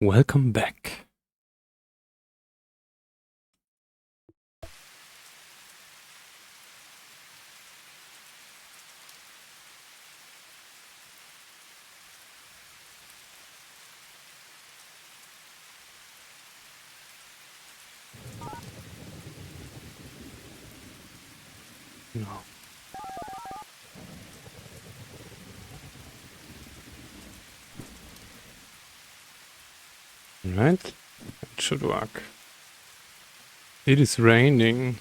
Welcome back. No. Right? It should work. It is raining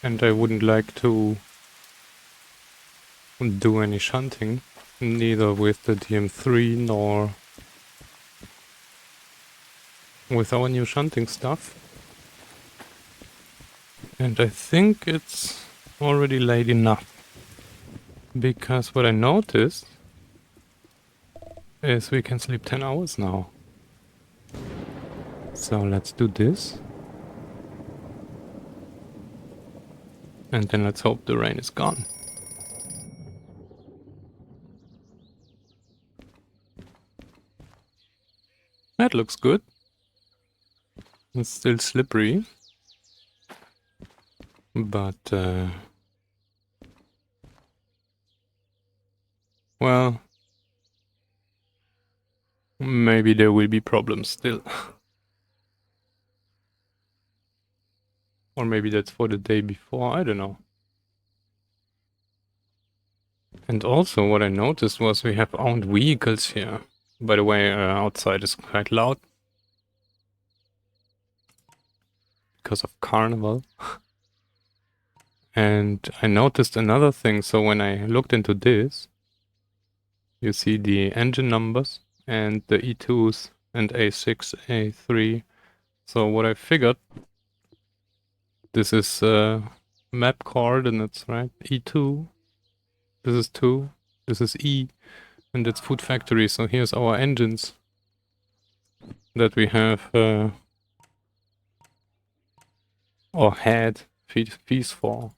and I wouldn't like to do any shunting, neither with the DM3 nor with our new shunting stuff. And I think it's already late enough. Because what I noticed is we can sleep 10 hours now. So let's do this. And then let's hope the rain is gone. That looks good. It's still slippery. But, well, maybe there will be problems still. Or maybe that's for the day before, I don't know. And also what I noticed was we have owned vehicles here. By the way, outside is quite loud. Because of Carnival. And I noticed another thing, so when I looked into this, you see the engine numbers and the E2s and A6, A3. So what I figured, this is map coordinates, right? E2, this is 2, this is E, and it's Food Factory, so here's our engines that we have, or had fees for.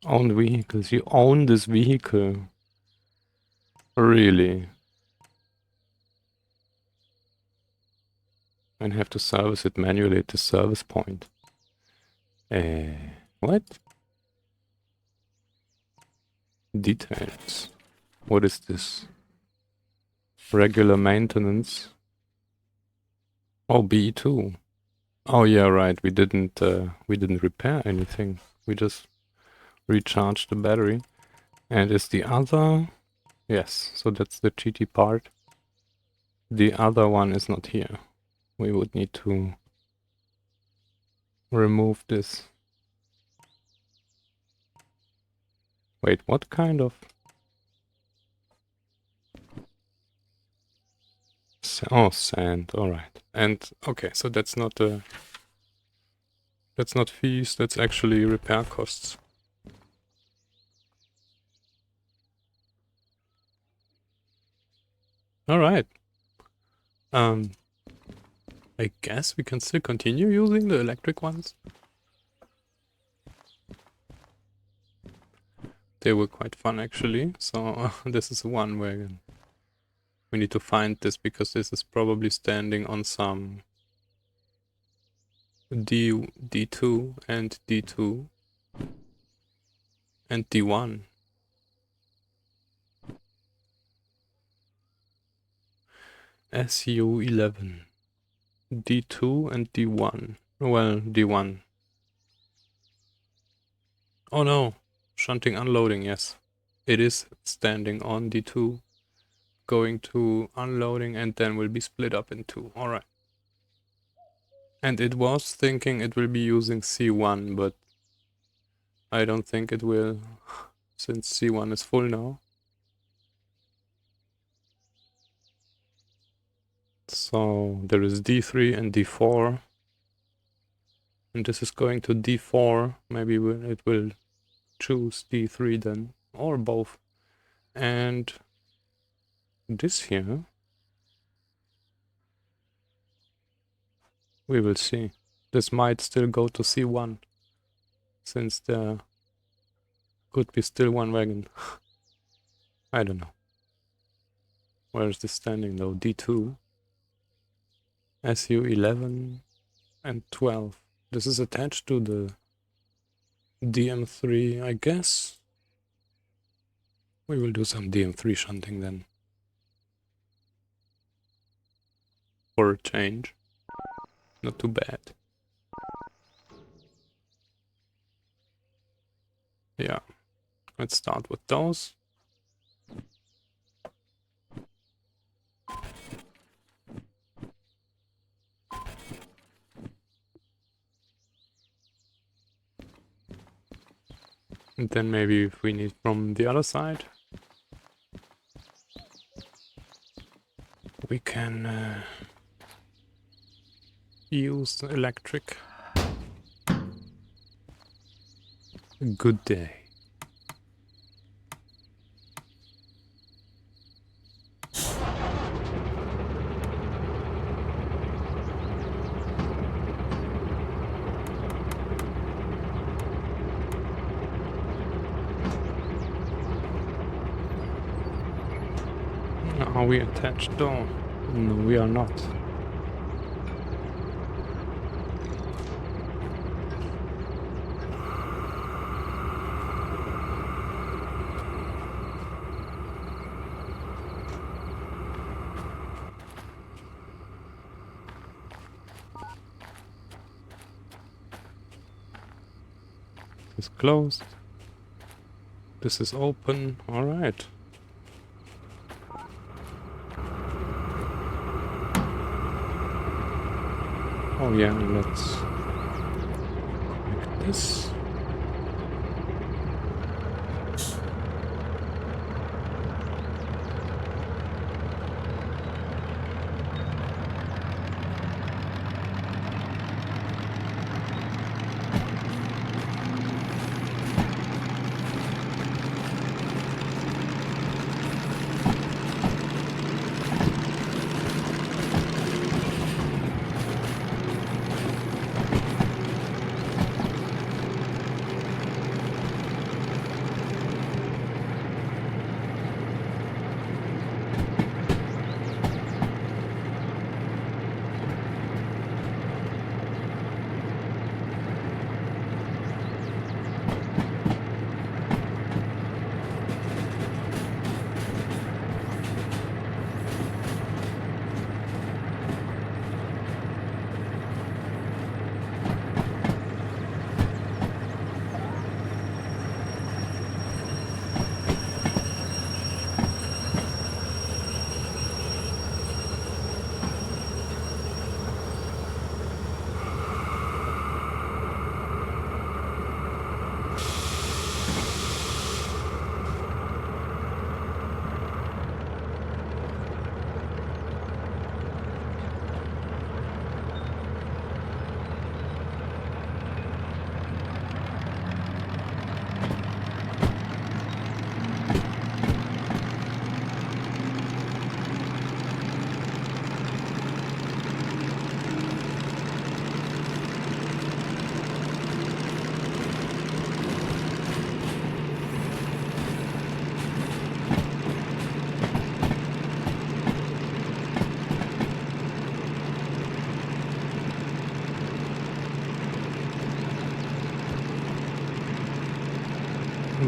Own vehicles, you own this vehicle. Really? And have to service it manually at the service point. What? Details. What is this? Regular maintenance. Oh, B2. Oh yeah, right. We didn't repair anything. We just recharged the battery. And is the other? Yes, so that's the GT part. The other one is not here. We would need to remove this. Wait, what kind of? Oh, sand. All right. And okay, so that's not fees. That's actually repair costs. All right. I guess we can still continue using the electric ones. They were quite fun actually. So this is one where we need to find this because this is probably standing on some D2 and D2 and D1. SU11. D2 and D1. Well, D1. Oh no, shunting unloading, yes. It is standing on D2, going to unloading and then will be split up in two. Alright. And it was thinking it will be using C1, but I don't think it will, since C1 is full now. So there is D3 and D4. And this is going to D4. Maybe it will choose D3 then, or both. And this here, we will see. This might still go to C1, since the Could be still one wagon. I don't know. Where is this standing though? D2. SU 11 and 12. This is attached to the DM3, I guess. We will do some DM3 shunting then. For a change. Not too bad. Yeah. Let's start with those. And then maybe if we need from the other side, we can use electric. Good day. Are we attached though? No, we are not. This is closed. This is open. All right. Oh yeah, let's connect this.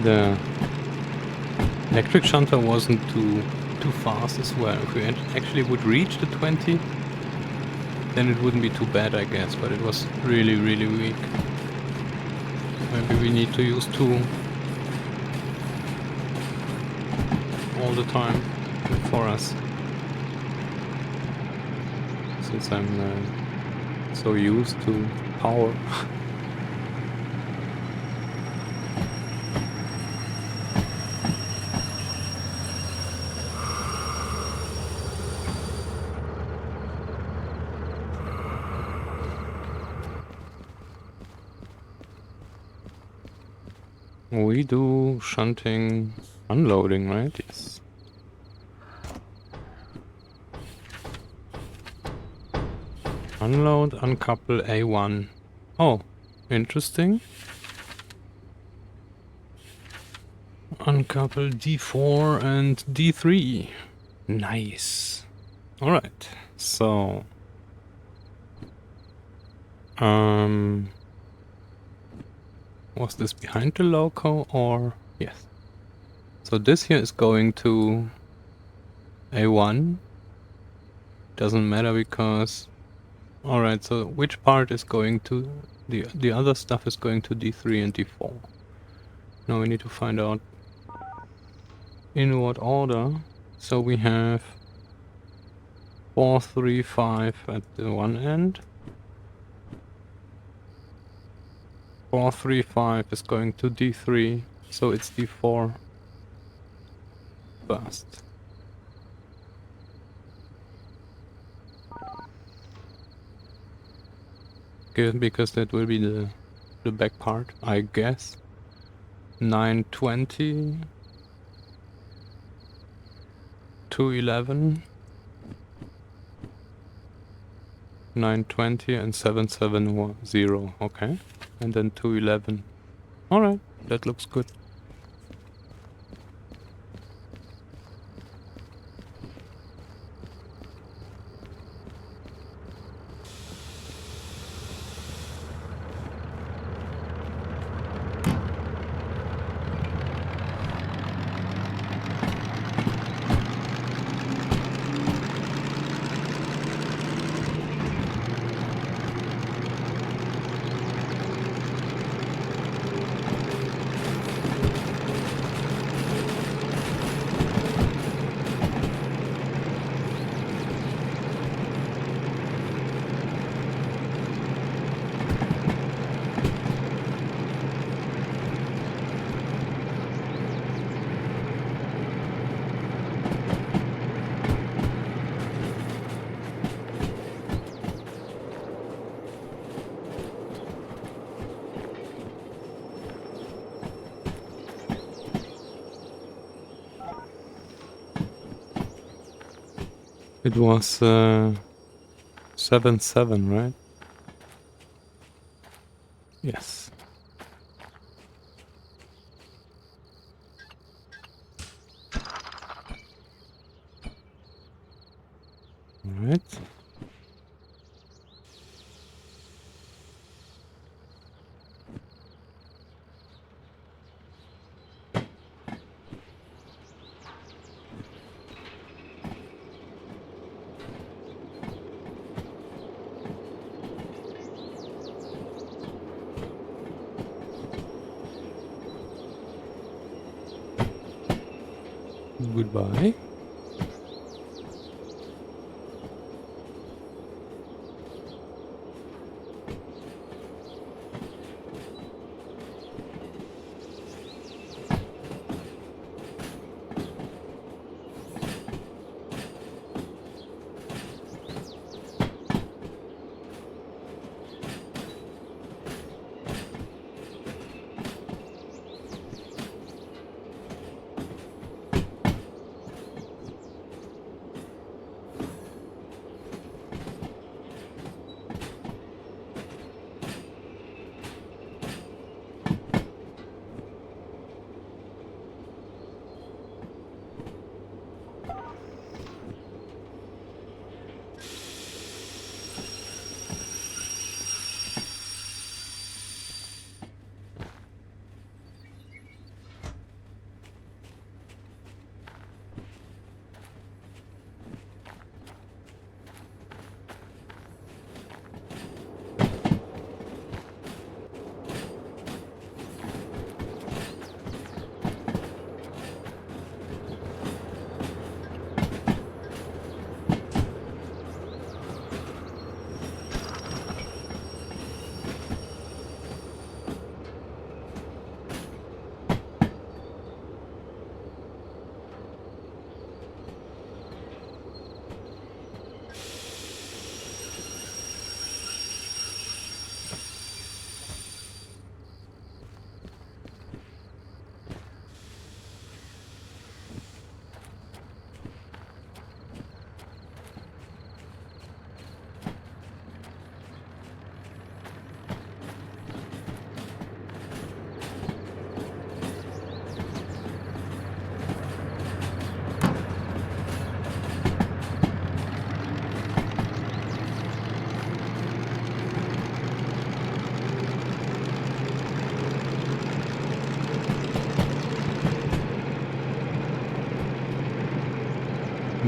The electric shunter wasn't too fast as well. If we actually would reach the 20, then it wouldn't be too bad, I guess, but it was really, really weak. Maybe we need to use 2 all the time for us. Since I'm so used to power. We do shunting unloading, right? Yes. Unload, uncouple, A1. Oh, interesting. couple d4 and d3. Nice. Alright, so... was this behind the loco or... yes. So this here is going to A1. Doesn't matter because... alright, so which part is going to... the other stuff is going to d3 and d4. Now we need to find out in what order. So we have 4, 3, 5 at the one end. 4, 3, 5 is going to d3, so it's d4 first. Good, because that will be the back part, I guess. 9, 20, 2, 11, 9, 20 and 7, 7, 0, okay. And then 2, 11. Alright, that looks good. It was 7, 7, right? Yes. Alright. Goodbye.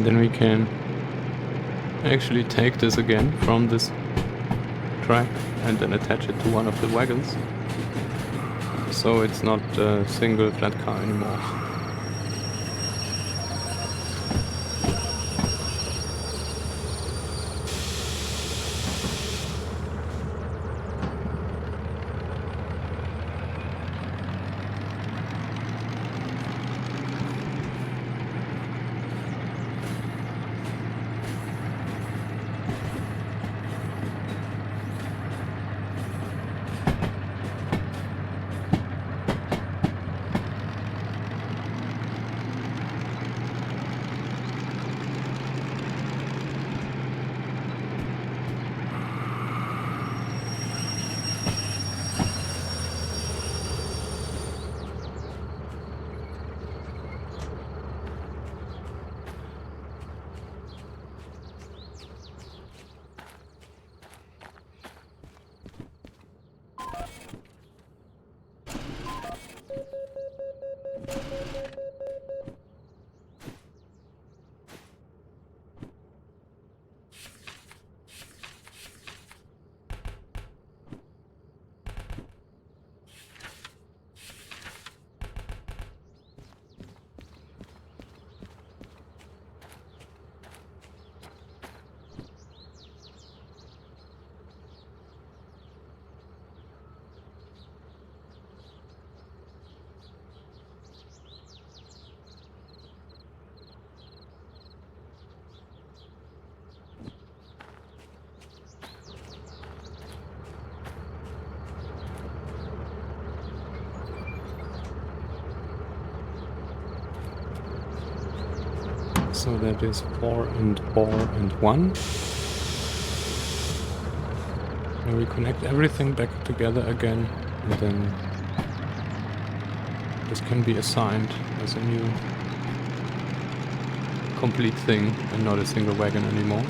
then we can actually take this again from this track and then attach it to one of the wagons. So it's not a single flat car anymore. So that is 4 and 4 and 1. And we connect everything back together again, and then this can be assigned as a new complete thing and not a single wagon anymore.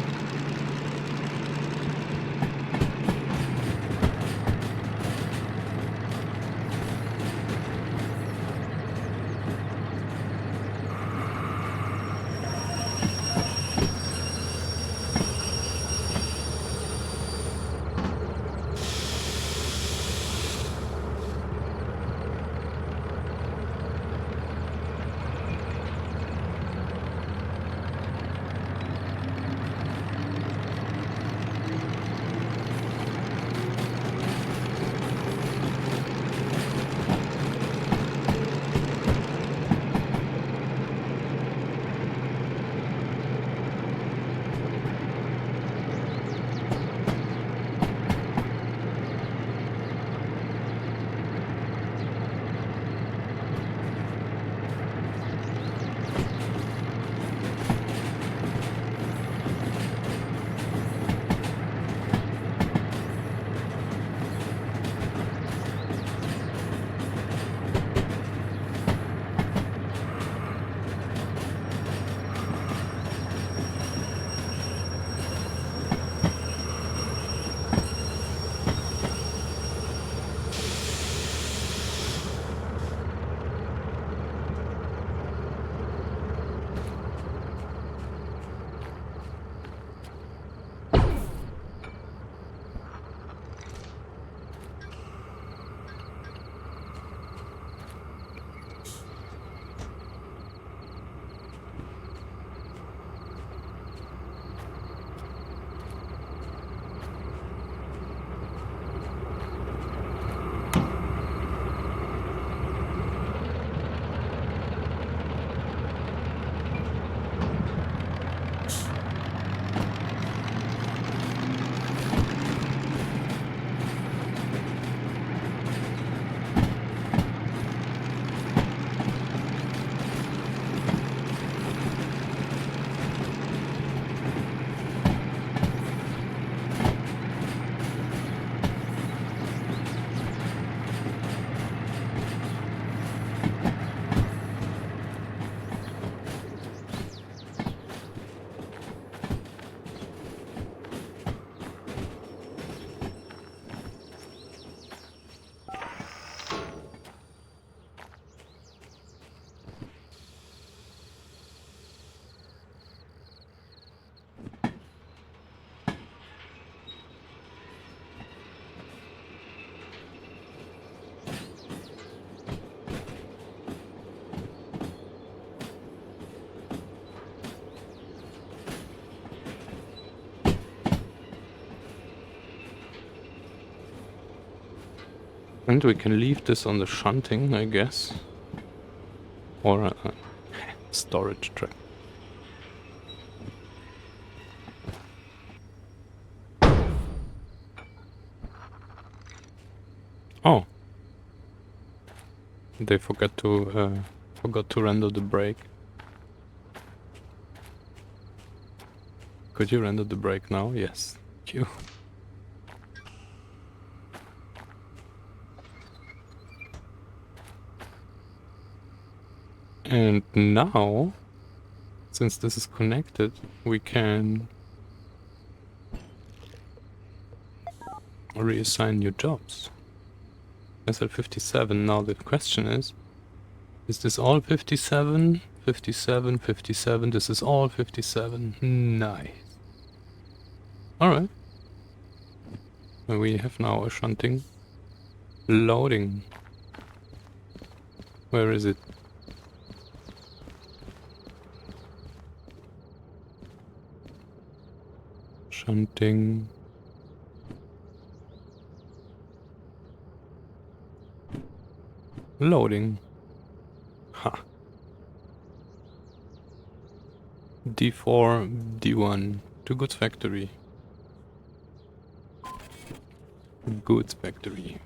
And we can leave this on the shunting, I guess. Or a storage track. Oh. They forgot to render the brake. Could you render the brake now? Yes. Thank you. And now, since this is connected, we can reassign new jobs. I said 57. Now the question is this all 57? 57, 57. This is all 57. Nice. Alright. We have now a shunting loading. Where is it? Shunting. Loading. Ha. D4, D1. To goods factory. Goods factory.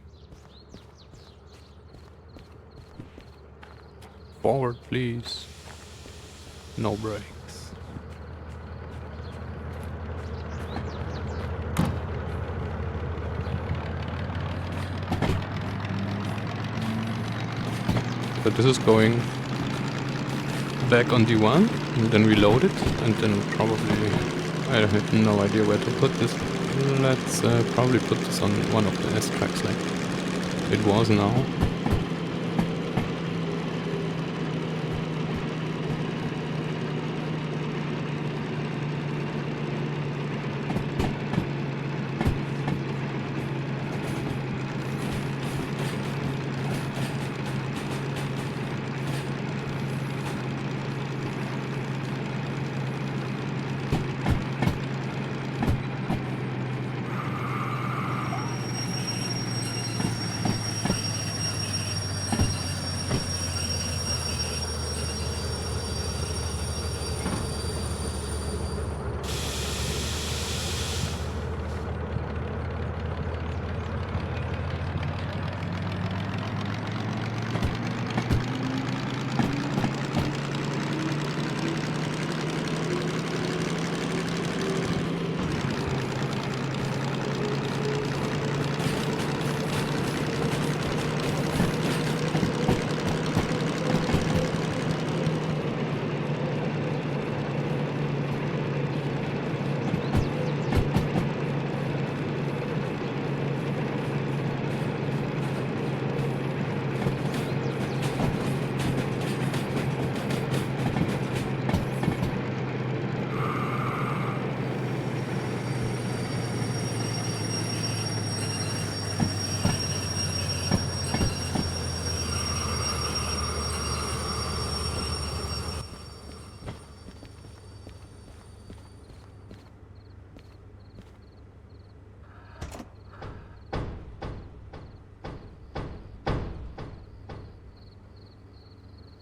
Forward, please. No brakes. So this is going back on D1, and then reload it, and then probably, I have no idea where to put this. Let's probably put this on one of the S tracks like it was now.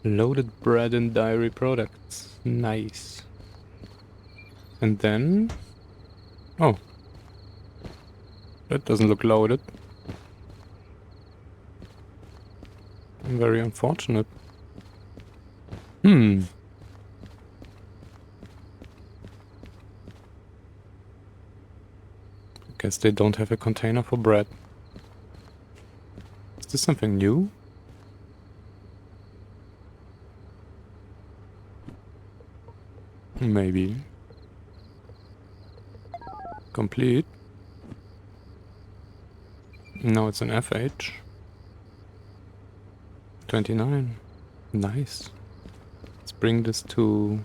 Loaded bread and dairy products. Nice. And then... Oh. That doesn't look loaded. Very unfortunate. Guess they don't have a container for bread. Is this something new? Maybe. Complete. Now it's an FH. 29. Nice. Let's bring this to...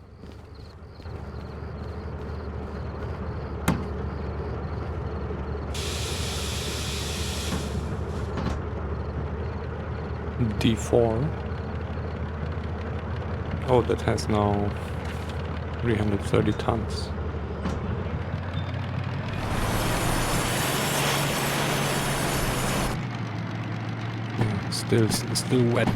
D4. Oh, that has now 330 tons. Still wet.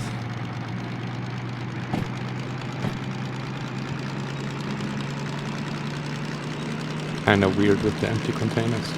Kinda weird with the empty containers.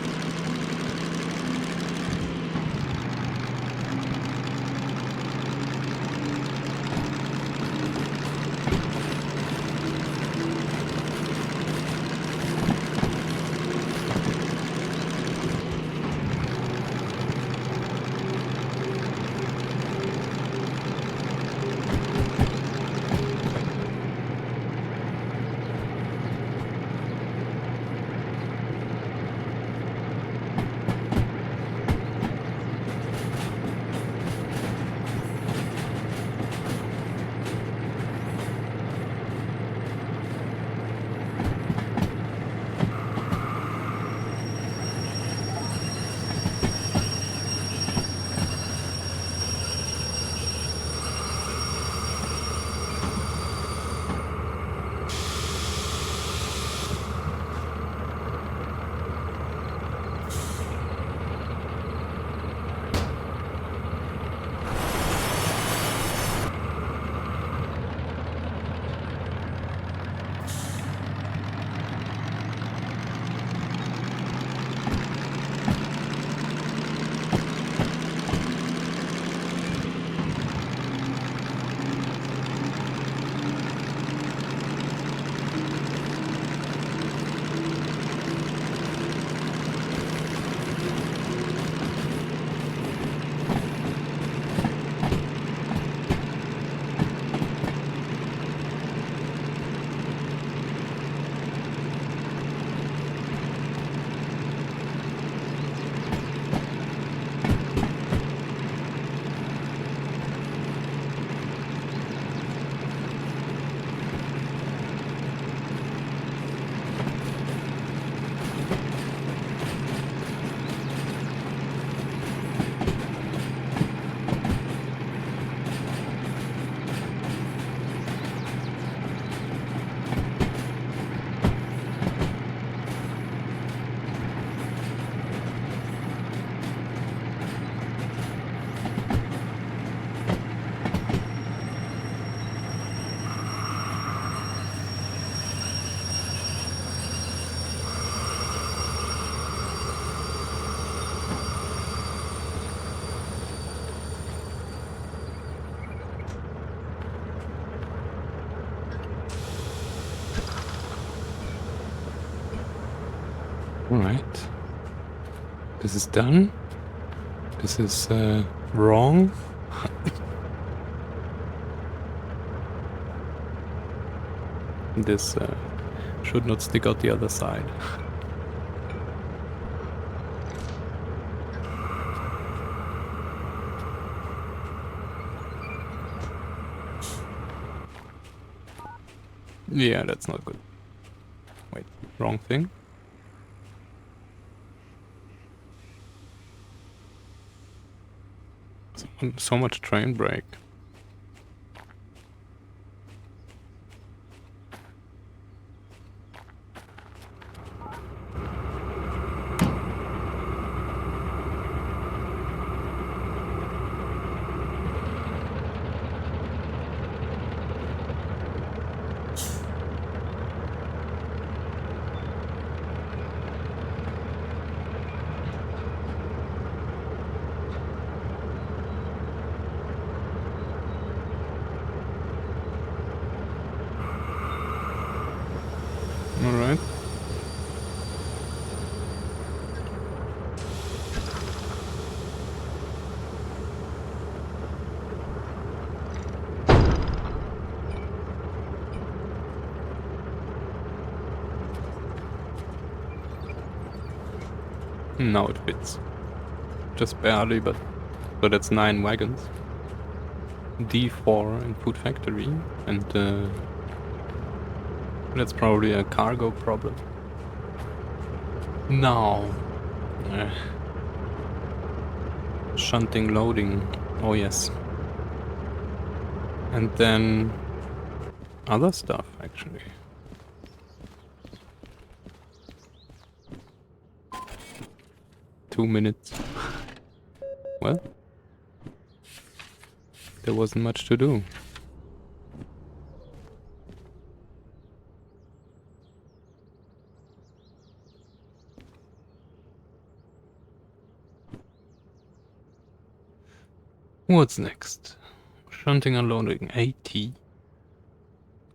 Alright. This is done. This is wrong. This should not stick out the other side. Yeah, that's not good. Wait, wrong thing. So much train brake. Alright. Now it fits. Just barely, but that's 9 wagons. D4 in Food Factory, and that's probably a cargo problem. Now, shunting loading. Oh yes. And then other stuff actually. Two minutes. Well, there wasn't much to do. What's next? Shunting unloading 80.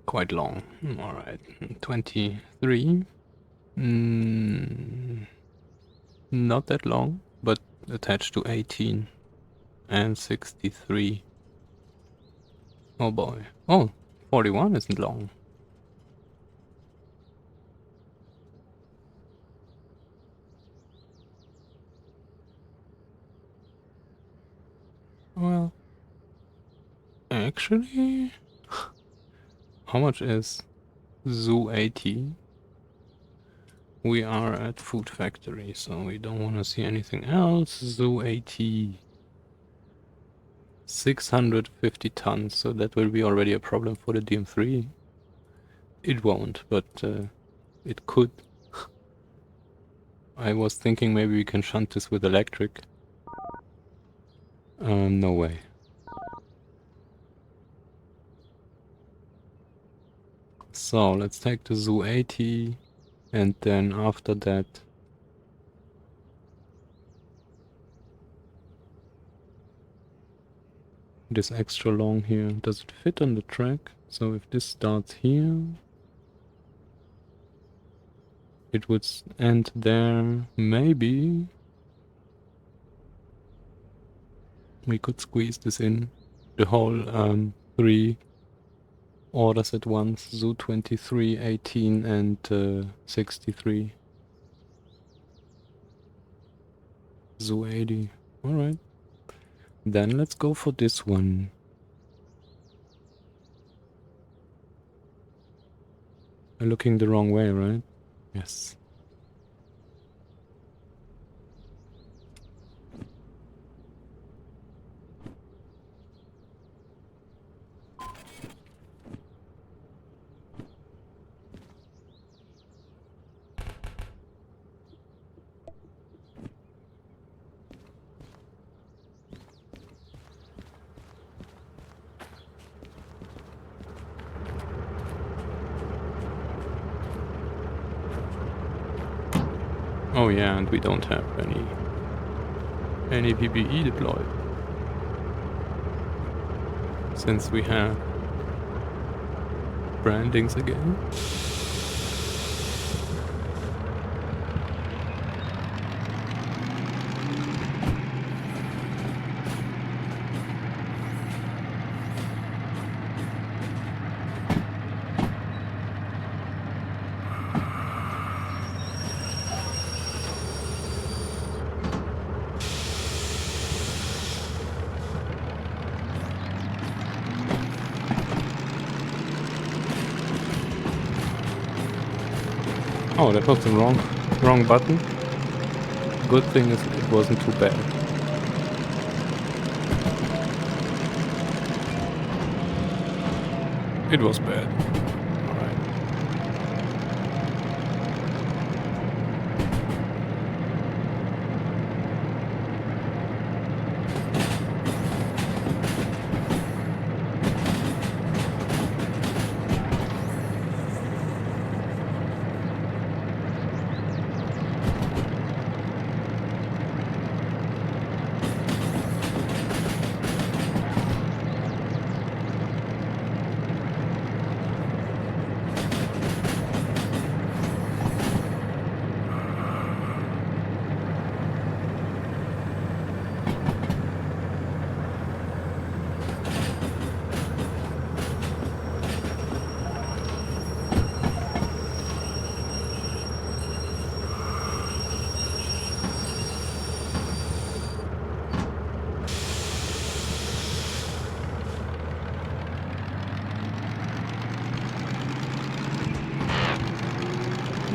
Quite long. Alright. 23. Not that long, but attached to 18. And 63. Oh boy. Oh, 41 isn't long. Well, actually, how much is Zoo 80? We are at Food Factory, so we don't want to see anything else. Zoo 80. 650 tons, so that will be already a problem for the DM3. It won't, but it could. I was thinking maybe we can shunt this with electric. No way. So let's take the Zoo 80, and then after that this extra long here. Does it fit on the track? So if this starts here, it would end there. Maybe we could squeeze this in. The whole 3 orders at once. Zoo 23, 18 and 63. Zoo 80. Alright. Then let's go for this one. I'm looking the wrong way, right? Yes. Oh yeah, and we don't have any PPE deployed. Since we have brandings again. Oh, that was the wrong button. Good thing is it wasn't too bad. It was bad. Alright.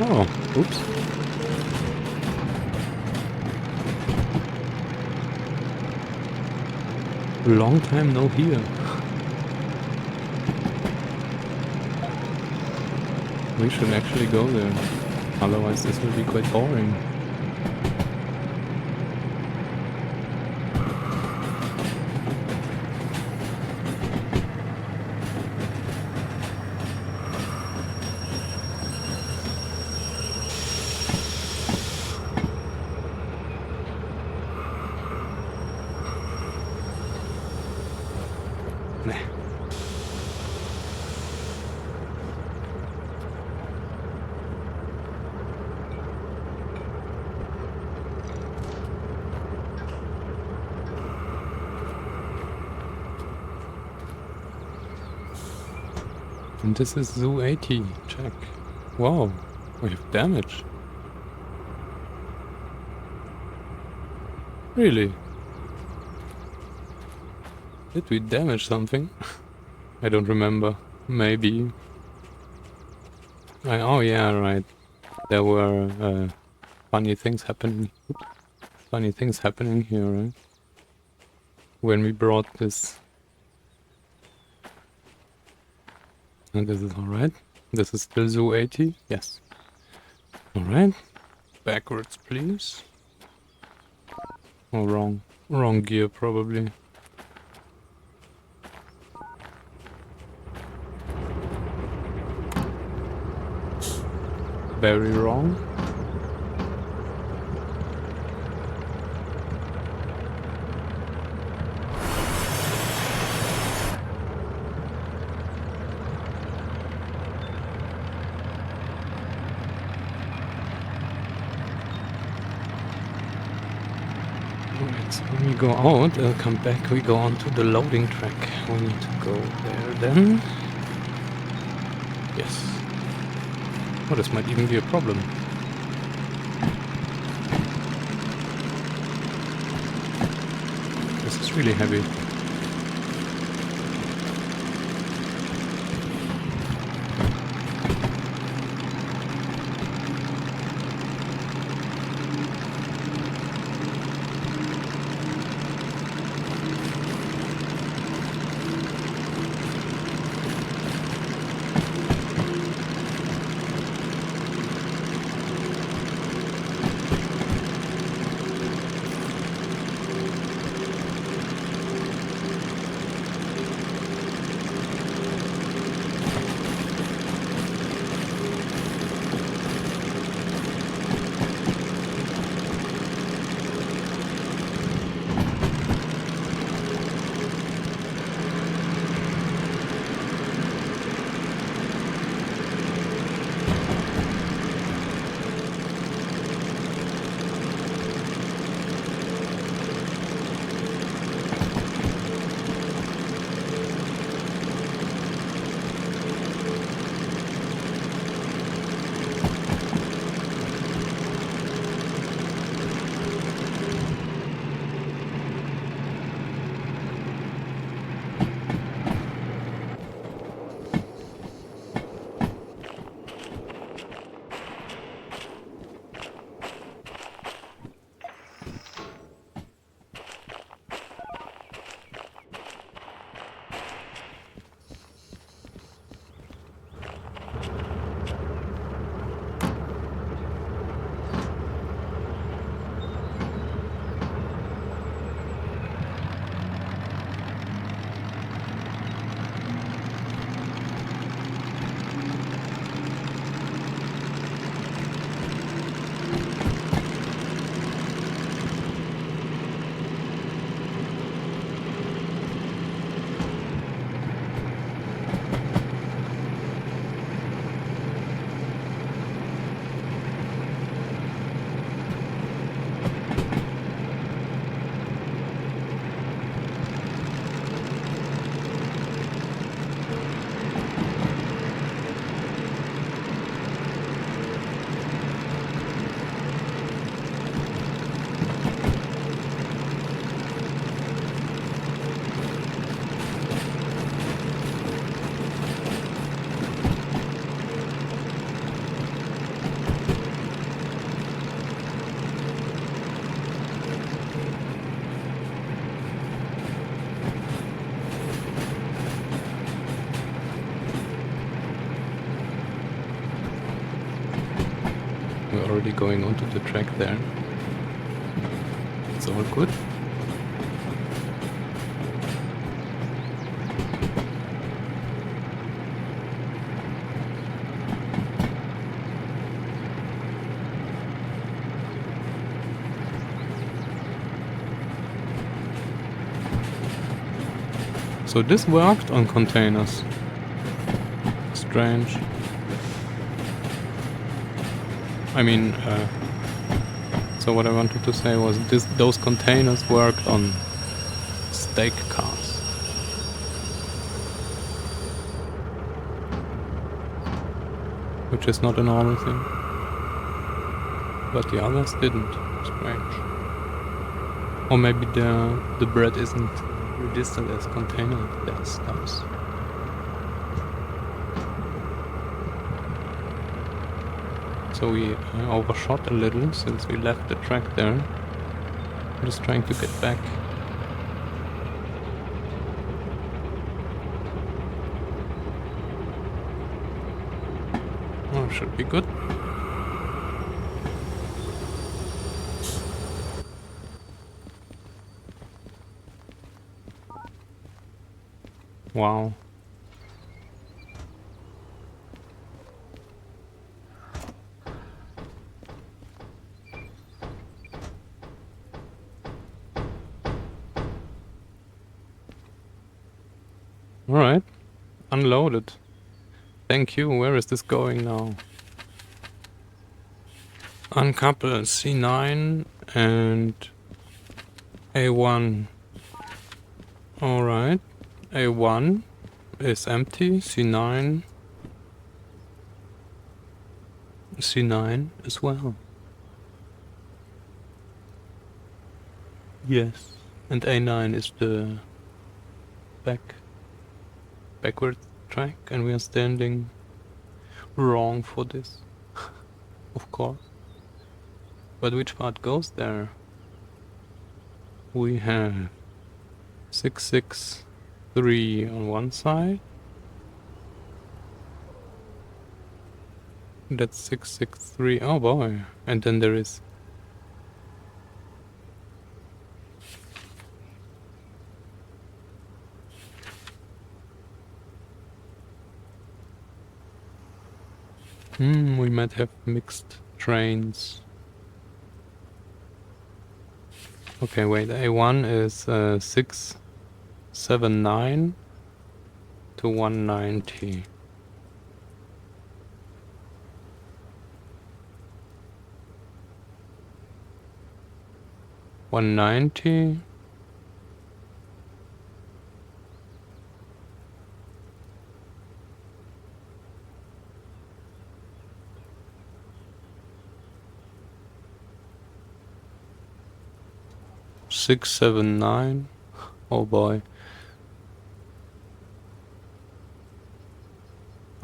Oh, oops. Long time no here. We should actually go there. Otherwise this will be quite boring. And this is Zoo 80. Check. Wow, we have damage. Really? Did we damage something? I don't remember. Maybe. Oh yeah, right. There were funny things happening. Oops. Funny things happening here, right? When we brought this. And this is alright. This is still Zoo 80. Yes. Alright. Backwards, please. Oh, wrong. Wrong gear, probably. Very wrong. Alright, so when we go out, come back, we go on to the loading track. We need to go there then. Yes. Oh, this might even be a problem. This is really heavy. We're already going onto the track there. It's all good. So this worked on containers. Strange. I mean, so what I wanted to say was those containers worked on stake cars. which is not a normal thing. But the others didn't. Strange. Or maybe the bread isn't registered as container does. So we overshot a little since we left the track there. I'm just trying to get back. Oh, should be good. Wow. Alright. Unloaded. Thank you. Where is this going now? Uncouple C9 and A1. Alright. A1 is empty. C9 as well. Yes. And A9 is the backward track, and we are standing wrong for this. Of course. But which part goes there? We have 663 on one side. That's 663. Oh boy. And then there is we might have mixed trains. Okay, wait, A1 is 679 to 190. $190. $679. Oh boy.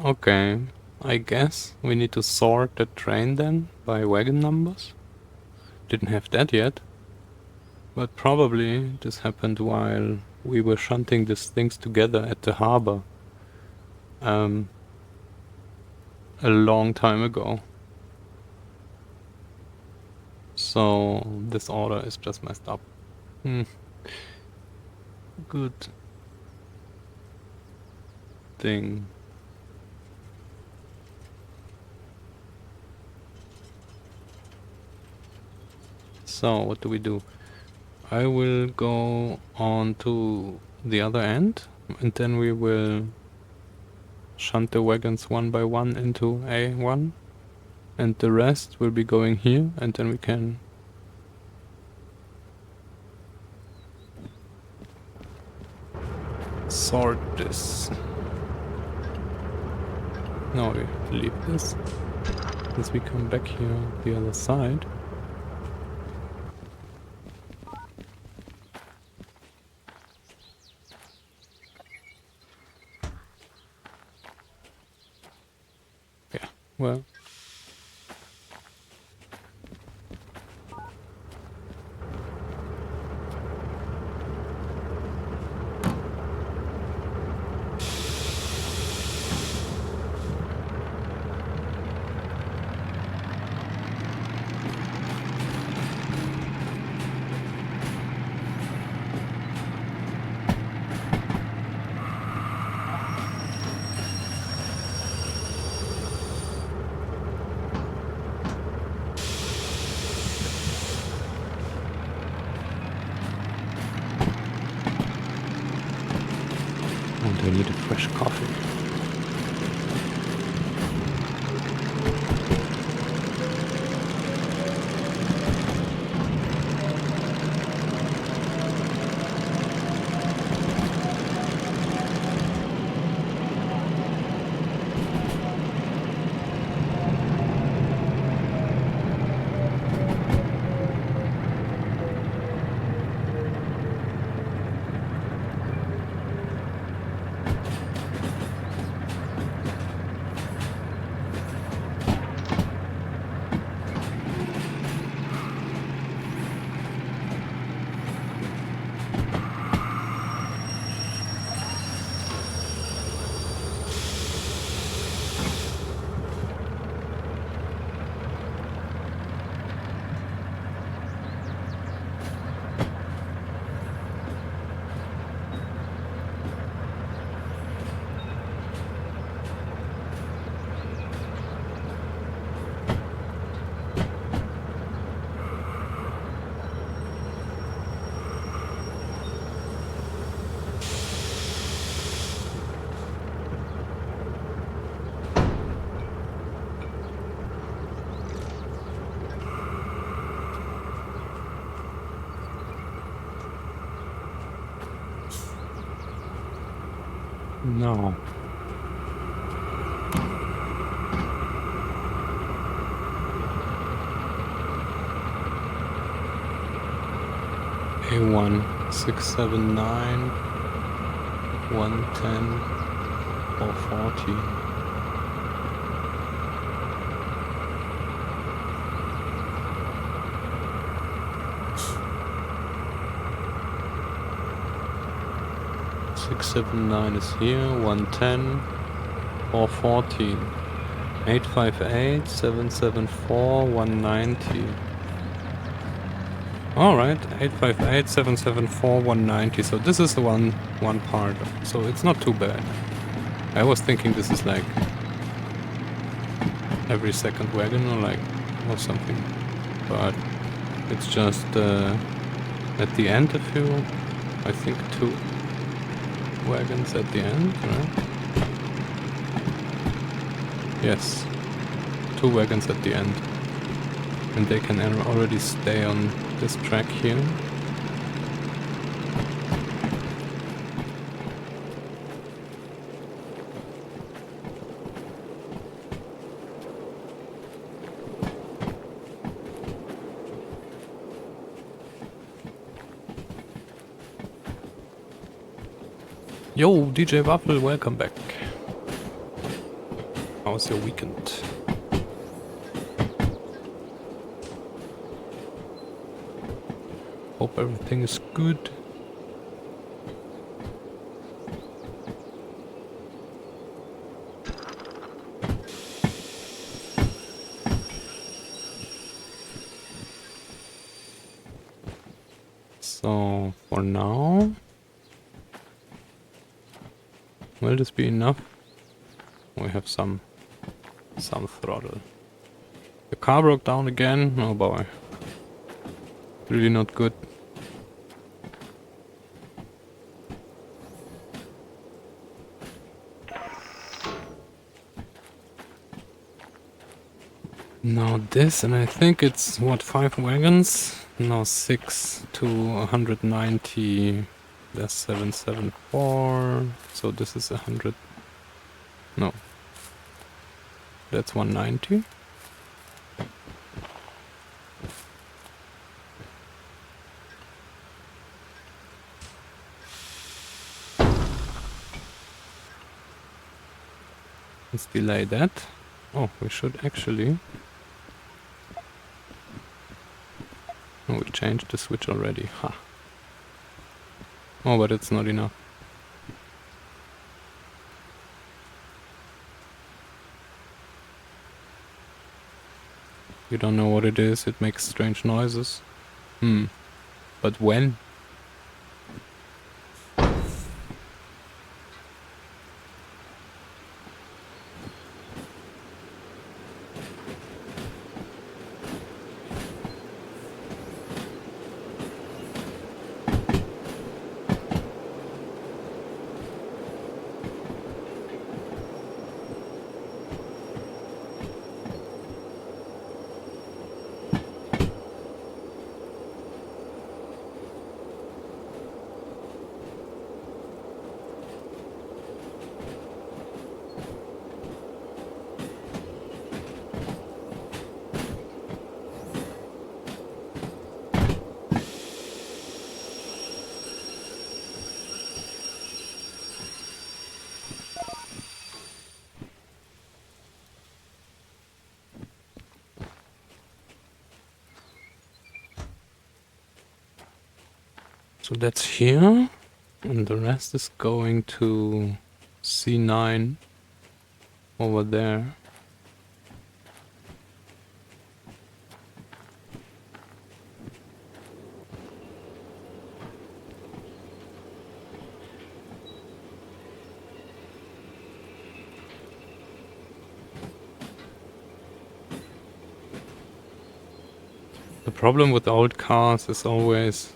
Okay, I guess we need to sort the train then by wagon numbers. Didn't have that yet. But probably this happened while we were shunting these things together at the harbor. A long time ago. So this order is just messed up. Good thing. So what do we do? I will go on to the other end, and then we will shunt the wagons one by one into A1, and the rest will be going here, and then we can sort this. Now we leave this, as we come back here the other side. Yeah, well. And I need a fresh coffee. No. A1 679 110 440. Six seven nine is here. 110 414. 858 774 190. Alright, 858 774 190. So this is the one part. So it's not too bad. I was thinking this is like every second wagon or something. But it's just at the end a few, I think 2 wagons at the end, right? Yes, 2 wagons at the end. And they can already stay on this track here. Yo, DJ Waffle, welcome back. How was your weekend? Hope everything is good. So, for now... will this be enough? We have some throttle. The car broke down again. Oh boy. Really not good. Now this, and I think it's what, 5 wagons? No, 6 to 190. That's 774. So this is 100. No. That's 190. Let's delay that. Oh, we should actually... oh, we changed the switch already. Ha. Oh, but it's not enough. You don't know what it is, it makes strange noises. But when? So that's here, and the rest is going to C9 over there. The problem with old cars is always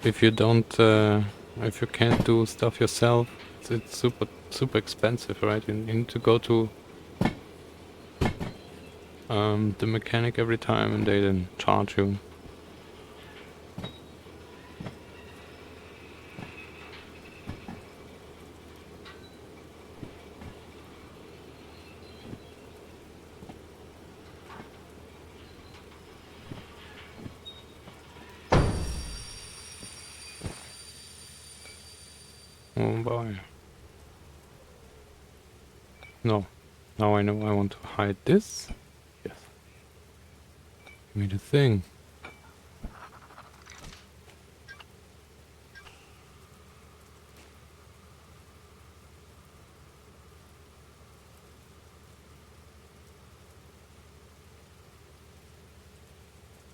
if you can't do stuff yourself, it's super expensive, right? You need to go to the mechanic every time, and they then charge you. Oh boy. No. Now I know I want to hide this. Yes. Give me the thing.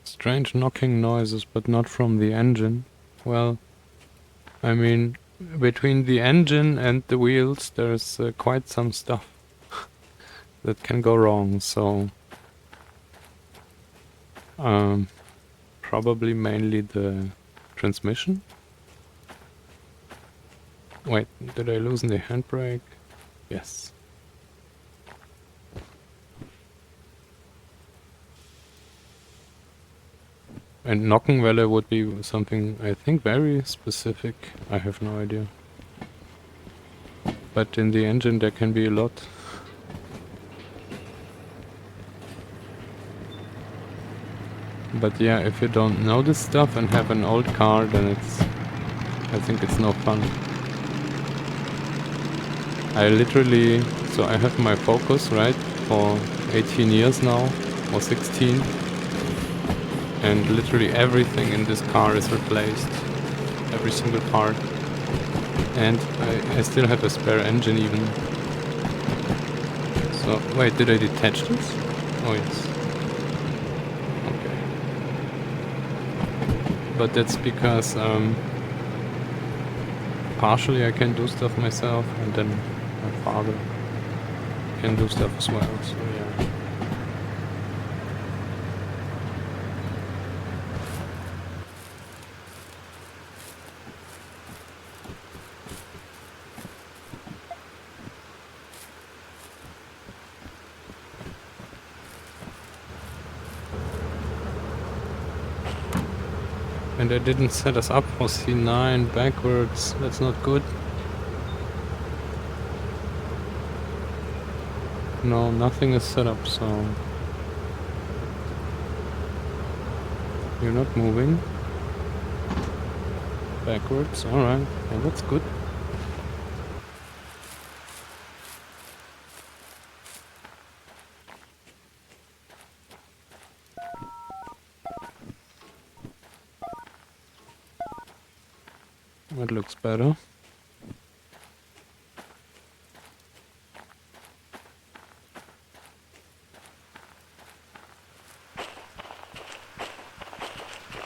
Strange knocking noises, but not from the engine. Well, I mean, between the engine and the wheels, there's quite some stuff that can go wrong, so probably mainly the transmission. Wait, did I loosen the handbrake? Yes. And Nockenwelle would be something, I think, very specific. I have no idea. But in the engine there can be a lot. But yeah, if you don't know this stuff and have an old car, then I think it's no fun. I literally, so I have my Focus, right, for 18 years now, or 16. And literally everything in this car is replaced. Every single part. And I still have a spare engine even. So, wait, did I detach this? Oh yes. Okay. But that's because partially I can do stuff myself, and then my father can do stuff as well, so yeah. And I didn't set us up for C9 backwards. That's not good. No, nothing is set up, so... You're not moving. Backwards, alright. Well, that's good. That looks better.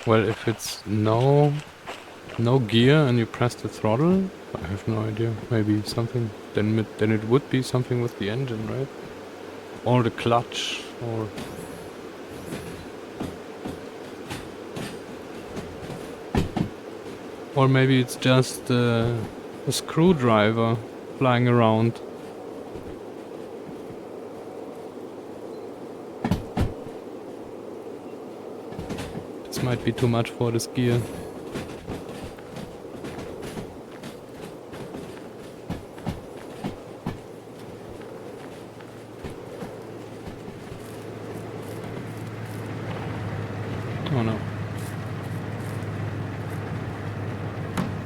Well, if it's no gear and you press the throttle, I have no idea. Maybe something. Then it would be something with the engine, right? Or the clutch, or... Or maybe it's just a screwdriver flying around. This might be too much for this gear. Oh no.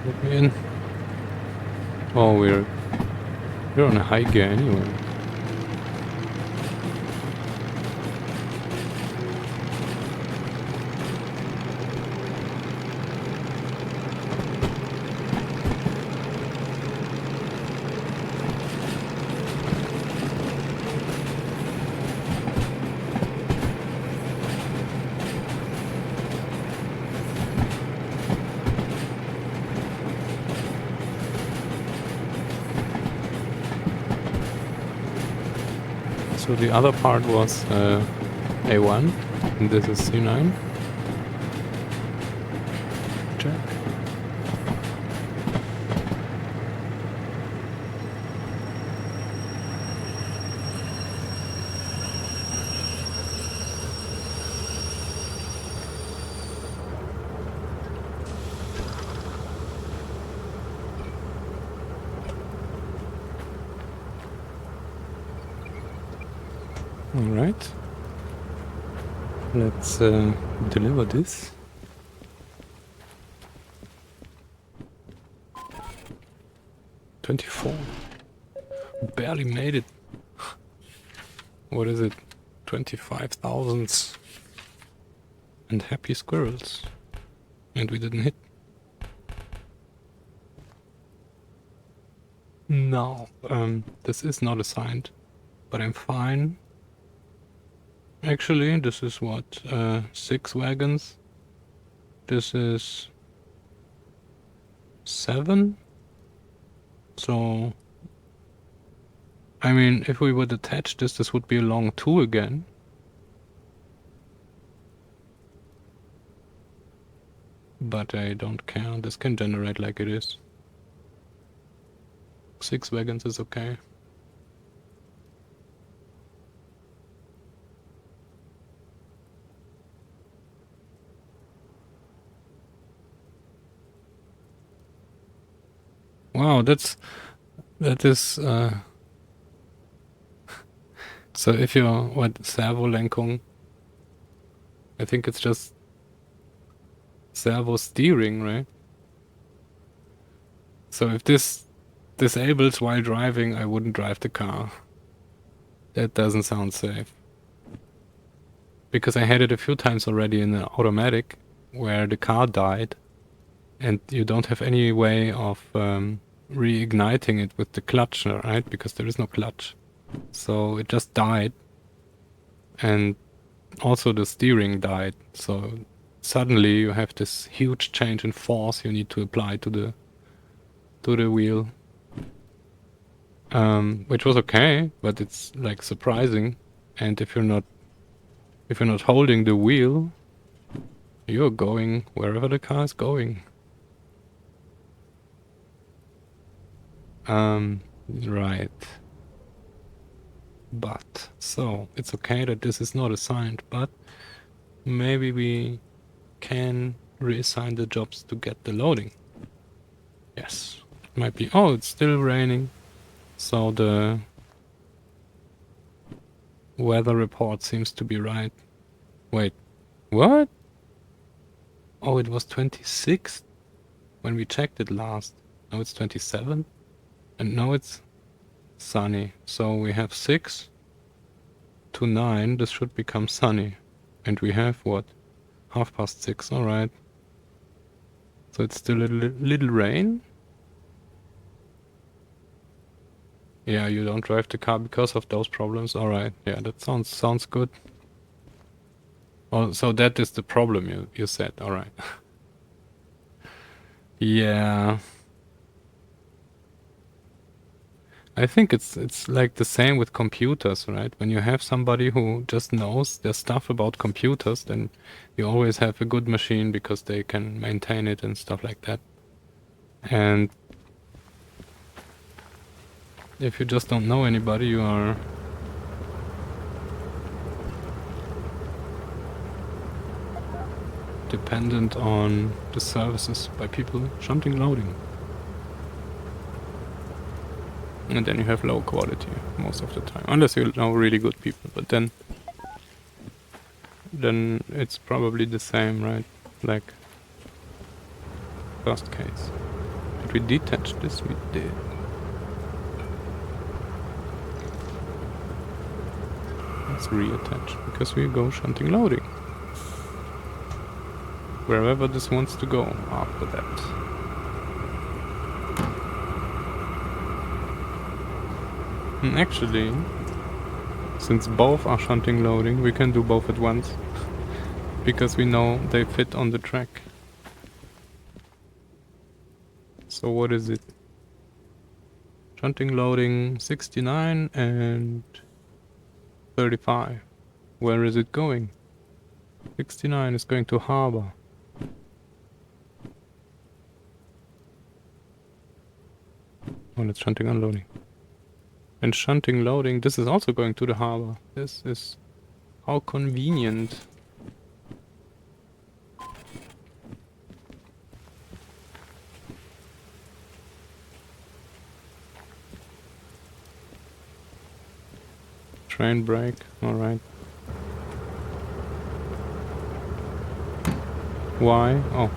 Let me in. Oh, we're on a high gear anyway. So the other part was A1, and this is C9. Check. Alright. Let's deliver this. 24. Barely made it. What is it? 25,000 and happy squirrels. And we didn't hit. No, this is not assigned, but I'm fine. Actually, this is what, 6 wagons. This is 7. So, I mean, if we would attach this, this would be a long 2 again. But I don't care, this can generate like it is. 6 wagons is okay. Wow, that is, so if you're, what, Servolenkung? I think it's just servo steering, right? So if this disables while driving, I wouldn't drive the car. That doesn't sound safe. Because I had it a few times already in the automatic, where the car died, and you don't have any way of reigniting it with the clutch, right? Because there is no clutch. So it just died. And also the steering died. So suddenly you have this huge change in force you need to apply to the wheel. Which was okay, but it's like surprising. And if you're not holding the wheel, you're going wherever the car is going. Right. But, so, it's okay that this is not assigned, but maybe we can reassign the jobs to get the loading. Yes, it might be. Oh, it's still raining. So the weather report seems to be right. Wait, what? Oh, it was 26 when we checked it last. Now it's 27. And now it's sunny. So we have 6 to 9. This should become sunny. And we have what? 6:30. Alright. So it's still a little rain. Yeah, you don't drive the car because of those problems. Alright. Yeah, that sounds good. Oh, so that is the problem you said. Alright. Yeah. I think it's like the same with computers, right? When you have somebody who just knows their stuff about computers, then you always have a good machine because they can maintain it and stuff like that. And if you just don't know anybody, you are dependent on the services by people shunting loading. And then you have low quality most of the time. Unless you know really good people, but then it's probably the same, right? Like first case. Did we detach this? We did. Let's reattach because we go shunting loading. Wherever this wants to go after that. And actually, since both are shunting loading, we can do both at once. Because we know they fit on the track. So what is it? Shunting loading 69 and 35. Where is it going? 69 is going to harbor. Oh, it's shunting unloading. And shunting loading, this is also going to the harbor. This is how convenient. Train brake, alright. Why? Oh.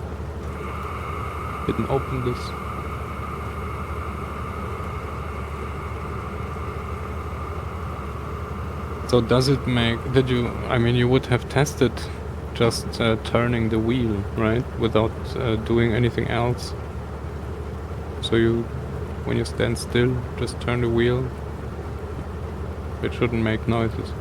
Didn't open this. So does it make... Did you... I mean, you would have tested just turning the wheel, right? Without doing anything else. So you... When you stand still, just turn the wheel. It shouldn't make noises.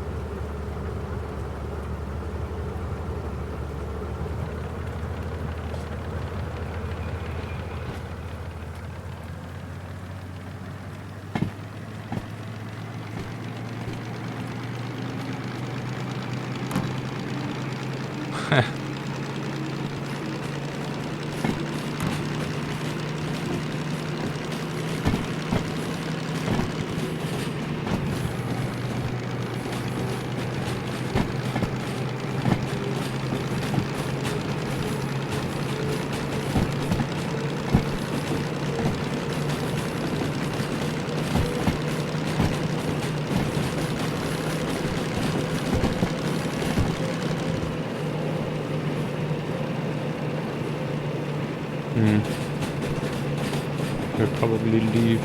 We'll probably leave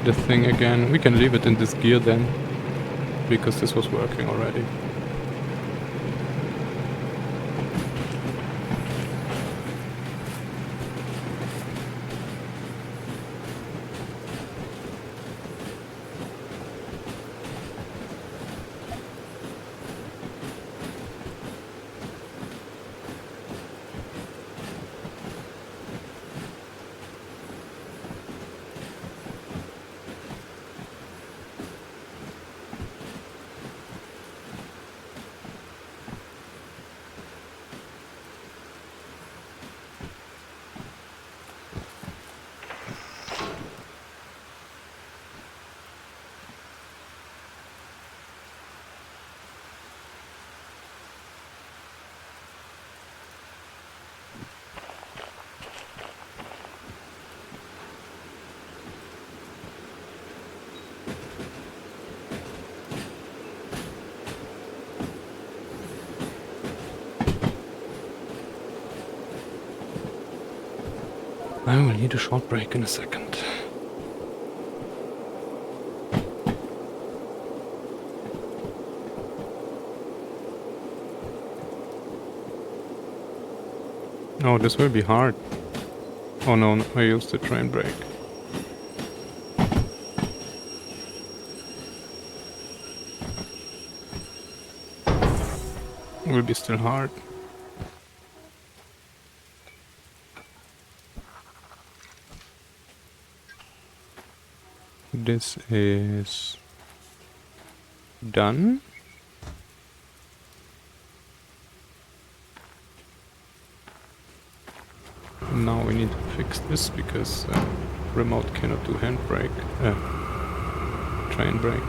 the thing again. We can leave it in this gear then, because this was working already. I will need a short break in a second. Oh, this will be hard. Oh no, I used the train brake. It will be still hard. This is done. Now we need to fix this because remote cannot do handbrake, train brake.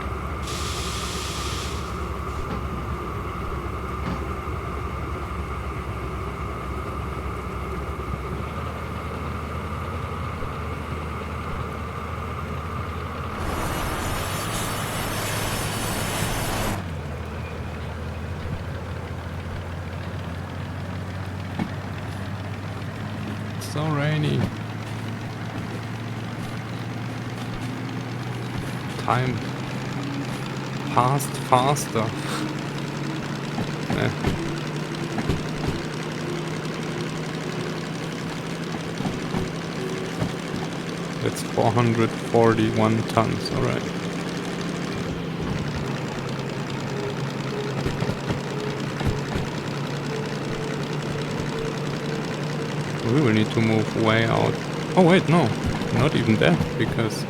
So rainy. Time passed faster. That's 441 tons, alright. We will need to move way out. Oh wait, no, not even that, because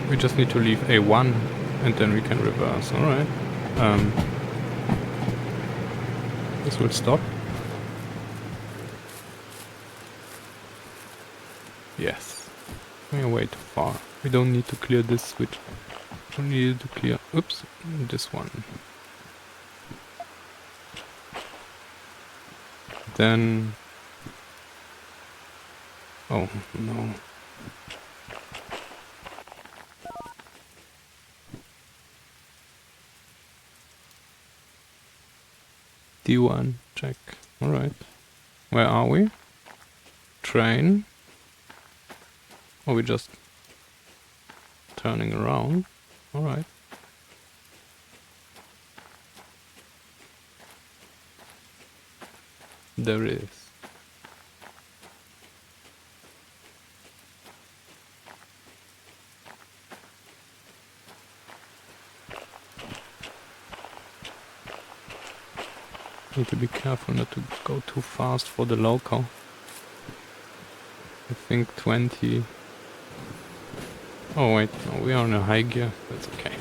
we just need to leave A1 and then we can reverse, alright. This will stop. Yes. We are way too far. We don't need to clear this switch. We need to clear, oops, this one. Then... Oh, no. D1, check. Alright. Where are we? Train. Or we just turning around? Alright. There is. Need to be careful not to go too fast for the local. I think 20. Oh wait, no, we are in a high gear. That's okay.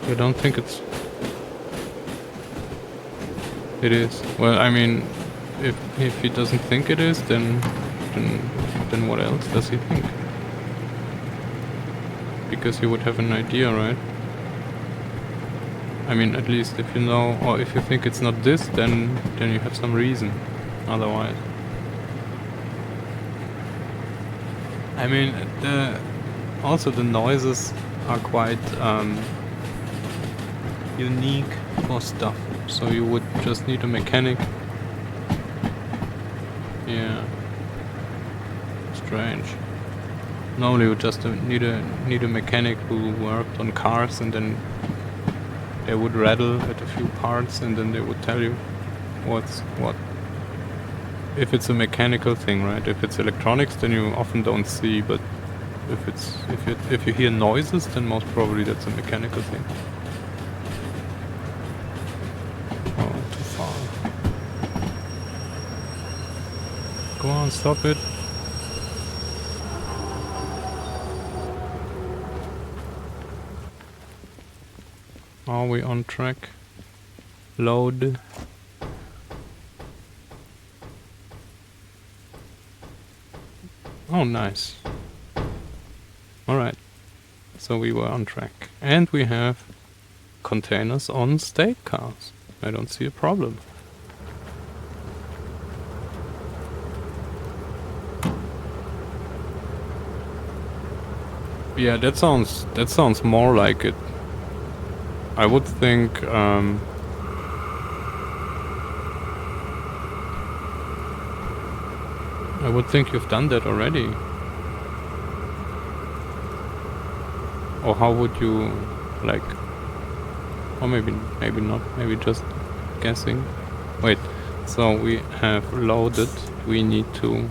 You don't think it's... It is. Well, I mean, if he doesn't think it is, then what else does he think? Because he would have an idea, right? I mean, at least if you know, or if you think it's not this, then you have some reason. Otherwise, I mean, also the noises are quite unique for stuff. So you would just need a mechanic. Yeah. Strange. Normally you would just need a mechanic who worked on cars, and then they would rattle at a few parts, and then they would tell you what's what. If it's a mechanical thing, right? If it's electronics, then you often don't see. But if you hear noises, then most probably that's a mechanical thing. Go on, stop it. Are we on track? Load. Oh, nice. Alright. So we were on track. And we have containers on state cars. I don't see a problem. Yeah, that sounds more like it. I would think you've done that already. Or how would you, like, or maybe not, maybe just guessing. Wait, so we have loaded, we need to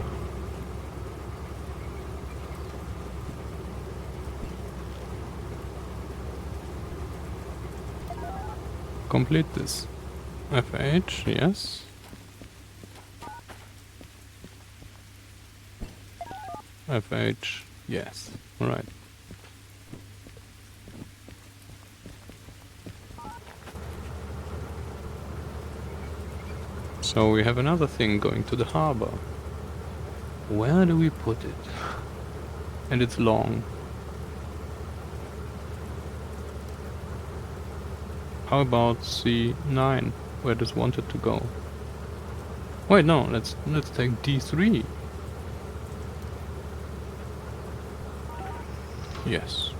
complete this. FH, yes. FH, yes. Alright. So we have another thing going to the harbor. Where do we put it? And it's long. How about C9? Where does wanted to go? Wait, no, let's take D3. Yes.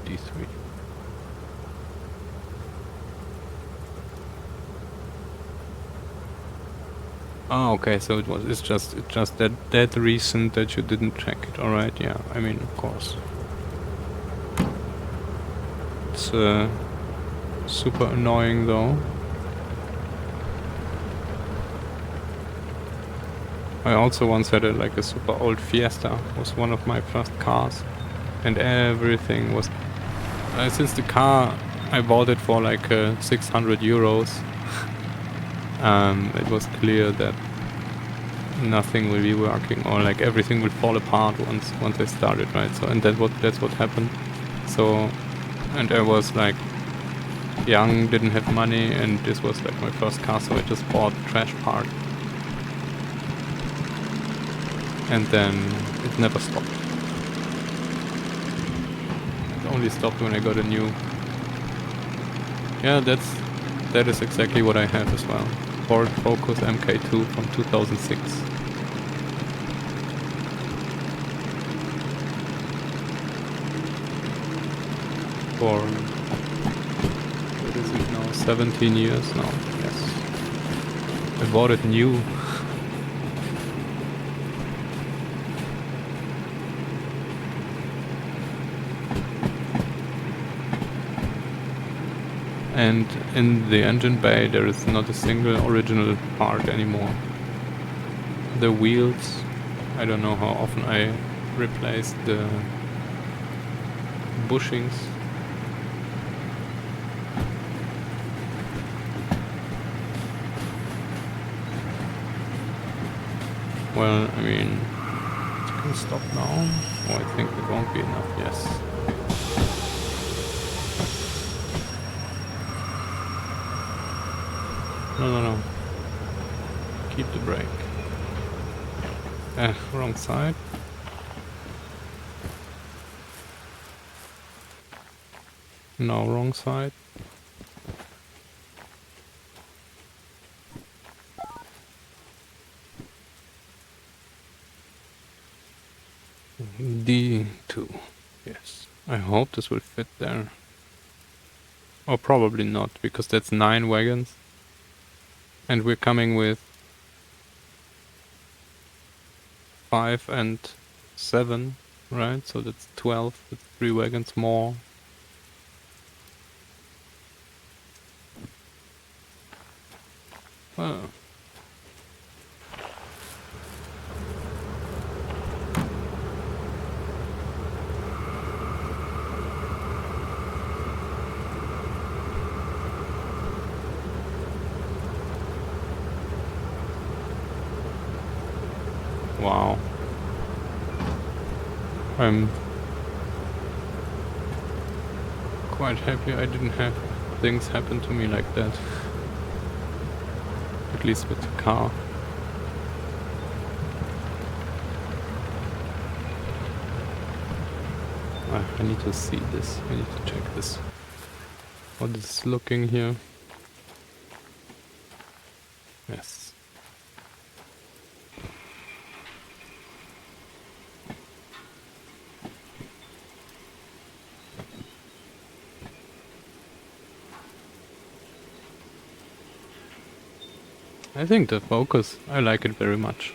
D3. Oh, okay, so it's just that recent that you didn't check it. Alright, yeah, I mean, of course. It's super annoying though. I also once had a super old Fiesta. It was one of my first cars, and everything was since the car I bought it for like 600 euros. It was clear that nothing will be working, or like everything will fall apart once I started, right? So, and that's what happened. So, and I was like young, didn't have money, and this was like my first car, so I just bought a trash part. And then it never stopped. only stopped when I got a new. Yeah, that is exactly what I have as well. Ford Focus MK2 from 2006. For what is it now? 17 years now. Yes. I bought it new. And in the engine bay there is not a single original part anymore. The wheels, I don't know how often I replaced the bushings. Well, I mean, you can stop now. Oh, I think it won't be enough, yes. No. Keep the brake. Wrong side. No, wrong side. D2. Yes. I hope this will fit there. Or probably not, because that's 9 wagons. And we're coming with 5 and 7, right? So that's 12 with 3 wagons more. Oh. Wow. I'm quite happy I didn't have things happen to me like that. At least with the car. I need to see this. I need to check this. What is looking here? Yes. I think the Focus, I like it very much.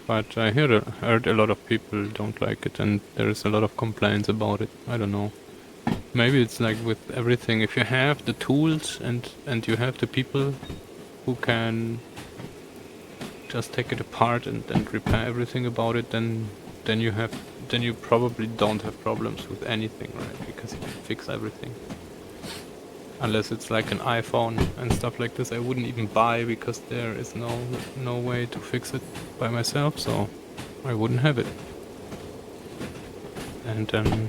But I heard a lot of people don't like it, and there's a lot of complaints about it. I don't know. Maybe it's like with everything. If you have the tools and you have the people who can just take it apart and repair everything about it, then you probably don't have problems with anything, right? Because you can fix everything. Unless it's like an iPhone and stuff like this, I wouldn't even buy because there is no way to fix it by myself, so I wouldn't have it. And then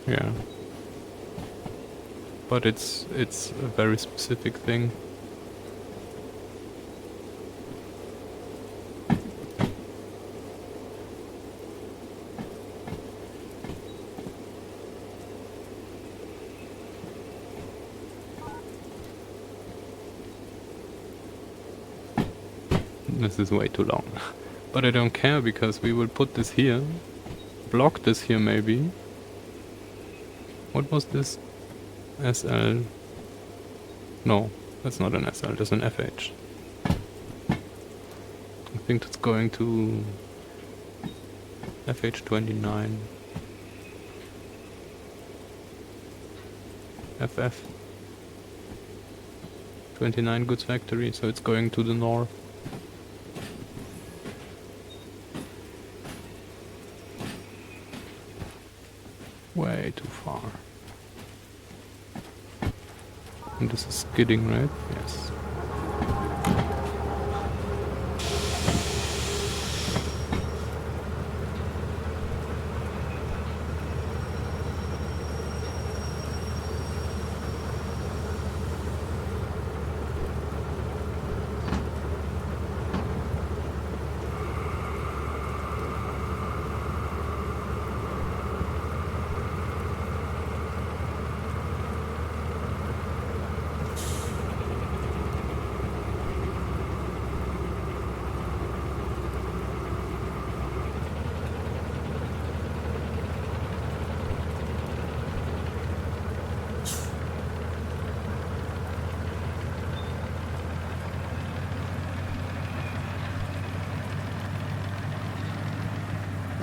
yeah. But it's a very specific thing. This is way too long. But I don't care because we will put this here. Block this here maybe. What was this? SL. No, that's not an SL, that's an FH. I think that's going to FH29. FF. 29 goods factory, so it's going to the north. Way too far. And this is skidding, right? Yes.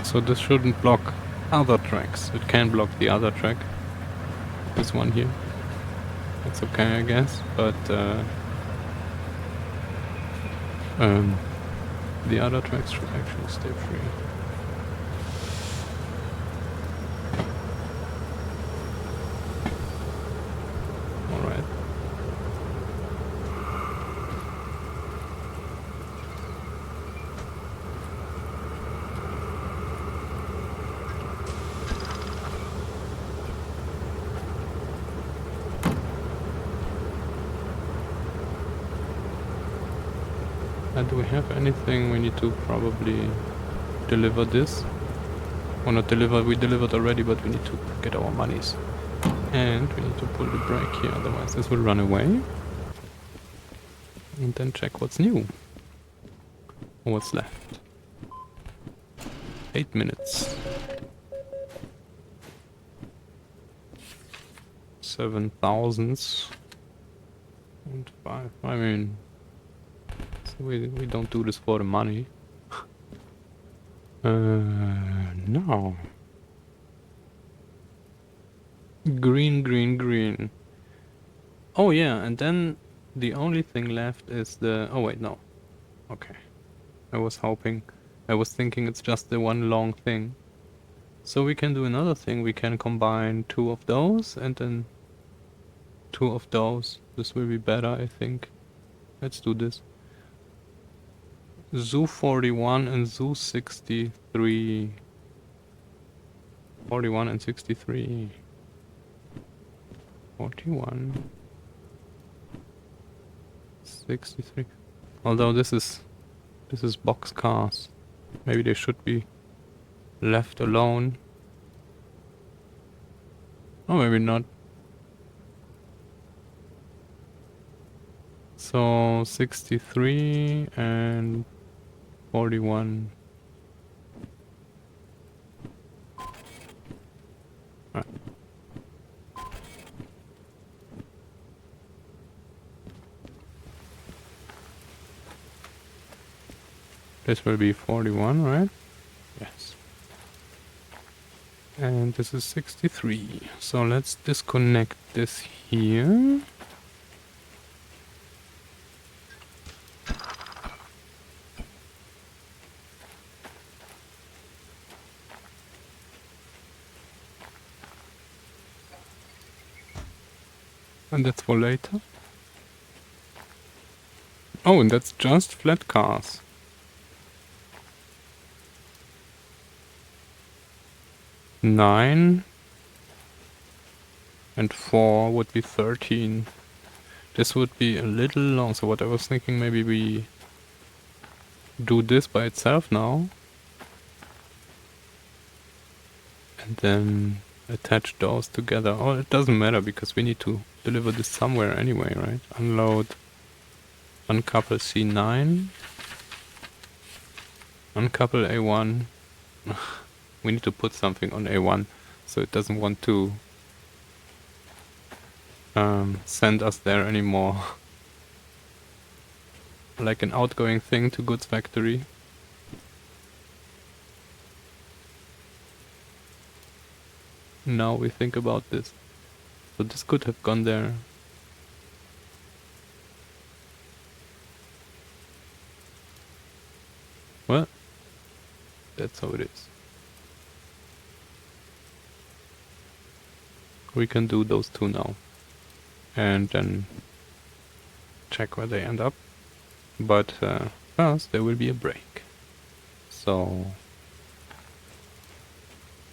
So this shouldn't block other tracks. It can block the other track. This one here. That's okay, I guess. But the other tracks should actually stay free. Alright. Do we have anything we need to probably deliver this? Or not deliver, we delivered already, but we need to get our monies. And we need to pull the brake here, otherwise this will run away. And then check what's new. Or what's left. 8 minutes. 7,000s. And 5, I mean... So we don't do this for the money. No. Green, green, green. Oh yeah, and then the only thing left is the... Oh wait, no. Okay. I was thinking it's just the one long thing. So we can do another thing. We can combine 2 of those and then 2 of those. This will be better, I think. Let's do this. Zoo 41 and Zoo 63. 41 and 63. 41. 63. Although this is boxcars. Maybe they should be left alone. Or maybe not. So 63 and 41. Right. This will be 41, right? Yes. And this is 63. So let's disconnect this here. And that's for later. Oh, and that's just flat cars. 9 and 4 would be 13. This would be a little long, so what I was thinking, maybe we do this by itself now. And then attach those together. Oh, it doesn't matter because we need to deliver this somewhere anyway, right? Unload, uncouple C9, uncouple A1. We need to put something on A1 so it doesn't want to send us there anymore. Like an outgoing thing to goods factory. Now we think about this. So this could have gone there. Well, that's how it is. We can do those 2 now. And then check where they end up. But first there will be a break. So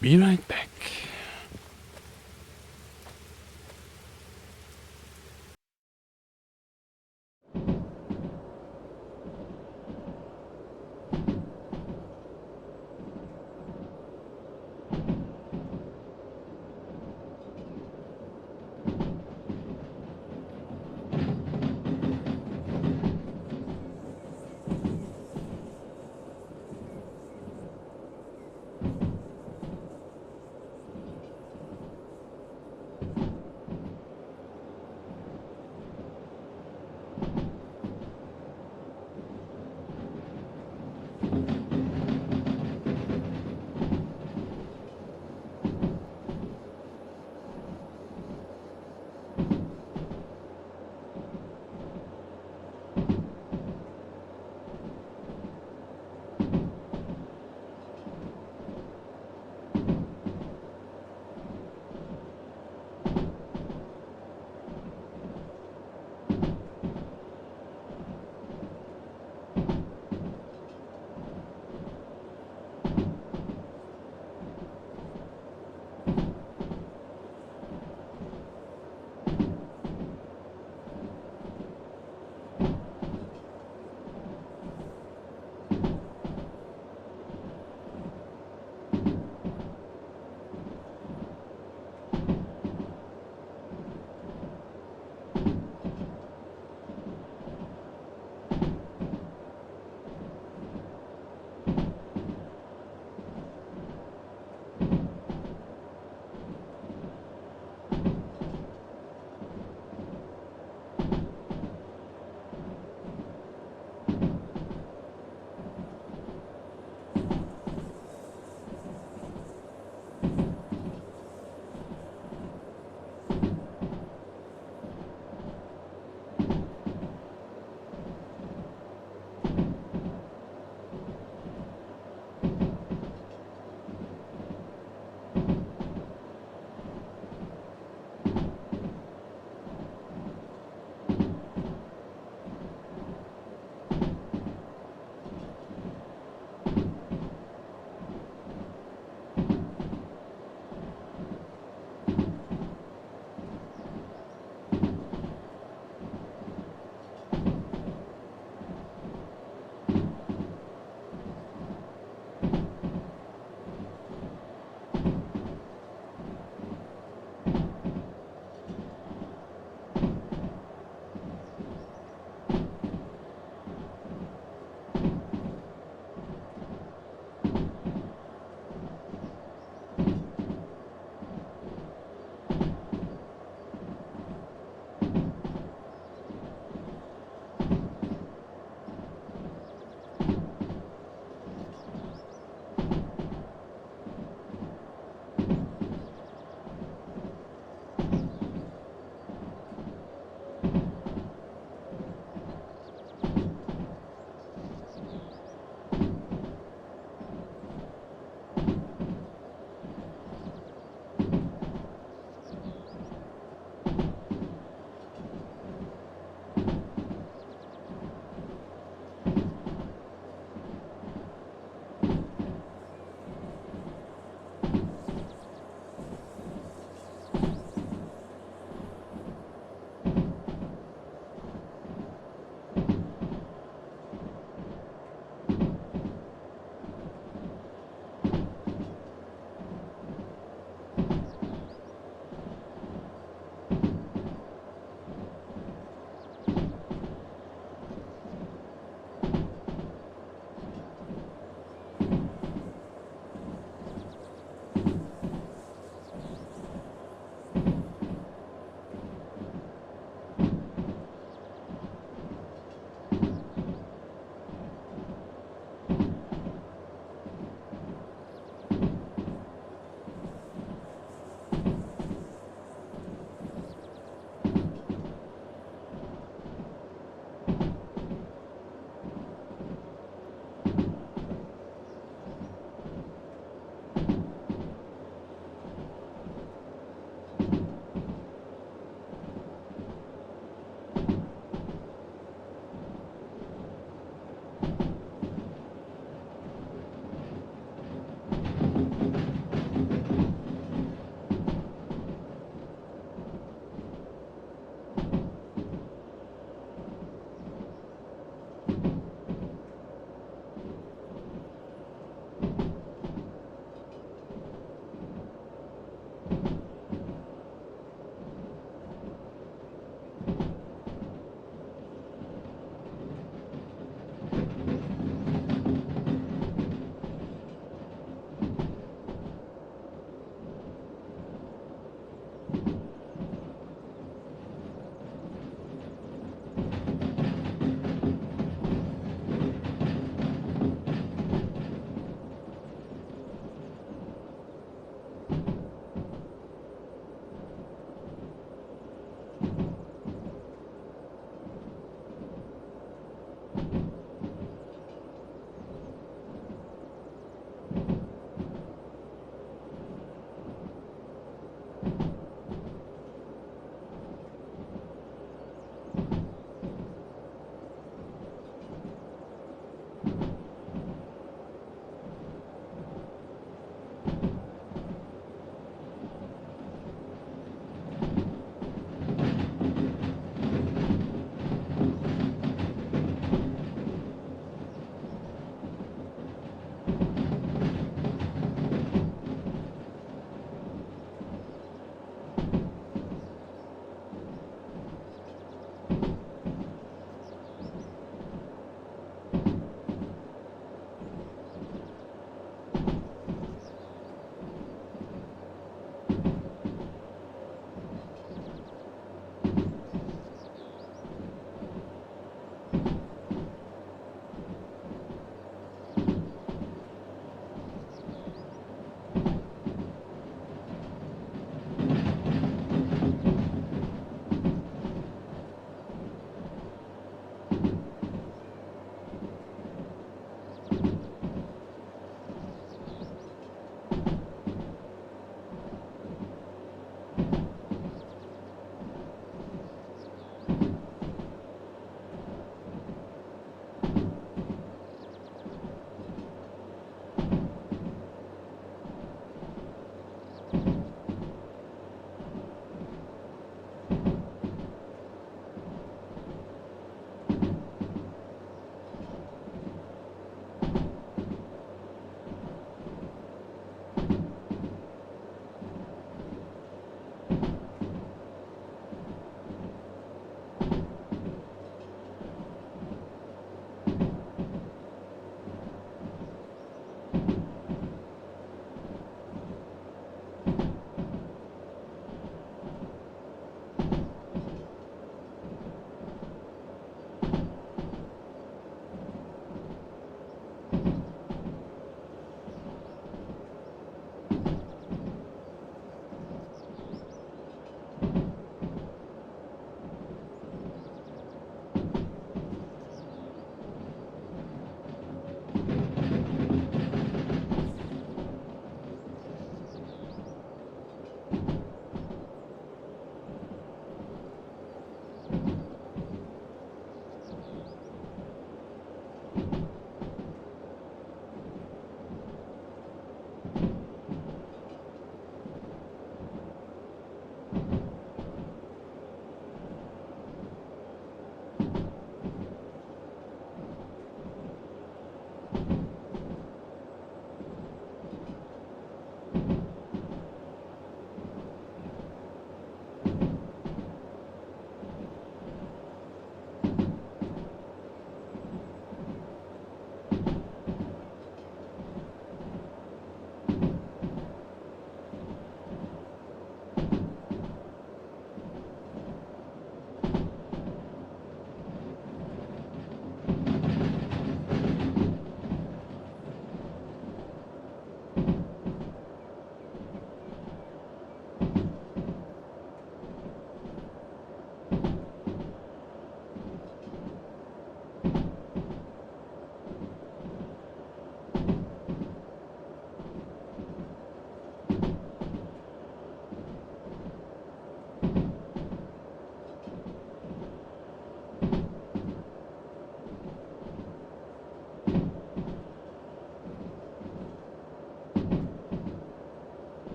be right back.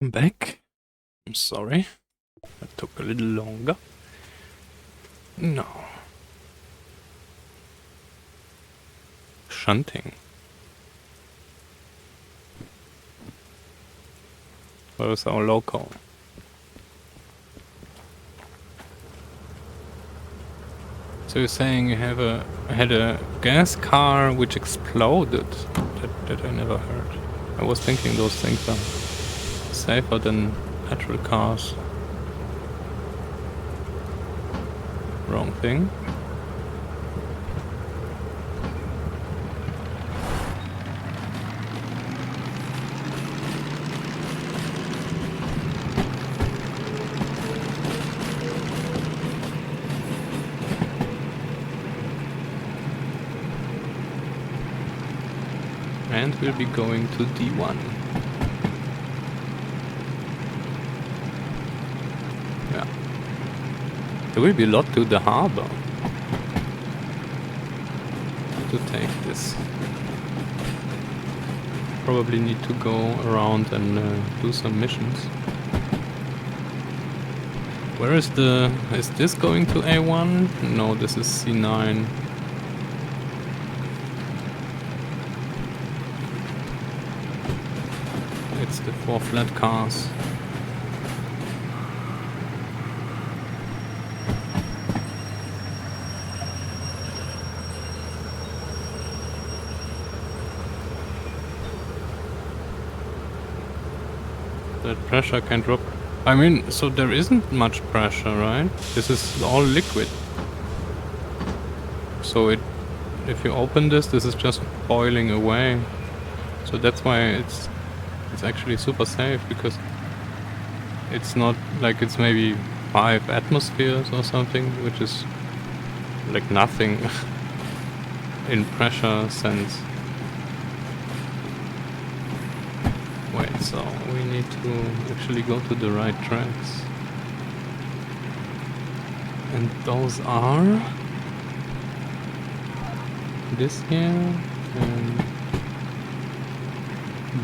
I'm back. I'm sorry. That took a little longer. No. Shunting. Where is our local? So you're saying you had a gas car which exploded? That I never heard. I was thinking those things are safer than petrol cars. Wrong thing. And we'll be going to D1. Yeah. There will be a lot to the harbor to take this. Probably need to go around and do some missions. Where is this going to A1? No, this is C9. It's the 4 flat cars. That pressure can drop. I mean, so there isn't much pressure, right? This is all liquid. So if you open this is just boiling away. So that's why it's actually super safe, because it's not like it's maybe 5 atmospheres or something, which is like nothing in pressure sense. Wait, so we need to actually go to the right tracks. And those are this here, and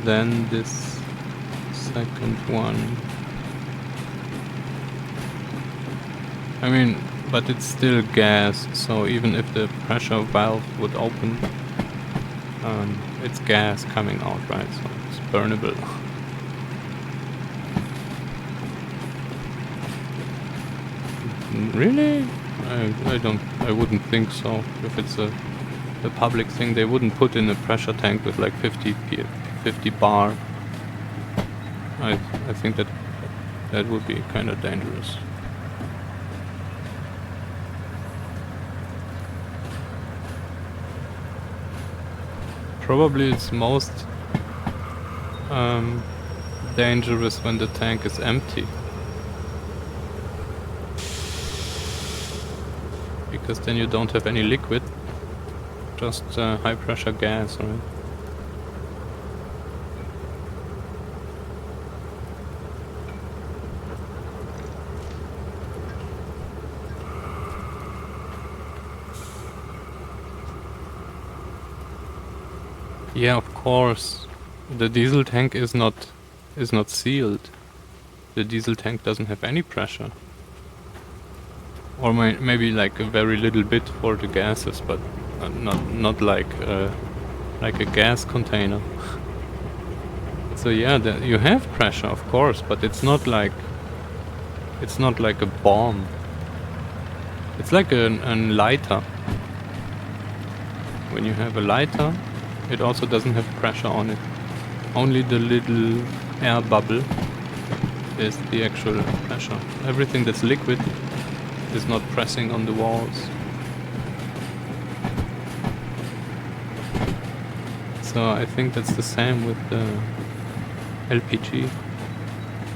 then this second one. I mean, but it's still gas, so even if the pressure valve would open, it's gas coming out, right? So it's burnable. Really? I wouldn't think so. If it's a public thing, they wouldn't put in a pressure tank with like 50 bar. I think that would be kind of dangerous. Probably it's most dangerous when the tank is empty, because then you don't have any liquid, just high pressure gas, right? Yeah, of course. The diesel tank is not sealed. The diesel tank doesn't have any pressure. Or maybe like a very little bit for the gases, but not like a gas container. So yeah, you have pressure, of course, but it's not like a bomb. It's like a lighter. When you have a lighter, it also doesn't have pressure on it. Only the little air bubble is the actual pressure. Everything that's liquid is not pressing on the walls. So I think that's the same with the LPG,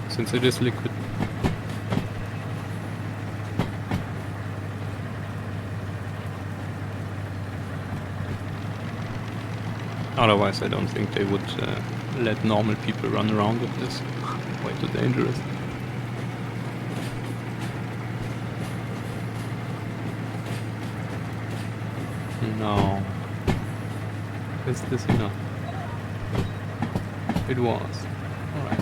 since it is liquid. Otherwise I don't think they would let normal people run around with this. Way too dangerous. No. Is this enough? It was. Alright.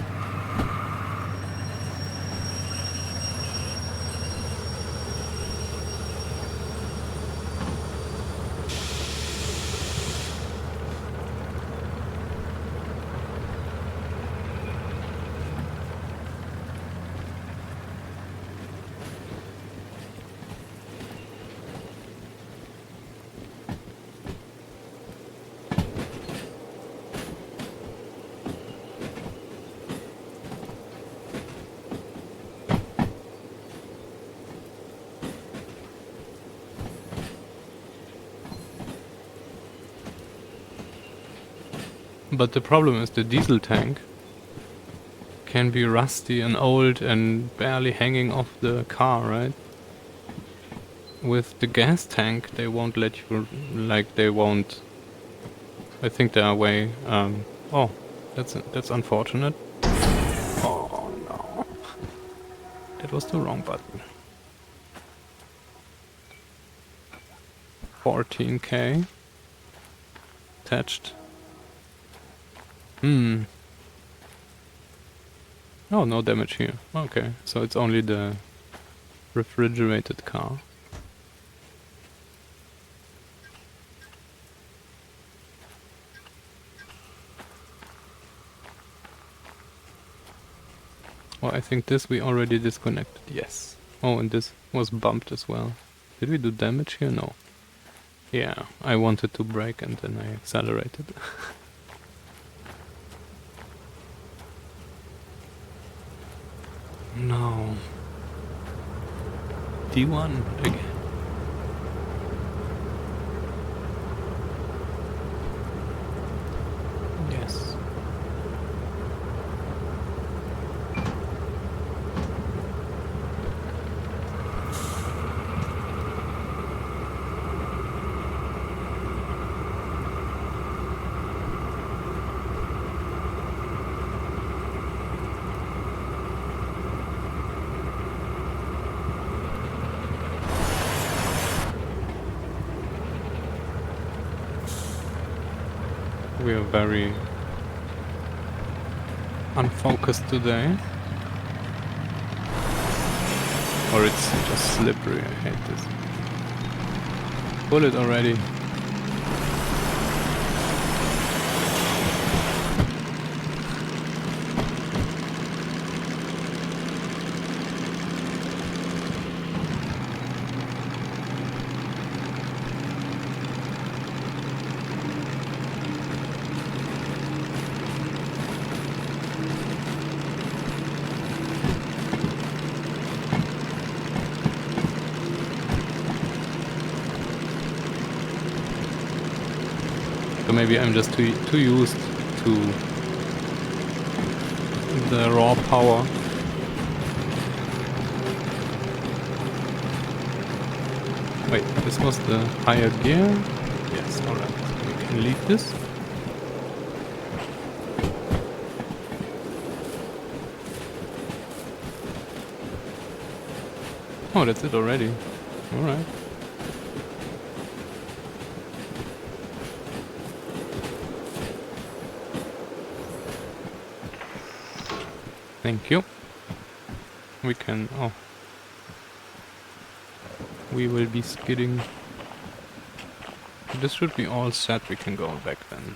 But the problem is the diesel tank can be rusty and old and barely hanging off the car, right? With the gas tank, they won't let you, like, they won't. I think there are way. Oh, that's unfortunate. Oh no, that was the wrong button. 14k attached. Oh, no damage here. Okay, so it's only the refrigerated car. Oh, I think this we already disconnected. Yes. Oh, and this was bumped as well. Did we do damage here? No. Yeah, I wanted to brake and then I accelerated. No. D1 again. Yes. We are very unfocused today. Or it's just slippery, I hate this. Pull it already. So maybe I'm just too used to the raw power. Wait, this was the higher gear? Yes, alright. We can leave this. Oh, that's it already. Alright. Thank you. We can... oh. We will be skidding. This should be all set, we can go back then.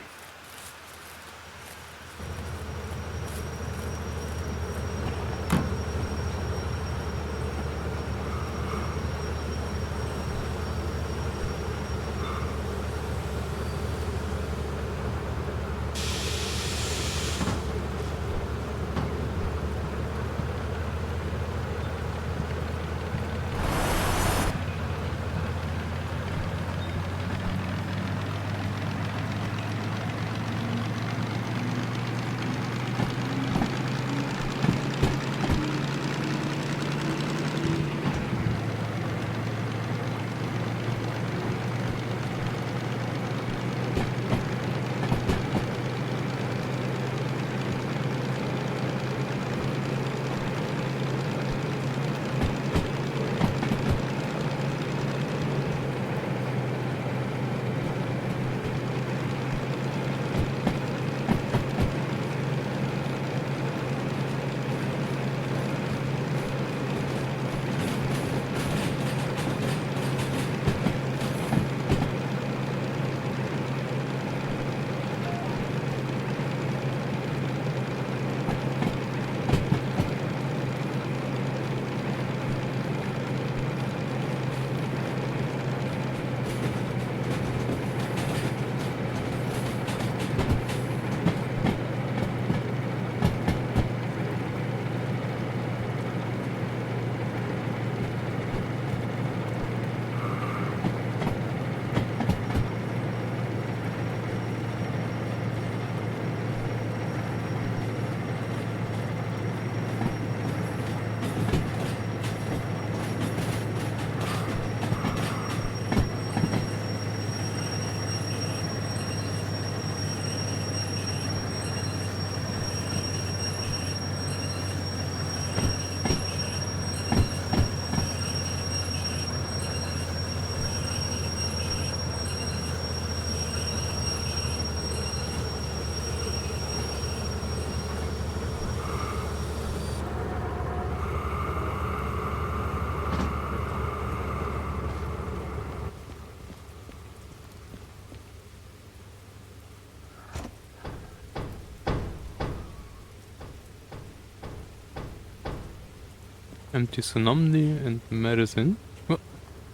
empty Sonomni and medicine.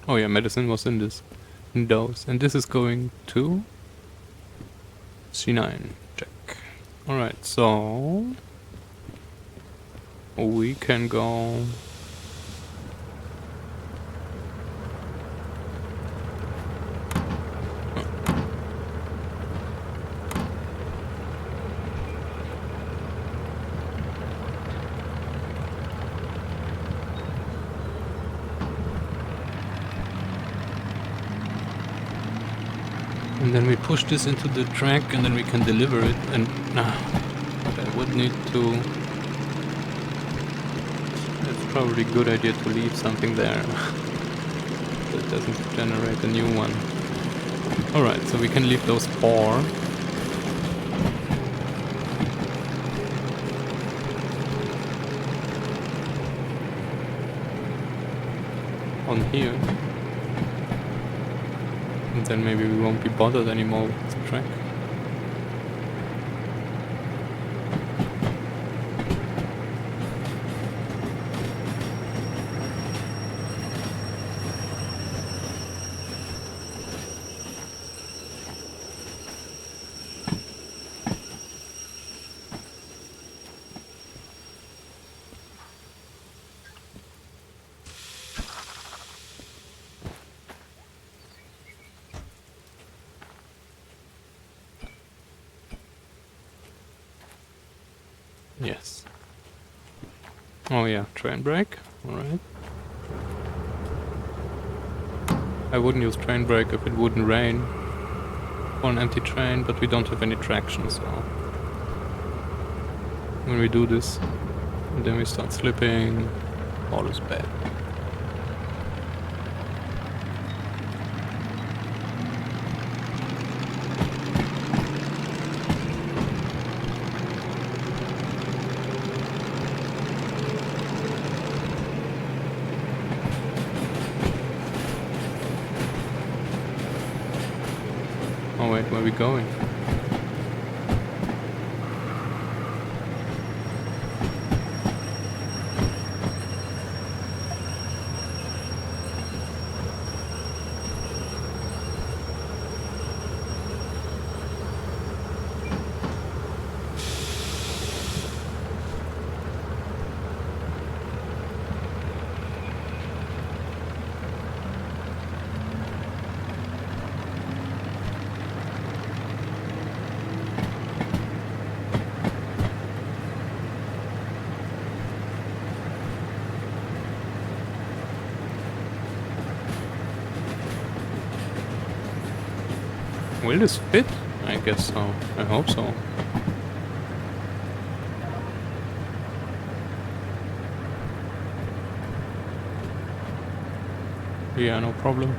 Oh yeah, medicine was in this. In those. And this is going to C9. Check. Alright, so we can go. And then we push this into the track and then we can deliver it. And I would need to. It's probably a good idea to leave something there. That doesn't generate a new one. Alright, so we can leave those 4. On here. And then maybe we won't be bothered anymore with this track. Yes. Oh yeah, train brake. Alright. I wouldn't use train brake if it wouldn't rain for an empty train, but we don't have any traction, so when we do this, and then we start slipping, all is bad. Oh wait, where are we going? Will this fit? I guess so. I hope so. Yeah, no problem.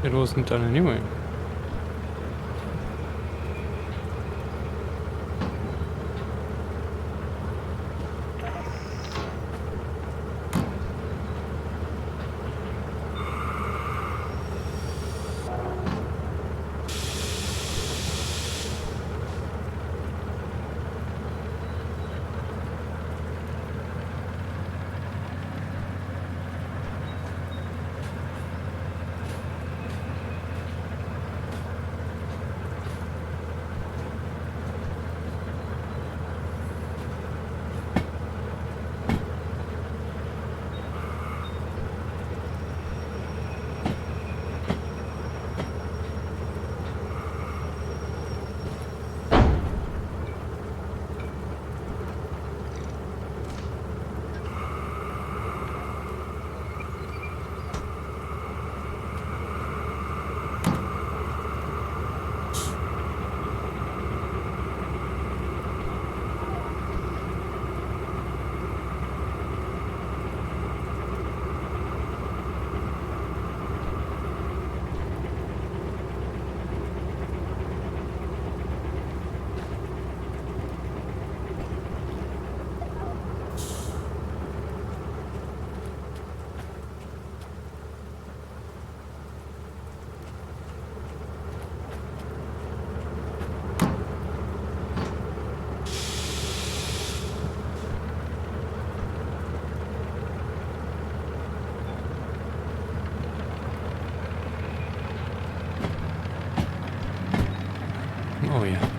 It wasn't done anyway.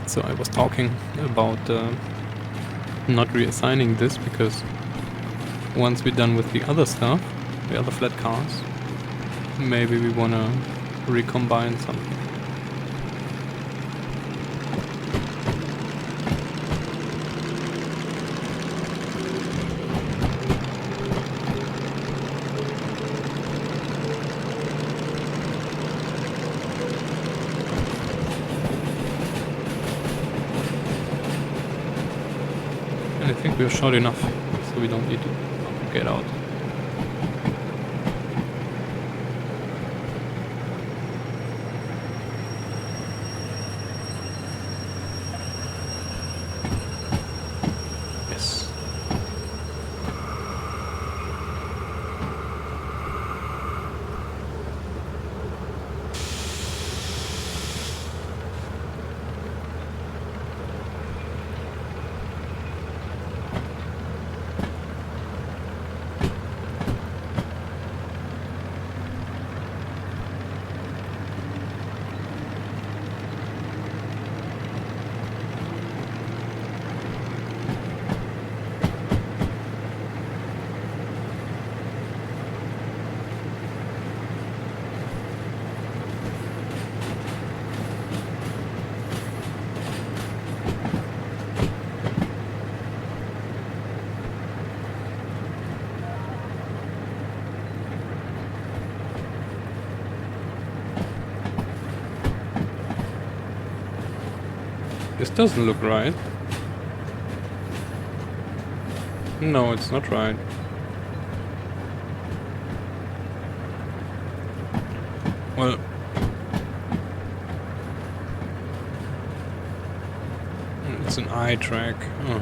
So I was talking about not reassigning this because once we're done with the other stuff, the other flat cars, maybe we wanna recombine something. And I think we're short enough, so we don't need to get out. Yes. This doesn't look right. No, it's not right. Well, it's an I track. Oh.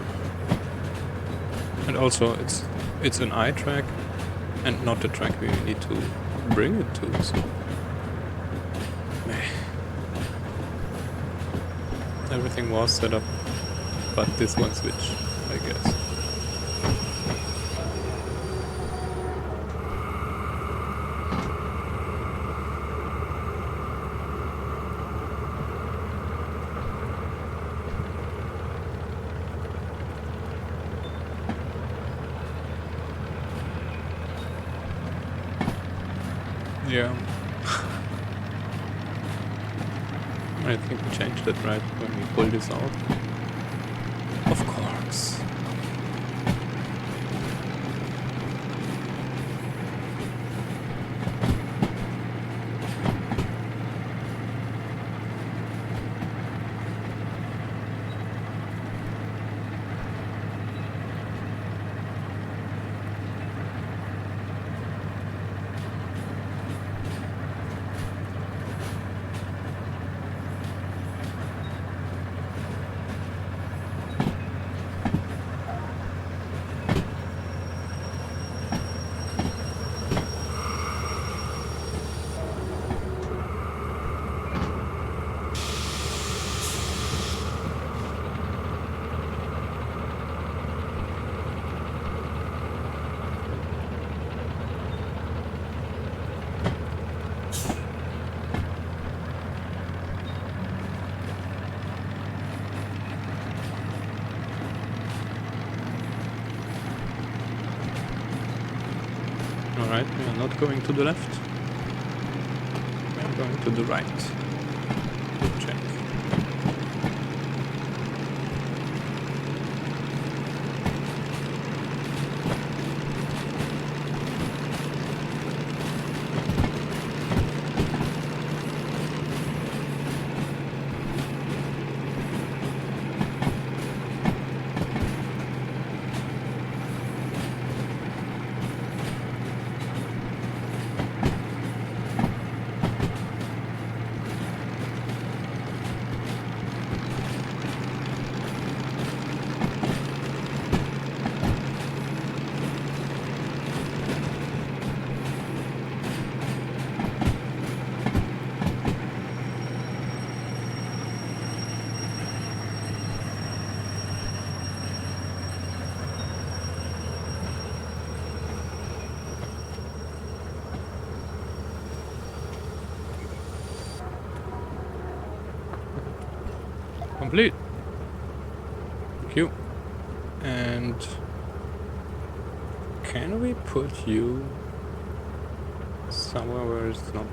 And also it's an I track and not the track we need to bring it to, so everything was set up, but this one switch, I guess. Yeah. I think we changed it right when we pulled this out. Of course. Alright, we are not going to the left. We are going to the right. Check. Complete. Thank you. And can we put you somewhere where it's not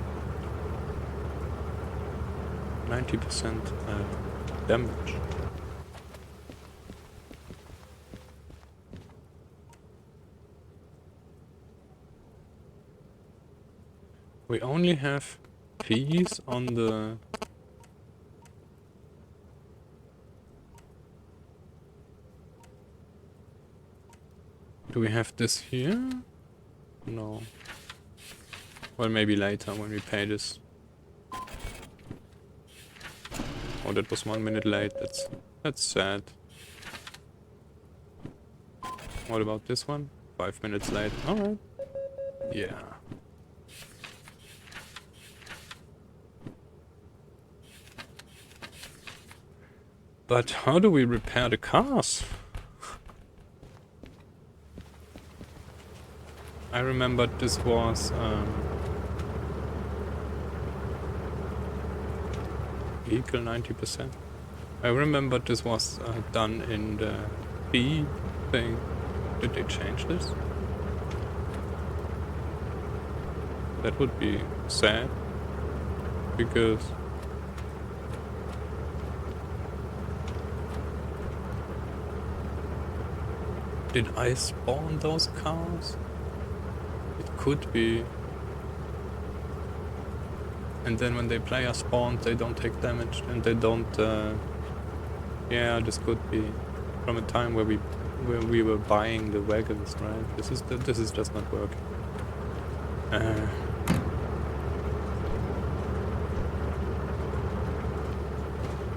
90% damage? We only have peas on the... Do we have this here? No. Well, maybe later when we pay this. Oh, that was 1 minute late. That's sad. What about this one? 5 minutes late. Alright. Yeah. But how do we repair the cars? I remembered this was vehicle 90%. I remembered this was done in the B thing. Did they change this? That would be sad, because did I spawn those cars? It could be. And then when the player spawns, they don't take damage, and they don't... yeah, this could be from a time where we were buying the wagons, right? This is just not working.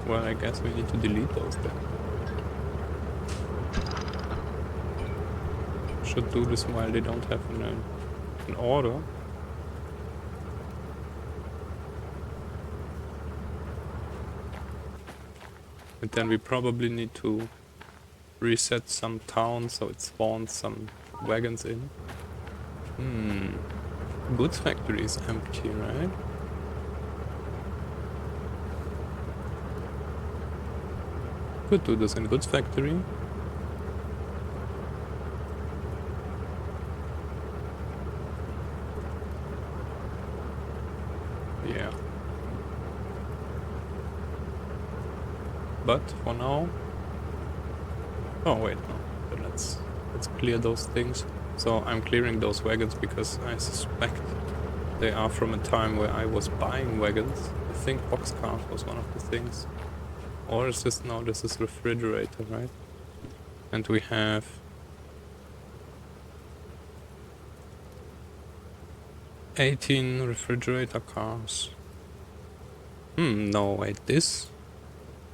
Well, I guess we need to delete those then. Should do this while they don't have an order. And then we probably need to reset some towns so it spawns some wagons in. Goods factory is empty, right? Could do this in goods factory. Yeah. But for now... Oh wait, no. But let's clear those things. So I'm clearing those wagons because I suspect they are from a time where I was buying wagons. I think boxcars was one of the things. Or is this... No, this is refrigerator, right? And we have... $18 refrigerator cars. No, wait, this...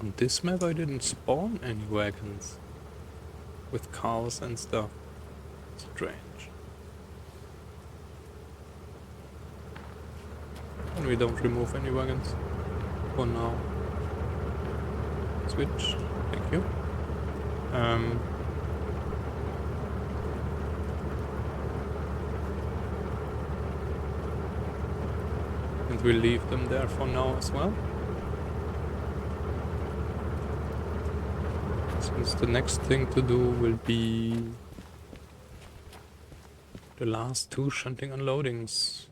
On this map I didn't spawn any wagons with cars and stuff. Strange. And we don't remove any wagons for now. Switch, thank you. And we'll leave them there for now as well. Since the next thing to do will be the last 2 shunting unloadings.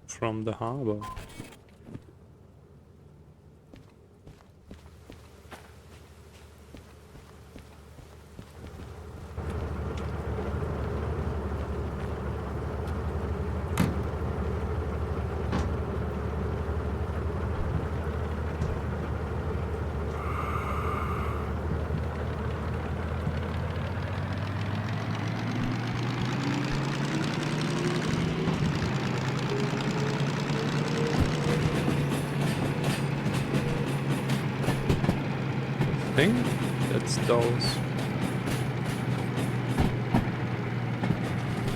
From the harbor. I think that's those.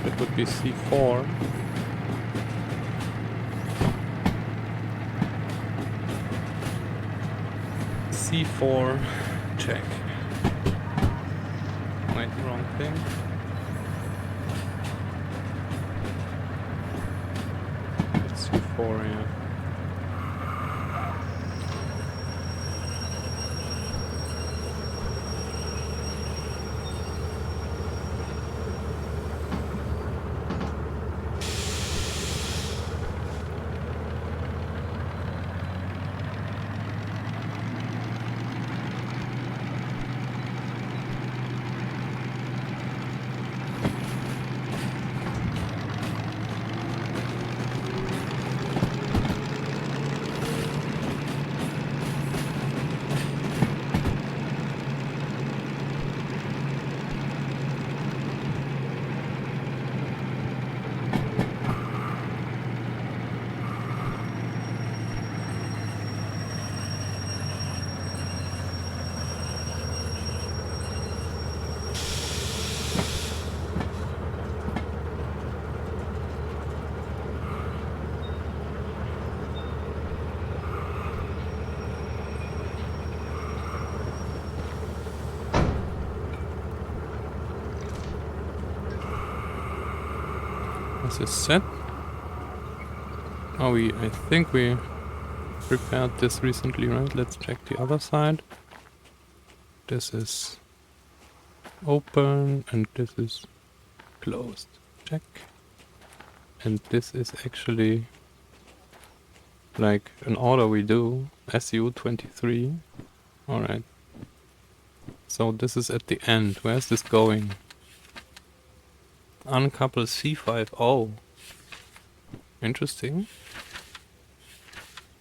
That would be C4. C4 check. Wait, wrong thing. It's c4, yeah. This is set. Oh, I think we prepared this recently, right? Let's check the other side. This is open and this is closed. Check. And this is actually like an order we do. SU-23. Alright. So this is at the end. Where's this going? Uncouple C5. Oh. Interesting.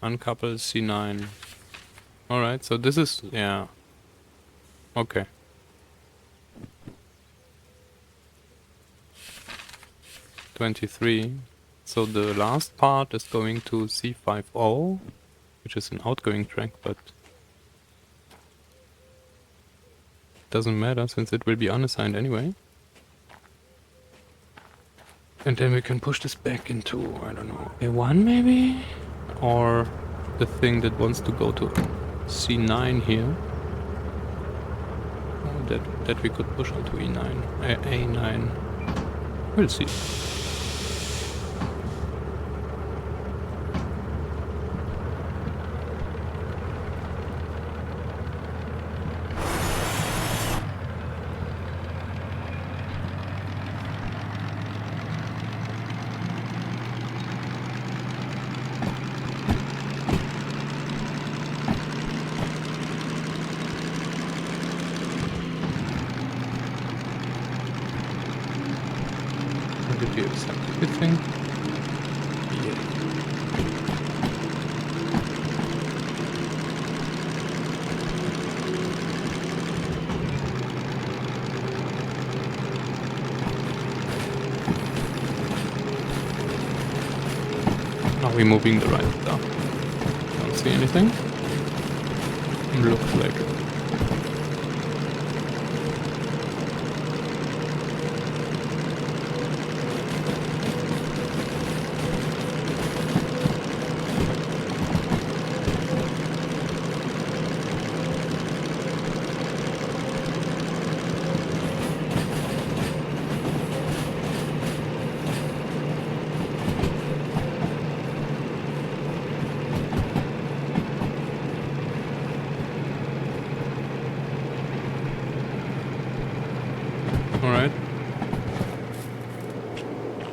Uncouple C9. Alright, so this is... yeah. Okay. '23. So the last part is going to C50, which is an outgoing track, but doesn't matter since it will be unassigned anyway. And then we can push this back into, I don't know, A1 maybe? Or the thing that wants to go to C9 here. That we could push onto E9, A9. We'll see. Did you accept everything? Yeah. Are we moving the right stuff? Don't see anything. Looks like it. Alright.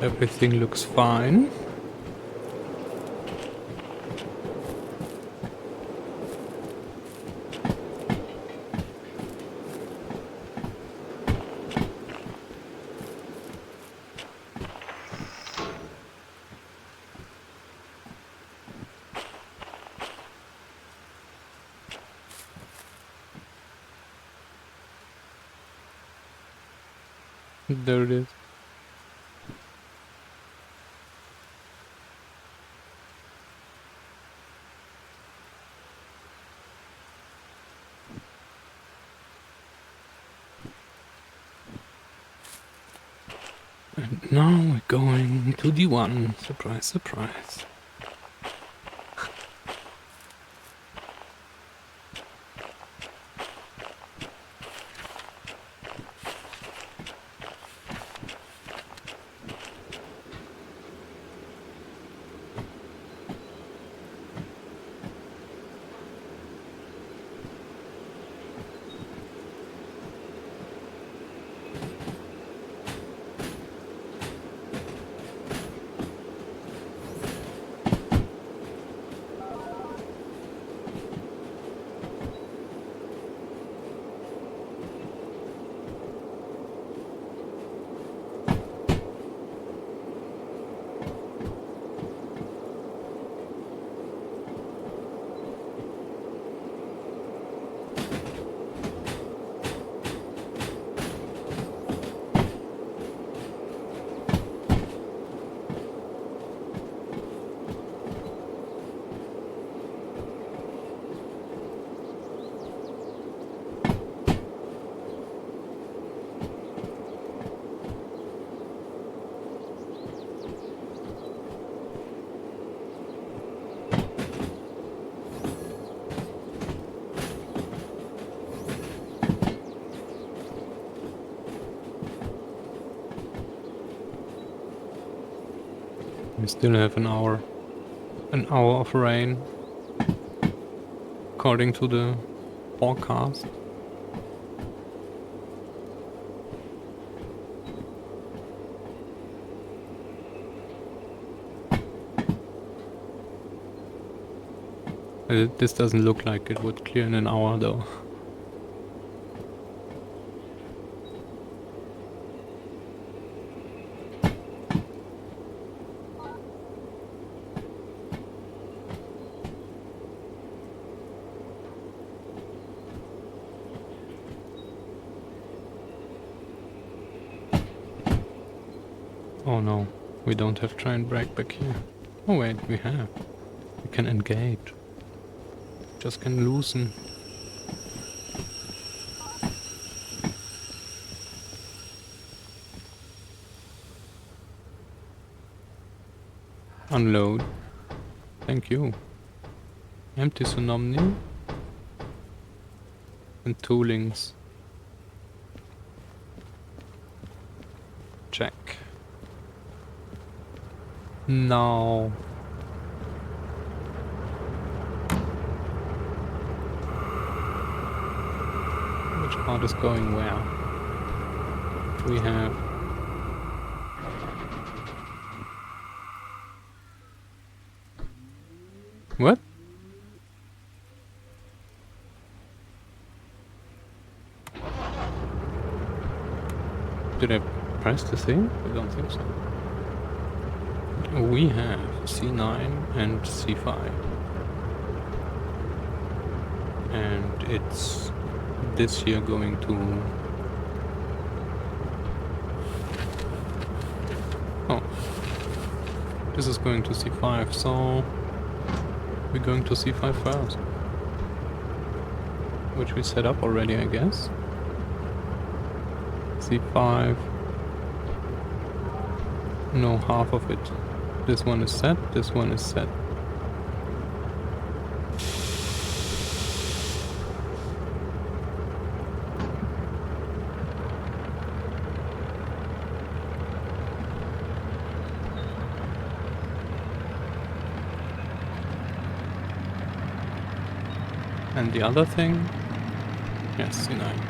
Everything looks fine. There it is. And now we're going to D1. Surprise, surprise. we still have an hour. An hour of rain. According to the forecast. This doesn't look like it would clear in an hour though. Oh no, we don't have giant brake back here. Oh wait, we have. We can engage. Just can loosen. Unload. Thank you. Empty Tsunami. And toolings. Check. Now. Which part is going where? We have... What? Did I press the thing? I don't think so. We have C9 and C5. And it's this here going to... Oh. This is going to C5, so... We're going to C5 first. Which we set up already, I guess. C5. No, half of it. This one is set, this one is set. And the other thing? Yes, C9.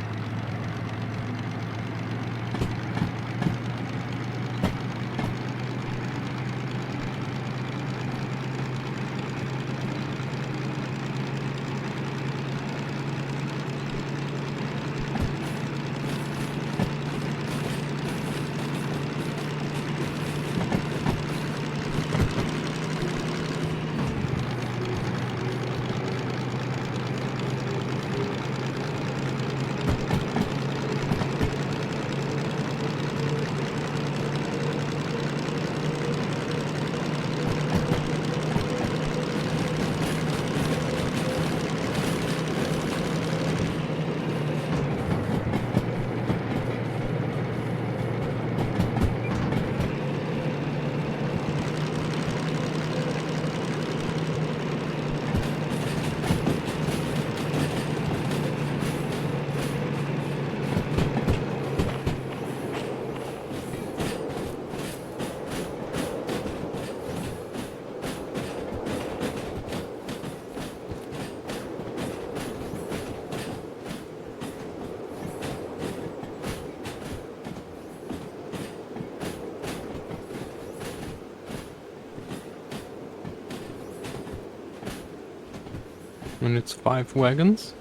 And it's 5 wagons.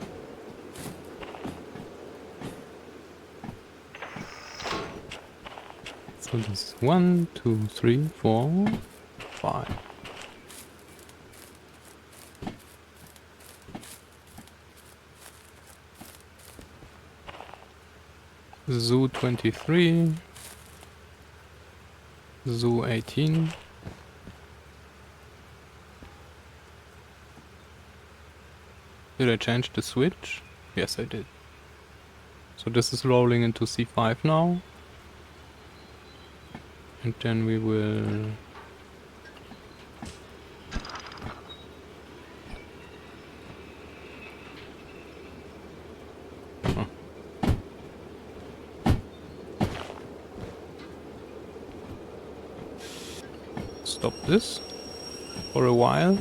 So this is 1, 2, 3, 4, 5. Zoo 23. Zoo 18. Did I change the switch? Yes, I did. So this is rolling into C5 now. And then we will... Oh. stop this for a while.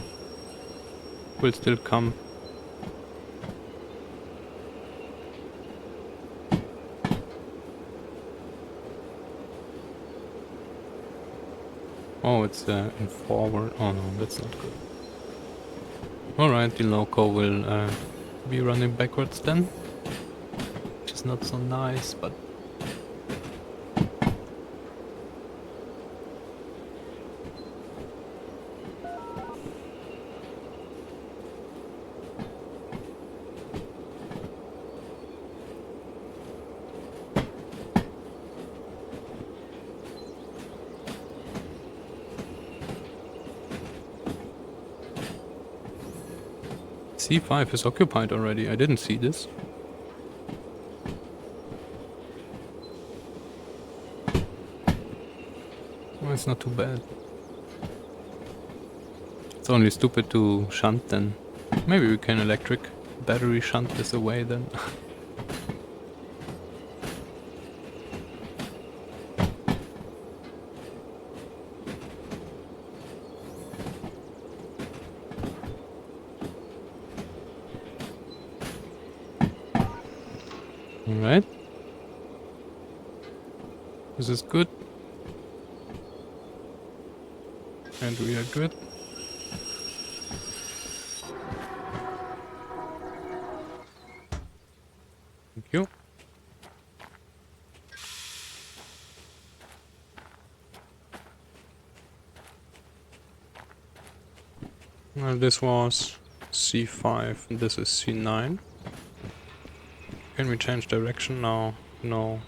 Will still come. Oh, it's in forward. Oh no, that's not good. Alright, the loco will be running backwards then. Which is not so nice, but... C5 is occupied already. I didn't see this. Well, it's not too bad. It's only stupid to shunt then. Maybe we can electric battery shunt this away then. Alright. This is good. And we are good. Thank you. Well, this was C5 and this is C9. Can we change direction now? No.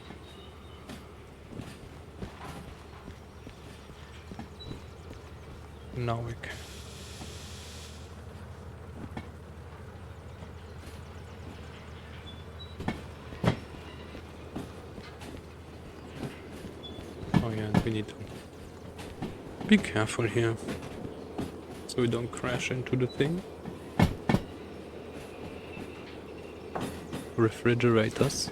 Now we can. Oh yeah, we need to be careful here. So we don't crash into the thing. Refrigerators.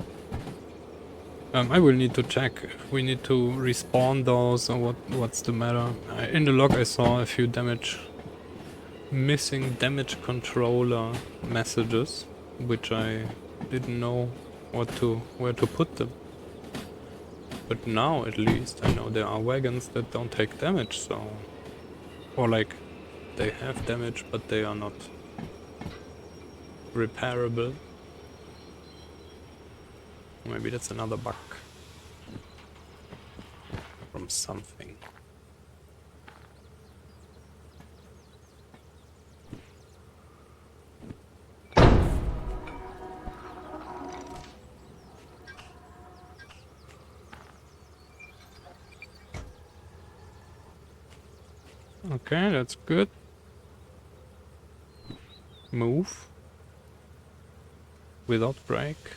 I will need to check if we need to respawn those or what's the matter. In the log I saw a few missing damage controller messages, which I didn't know where to put them. But now at least I know there are wagons that don't take damage, so... Or like, they have damage but they are not repairable. Maybe that's another bug from something. Okay, that's good. Move without brake.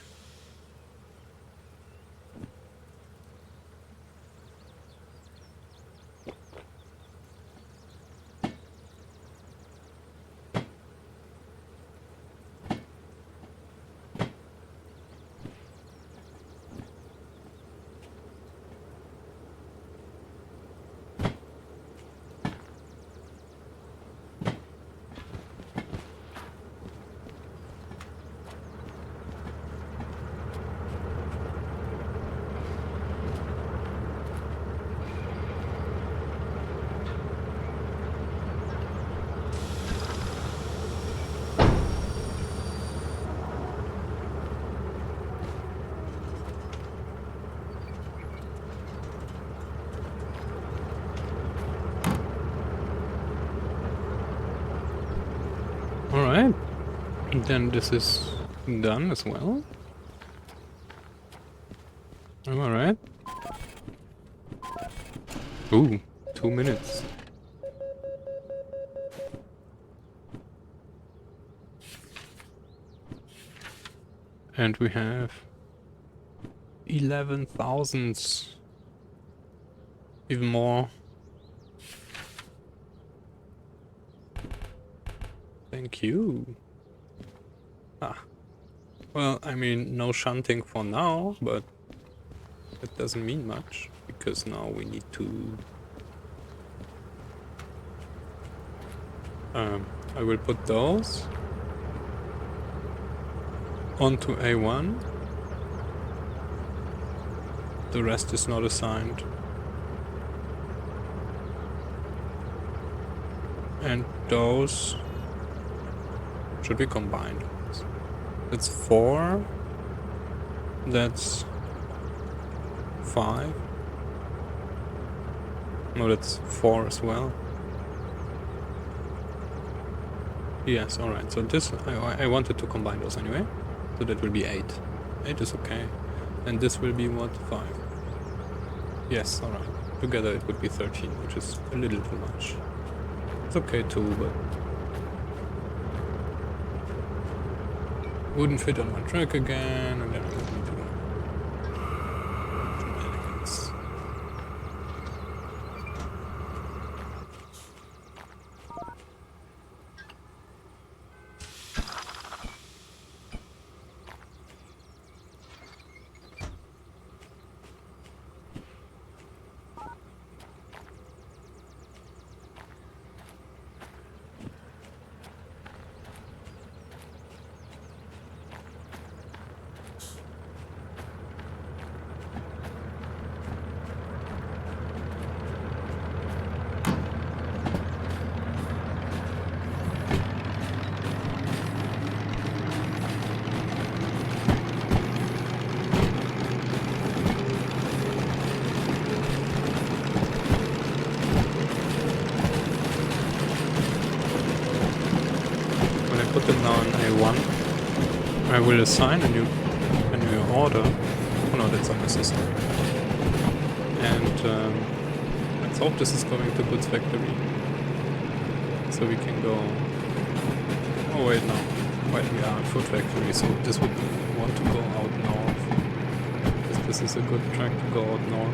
Alright, then this is done as well. Am I right? Ooh, 2 minutes. And we have 11,000, even more. Thank you. Ah. Well, I mean, no shunting for now, but it doesn't mean much, because now we need to I will put those onto A1. The rest is not assigned. And those should be combined. That's 4. That's 5. No, that's 4 as well. Yes, alright. So this, I wanted to combine those anyway. So that will be 8. 8 is okay. And this will be what? 5. Yes, alright. Together it would be 13, which is a little too much. It's okay too, but wouldn't fit on my track again, and then I would need to shenanigans. Put them now in A1. I will assign a new order. Oh no, that's unnecessary. And let's hope this is going to goods factory. So we can go. Oh wait, no. Wait, we are at food factory, so this would want to go out north. This is a good track to go out north.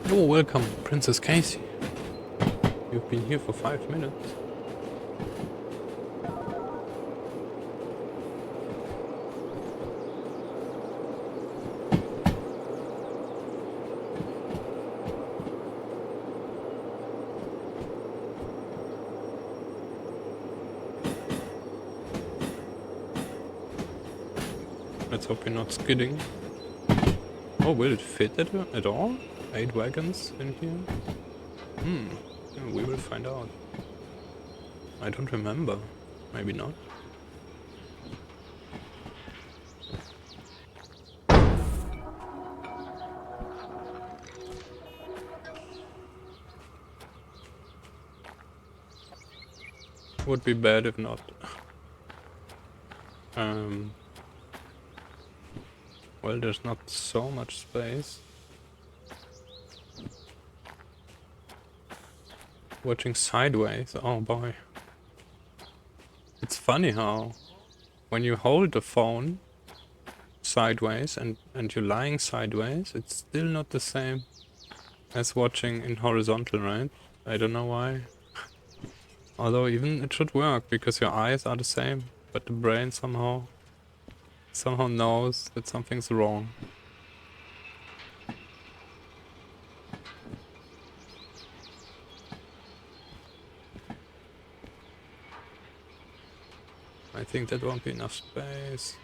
Oh, welcome, Princess Casey. You've been here for 5 minutes. Let's hope you're not skidding. Oh, will it fit at all? 8 wagons in here? Yeah, we will find out. I don't remember. Maybe not. Would be bad if not. Well, there's not so much space. Watching sideways, oh boy. It's funny how when you hold the phone sideways and you're lying sideways, it's still not the same as watching in horizontal, right? I don't know why. Although even it should work because your eyes are the same, but the brain somehow knows that something's wrong. I think that won't be enough space.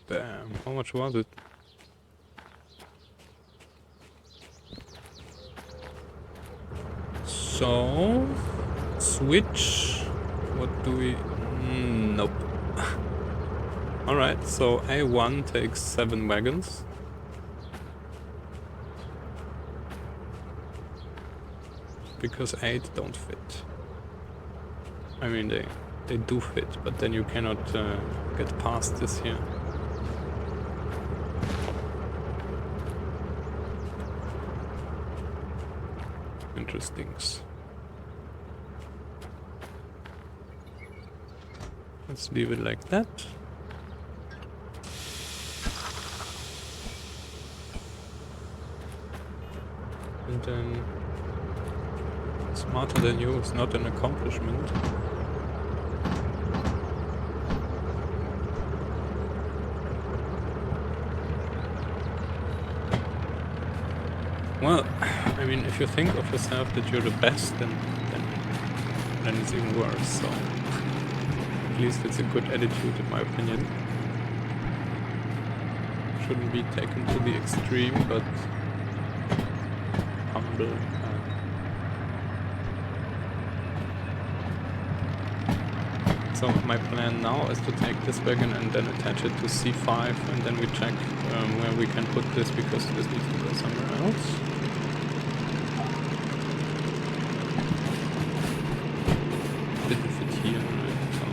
Damn, how much was it? So, switch. What do we... nope. Alright, so A1 takes 7 wagons. Because 8 don't fit. I mean, they do fit, but then you cannot get past this here. Interesting. Let's leave it like that. And then smarter than you is not an accomplishment. Well, I mean, if you think of yourself that you're the best, then it's even worse, so at least it's a good attitude in my opinion. Shouldn't be taken to the extreme, but humble. So my plan now is to take this wagon and then attach it to C5, and then we check where we can put this, because this needs to go somewhere else. Didn't fit here, right? So.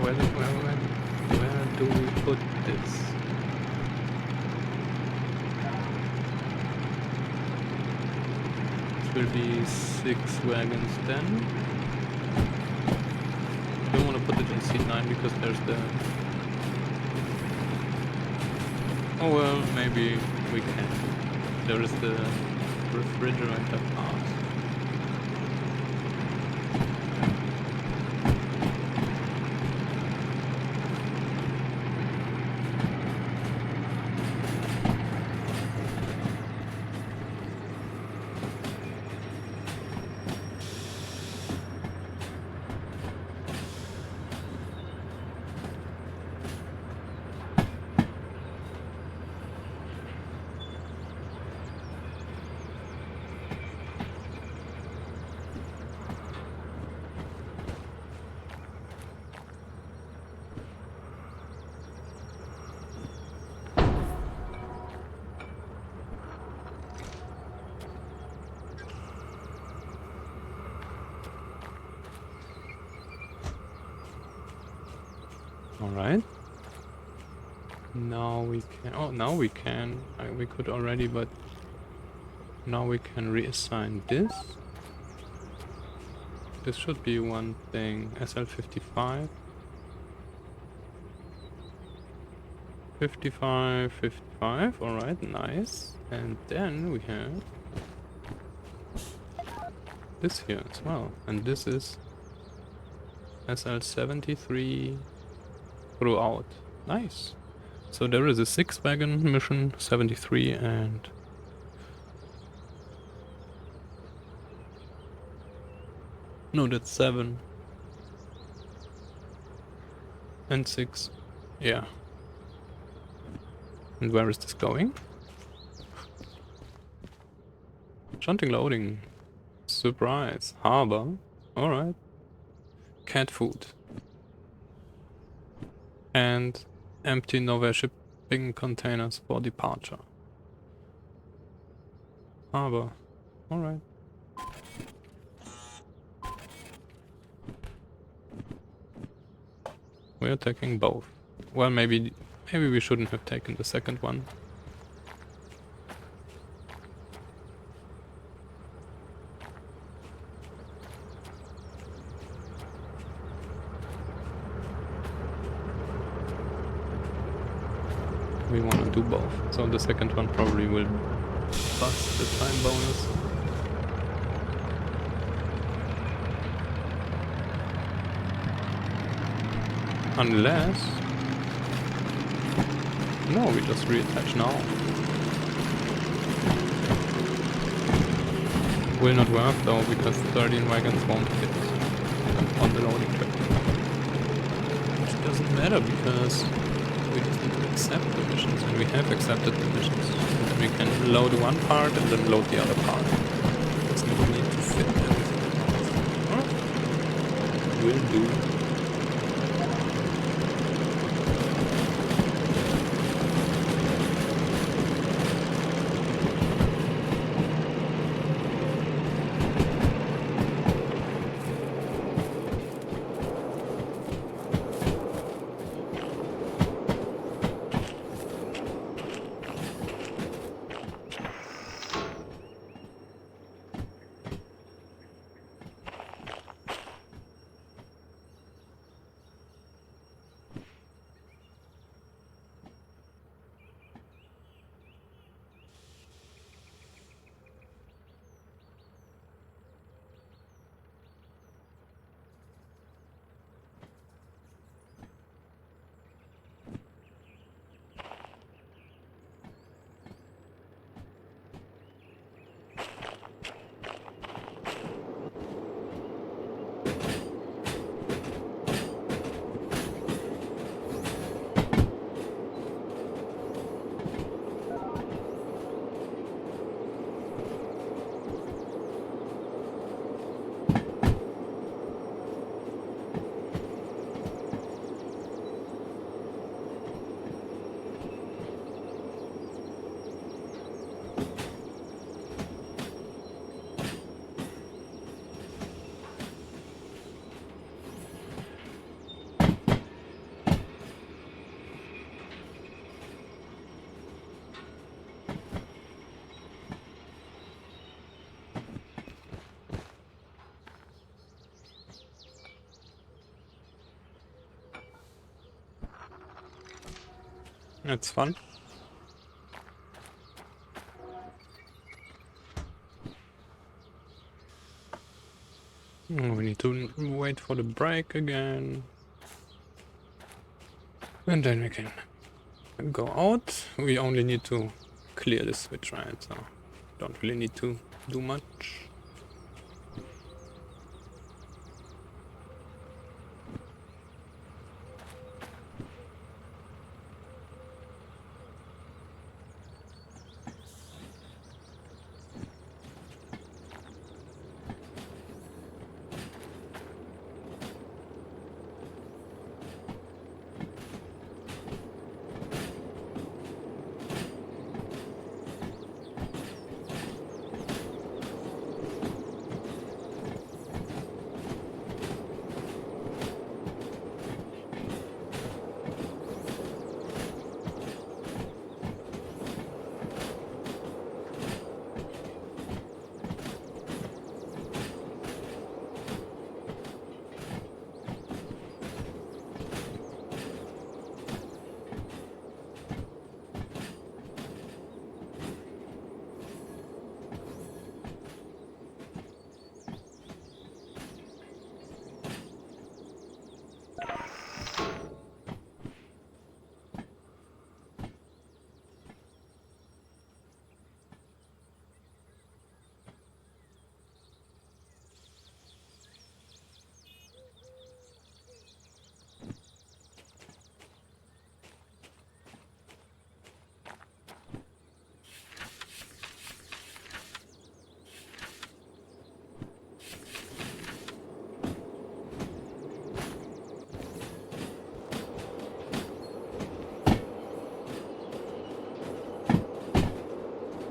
Where do we put this? This will be 6 wagons then. I don't want to put it in C9 because there's the... Oh well, maybe we can. There is the refrigerator part. Alright. Now we can... Oh, now we can. We could already, but... Now we can reassign this. This should be one thing. SL55. 55, 55. Alright, nice. And then we have... this here as well. And this is... SL73... throughout. Nice. So there is a 6 wagon mission, 73, and no, that's 7 and 6. Yeah. And where is this going? Shunting loading. Surprise. Harbor. Alright. Cat food. And empty nowhere shipping containers for departure. Harbor. Alright. We're taking both. Well, maybe we shouldn't have taken the second one. We want to do both, so the second one probably will plus the time bonus. Unless... No, we just reattach now. Will not work though, because 13 wagons won't fit on the loading track. Which doesn't matter, because we just need to accept the missions, and we have accepted the missions. And then we can load one part and then load the other part. Doesn't need to fit everything. Huh? Will do. It's fun. We need to wait for the break again. And then we can go out. We only need to clear the switch, right? So don't really need to do much.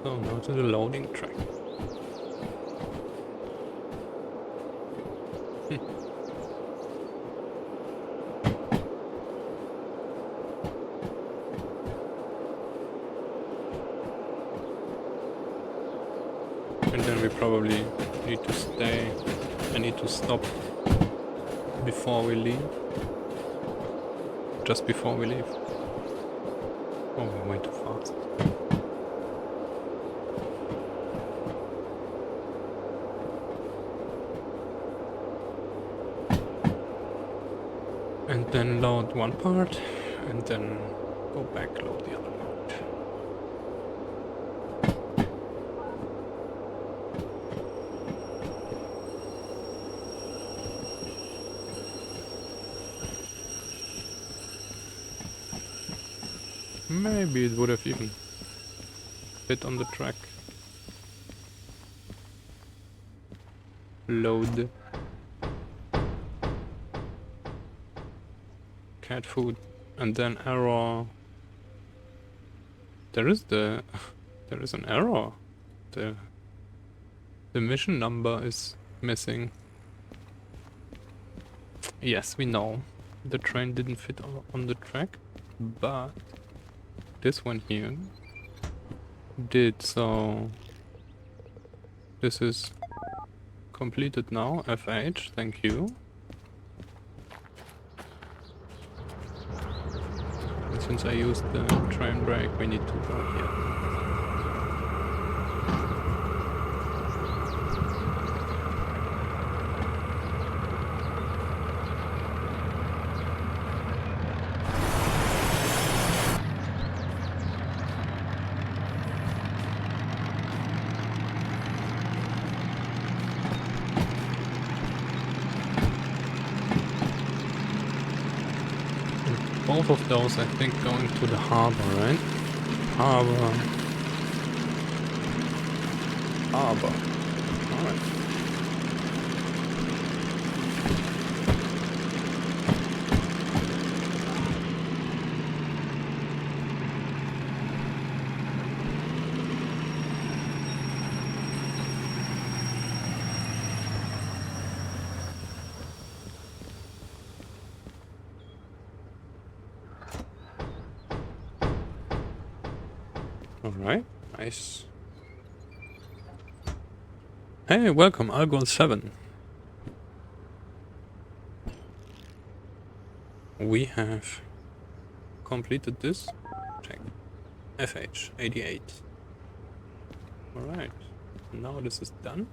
So now to the loading track. And then we probably need to stay. I need to stop before we leave. Just before we leave. Oh, we're way too fast. And then load one part, and then go back, load the other part. Maybe it would have even fit on the track. Load. Cat food. And then error. There is an error. The mission number is missing. Yes, we know. The train didn't fit on the track, but this one here did, so this is completed now. FH, thank you. And since I used the train brake, we need to go here. Both of those, I think, going to the harbor, right? Harbor. Alright. Alright, nice. Hey, welcome, Algol 7. We have completed this. Check. FH 88. Alright, now this is done.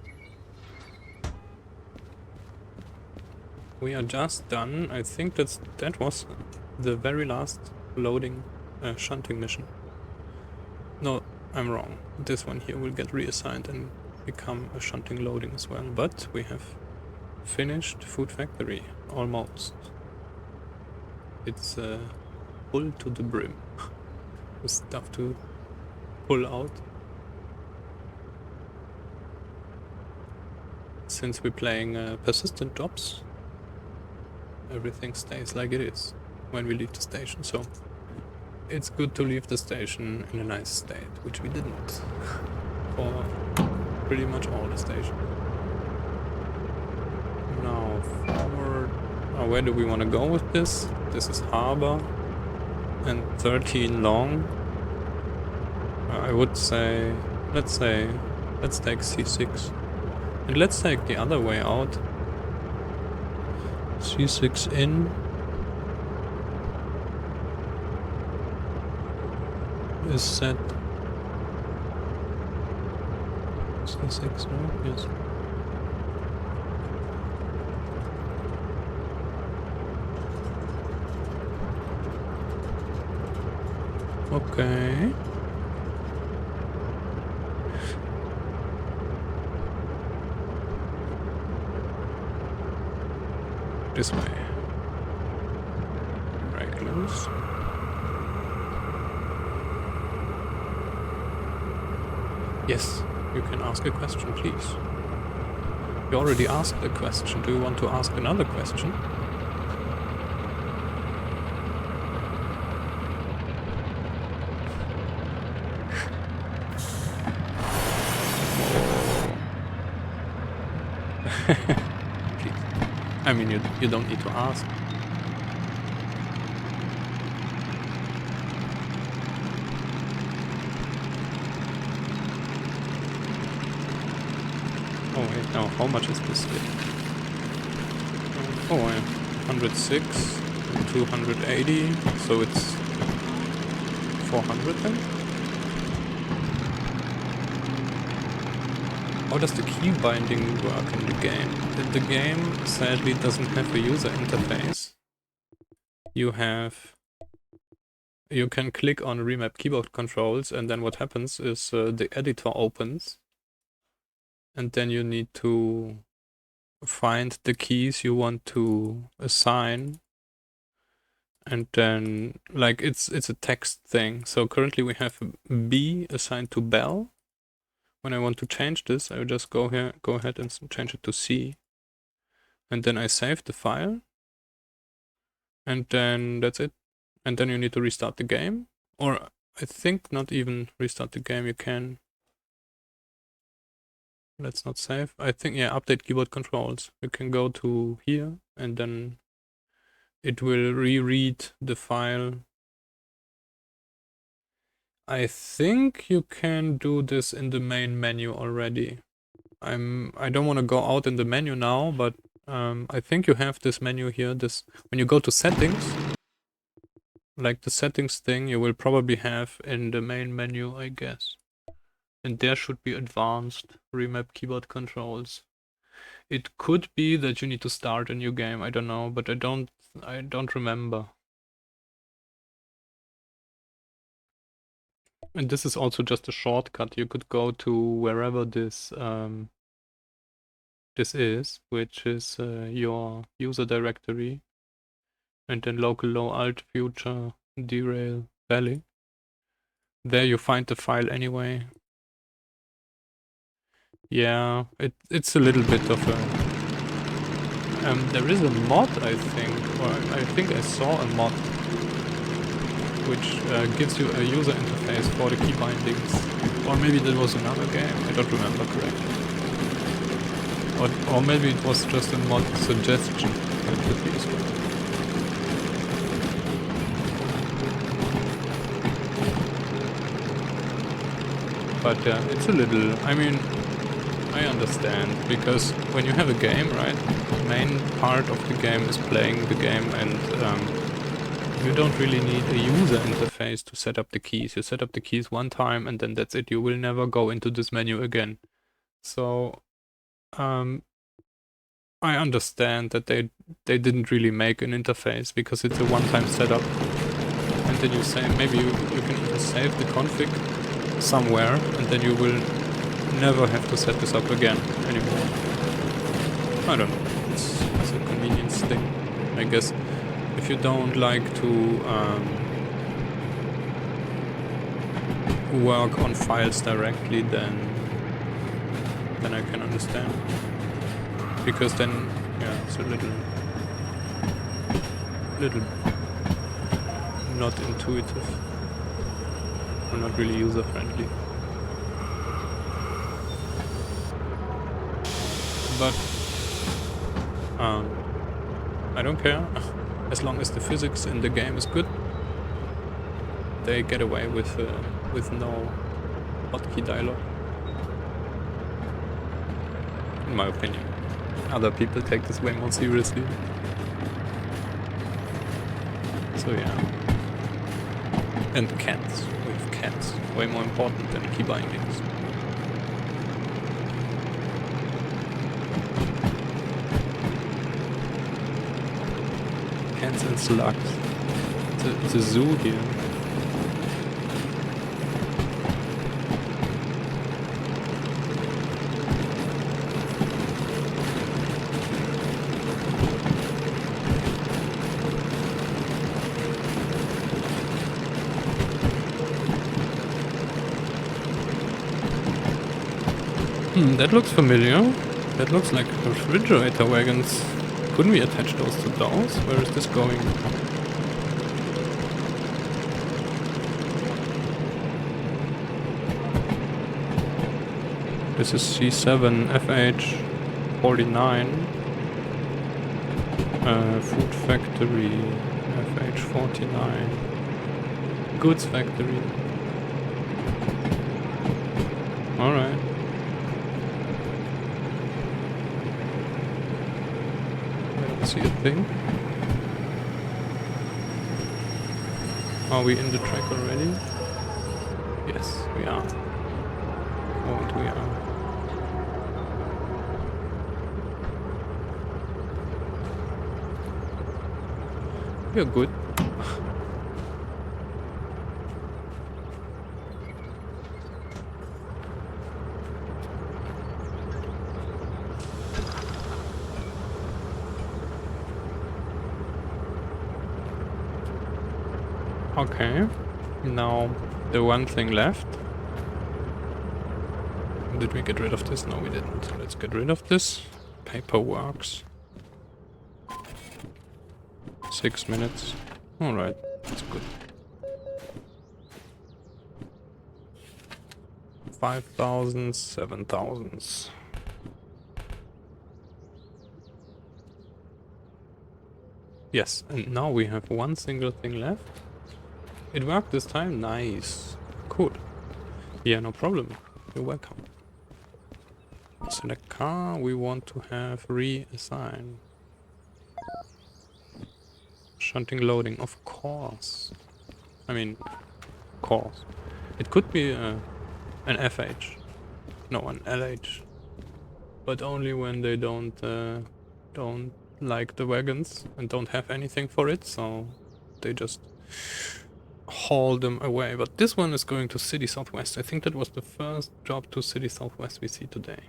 We are just done. I think that was the very last loading shunting mission. No, I'm wrong. This one here will get reassigned and become a shunting loading as well. But we have finished Food Factory, almost. It's full to the brim with stuff to pull out. Since we're playing persistent jobs, everything stays like it is when we leave the station. So it's good to leave the station in a nice state, which we didn't for pretty much all the stations. Now forward. Where do we want to go with this? This is harbor and 13 long. I would say, let's take C6. And let's take the other way out. C6 in. Is set. C6, right? Yes. Okay. This way. Break loose. Yes, you can ask a question, please. You already asked a question. Do you want to ask another question? I mean, you don't need to ask. Oh wait, now how much is this bit? Oh, 106, 280, so it's 400 then? How does the key binding work in the game? The game sadly doesn't have a user interface. you can click on remap keyboard controls, and then what happens is the editor opens, and then you need to find the keys you want to assign, and then like it's a text thing. So currently we have B assigned to Bell. When I want to change this, I will just go ahead and change it to C, and then I save the file, and then that's it. And then you need to restart the game, or I think not even restart the game. You can. Let's not save. I think, yeah, update keyboard controls. You can go to here, and then it will reread the file. I think you can do this in the main menu already. I don't want to go out in the menu now, but I think you have this menu here. This, when you go to settings, like the settings thing, you will probably have in the main menu, I guess. And there should be advanced remap keyboard controls. It could be that you need to start a new game, I don't know, but I don't remember. And this is also just a shortcut. You could go to wherever this this is, which is your user directory, and then local low alt future derail valley. There you find the file anyway. Yeah, it's a little bit of a there is a mod, I think, or I think I saw a mod which gives you a user interface for the key bindings. Or maybe that was another game, I don't remember correctly. Or maybe it was just a mod suggestion. That could be as well. But it's a little, I mean, I understand, because when you have a game, right, the main part of the game is playing the game, and you don't really need a user interface to set up the keys. You set up the keys one time, and then that's it. You will never go into this menu again. So I understand that they didn't really make an interface, because it's a one-time setup. And then you say, maybe you can even save the config somewhere, and then you will never have to set this up again anymore. I don't know. It's a convenience thing, I guess. If you don't like to work on files directly, then I can understand. Because then, yeah, it's a little not intuitive, or not really user friendly. But I don't care. As long as the physics in the game is good, they get away with no hotkey dialogue. In my opinion. Other people take this way more seriously. So yeah. And cats. We have cats. Way more important than key bindings. Cats and slugs. It's a zoo here. That looks familiar. That looks like refrigerator wagons. Couldn't we attach those to those? Where is this going? This is C7 FH49. Food factory FH49. Goods factory. Alright. See a thing. Are we in the track already? Yes, we are. Moment we are. We are good. Okay. Now the one thing left. Did we get rid of this? No, we didn't. Let's get rid of this. Paperworks. 6 minutes. Alright, that's good. 5,000, 7,000. Yes, and now we have one single thing left. It worked this time? Nice. Cool. Yeah, no problem. You're welcome. Select car, we want to have reassign. Shunting loading, of course. I mean, of course. It could be an FH. No, an LH. But only when they don't like the wagons and don't have anything for it, so they just haul them away. But this one is going to City Southwest. I think that was the first job to City Southwest we see today.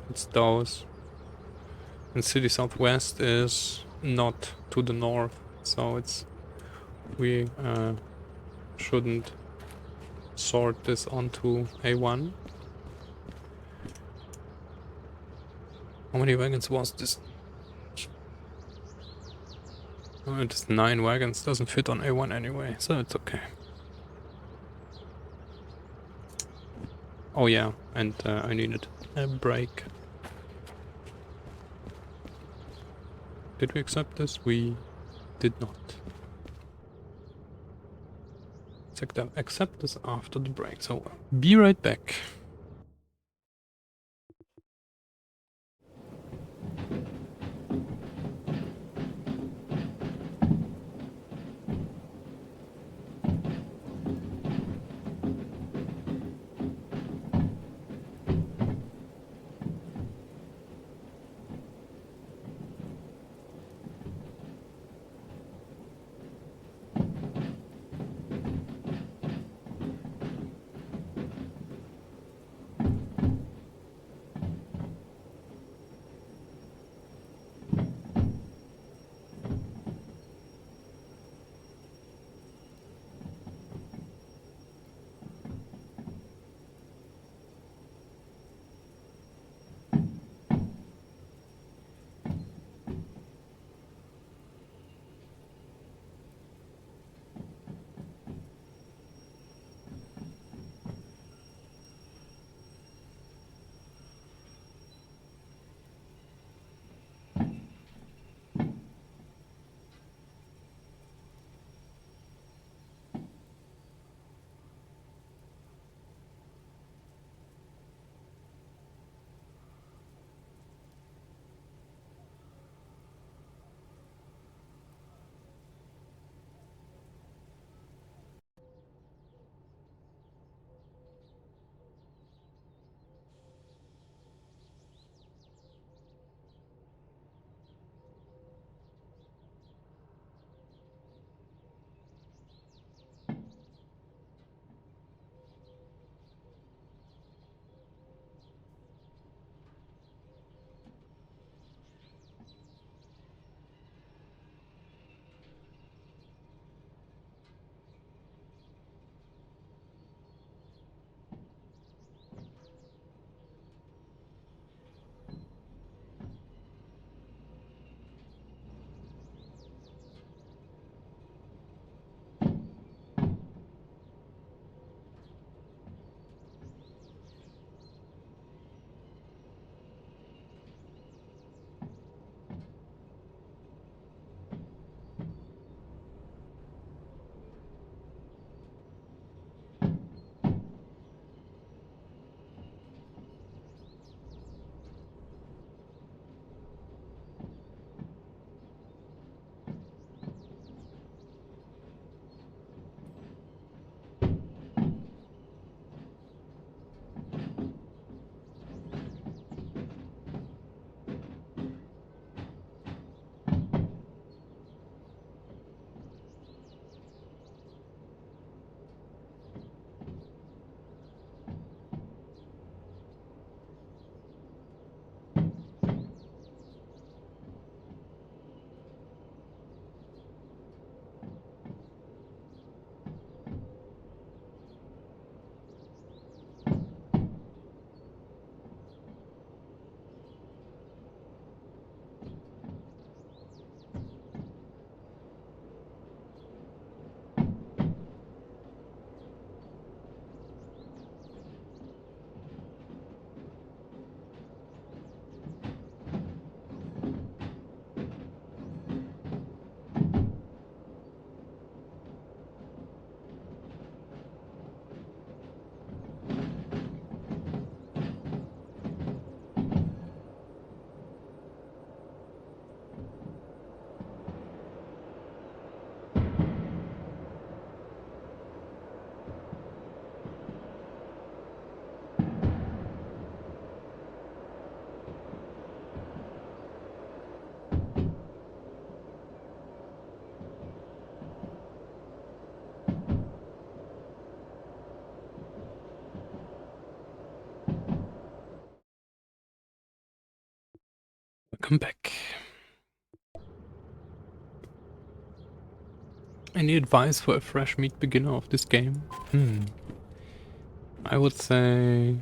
It's those. And City Southwest is not to the north, so it's we shouldn't sort this onto A1. How many wagons was this? Oh, it's 9 wagons, doesn't fit on A1 anyway, so it's okay. Oh yeah, and I needed a break. Did we accept this? We did not. Accept this after the break, so be right back. Welcome back. Any advice for a fresh meat beginner of this game? I would say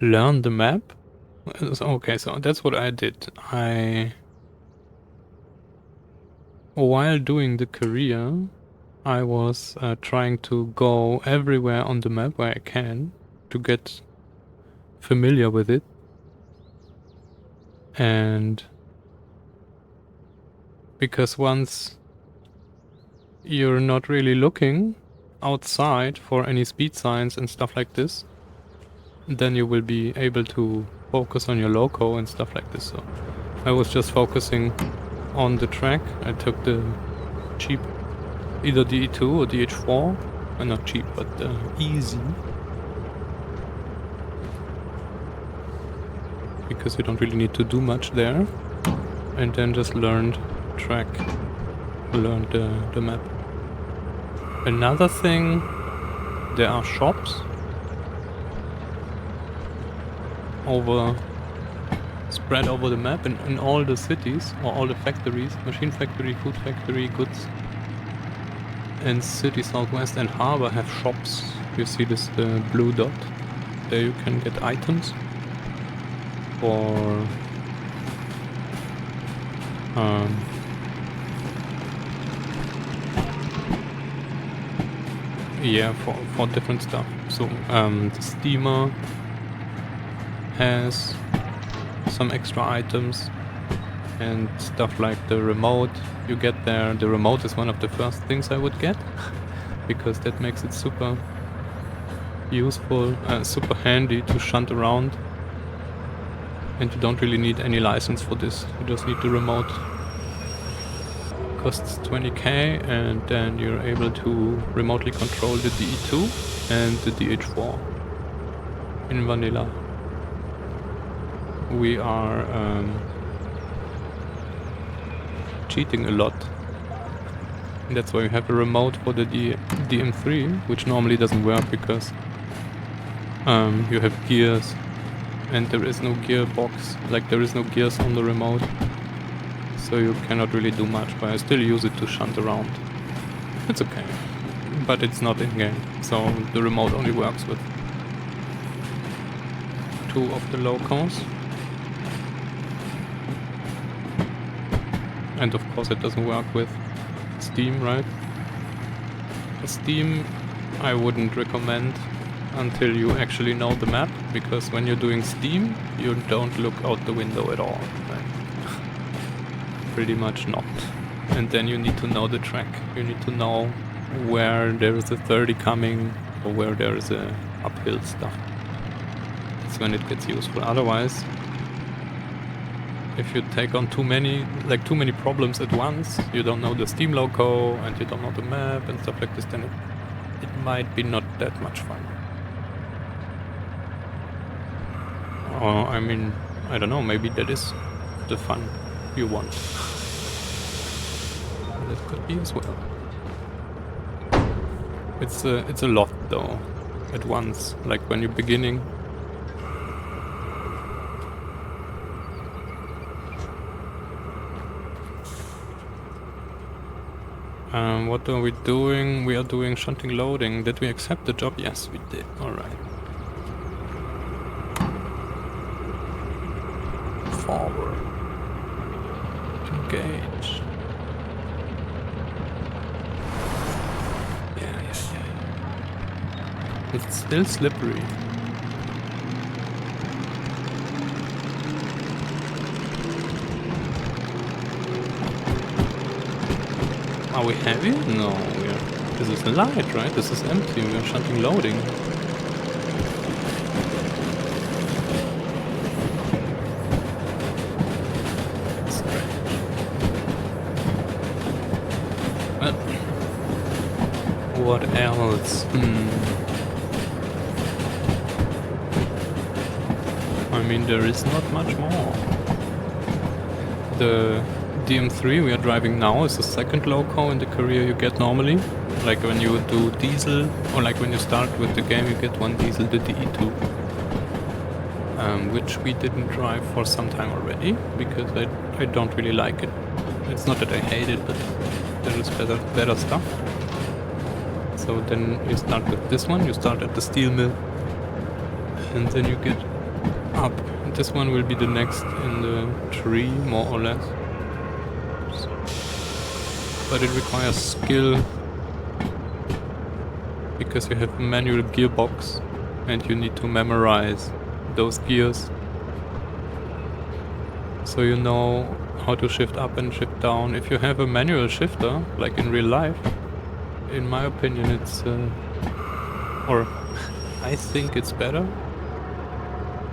learn the map. Okay, so that's what I did. While doing the career, I was trying to go everywhere on the map where I can to get familiar with it. And because once you're not really looking outside for any speed signs and stuff like this, then you will be able to focus on your loco and stuff like this. So I was just focusing on the track. I took the cheap, either the E2 or the H4. Not cheap, but easy. Because you don't really need to do much there. And then just learned track, learned the map. Another thing, there are shops spread over the map in all the cities, or all the factories, machine factory, food factory, goods. And City Southwest and Harbor have shops. You see this blue dot? There you can get items for yeah, for different stuff. So the steamer has some extra items and stuff like the remote you get there. The remote is one of the first things I would get because that makes it super useful, super handy to shunt around. And you don't really need any license for this, you just need the remote. Costs 20k, and then you're able to remotely control the DE2 and the DH4 in vanilla. We are cheating a lot. And that's why we have a remote for the DM3, which normally doesn't work because you have gears and there is no gearbox, like there is no gears on the remote. So you cannot really do much, but I still use it to shunt around. It's okay, but it's not in-game, so the remote only works with 2 of the locos. And of course it doesn't work with Steam, right? Steam I wouldn't recommend until you actually know the map, because when you're doing Steam, you don't look out the window at all. Right? Pretty much not. And then you need to know the track. You need to know where there is a 30 coming or where there is a uphill stuff. That's when it gets useful. Otherwise, if you take on too many problems at once, you don't know the Steam loco and you don't know the map and stuff like this, then it might be not that much fun. Or, I mean, I don't know, maybe that is the fun you want. That could be as well. It's a lot though, at once, like when you're beginning. What are we doing? We are doing shunting loading. Did we accept the job? Yes, we did. Alright. Forward. Engage. Yeah. It's still slippery. Are we heavy? No, this is a light, right? This is empty, we are shunting loading. Strange. What else? I mean, there is not much more. The DM3 we are driving now is the second loco in the career you get normally. Like when you do diesel, or like when you start with the game you get one diesel, the DE2. which we didn't drive for some time already, because I don't really like it. It's not that I hate it, but there is better stuff. So then you start with this one, you start at the steel mill, and then you get up. And this one will be the next in the tree, more or less. But it requires skill, because you have a manual gearbox, and you need to memorize those gears. So you know how to shift up and shift down. If you have a manual shifter, like in real life, in my opinion it's, or I think it's better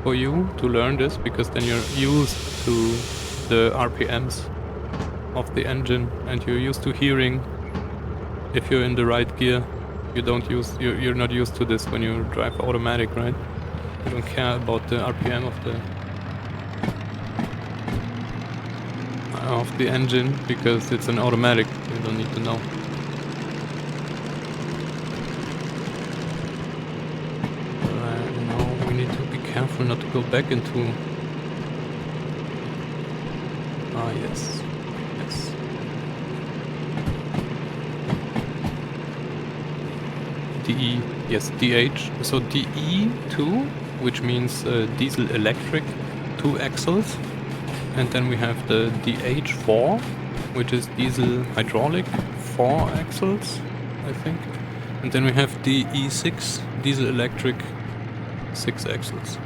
for you to learn this, because then you're used to the RPMs of the engine, and you're used to hearing if you're in the right gear. You're not used to this when you drive automatic, right? You don't care about the RPM of the engine, because it's an automatic. You don't need to know. Now we need to be careful not to go back into... Ah, yes. Yes. DE, yes, DH. So DE2, which means diesel electric, 2 axles. And then we have the DH4, which is diesel hydraulic, 4 axles, I think. And then we have DE6, diesel electric, 6 axles.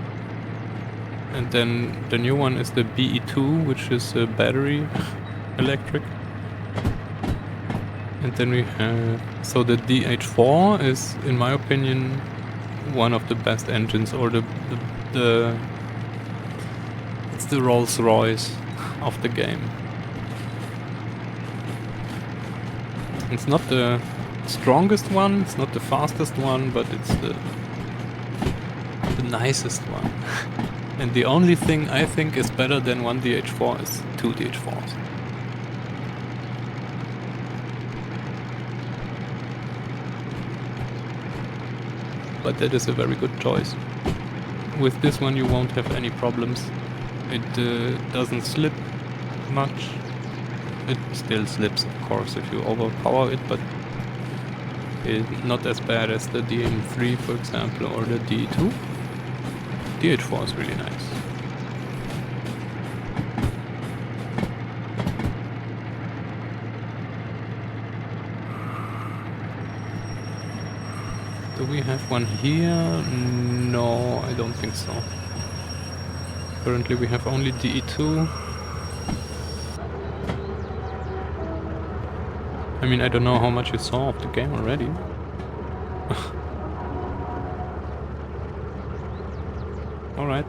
And then the new one is the BE2, which is battery electric. And then we have... So the DH4 is, in my opinion, one of the best engines, or it's the Rolls-Royce of the game. It's not the strongest one, it's not the fastest one, but it's the nicest one. And the only thing I think is better than one DH4 is 2 DH4s. But that is a very good choice. With this one you won't have any problems. It doesn't slip much. It still slips, of course, if you overpower it, but it's not as bad as the DM3, for example, or the D2. DH4 is really nice. Do we have one here? No, I don't think so. Currently we have only DE2. I mean, I don't know how much you saw of the game already. Alright,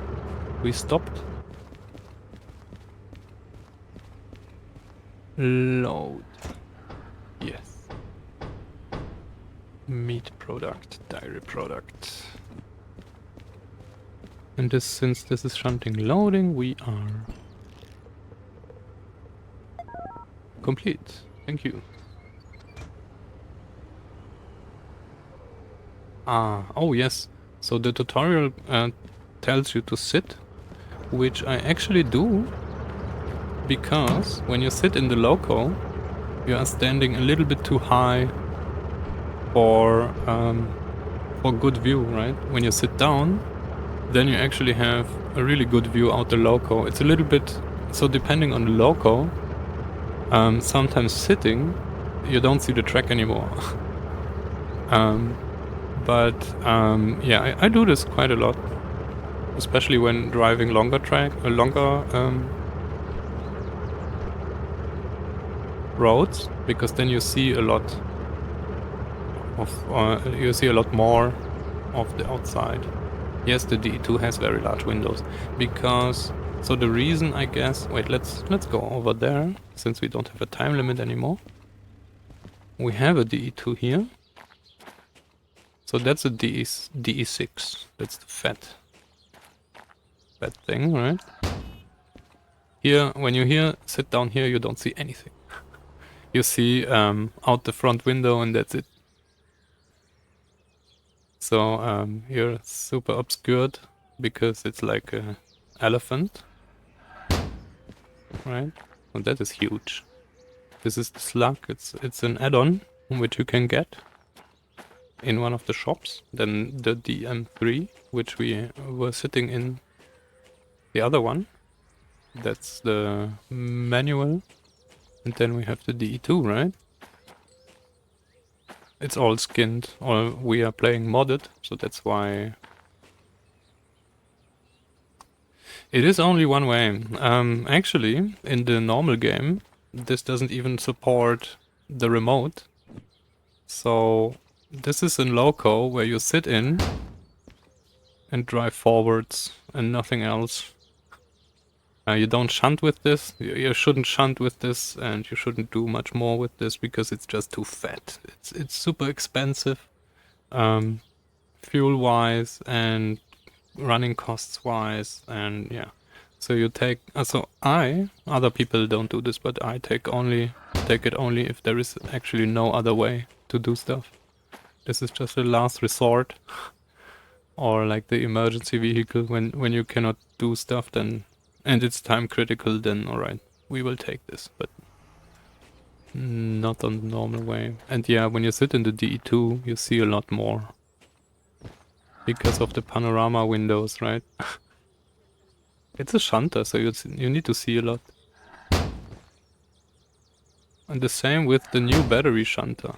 we stopped. Load. Yes. Meat product, dairy product. And this, since this is shunting loading, we are complete. Thank you. Oh yes. So the tutorial tells you to sit, which I actually do, because when you sit in the loco, you are standing a little bit too high for good view, right? When you sit down, then you actually have a really good view out the loco. It's a little bit, so depending on the loco, sometimes sitting, you don't see the track anymore. Yeah, I do this quite a lot, especially when driving longer roads, because then you see a lot of more of the outside. Yes, the D2 has very large windows, because, so the reason, I guess, wait, let's go over there, since we don't have a time limit anymore. We have a DE2 here. So that's a DE6. That's the fat thing, right? Here, when you sit down here, you don't see anything. You see out the front window, and that's it. So you're super obscured because it's like a elephant, right? And that is huge. This is the slug. It's an add-on which you can get in one of the shops. Then the DM3, which we were sitting in the other one. That's the manual. And then we have the DE2, right? It's all skinned, or we are playing modded, so that's why... It is only one way. Actually, in the normal game, this doesn't even support the remote. So this is in loco, where you sit in and drive forwards and nothing else. You don't shunt with this, you shouldn't shunt with this, and you shouldn't do much more with this because it's just too fat. It's super expensive, fuel-wise and running costs-wise, and yeah. So you take, other people don't do this, but I take it only if there is actually no other way to do stuff. This is just a last resort, or like the emergency vehicle when you cannot do stuff, then and it's time critical, then alright, we will take this, but not on the normal way. And yeah, when you sit in the DE2, you see a lot more. Because of the panorama windows, right? It's a shunter, so you need to see a lot. And the same with the new battery shunter.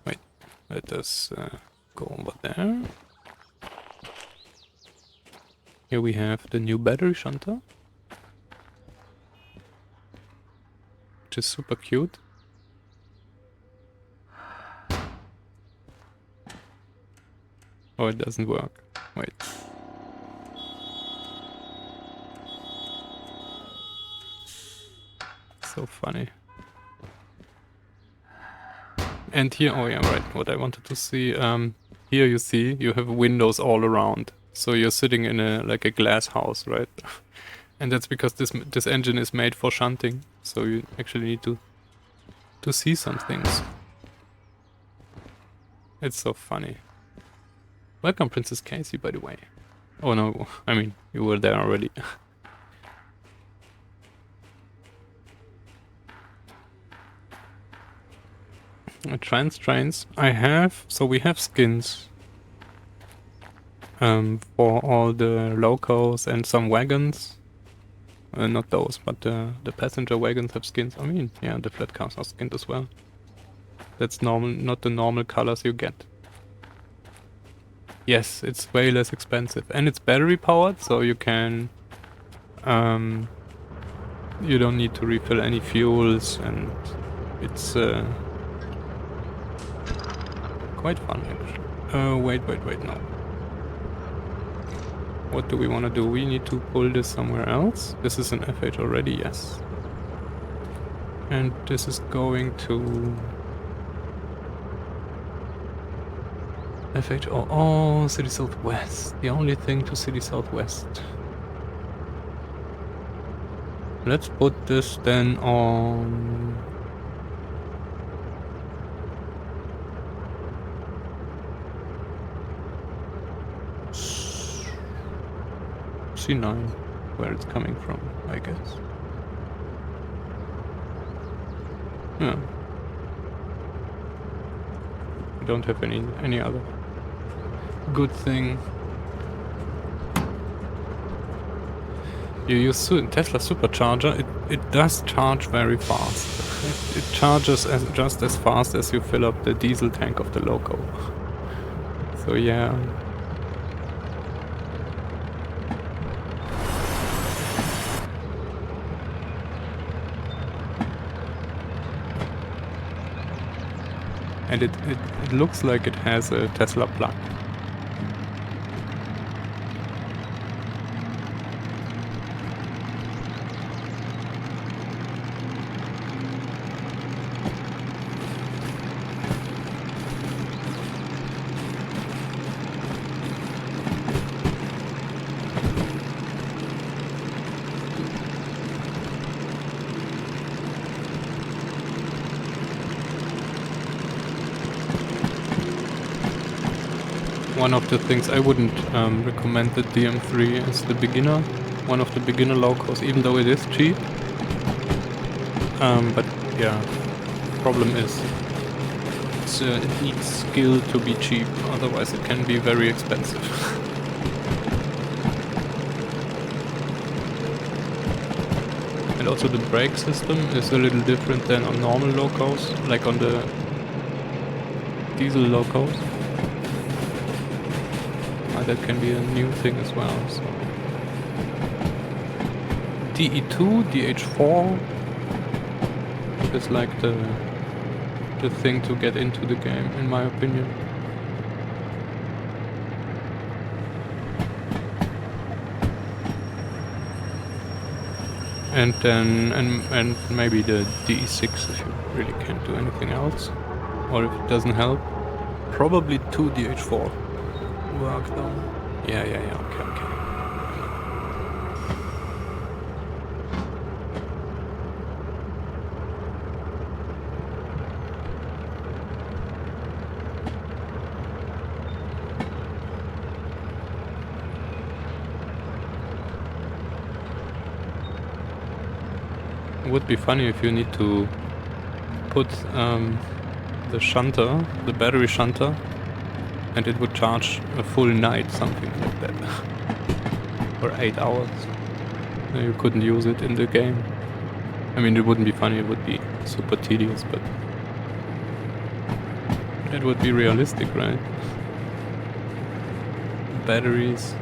Wait, let us go over there. Here we have the new battery shunter, which is super cute. Oh, it doesn't work. Wait. So funny. And here, oh yeah, right, what I wanted to see, here you see, you have windows all around. So you're sitting in like a glass house, right? And that's because this engine is made for shunting. So you actually need to see some things. It's so funny. Welcome, Princess Casey, by the way. Oh no, I mean, you were there already. Trains. So we have skins. For all the locos and some wagons. Not those, but the passenger wagons have skins. I mean, yeah, the flat cars are skinned as well. That's normal, not the normal colors you get. Yes, it's way less expensive. And it's battery powered, so you can... you don't need to refill any fuels, and it's quite fun, actually. Wait, no. What do we want to do? We need to pull this somewhere else. This is an FH already, yes. And this is going to... FH, oh, City Southwest. The only thing to City Southwest. Let's put this then on... C9, where it's coming from, I guess. Yeah. We don't have any other good thing. You use Tesla supercharger, it does charge very fast. It charges just as fast as you fill up the diesel tank of the loco. So yeah. And it looks like it has a Tesla plug. one of the things I wouldn't recommend the DM3 as the beginner, one of the beginner locals, even though it is cheap. But yeah, problem is it needs skill to be cheap, otherwise it can be very expensive. And also the brake system is a little different than on normal locals, like on the diesel locals. That can be a new thing as well. So DE2, DH4 is like the thing to get into the game, in my opinion. And then and maybe the DE6 if you really can't do anything else, or if it doesn't help. Probably 2 DH4 work though. Yeah, okay. It would be funny if you need to put the shunter, the battery shunter, and it would charge a full night, something like that. Or 8 hours. You couldn't use it in the game. I mean, it wouldn't be funny, it would be super tedious, but it would be realistic, right? Batteries.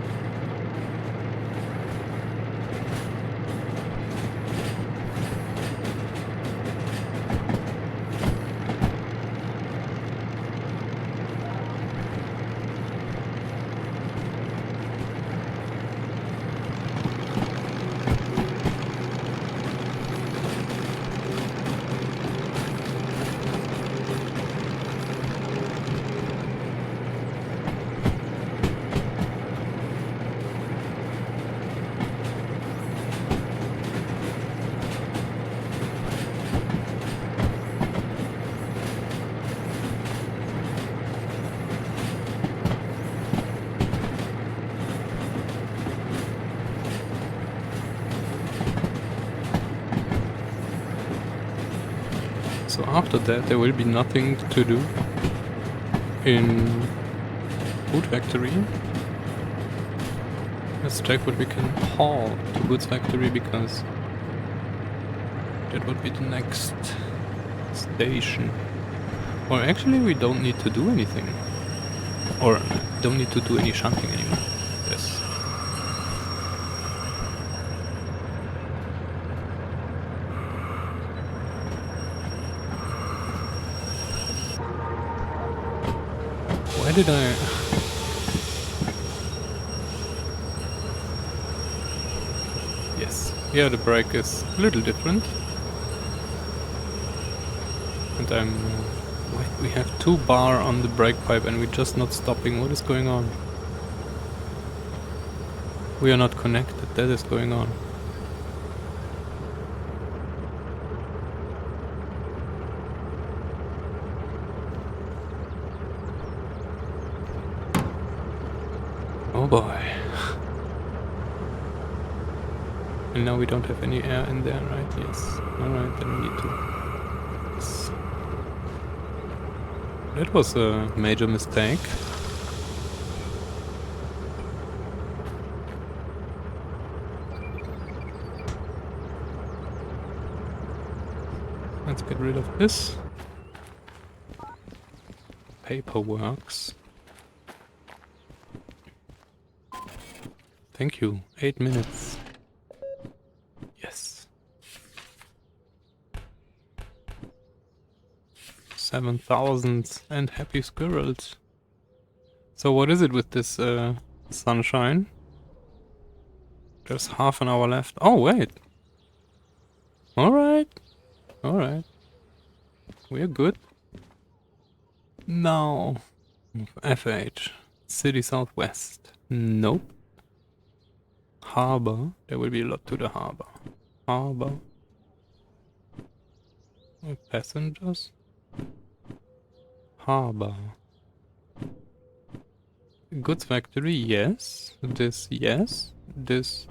So after that there will be nothing to do in Food Factory. Let's check what we can haul to Goods Factory, because that would be the next station. Or actually we don't need to do anything. Or don't need to do any shunting anymore. Yes. Why did I... Yes. Yeah, the brake is a little different. And wait, we have 2 bar on the brake pipe and we're just not stopping. What is going on? We are not connected. That is going on. Oh boy. And now we don't have any air in there, right? Yes. Alright, then we need to... Yes. That was a major mistake. Let's get rid of this. Paperworks. Thank you. 8 minutes. Yes. 7,000 and happy squirrels. So what is it with this sunshine? There's half an hour left. Oh wait. Alright. Alright. We're good. No. FH. City Southwest. Nope. Harbor. There will be a lot to the harbor. Harbor. Passengers. Harbor. Goods factory, yes. This, yes. This,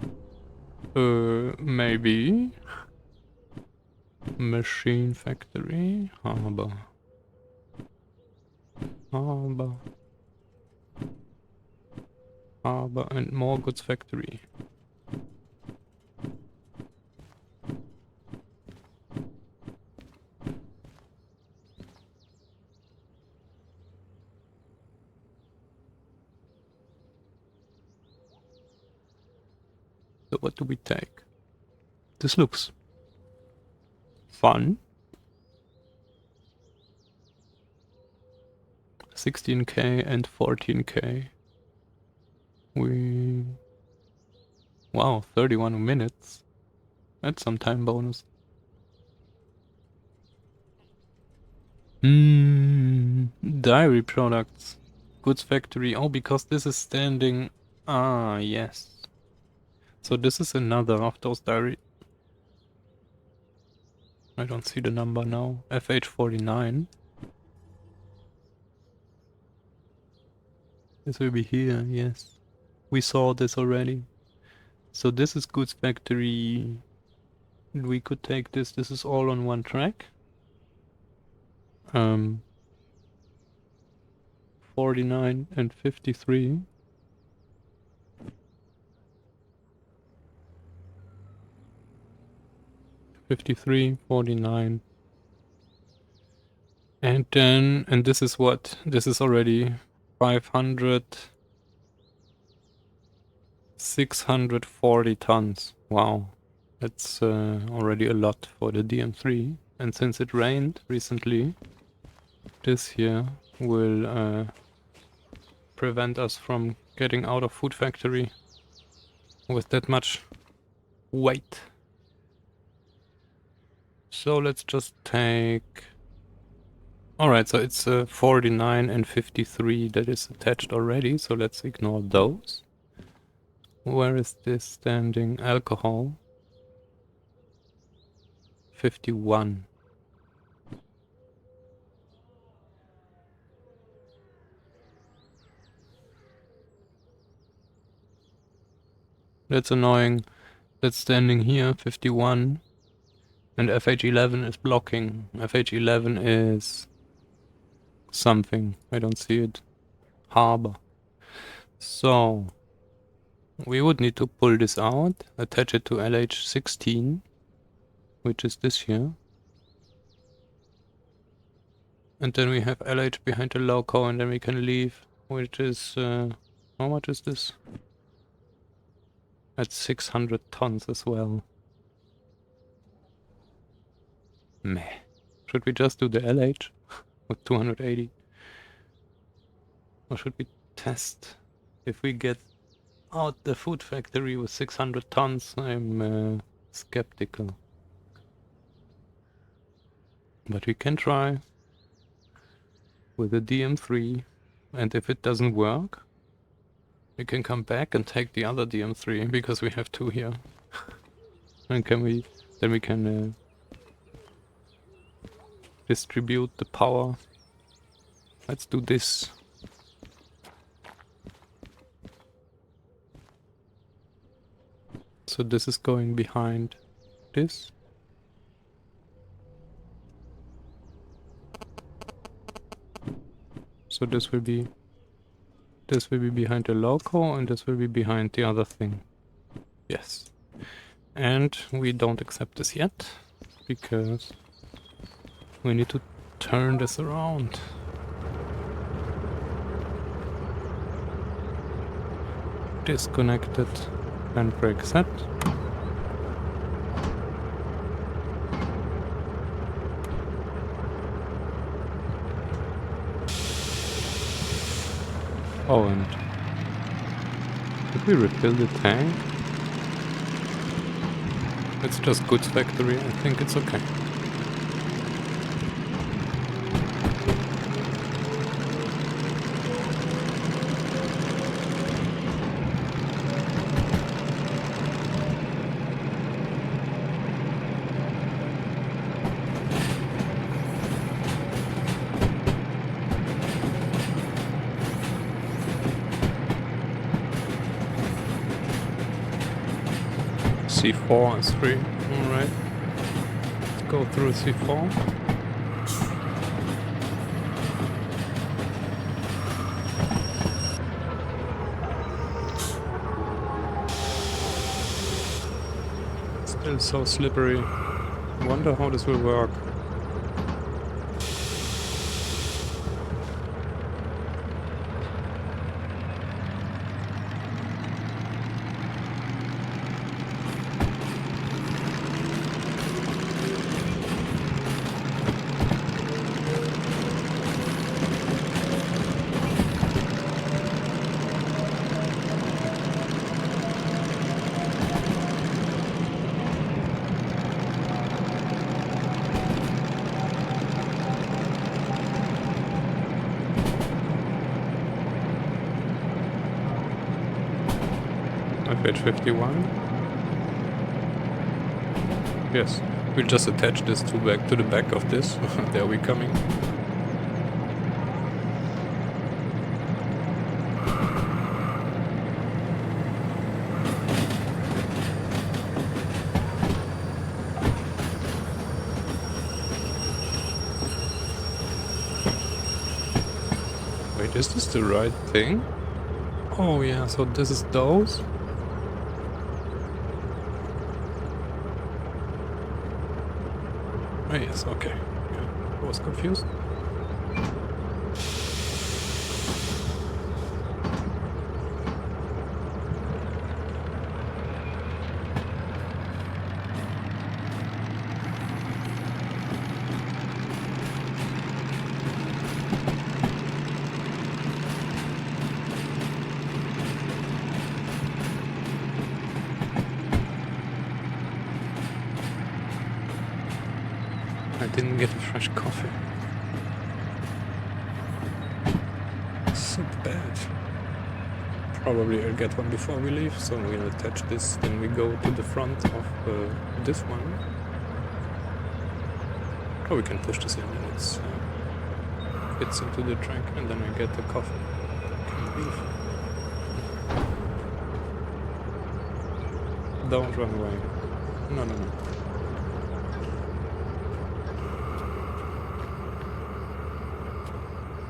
maybe. Machine factory, harbor. Harbor. Harbor and more goods factory. So what do we take? This looks fun. 16k and 14k. Wow, 31 minutes. That's some time bonus. Dairy products. Goods factory. Oh, because this is standing. Ah, yes. So this is another of those dairy. I don't see the number now. FH49. This will be here, yes. We saw this already. So this is goods factory. We could take this. This is all on one track. 49 and 53. 53, 49. And then, and this is what? This is already 500, 640 tons. Wow. That's already a lot for the DM3. And since it rained recently, this here will prevent us from getting out of food factory with that much weight. So let's just take... Alright, so it's 49 and 53 that is attached already, so let's ignore those. Where is this standing? Alcohol. 51. That's annoying. That's standing here, 51. And FH11 is blocking. FH11 is... something. I don't see it. Harbor. So... we would need to pull this out, attach it to LH16, which is this here. And then we have LH behind the loco, and then we can leave, which is... how much is this? That's 600 tons as well. Meh. Should we just do the LH with 280? Or should we test if we get out the food factory with 600 tons? I'm skeptical. But we can try with the DM3, and if it doesn't work, we can come back and take the other DM3 because we have two here. And then we can distribute the power. Let's do this. So this is going behind this. So this will be behind the loco, and this will be behind the other thing. Yes. And we don't accept this yet, because we need to turn this around. Disconnected. Handbrake set. Oh, and did we refill the tank? It's just goods factory, I think it's okay. C4 is free. Alright. Let's go through C4. Still so slippery. Wonder how this will work. Ep.21. Yes, we'll just attach this to the back of this. There we coming. Wait, is this the right thing? Oh yeah, so this is those? Oh yes, okay. Yeah, I was confused. I didn't get a fresh coffee. So bad. Probably I'll get one before we leave, so we'll attach this, then we go to the front of this one. Or we can push this in and it fits into the track, and then I get the coffee. Can leave. Don't run away. No, no, no.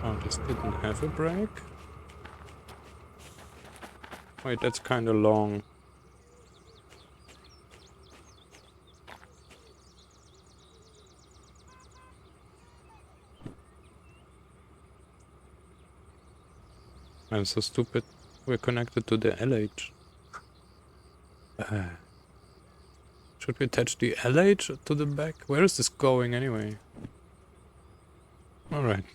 Oh, this didn't have a brake? Wait, that's kinda long. I'm so stupid. We're connected to the LH. Should we attach the LH to the back? Where is this going anyway? Alright.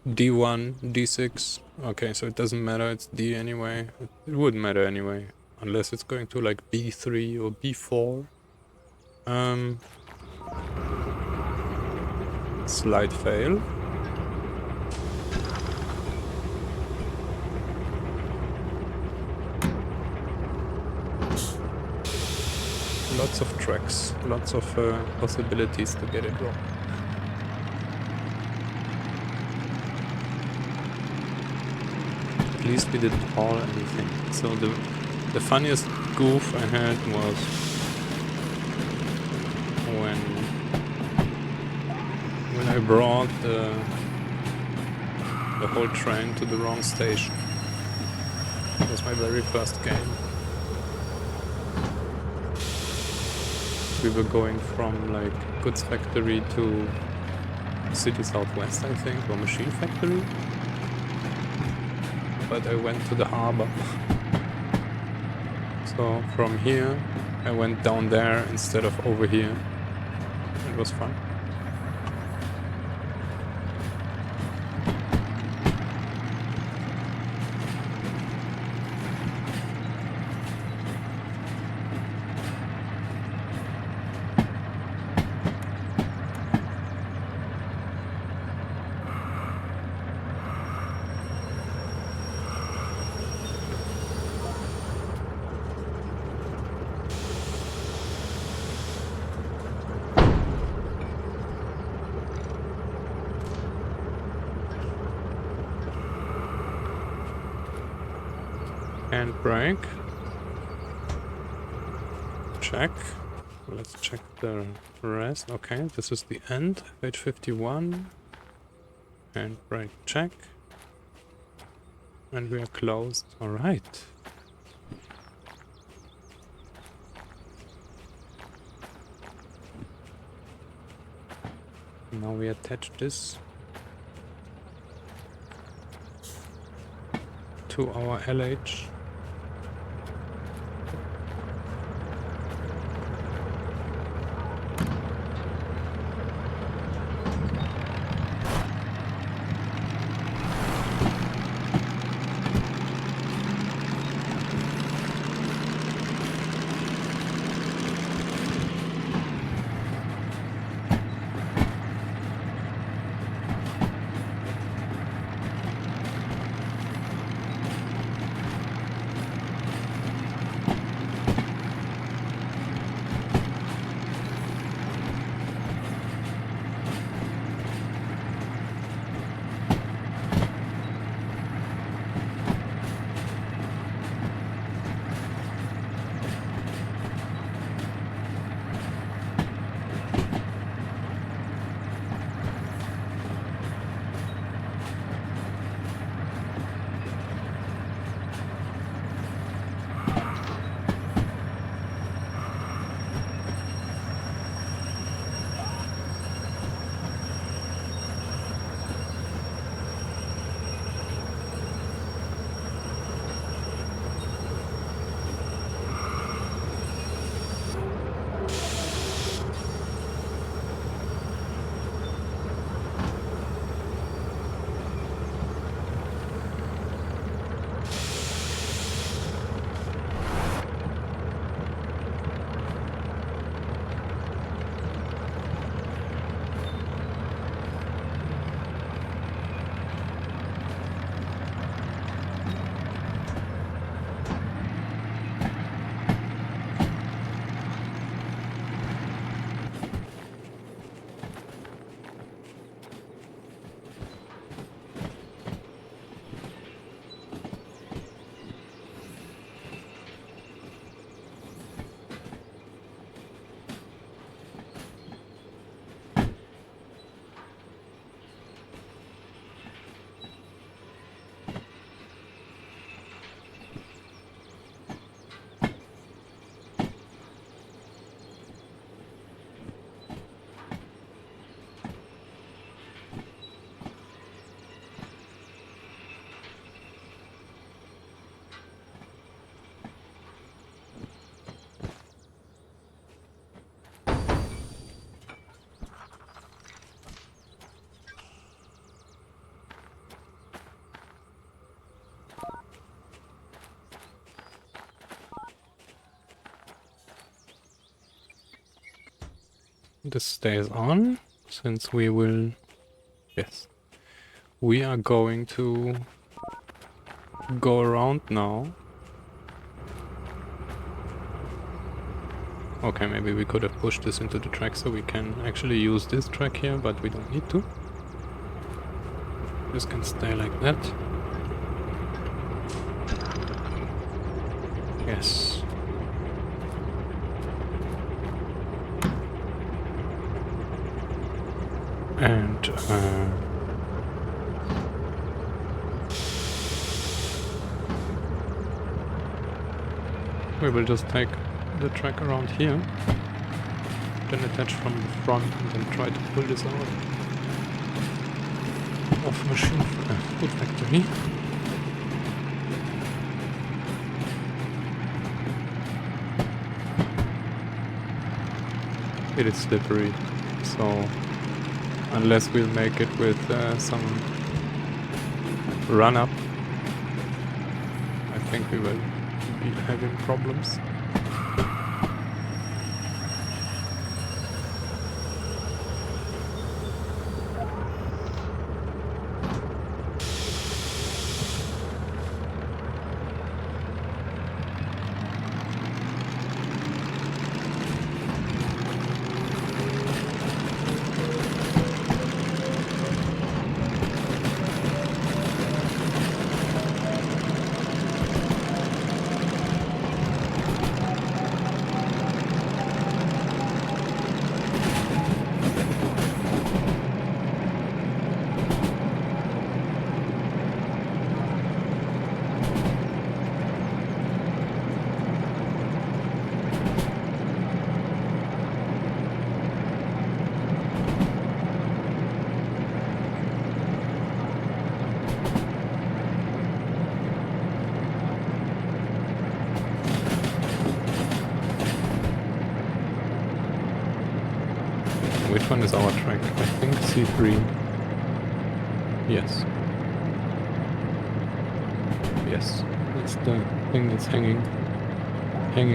D1, D6. Okay, so it doesn't matter, it's D anyway. It wouldn't matter anyway. Unless it's going to like B3 or B4. Slight fail. Lots of tracks, lots of possibilities to get it wrong. At least we didn't haul anything. So the funniest goof I had was when I brought the whole train to the wrong station. It was my very first game. We were going from like goods factory to City Southwest, I think, or machine factory. But I went to the harbor. So from here I went down there instead of over here. It was fun. Handbrake. check. Let's check the rest. Okay, this is the end. Ep.51. And right check. And we are closed. Alright. Now we attach this to our LH. This stays on, since we will... Yes. We are going to go around now. Okay, maybe we could have pushed this into the track so we can actually use this track here, but we don't need to. This can stay like that. Yes. And we will just take the track around here, then attach from the front and then try to pull this out of machine food factory. It is slippery, so unless we'll make it with some run-up, I think we will be having problems. which one is our track? I think C3. Yes. Yes. That's the thing that's hanging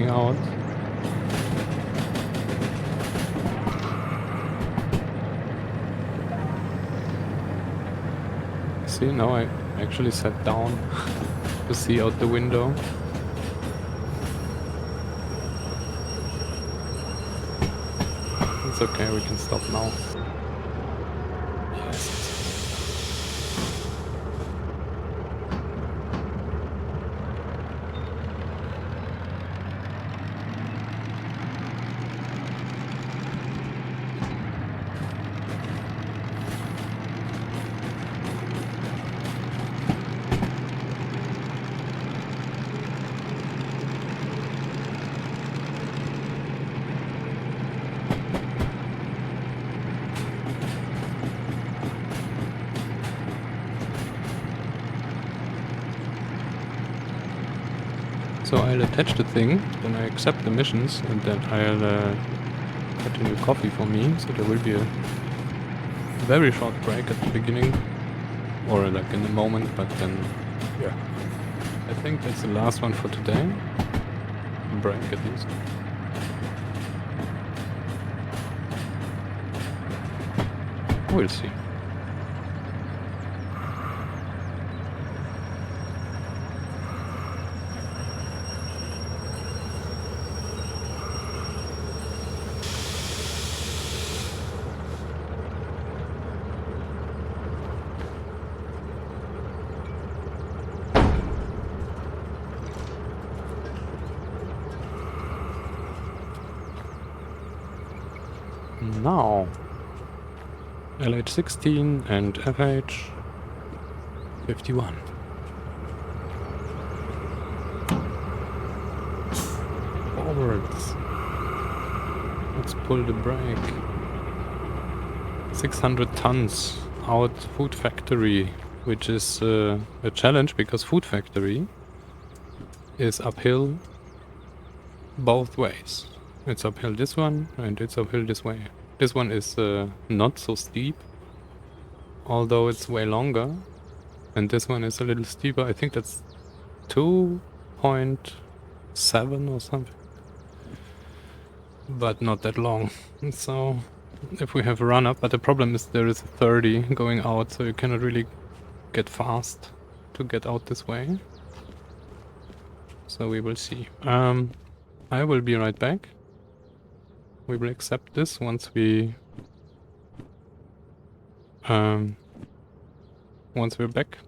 out. See, now I actually sat down to see out the window. It's okay, we can stop now. Yes. So I'll attach the thing, then I accept the missions, and then I'll get a new coffee for me, so there will be a very short break at the beginning, or like in a moment, but then, yeah. I think that's the last one for today. Break at least. We'll see. Now, LH16 and FH51. Forwards. Let's pull the brake. 600 tons out Food Factory, which is a challenge because Food Factory is uphill both ways. It's uphill this one and it's uphill this way. This one is not so steep, although it's way longer. And this one is a little steeper. I think that's 2.7 or something. But not that long. So if we have a run up, but the problem is there is a 30 going out, so you cannot really get fast to get out this way. So we will see. I will be right back. We will accept this once we're back,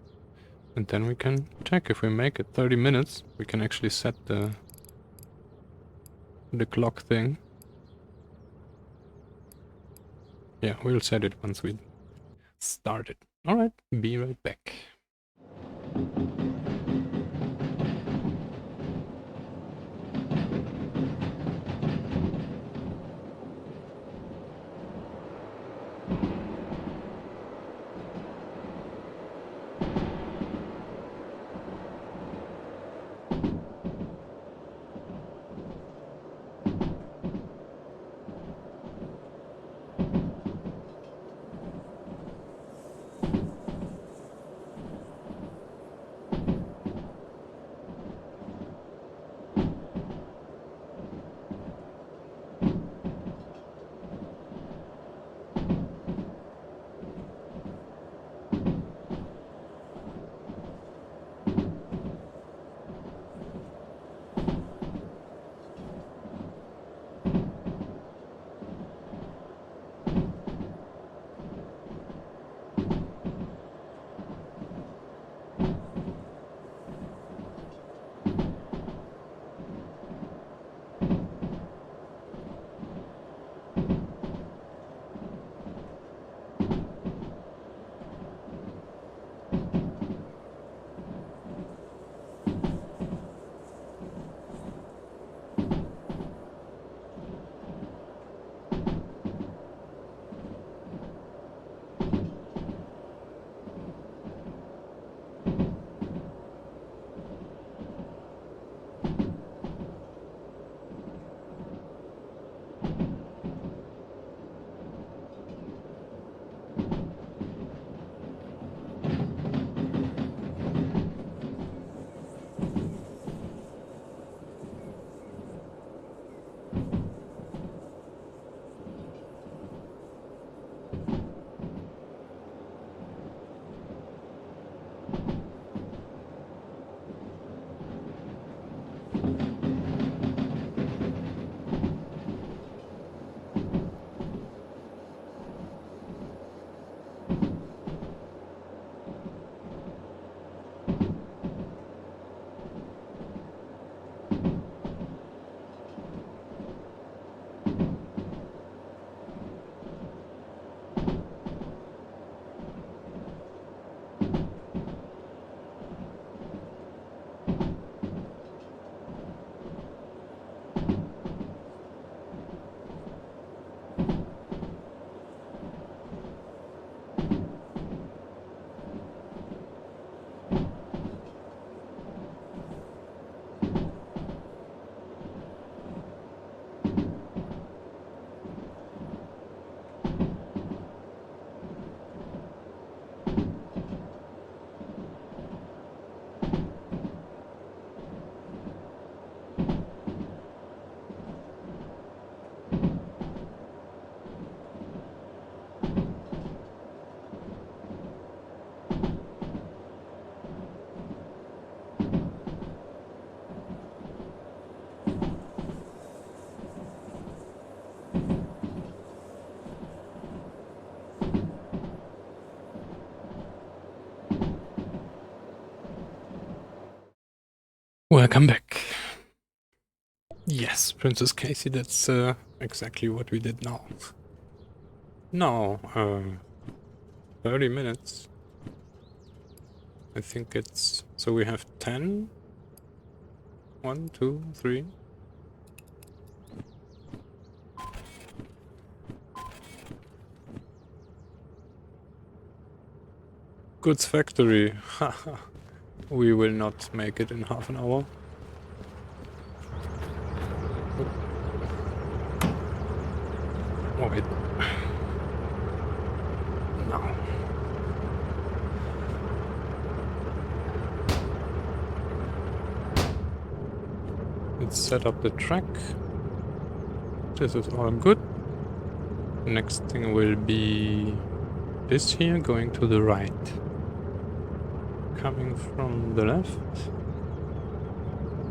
and then we can check if we make it 30 minutes. We can actually set the clock thing. Yeah, we'll set it once we start it. Alright, be right back. Welcome back. Yes, Princess Casey, that's exactly what we did now. Now, 30 minutes. I think it's... So we have 10. 1, 2, 3. Goods factory. Haha. We will not make it in half an hour. Oh wait. No. Let's set up the track. This is all good. Next thing will be this here, going to the right. Coming from the left.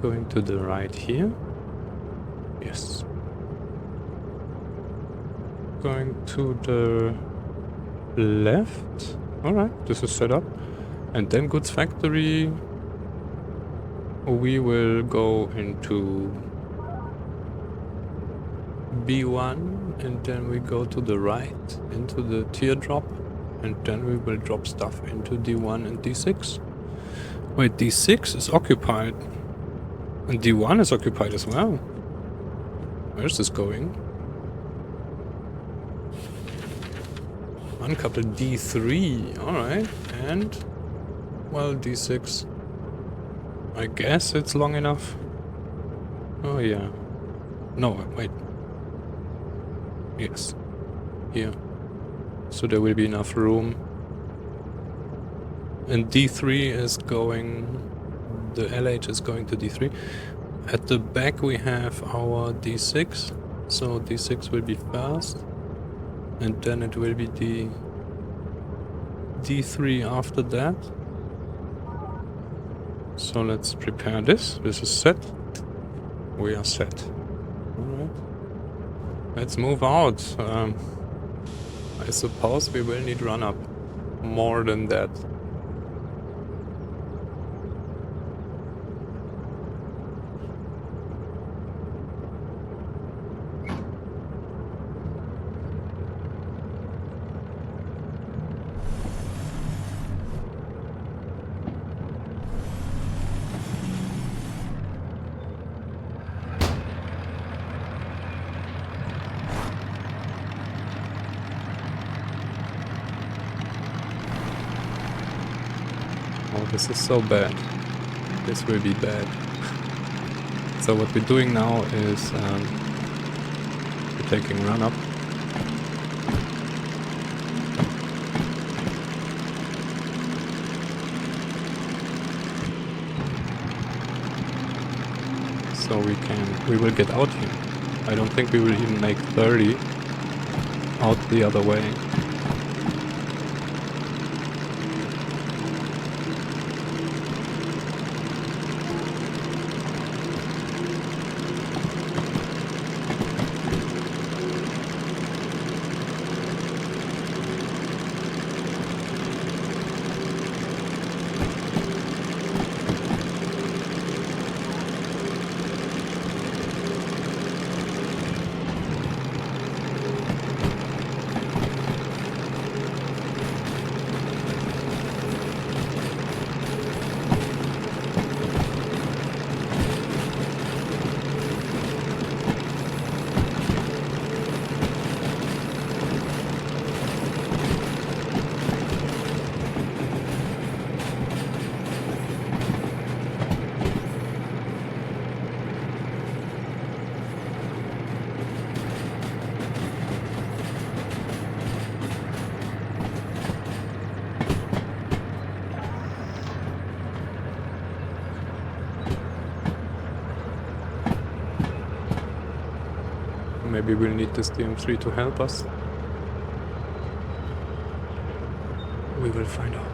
Going to the right here. Yes. Going to the left. Alright, this is set up. And then goods factory. We will go into B1 and then we go to the right into the teardrop and then we will drop stuff into D1 and D6. Wait, D6 is occupied and D1 is occupied as well. Where's this going? Uncouple D3, alright, and well, D6. I guess it's long enough. Oh yeah. No, wait. Yes. Here. So there will be enough room. And D3 is going... The LH is going to D3. At the back we have our D6. So D6 will be first. And then it will be D3 after that. So let's prepare this. This is set. We are set. Alright. Let's move out. I suppose we will need run-up. More than that. Oh, this is so bad. This will be bad. So what we're doing now is we're taking run up. So we will get out here. I don't think we will even make 30 out the other way. Maybe we'll need this DM3 to help us. We will find out.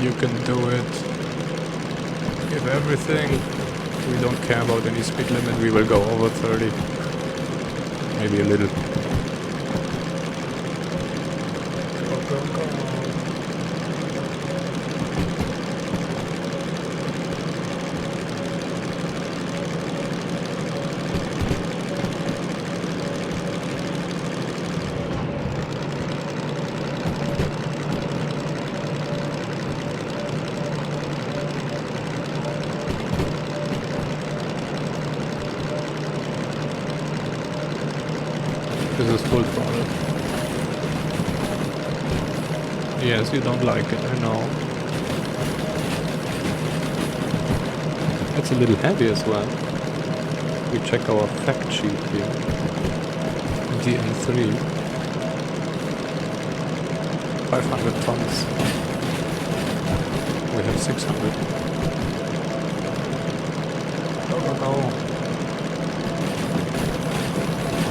You can do it. Give everything. We don't care about any speed limit. We will go over 30. Maybe a little. Go, go, go. This is full throttle. Yes, you don't like it, I know. It's a little heavy as well. We check our fact sheet here. DN3. 500 tons. We have 600.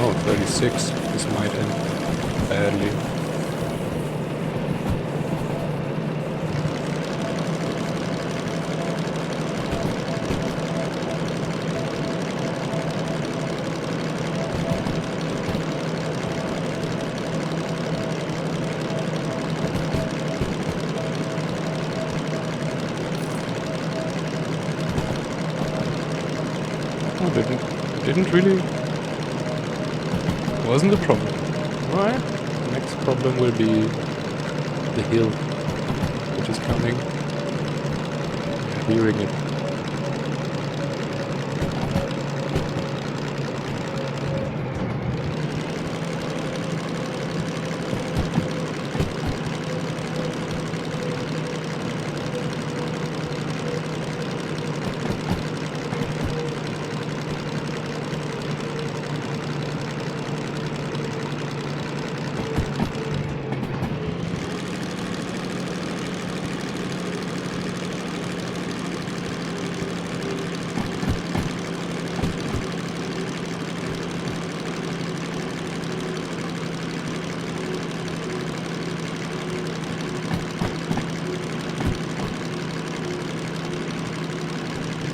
Oh, 36. This might end badly. Oh, didn't really. Wasn't a problem. Alright. Next problem will be the hill, which is coming. Hearing it.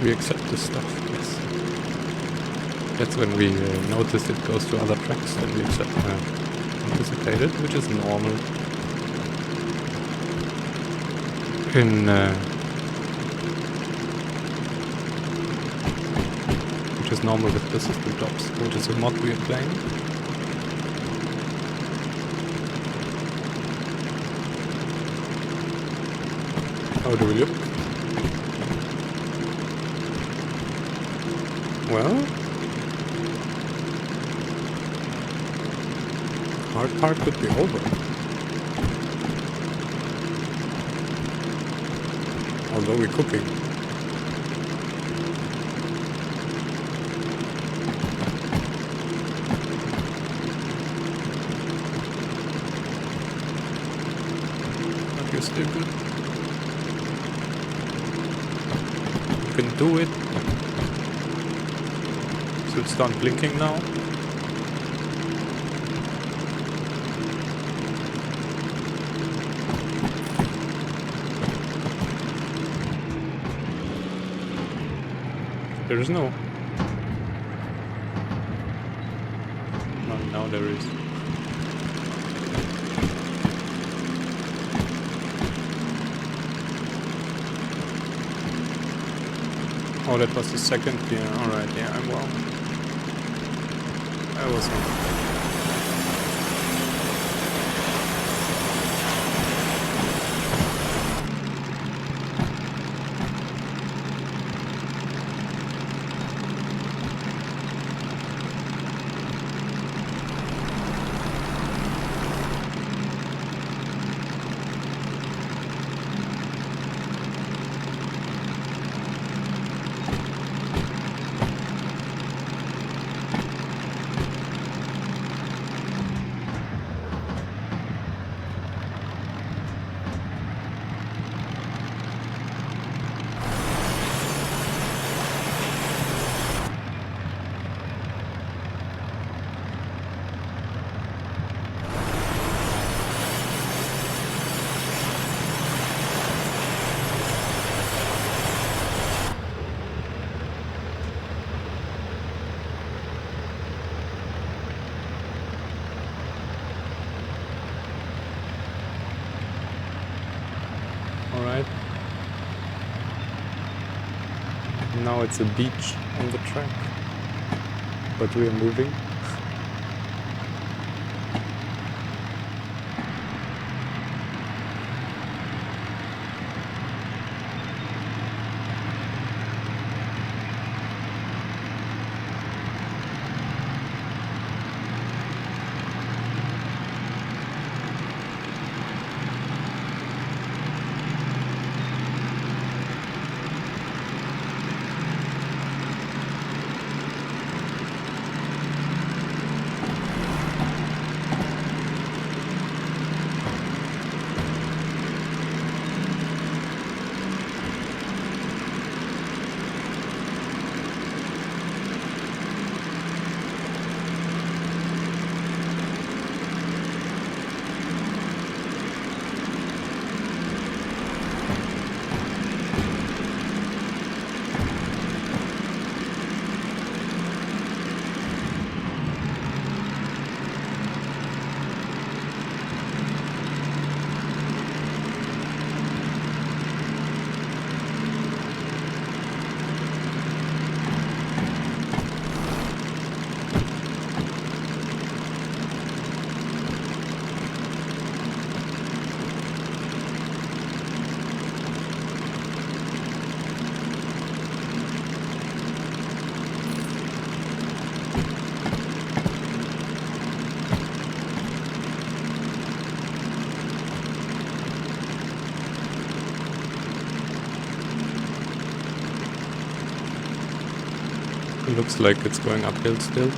We accept this stuff, yes. That's when we notice it goes to other tracks, then we anticipate it, which is normal. Which is normal with the system jobs, which is a mod we are playing. How do we look? Well, hard part could be over. Although we're cooking. But you're still good. You can do it. It's done blinking now. There is no. No, now there is. Oh, that was the second gear. Alright, yeah, I'm wrong. I was wrong. now it's a beach on the track, but we are moving. It looks like it's going uphill still.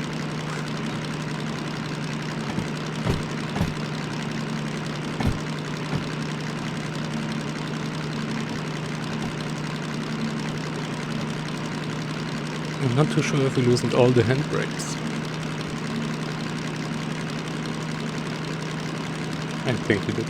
I'm not too sure if we loosened all the handbrakes. I think we did.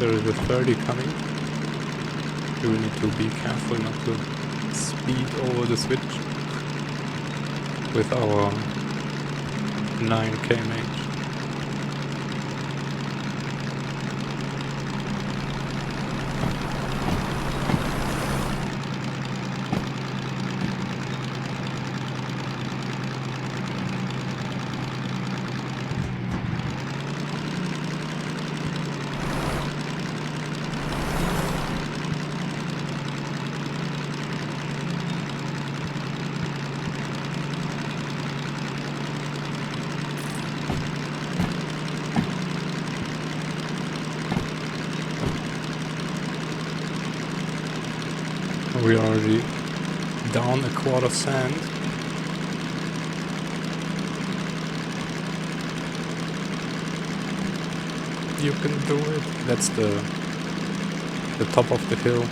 There is a 30 coming. We need to be careful not to speed over the switch with our 9 km/h. We're already down a quart of sand. You can do it. That's the top of the hill.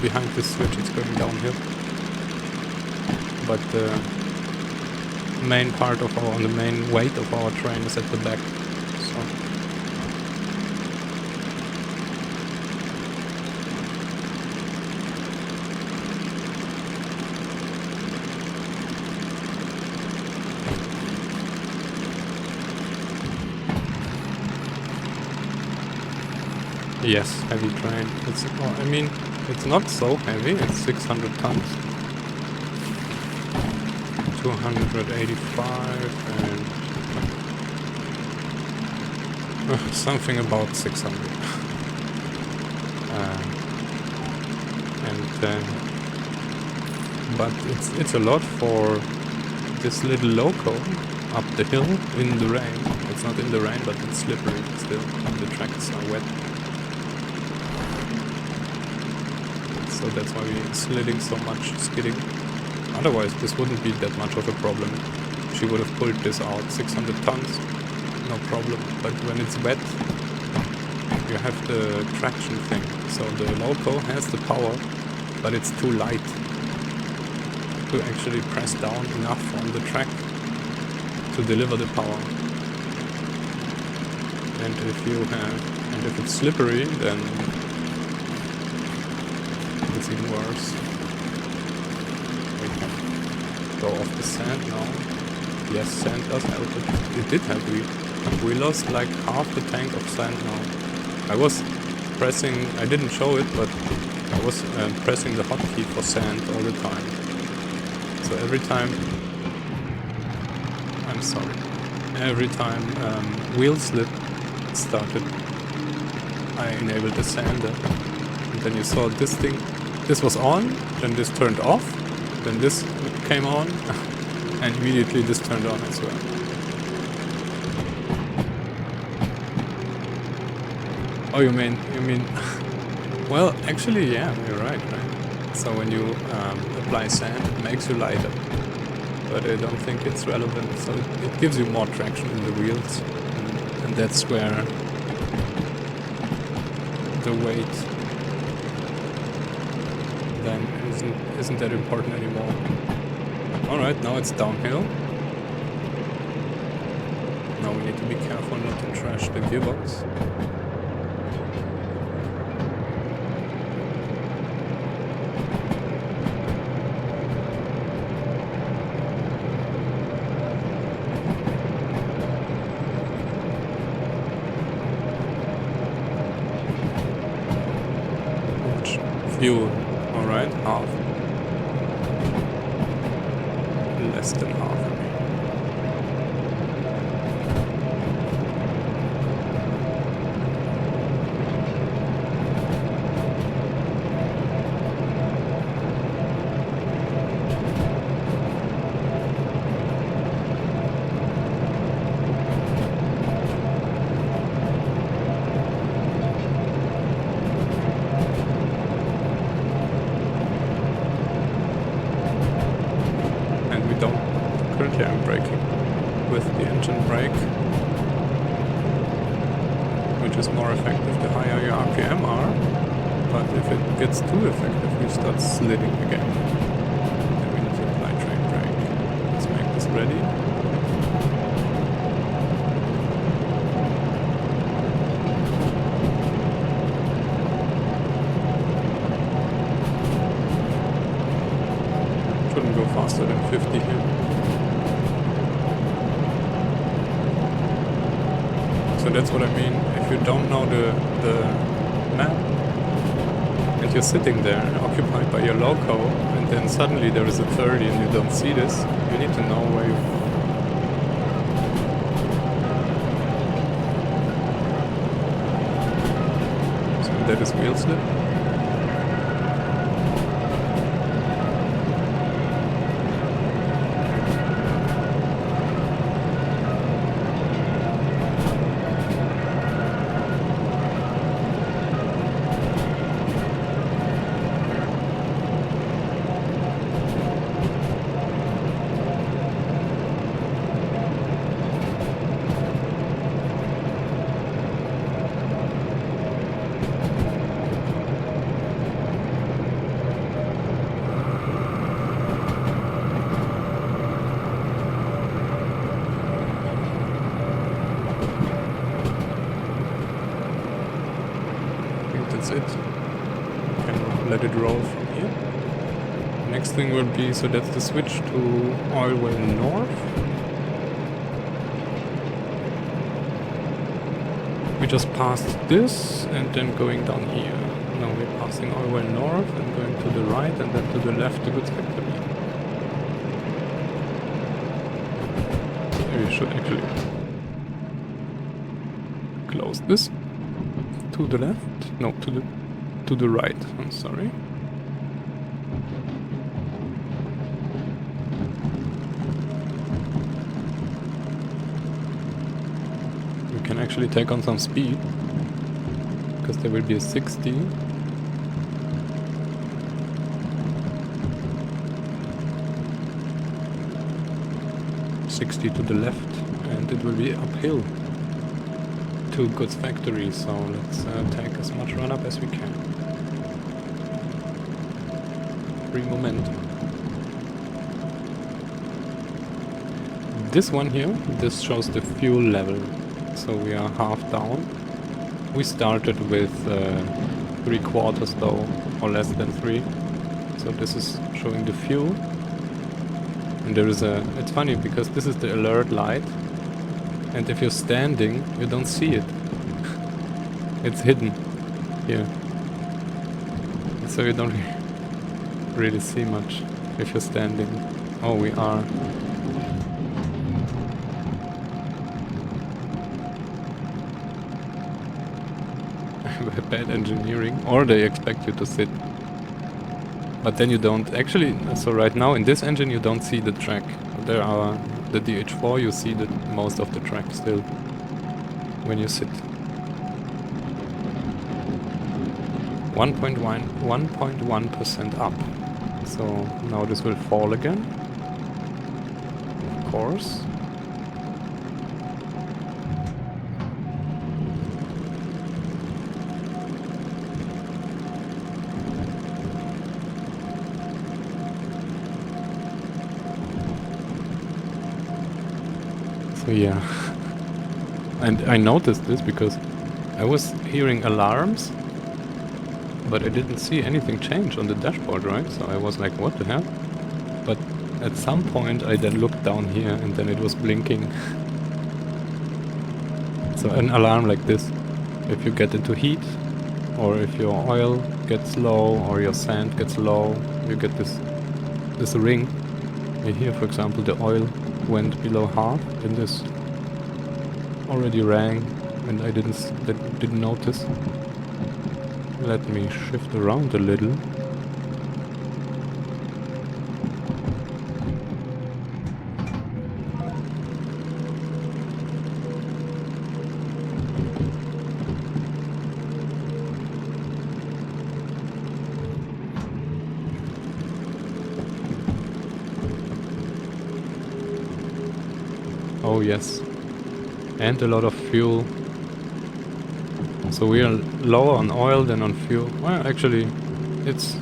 Behind the switch it's going downhill. But the main part of the main weight of our train is at the back. So yes, heavy train. It's, well, I mean, it's not so heavy. It's 600 tons. 285 and Something about 600. But it's a lot for this little loco up the hill in the rain. It's not in the rain, but it's slippery still. The tracks are wet. So that's why we're sliding so much, skidding. Otherwise, this wouldn't be that much of a problem. She would have pulled this out 600 tons, no problem. But when it's wet, you have the traction thing. So the loco has the power, but it's too light to actually press down enough on the track to deliver the power. And if it's slippery, then it's even worse. We can go off the sand now. Yes, sand does help it. It did help me. We lost like half the tank of sand now. I was pressing, I didn't show it, but I was pressing the hotkey for sand all the time. So every time, I'm sorry, every time wheel slip started, I enabled the sander. And then you saw this thing, this was on, then this turned off, then this came on, and immediately this turned on as well. Oh, you mean, well, actually, yeah, you're right. So when you apply sand, it makes you lighter. But I don't think it's relevant. So it gives you more traction in the wheels. And that's where the weight then isn't that important anymore. Alright, now it's downhill. Now we need to be careful not to trash the gearbox. Fuel, alright, half. Less than half. Currently I'm braking with the engine brake, which is more effective the higher your RPM are, but if it gets too effective you start sliding again. Then we need to apply train brake. Let's make this ready. Shouldn't go faster than 50 here. So that's what I mean. If you don't know the map and you're sitting there occupied by your loco and then suddenly there is a 30 and you don't see this, you need to know where you... So that is wheel slip. That's it. You can let it roll from here. Next thing will be, so that's the switch to oil well north. We just passed this and then going down here. Now we're passing oil well north and going to the right and then to the left to goods factory. We should actually close this. To the left? No, to the right. I'm sorry. We can actually take on some speed, because there will be a 60. To the left, and it will be uphill to goods factory, so let's take as much run up as we can. Free momentum. This one here, this shows the fuel level, so we are half down. We started with 3/4 though, or less than 3, so this is showing the fuel. And there is it's funny because this is the alert light, and if you're standing, you don't see it. It's hidden here. So you don't really see much if you're standing. Oh, we are. Bad engineering, or they expect you to sit. But then you don't actually, so right now in this engine you don't see the track. There are the DH4, you see most of the track still when you sit. 1.1% up. So now this will fall again. Of course. So yeah, and I noticed this because I was hearing alarms, but I didn't see anything change on the dashboard, right? So I was like, what the hell? But at some point I then looked down here and then it was blinking. So an alarm like this, if you get into heat, or if your oil gets low, or your sand gets low, you get this ring. Here, for example, the oil went below half, and this already rang, and I didn't notice. Let me shift around a little. Oh yes, and a lot of fuel. So we are lower on oil than on fuel. Well, actually, it's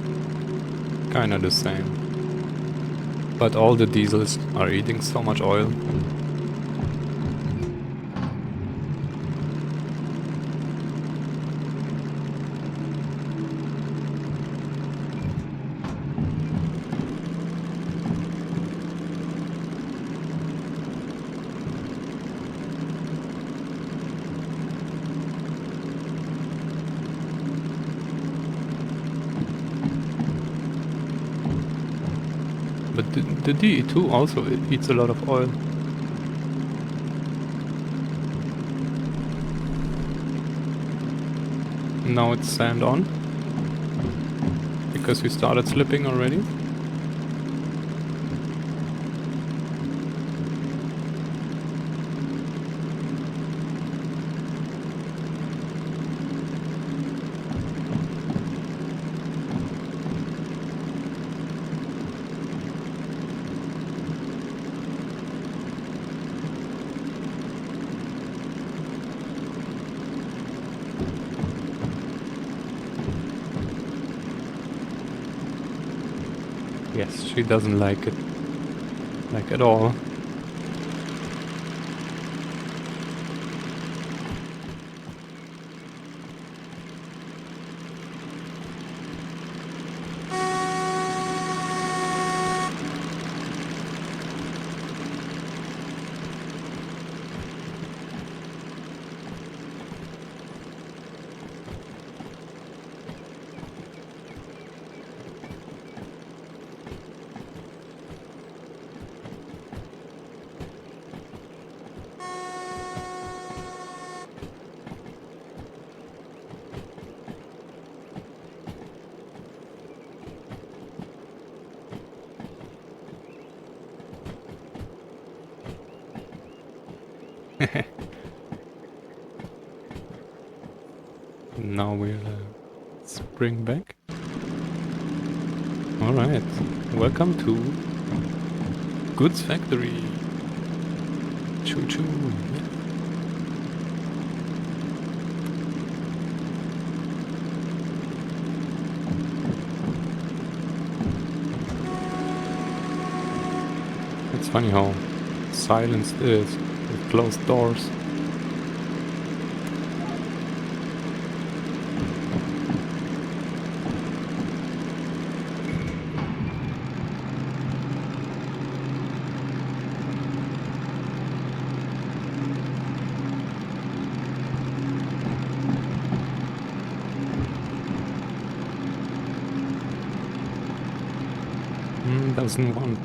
kinda the same. But all the diesels are eating so much oil. But the DE2 also eats a lot of oil. Now it's sand on, because we started slipping already. Yes, she doesn't like it. Like at all. Now we'll spring back. Alright, welcome to Goods Factory. Choo choo. It's funny how silenced it is with closed doors. Doesn't want.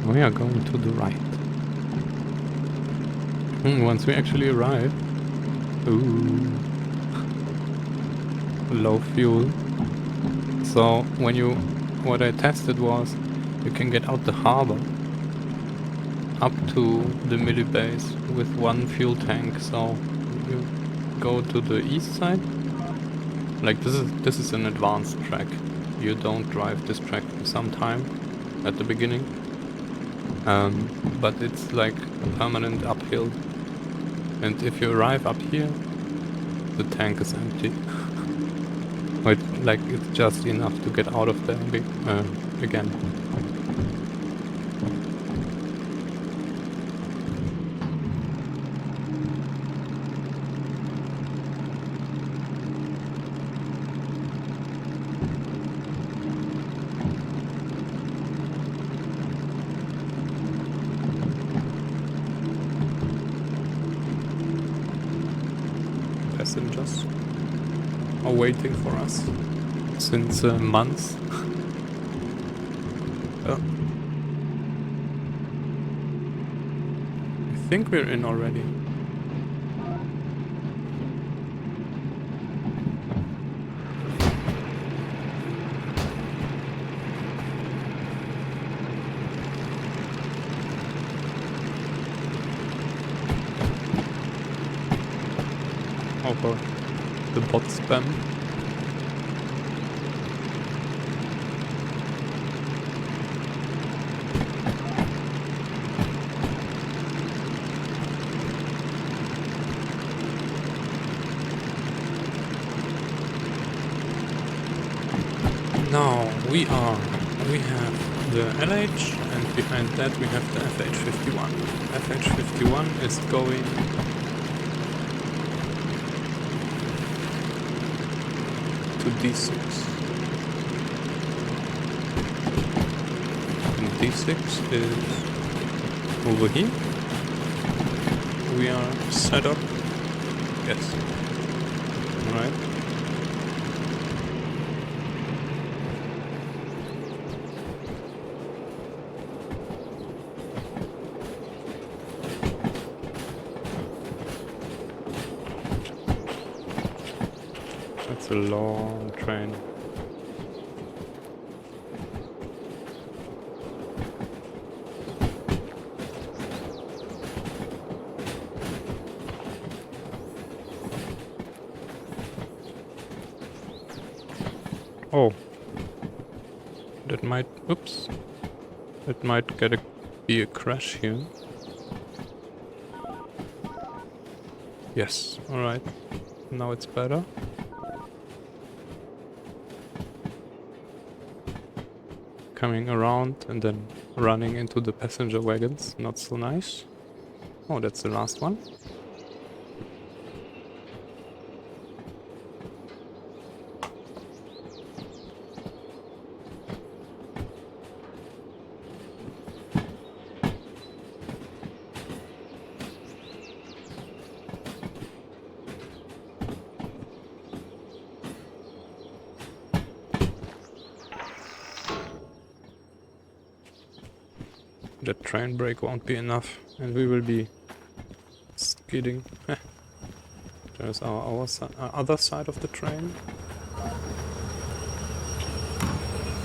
We are going to the right. Once we actually arrive. Ooh. Low fuel. So what I tested was you can get out the harbor up to the milli base with one fuel tank. So you go to the east side. Like this is an advanced track. You don't drive this track for some time at the beginning. But it's like permanent uphill. And if you arrive up here, the tank is empty. It's just enough to get out of there again. Passengers are waiting for us since months. Oh. I think we're in already. Over the bot spam. Now we have the LH, and behind that we have the FH51. FH51 is going to D6. And D6 is over here. We are set up. Yes. Alright. It's a long train. Oh, that might, oops, it might be a crash here. Yes, alright, now it's better. Coming around and then running into the passenger wagons, not so nice. Oh, that's the last one. the train brake won't be enough, and we will be skidding. There's our other side of the train.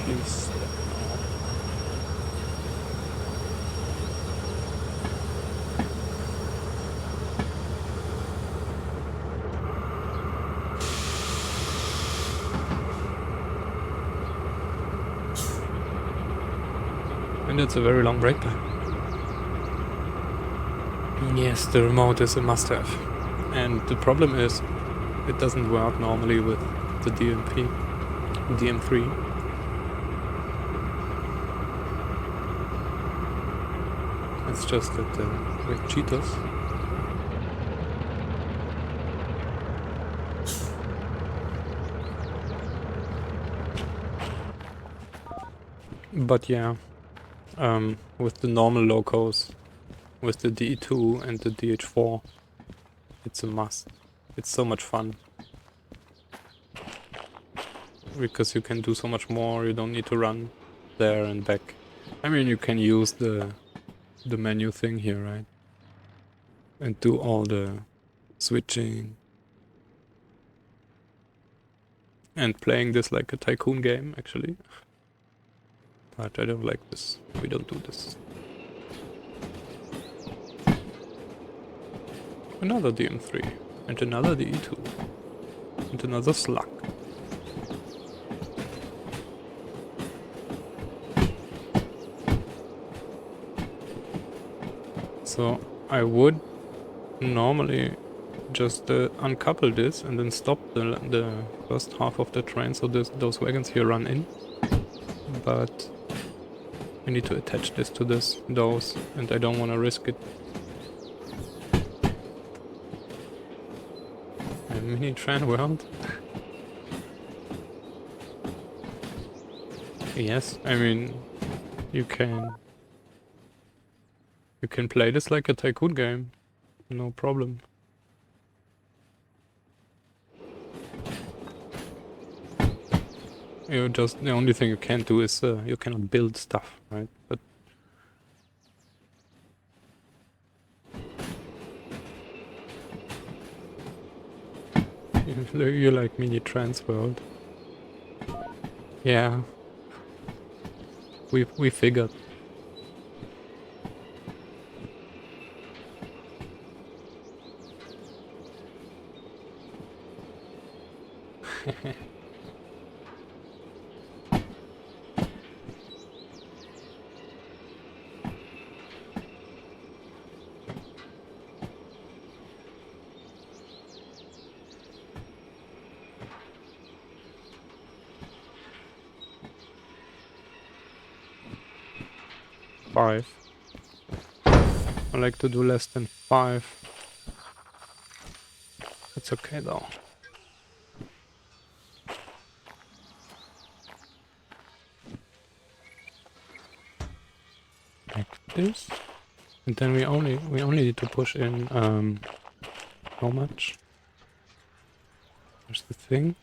Please stop now. And it's a very long brake time. Yes, the remote is a must-have. And the problem is, it doesn't work normally with the DM3. It's just that we're cheaters. But yeah, with the normal locos, with the DE2 and the DH4, it's a must. It's so much fun. Because you can do so much more, you don't need to run there and back. I mean, you can use the menu thing here, right? And do all the switching. And playing this like a tycoon game, actually. But I don't like this. We don't do this. Another DM3. And another DE2. And another slug. So I would normally just uncouple this and then stop the first half of the train so those wagons here run in. But we need to attach this to those, and I don't want to risk it. A mini train world? Yes, I mean, you can play this like a tycoon game, no problem. The only thing you can't do is you cannot build stuff, right? But you like mini trans world. Yeah. We figured. Five. I like to do less than 5. It's okay though. Like this. And then we only need to push in how much? There's the thing.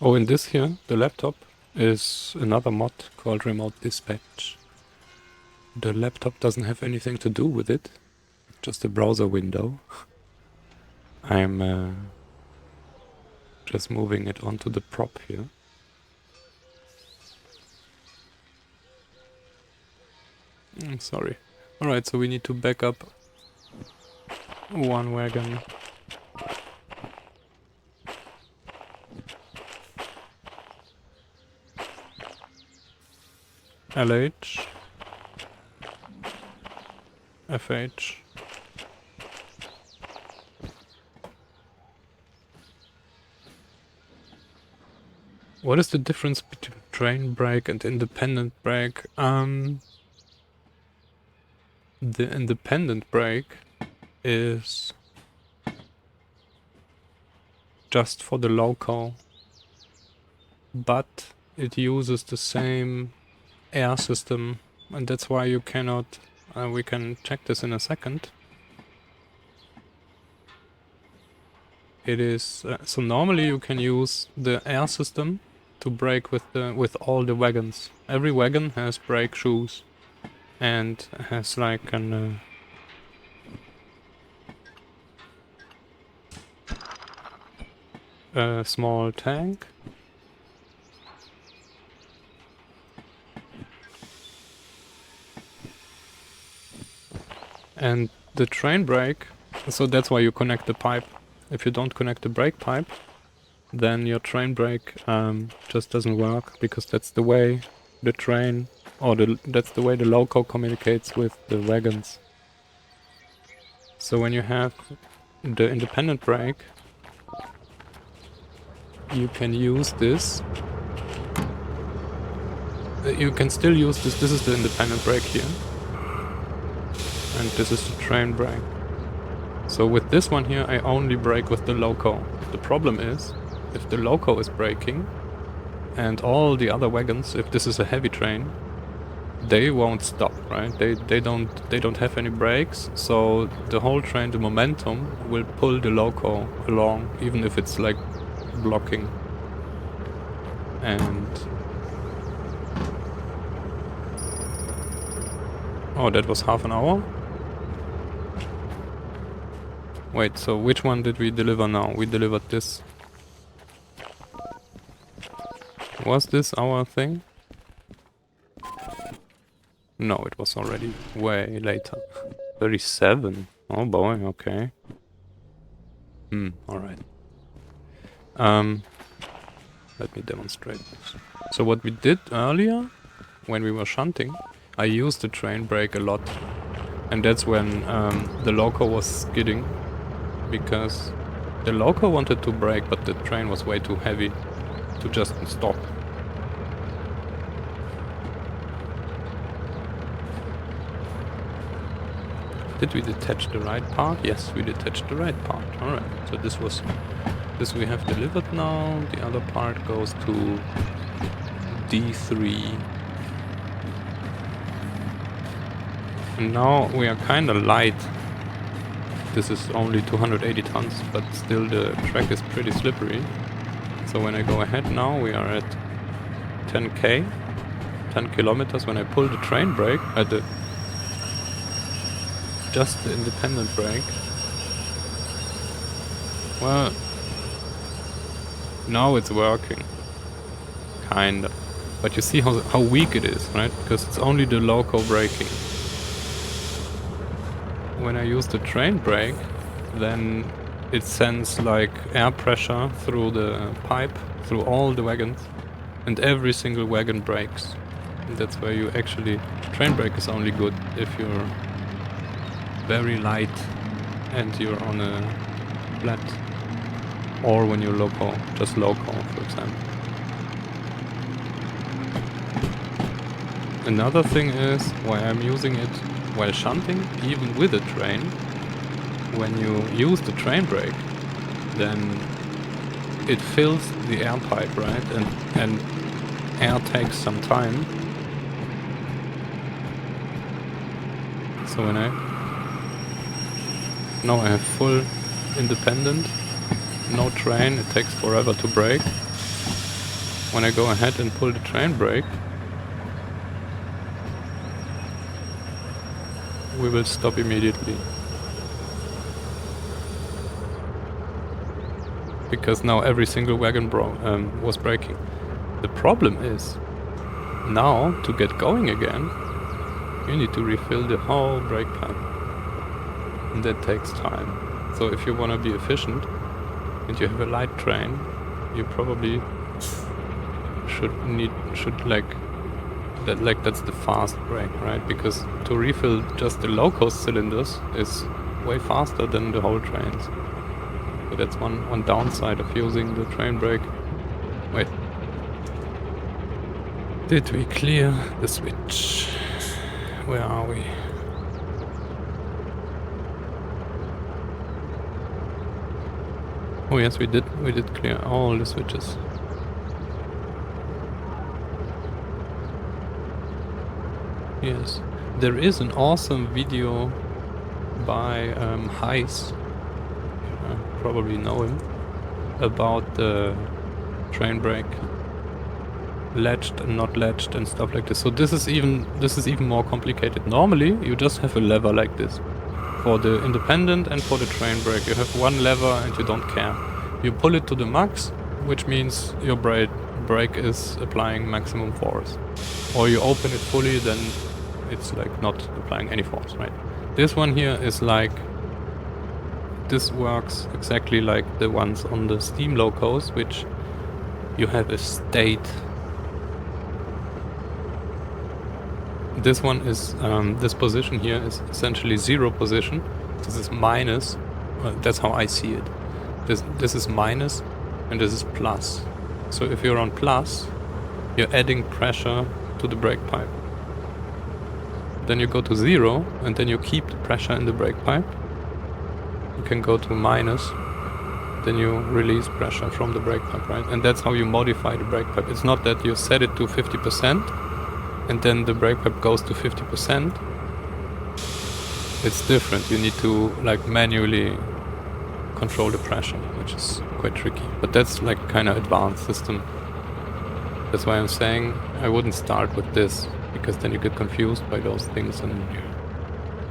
Oh, and this here, the laptop, is another mod called Remote Dispatch. The laptop doesn't have anything to do with it, just a browser window. I'm just moving it onto the prop here. I'm sorry. Alright, so we need to back up one wagon. LH. FH. What is the difference between train brake and independent brake? The independent brake is just for the local, but it uses the same air system, and that's why you cannot, we can check this in a second. It is, so normally you can use the air system to brake with all the wagons. Every wagon has brake shoes. and has like an a small tank. And the train brake, so that's why you connect the pipe. If you don't connect the brake pipe, then your train brake just doesn't work, because that's the way the train, or that's the way the loco communicates with the wagons. So when you have the independent brake, you can use this. You can still use this. This is the independent brake here. And this is the train brake. So with this one here, I only brake with the loco. The problem is, if the loco is braking, and all the other wagons, if this is a heavy train, they won't stop, right? They don't have any brakes, so the whole train, the momentum, will pull the loco along, even if it's like blocking. And oh, that was half an hour? Wait, so which one did we deliver now? We delivered this. Was this our thing? No, it was already way later. 37. Oh boy, okay. Alright. Let me demonstrate this. So what we did earlier, when we were shunting, I used the train brake a lot. And that's when the loco was skidding, because the loco wanted to brake, but the train was way too heavy to just stop. Did we detach the right part? Yes, we detached the right part. Alright, so this we have delivered now. The other part goes to D3. And now we are kinda light. This is only 280 tons, but still the track is pretty slippery. So when I go ahead now, we are at 10 kilometers. When I pull the train brake, just the independent brake. Well, now it's working. Kinda. But you see how weak it is, right? Because it's only the loco braking. When I use the train brake, then it sends like air pressure through the pipe, through all the wagons, and every single wagon brakes. And that's where you actually... Train brake is only good if you're very light and you're on a flat, or when you're loco, just loco, for example. Another thing is why I'm using it while shunting, even with a train. When you use the train brake, then it fills the air pipe, right? And air takes some time. So when now I have full independent, no train, it takes forever to brake. When I go ahead and pull the train brake, we will stop immediately. Because now every single wagon was braking. The problem is, now to get going again, you need to refill the whole brake pipe. And that takes time. So if you want to be efficient and you have a light train, you probably that's the fast brake, right? Because to refill just the loco cylinders is way faster than the whole trains. So that's one downside of using the train brake. Wait. Did we clear the switch? Where are we? Oh yes, we did clear all the switches. Yes, there is an awesome video by Heiss, probably know him, about the train brake. latched and not latched and stuff like this. So this is even more complicated. Normally you just have a lever like this. For the independent and for the train brake, you have one lever and you don't care. You pull it to the max, which means your brake is applying maximum force. Or you open it fully, then it's like not applying any force, right? This one here is like, this works exactly like the ones on the steam locos, which you have a state. This one is, this position here is essentially 0 position. This is minus, that's how I see it. This is minus and this is plus. So if you're on plus, you're adding pressure to the brake pipe. Then you go to 0 and then you keep the pressure in the brake pipe. You can go to minus, then you release pressure from the brake pipe, right? And that's how you modify the brake pipe. It's not that you set it to 50% and then the brake pipe goes to 50%. It's different. You need to like manually control the pressure, which is quite tricky. But that's like kind of advanced system. That's why I'm saying I wouldn't start with this, because then you get confused by those things, and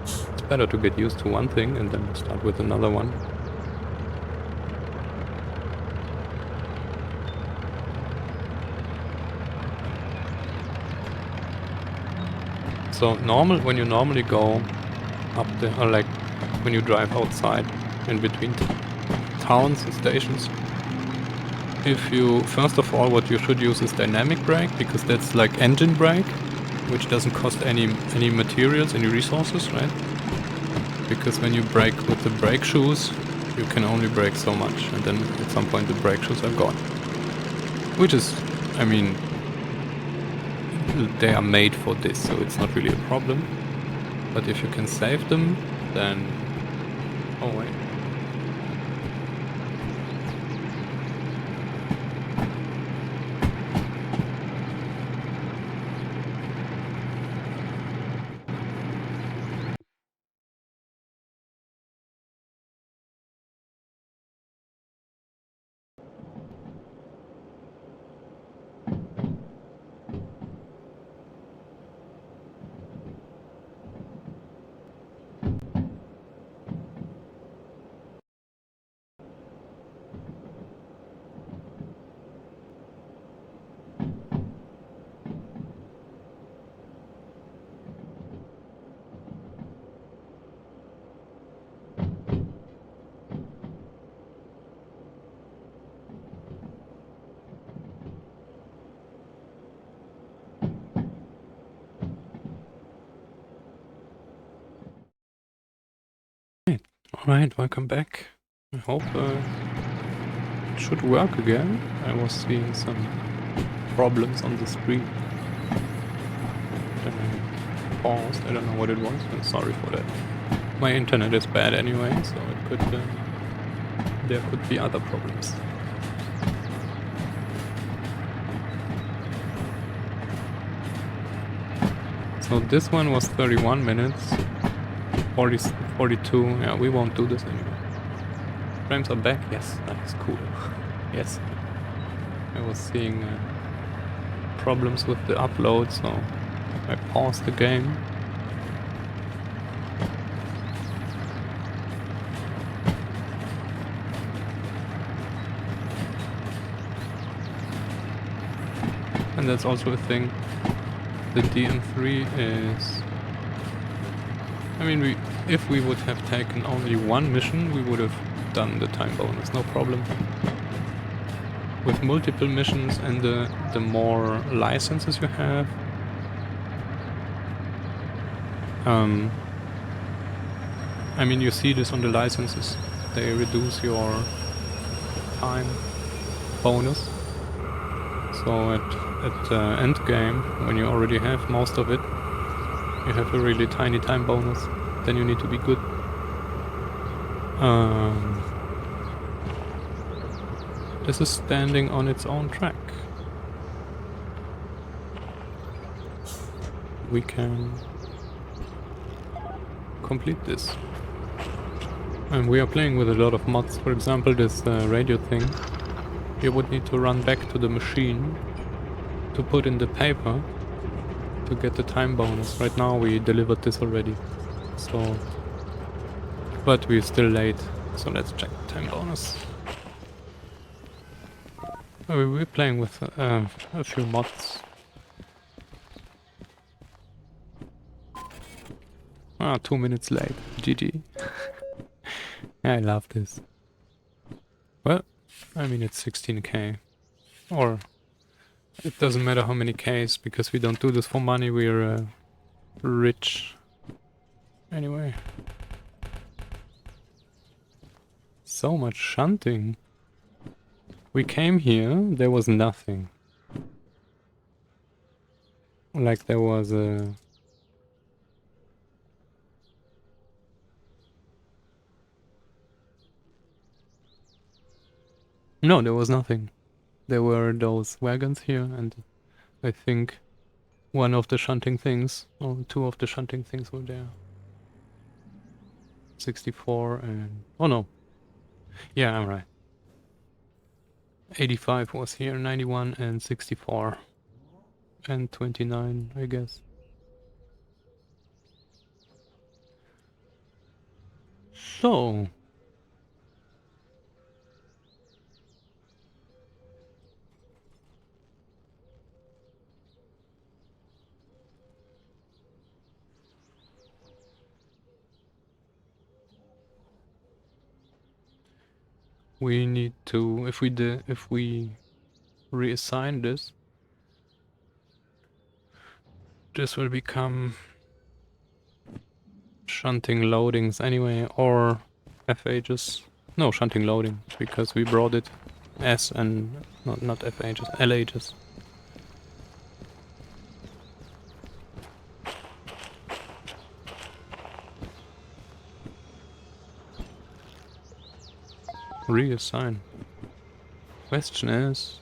it's better to get used to one thing and then start with another one. So when you normally go up there, or like when you drive outside in between towns and stations, if you, first of all, what you should use is dynamic brake, because that's like engine brake, which doesn't cost any materials, any resources, right? Because when you brake with the brake shoes, you can only brake so much, and then at some point the brake shoes are gone. Which is, I mean, they are made for this, so it's not really a problem. But if you can save them, then... Oh wait. Alright, welcome back. I hope it should work again. I was seeing some problems on the screen. Then I paused, I don't know what it was, I'm sorry for that. My internet is bad anyway, so it could, there could be other problems. So this one was 31 minutes. 42, yeah, we won't do this anymore. Frames are back, yes, that's cool. Yes. I was seeing problems with the upload, so I paused the game. And that's also a thing. The DM3 is... I mean, if we would have taken only one mission, we would have done the time bonus, no problem. With multiple missions and the more licenses you have, I mean, you see this on the licenses, they reduce your time bonus. So at end game, when you already have most of it, you have a really tiny time bonus, then you need to be good. This is standing on its own track. We can complete this. And we are playing with a lot of mods. For example, this radio thing. You would need to run back to the machine to put in the paper to get the time bonus. Right now we delivered this already, so, but we're still late, so let's check the time bonus. We're playing with a few mods. 2 minutes late. GG. I love this. Well, I mean it's 16k. Or it doesn't matter how many Ks, because we don't do this for money, we're rich. Anyway. So much shunting. We came here, there was nothing. Like there was a... No, there was nothing. There were those wagons here, and I think one of the shunting things, or two of the shunting things were there. 64 and... Oh no. Yeah, I'm right. 85 was here, 91 and 64. And 29, I guess. So... we need to, if we reassign this, this will become shunting loadings anyway, or FHs. No, shunting loading, because we brought it S and not FHs, LHs. Reassign. Question is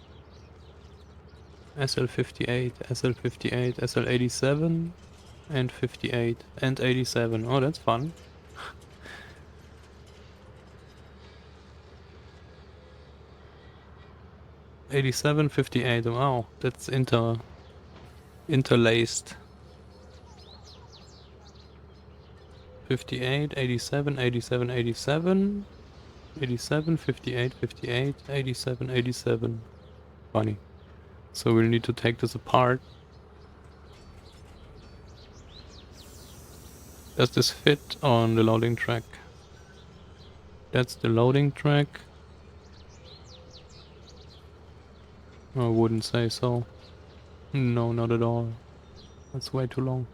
SL58, SL58, SL87 and 58 and 87. Oh, that's fun. 87, 58. Wow, that's interlaced. 58, 87, 87, 87, 87, 58, 58, 87, 87. Funny. So we'll need to take this apart. Does this fit on the loading track? That's the loading track. I wouldn't say so. No, not at all. That's way too long.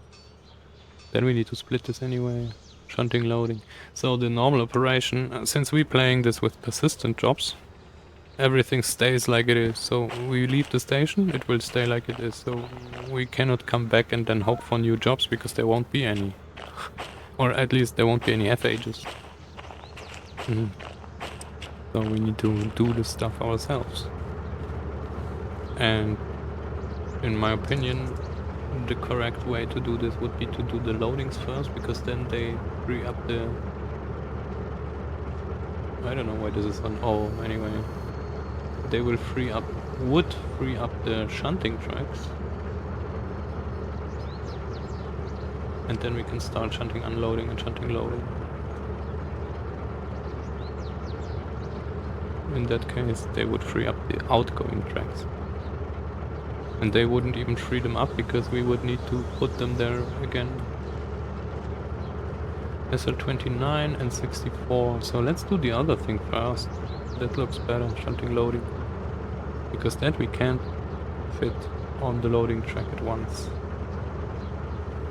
Then we need to split this anyway. Shunting loading. So the normal operation, since we're playing this with persistent jobs, everything stays like it is. So we leave the station, it will stay like it is. So we cannot come back and then hope for new jobs, because there won't be any. Or at least there won't be any FHs. So we need to do this stuff ourselves. And in my opinion, the correct way to do this would be to do the loadings first, because then they free up the... I don't know why this is on O anyway. They will free up the shunting tracks. And then we can start shunting unloading and shunting loading. In that case, they would free up the outgoing tracks. And they wouldn't even free them up, because we would need to put them there again. SL29 and 64. So let's do the other thing first. That looks better, shunting loading. Because that we can't fit on the loading track at once.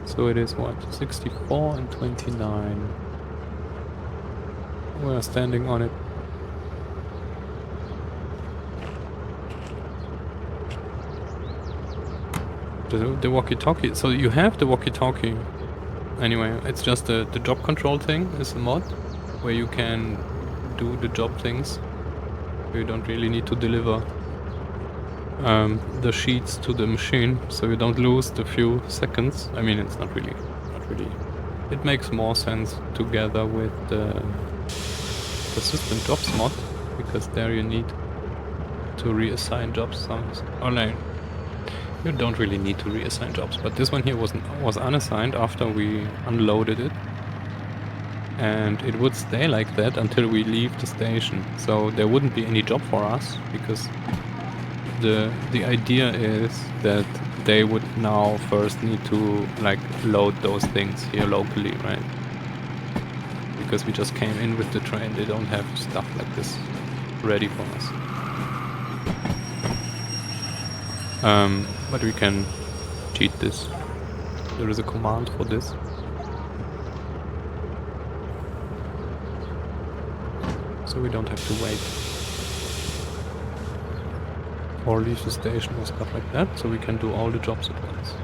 So it is what? 64 and 29. We're standing on it. The walkie-talkie. So you have the walkie-talkie. Anyway, it's just the job control thing is a mod where you can do the job things. You don't really need to deliver the sheets to the machine, so you don't lose the few seconds. I mean, it's not really. It makes more sense together with the persistent jobs mod, because there you need to reassign jobs. Or no, You don't really need to reassign jobs, but this one here was unassigned after we unloaded it. And it would stay like that until we leave the station. So there wouldn't be any job for us, because the idea is that they would now first need to like load those things here locally, right? Because we just came in with the train, they don't have stuff like this ready for us. But we can cheat this. There is a command for this. So we don't have to wait or leave the station or stuff like that, so we can do all the jobs at once.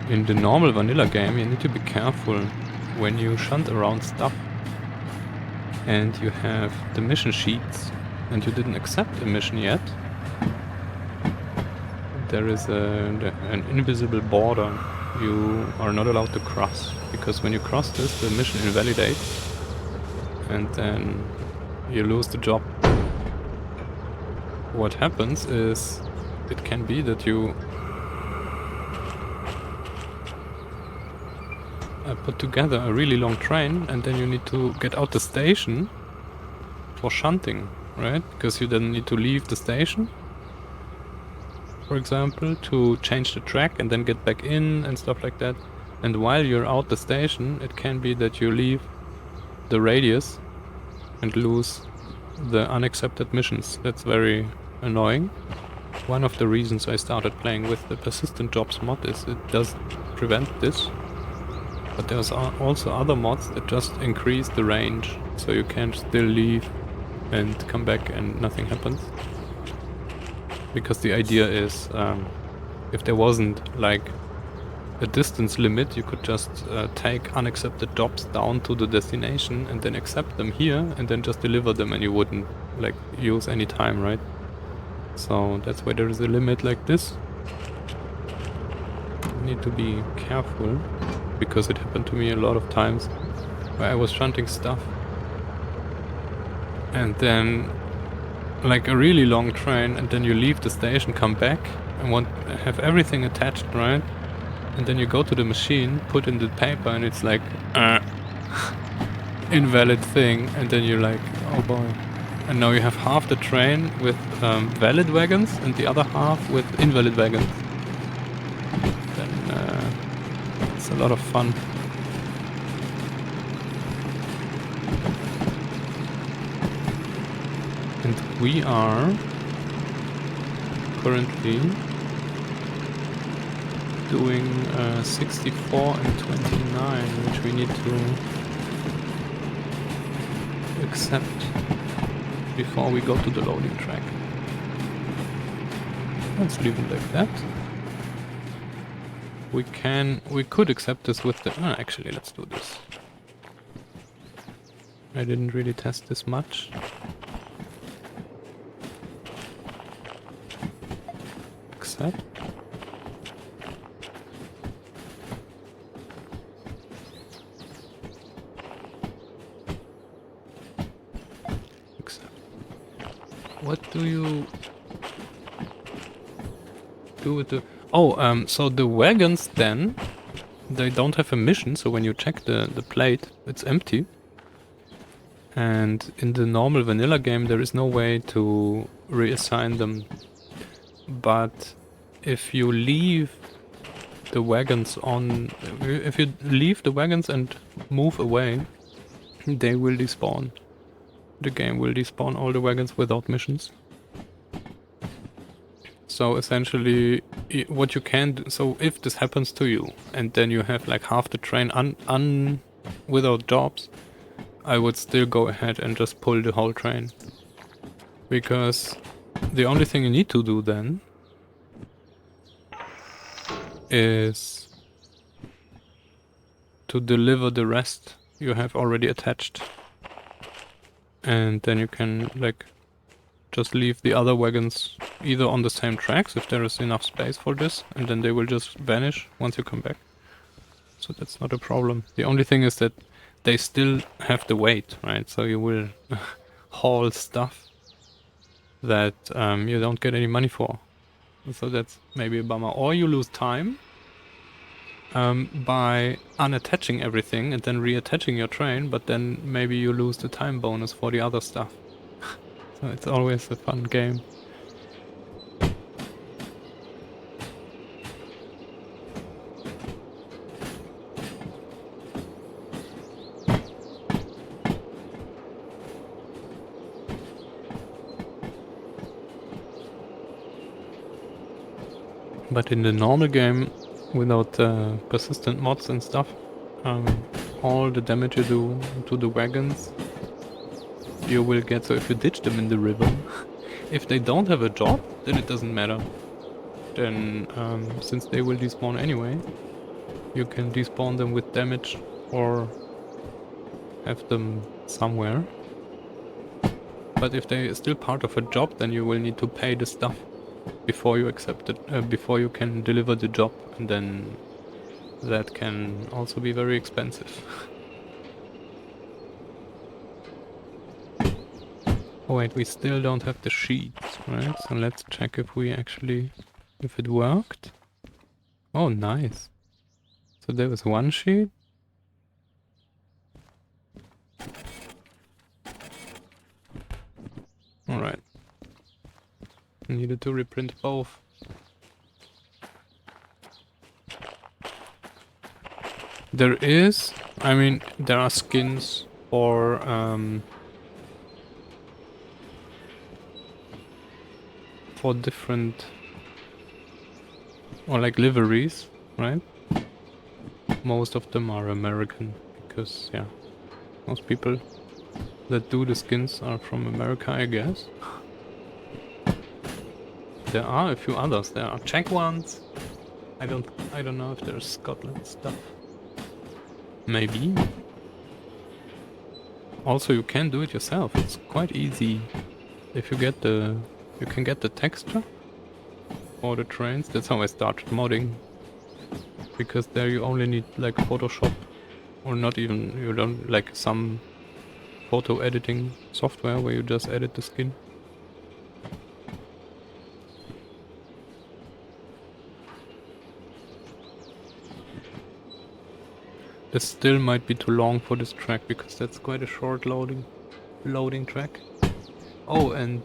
In the normal vanilla game, you need to be careful when you shunt around stuff and you have the mission sheets and you didn't accept a mission yet. There is an invisible border you are not allowed to cross, because when you cross this, the mission invalidates and then you lose the job. What happens is, it can be that you put together a really long train and then you need to get out the station for shunting, right? Because you then need to leave the station, for example, to change the track and then get back in and stuff like that. And while you're out the station, it can be that you leave the radius and lose the unaccepted missions. That's very annoying. One of the reasons I started playing with the persistent jobs mod is it does prevent this. But there's also other mods that just increase the range, so you can still leave and come back and nothing happens. Because the idea is, if there wasn't like a distance limit, you could just take unaccepted jobs down to the destination and then accept them here and then just deliver them, and you wouldn't like use any time, right? So that's why there is a limit like this. You need to be careful, because it happened to me a lot of times where I was shunting stuff and then like a really long train, and then you leave the station, come back and have everything attached, right? And then you go to the machine, put in the paper, and it's like invalid thing, and then you're like, oh boy. And now you have half the train with valid wagons and the other half with invalid wagons. Then it's a lot of fun. And we are currently doing 64 and 29, which we need to accept before we go to the loading track. Let's leave it like that. We could accept this with the... actually, let's do this. I didn't really test this much. Accept. Accept. What do you do with the... Oh, so the wagons then, they don't have a mission, so when you check the plate, it's empty. And in the normal vanilla game, there is no way to reassign them. But if you leave the wagons on... If you leave the wagons and move away, they will despawn. The game will despawn all the wagons without missions. So essentially, what you can do... So if this happens to you, and then you have like half the train without jobs, I would still go ahead and just pull the whole train. Because the only thing you need to do then is to deliver the rest you have already attached. And then you can like just leave the other wagons either on the same tracks if there is enough space for this, and then they will just vanish once you come back. So that's not a problem. The only thing is that they still have the weight, right? So you will haul stuff that you don't get any money for. So that's maybe a bummer. Or you lose time by unattaching everything and then reattaching your train, but then maybe you lose the time bonus for the other stuff. So it's always a fun game. But in the normal game, without persistent mods and stuff, all the damage you do to the wagons, you will get. So if you ditch them in the river, if they don't have a job, then it doesn't matter. Then, since they will despawn anyway, you can despawn them with damage or have them somewhere. But if they're still part of a job, then you will need to pay the stuff before you accept it, before you can deliver the job, and then that can also be very expensive. Oh wait, we still don't have the sheets, right? So let's check if it worked. Oh, nice. So there was one sheet. Alright. Needed to reprint both. There are skins for different, or like liveries, right? Most of them are American because, yeah, most people that do the skins are from America, I guess. There are a few others. There are Czech ones. I don't know if there's Scotland stuff. Maybe. Also, you can do it yourself. It's quite easy. If you can get the texture for the trains. That's how I started modding. Because there you only need like Photoshop, or not even, you don't, like some photo editing software where you just edit the skin. This still might be too long for this track because that's quite a short loading track. Oh, and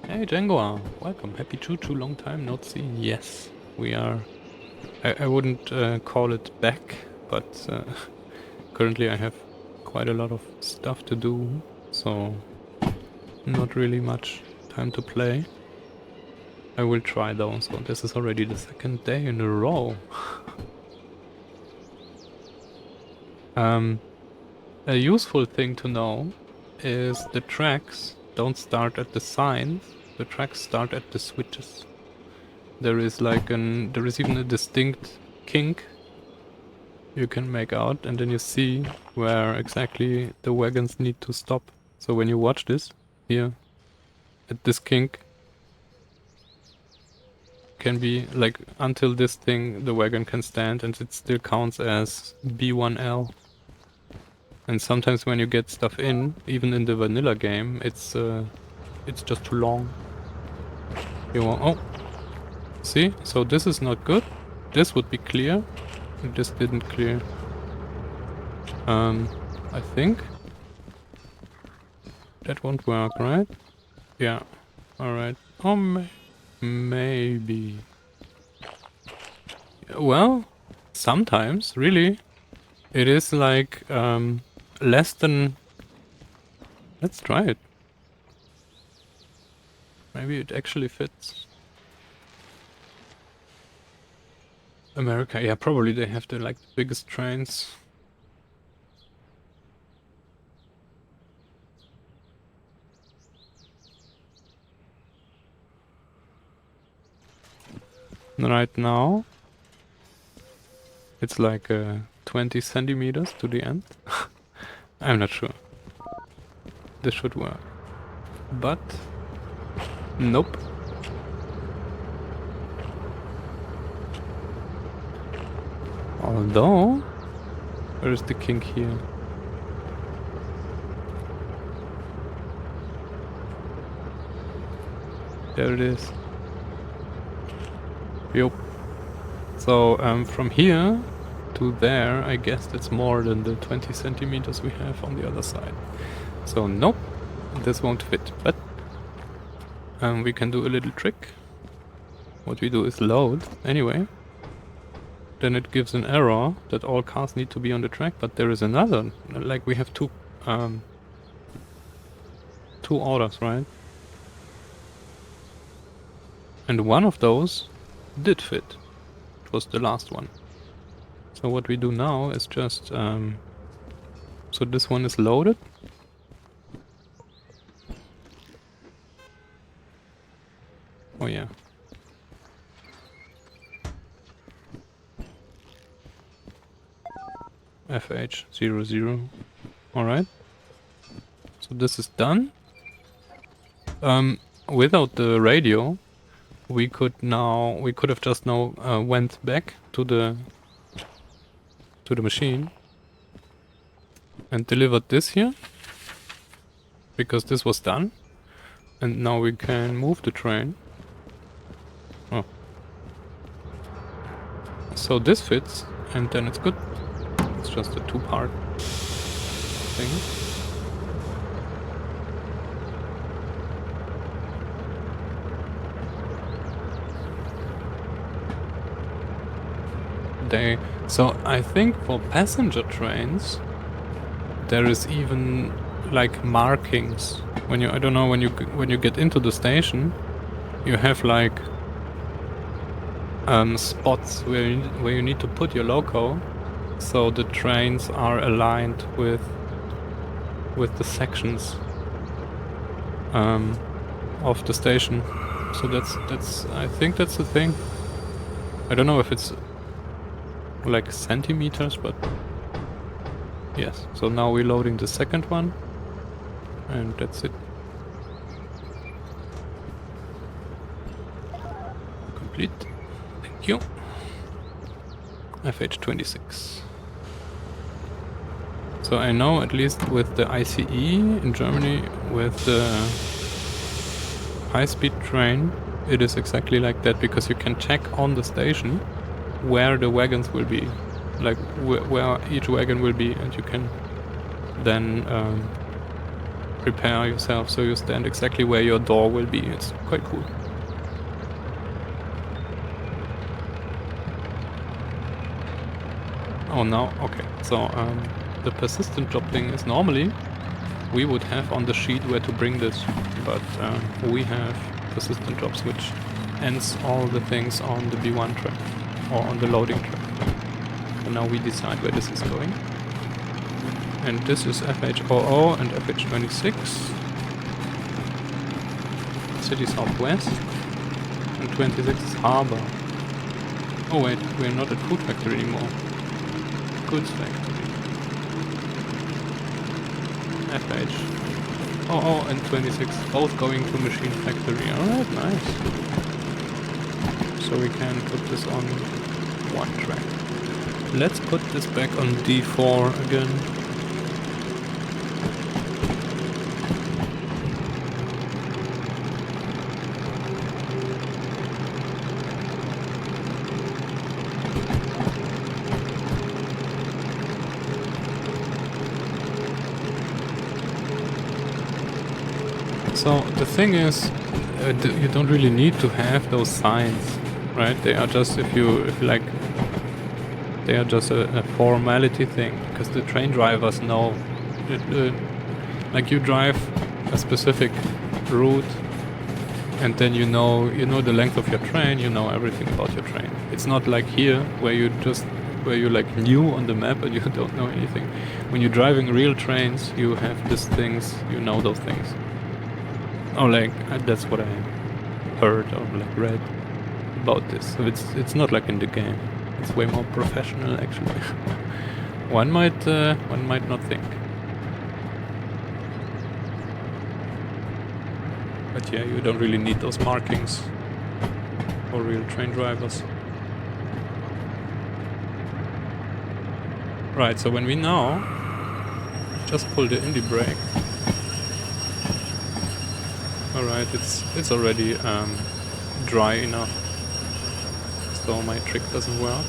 hey Django, welcome. Happy Choo Choo, long time not seen. Yes, we are. I wouldn't call it back, but currently I have quite a lot of stuff to do, so not really much time to play. I will try though, so this is already the second day in a row. A useful thing to know is the tracks don't start at the signs, the tracks start at the switches. There is even a distinct kink you can make out, and then you see where exactly the wagons need to stop. So when you watch this, here, at this kink, can be like until this thing the wagon can stand, and it still counts as B1L. And sometimes when you get stuff in, even in the vanilla game, it's just too long. Oh, see? So this is not good. This would be clear. It just didn't clear. I think that won't work, right? Yeah. All right. Oh, maybe. Well, sometimes, really. It is like less than... Let's try it. Maybe it actually fits. America, yeah, probably they have the biggest trains. Right now, it's like 20 centimeters to the end. I'm not sure. This should work. But, nope. Although, where is the kink here? There it is. Yup. So from here to there, I guess that's more than the 20 centimeters we have on the other side. So nope, this won't fit. But we can do a little trick. What we do is load anyway. Then it gives an error that all cars need to be on the track. But there is another, like we have two orders, right? And one of those did fit. It was the last one. So what we do now is just, so this one is loaded. Oh yeah. FH00. Alright. So this is done. Without the radio, we could have just now went back to the machine and delivered this here, because this was done, and now we can move the train. Oh, so this fits, and then it's good. It's just a two-part thing. So I think for passenger trains there is even like markings when you, I don't know, when you get into the station, you have like spots where you need to put your loco, so the trains are aligned with the sections of the station. So that's I think that's the thing. I don't know if it's like centimeters, but yes. So now we're loading the second one, and that's it. Complete. Thank you. FH26. So I know, at least with the ICE in Germany, with the high-speed train, it is exactly like that, because you can check on the station where the wagons will be, like where each wagon will be, and you can then prepare yourself so you stand exactly where your door will be. It's quite cool. Oh, now, okay. So the persistent job thing is normally we would have on the sheet where to bring this, but we have persistent jobs which ends all the things on the B1 track or on the loading track. So now we decide where this is going. And this is FH00 and FH26. City Southwest. And 26 is Harbor. Oh wait, we're not at Food Factory anymore. Goods Factory. FH00 and 26 both going to Machine Factory. Alright, nice. So we can put this on one track. Let's put this back on D4 again. So the thing is, you don't really need to have those signs, right? They are just, if you like, they are just a formality thing, because the train drivers know, like you drive a specific route, and then you know the length of your train, you know everything about your train. It's not like here where you're like new on the map and you don't know anything. When you're driving real trains, you have these things, you know those things. Oh, like that's what I heard or like read about this. So it's not like in the game. It's way more professional, actually. One might not think. But yeah, you don't really need those markings for real train drivers. Right, so when we now just pull the indie brake. Alright, it's already dry enough, so my trick doesn't work.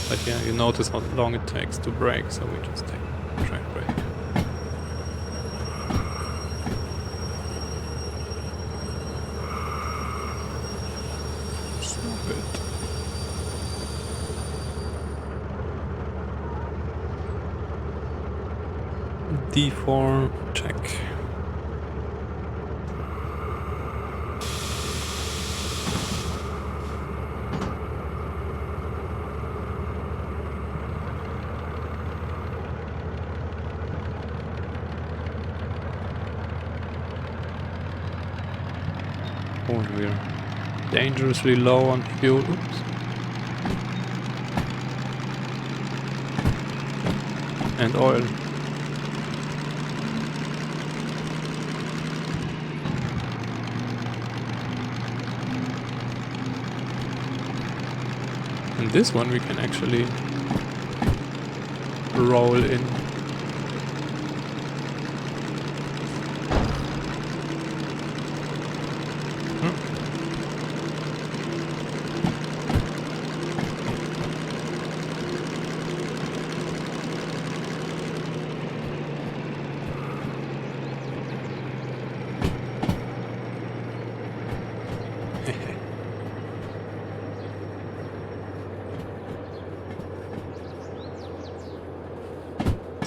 But yeah, you notice how long it takes to brake, so we just take track brake. Stop it. D4 check. Oh, we're dangerously low on fuel. Oops. And oil. And this one we can actually roll in.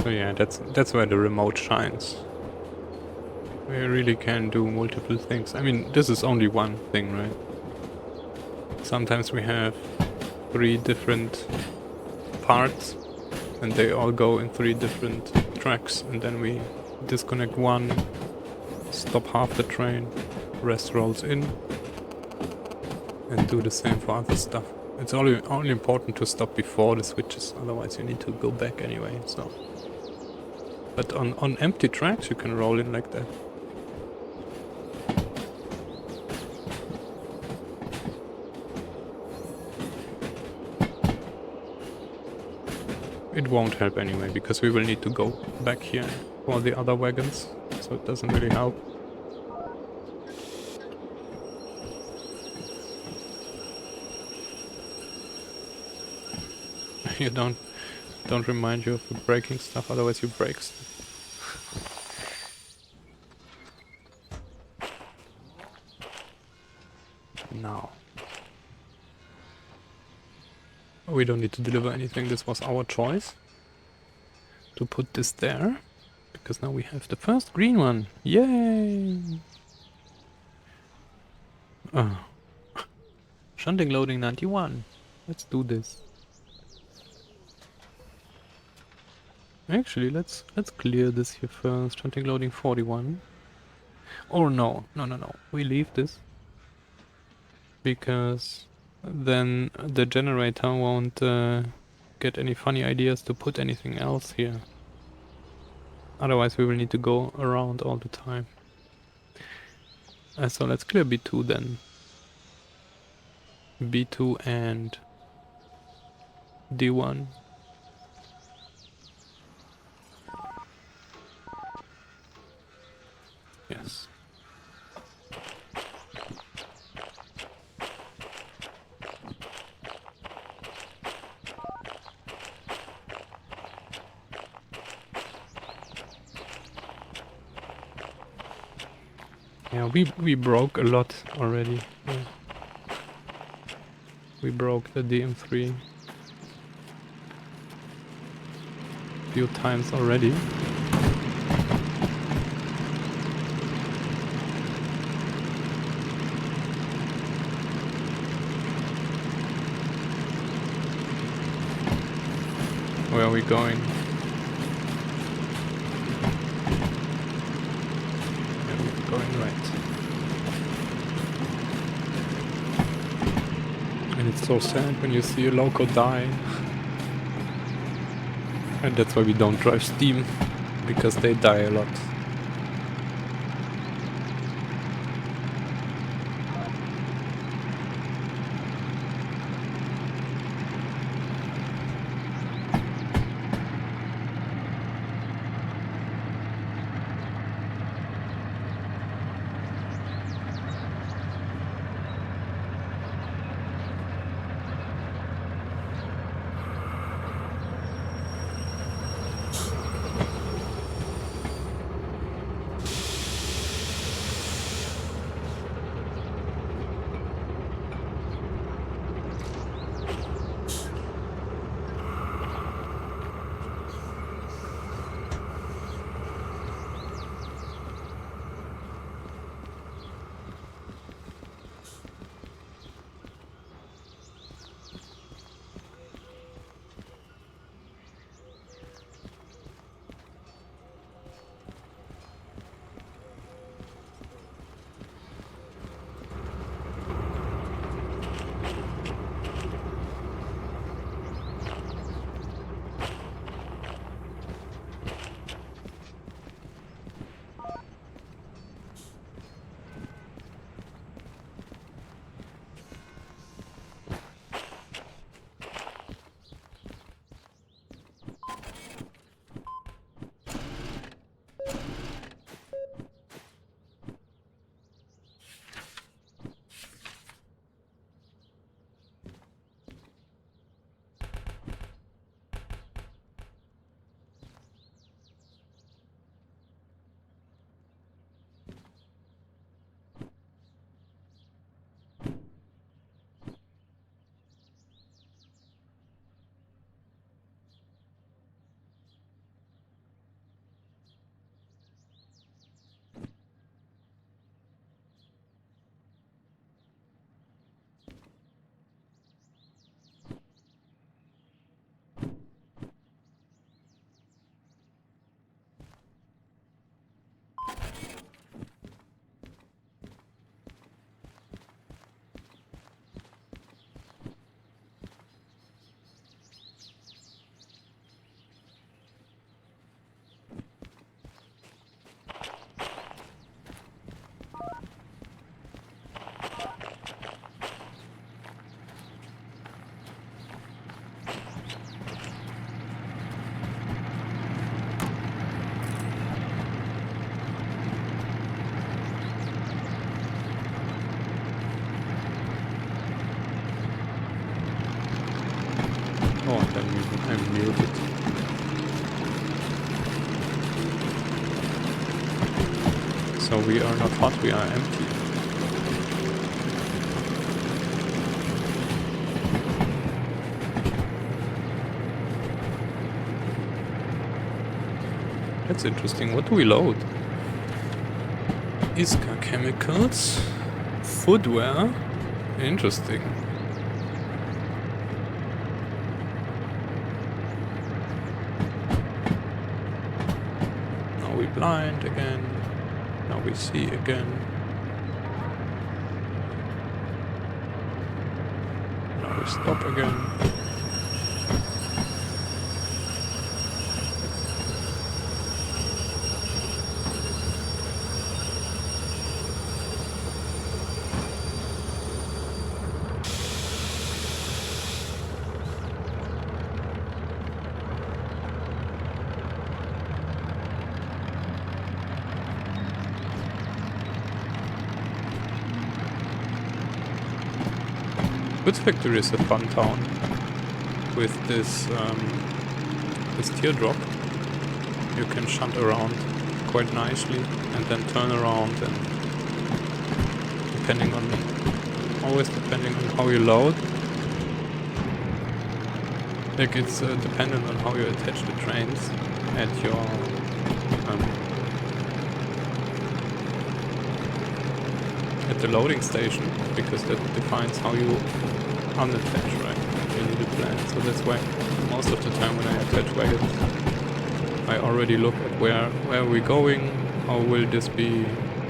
So yeah, that's where the remote shines. We really can do multiple things. I mean, this is only one thing, right? Sometimes we have 3 different parts and they all go in 3 different tracks, and then we disconnect one, stop half the train, rest rolls in, and do the same for other stuff. It's only important to stop before the switches, otherwise you need to go back anyway, so. But on empty tracks you can roll in like that. It won't help anyway, because we will need to go back here for the other wagons, so it doesn't really help. You don't remind you of the braking stuff, otherwise you break stuff. Now. We don't need to deliver anything, this was our choice. To put this there, because now we have the first green one. Yay! Oh. Shunting loading 91. Let's do this. Actually, let's clear this here first. Shunting loading 41. Or no. We leave this. Because then the generator won't get any funny ideas to put anything else here. Otherwise we will need to go around all the time. So let's clear B2 then. B2 and D1. Yes. Yeah, we broke a lot already. Yeah. We broke the DM3 a few times already. Where are we going? Yeah, we're going right. And it's so sad when you see a loco die. And that's why we don't drive Steam, because they die a lot. So we are not hot, we are empty. That's interesting. What do we load? Iska chemicals, footwear. Interesting. Now we blind again. Now we see again. Now we stop again. Goods Factory is a fun town with this teardrop. You can shunt around quite nicely and then turn around, and always depending on how you load. Like it's dependent on how you attach the trains at your at the loading station, because that defines how you unattach, right? You need a plan. So that's why most of the time when I attach wagons, I already look at where are we going, how will this be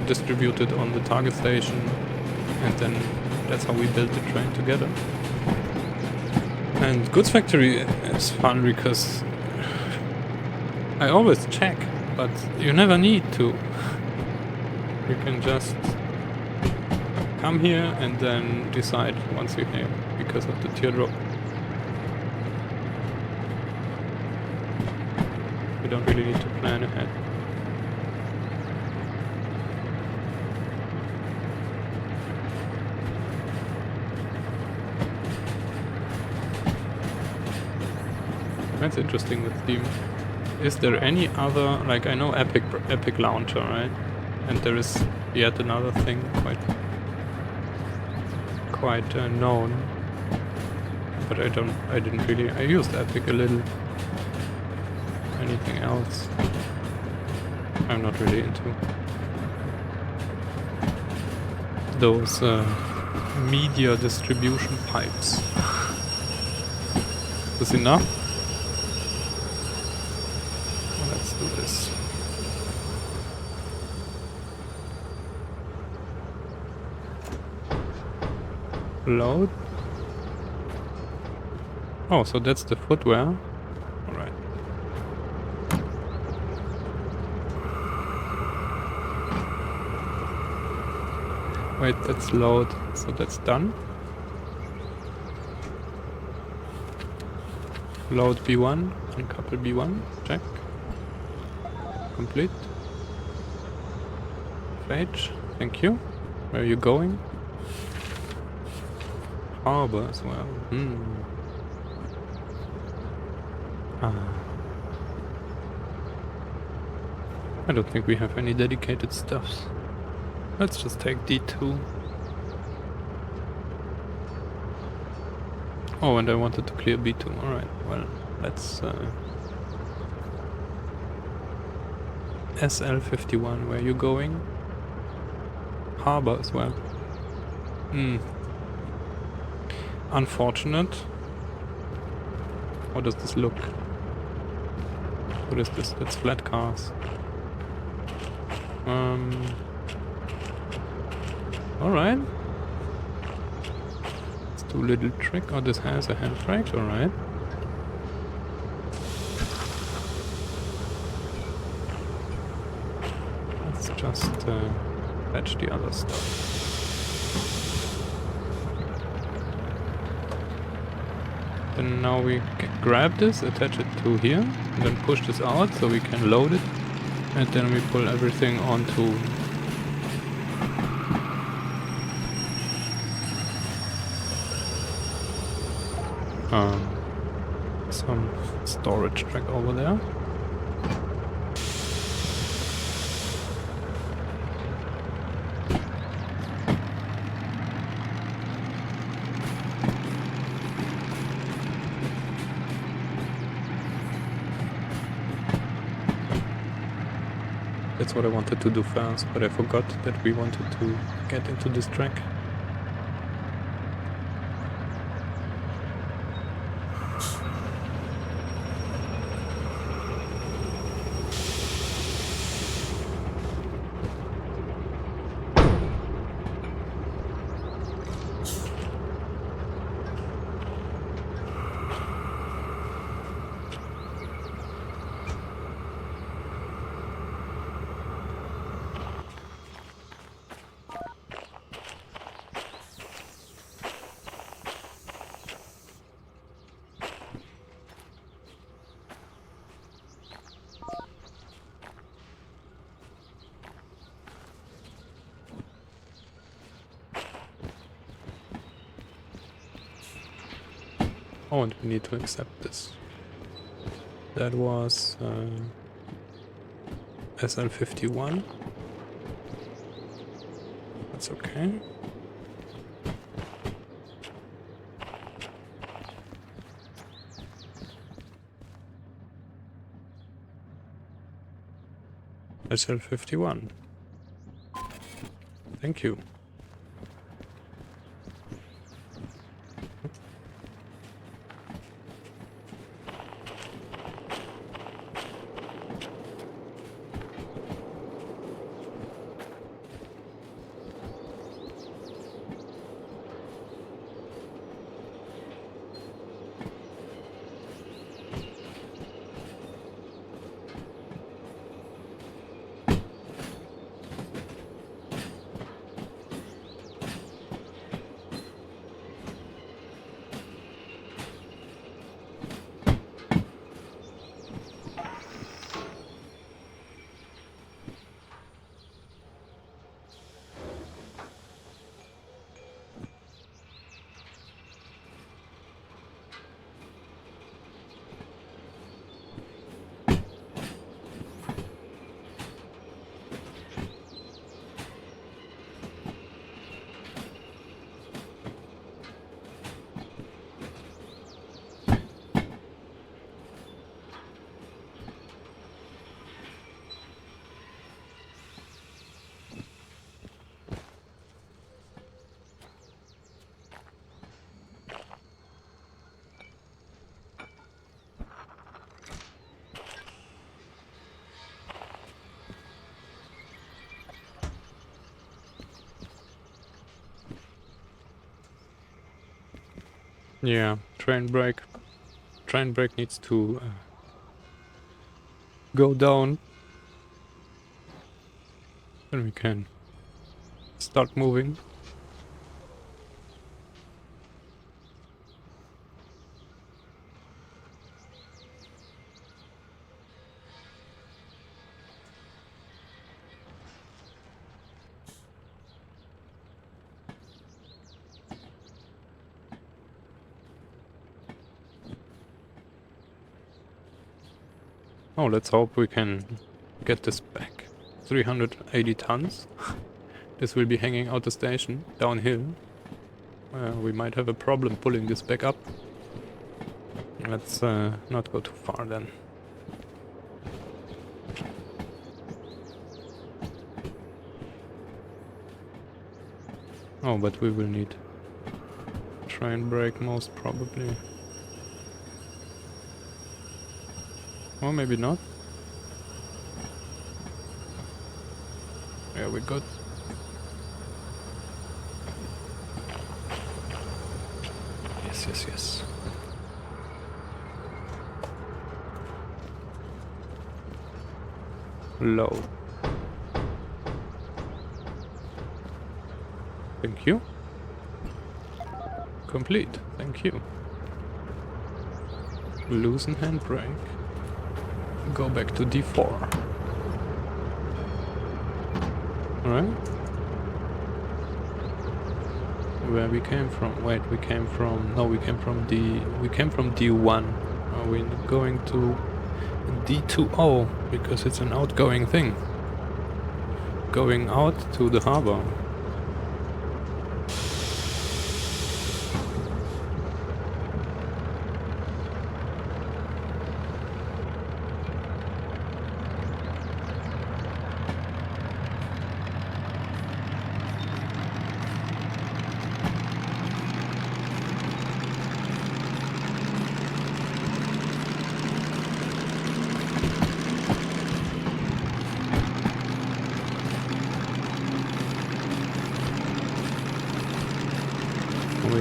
distributed on the target station, and then that's how we build the train together. And Goods Factory is fun because I always check, but you never need to. You can just come here and then decide once you're here because of the teardrop. You don't really need to plan ahead. That's interesting with Steam. Is there any other, like I know Epic Launcher, right? And there is yet another thing quite known, but I didn't really, I used Epic a little. Anything else I'm not really into. Those media distribution pipes. Is this enough? Let's do this. Load. Oh, so that's the footwear. Alright. Wait, that's load. So that's done. Load B1, uncouple B1, check. Complete. Fetch, thank you. Where are you going? Harbor as well. I don't think we have any dedicated stuffs. Let's just take D2. Oh, and I wanted to clear B2. Alright, well, let's SL51, where are you going? Harbor as well. Unfortunate. How does this look? What is this? That's flat cars. Alright. Let's do a little trick. Oh, this has a handbrake, alright. Let's just fetch the other stuff. Then now we can grab this, attach it to here, and then push this out so we can load it, and then we pull everything onto some storage track over there. That's what I wanted to do first, but I forgot that we wanted to get into this track. Oh, and we need to accept this. That was SL51. That's okay. SL51. Thank you. Yeah, train brake. Train brake needs to go down. Then we can start moving. Oh, let's hope we can get this back. 380 tons. This will be hanging out the station, downhill. We might have a problem pulling this back up. Let's not go too far then. Oh, but we will need train brake most probably. Or maybe not. Yeah, we're good. Yes, yes, yes. Low. Thank you. Complete. Thank you. Loosen handbrake. Go back to D4. Alright. Where we came from? Wait, we came from... No, we came from D1. Are we going to D2O? Because it's an outgoing thing. Going out to the harbor.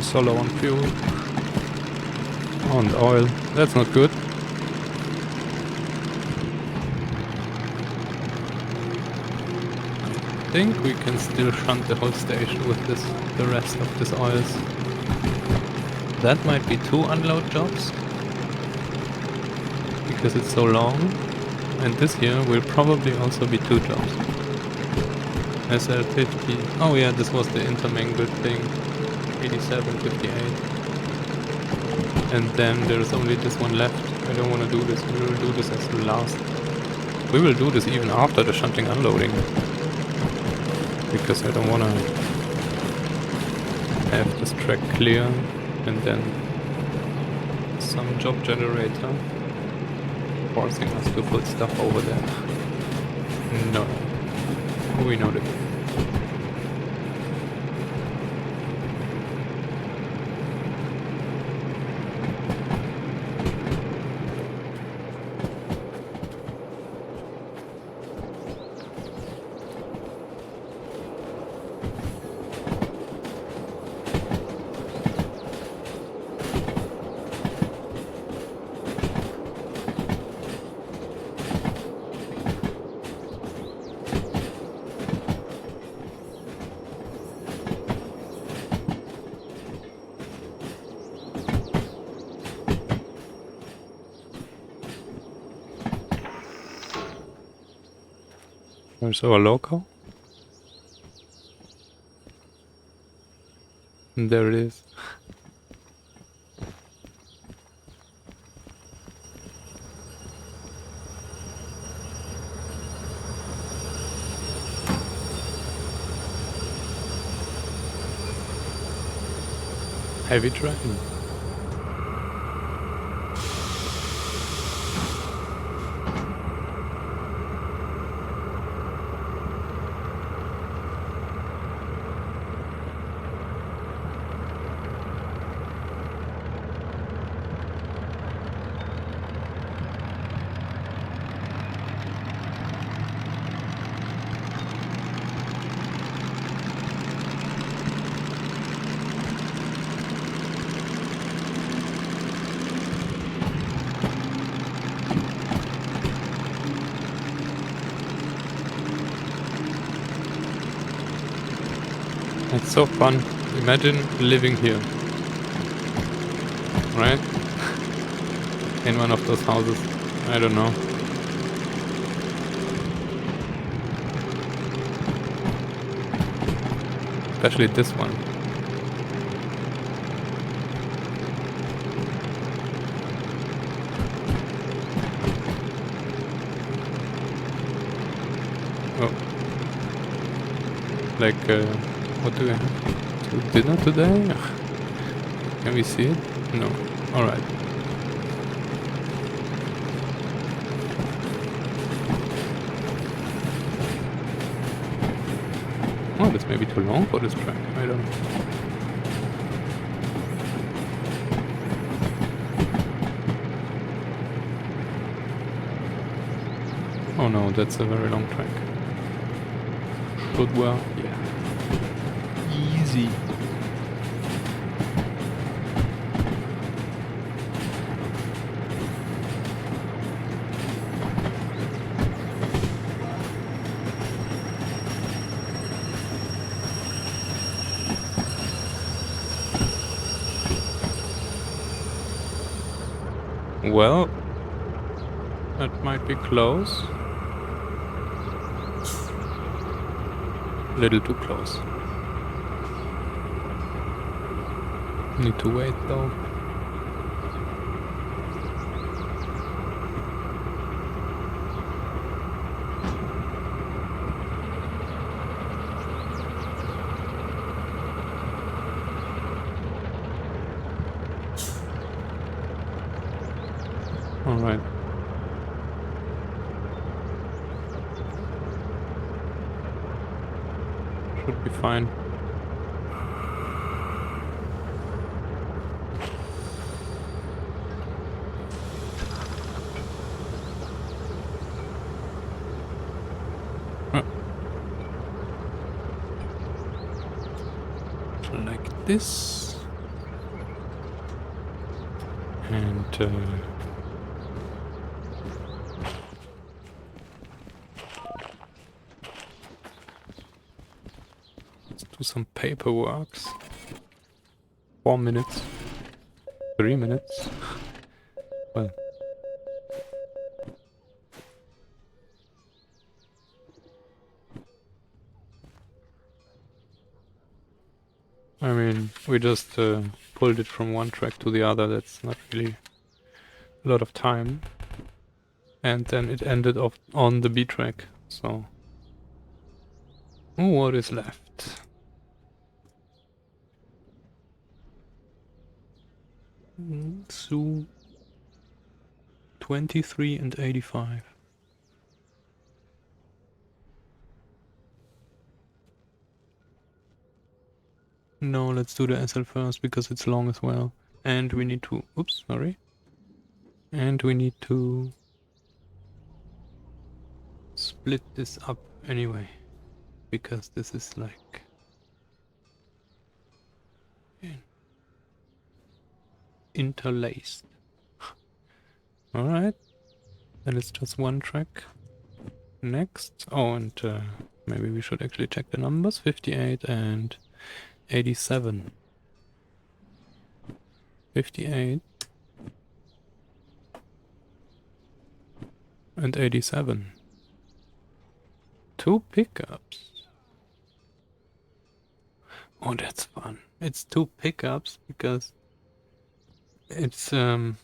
We're so low on fuel. And oil. That's not good. I think we can still shunt the whole station with this, the rest of this oils. That might be 2 unload jobs. Because it's so long. And this here will probably also be 2 jobs. SL50. Oh yeah, this was the intermingled thing. 87, 58. And then there's only this one left. I don't want to do this. We will do this as the last. We will do this even after the shunting unloading. Because I don't want to have this track clear and then some job generator forcing us to put stuff over there. No. We know that. There's our local. And there it is. Heavy train. It's so fun. Imagine living here. Right? In one of those houses. I don't know. Especially this one. Oh. Like, what do we have? To dinner today? Can we see it? No. Alright. Oh, this may be too long for this track. I don't know. Oh no, that's a very long track. Should well, yeah. Easy. Well, that might be close. A little too close. Need to wait though. Alright. Should be fine. Like this. let's do some paperwork. 4 minutes. 3 minutes. Well. I mean, we just pulled it from one track to the other. That's not really a lot of time. And then it ended off on the B track. So, what is left? So 23 and 85. No, let's do the SL first because it's long as well. And we need to... Oops, sorry. And we need to split this up anyway. Because this is like... interlaced. Alright. Then it's just one track. Next. Oh, and maybe we should actually check the numbers. 58 and 87. 58 and 87. 2 pickups. Oh, that's fun. It's 2 pickups because it's in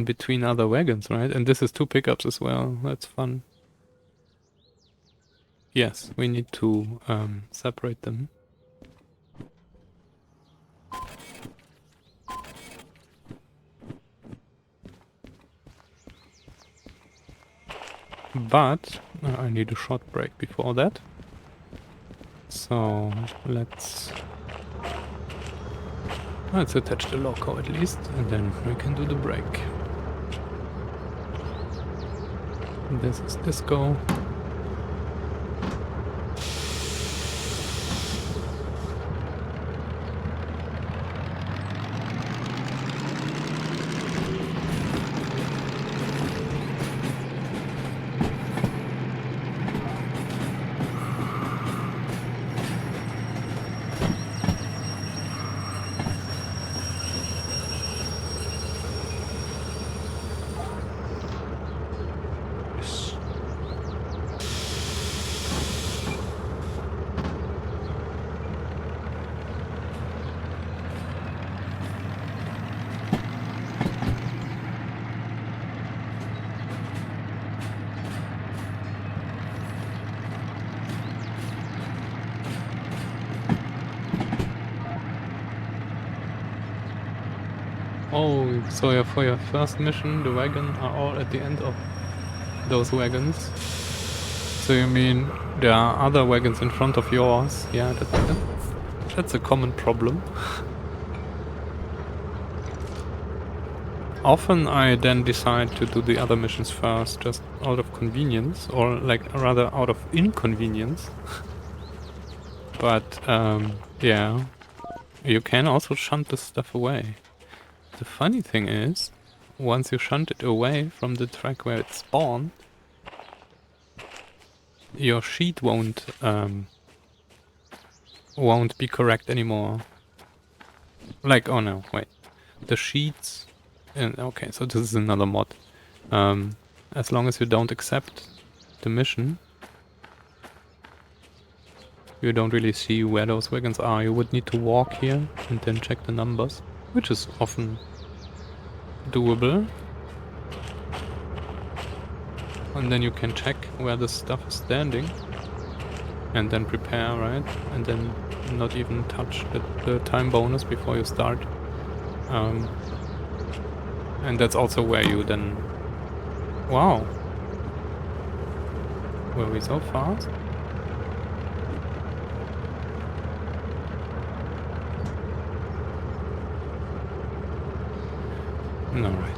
between other wagons, right? And this is 2 pickups as well. That's fun. Yes, we need to separate them. But I need a short break before that. So let's attach the loco at least, and then we can do the break. This is disco. Oh, so for your first mission, the wagon are all at the end of those wagons. So you mean there are other wagons in front of yours? Yeah, that's a common problem. Often I then decide to do the other missions first, just out of convenience, or like rather out of inconvenience. But yeah, you can also shunt this stuff away. The funny thing is, once you shunt it away from the track where it spawned, your sheet won't be correct anymore. Like, oh no, wait. The sheets... okay, so this is another mod. As long as you don't accept the mission, you don't really see where those wagons are. You would need to walk here and then check the numbers, which is often doable. And then you can check where the stuff is standing and then prepare, right? And then not even touch the time bonus before you start. And that's also where you then... Wow! Were we so fast? Alright.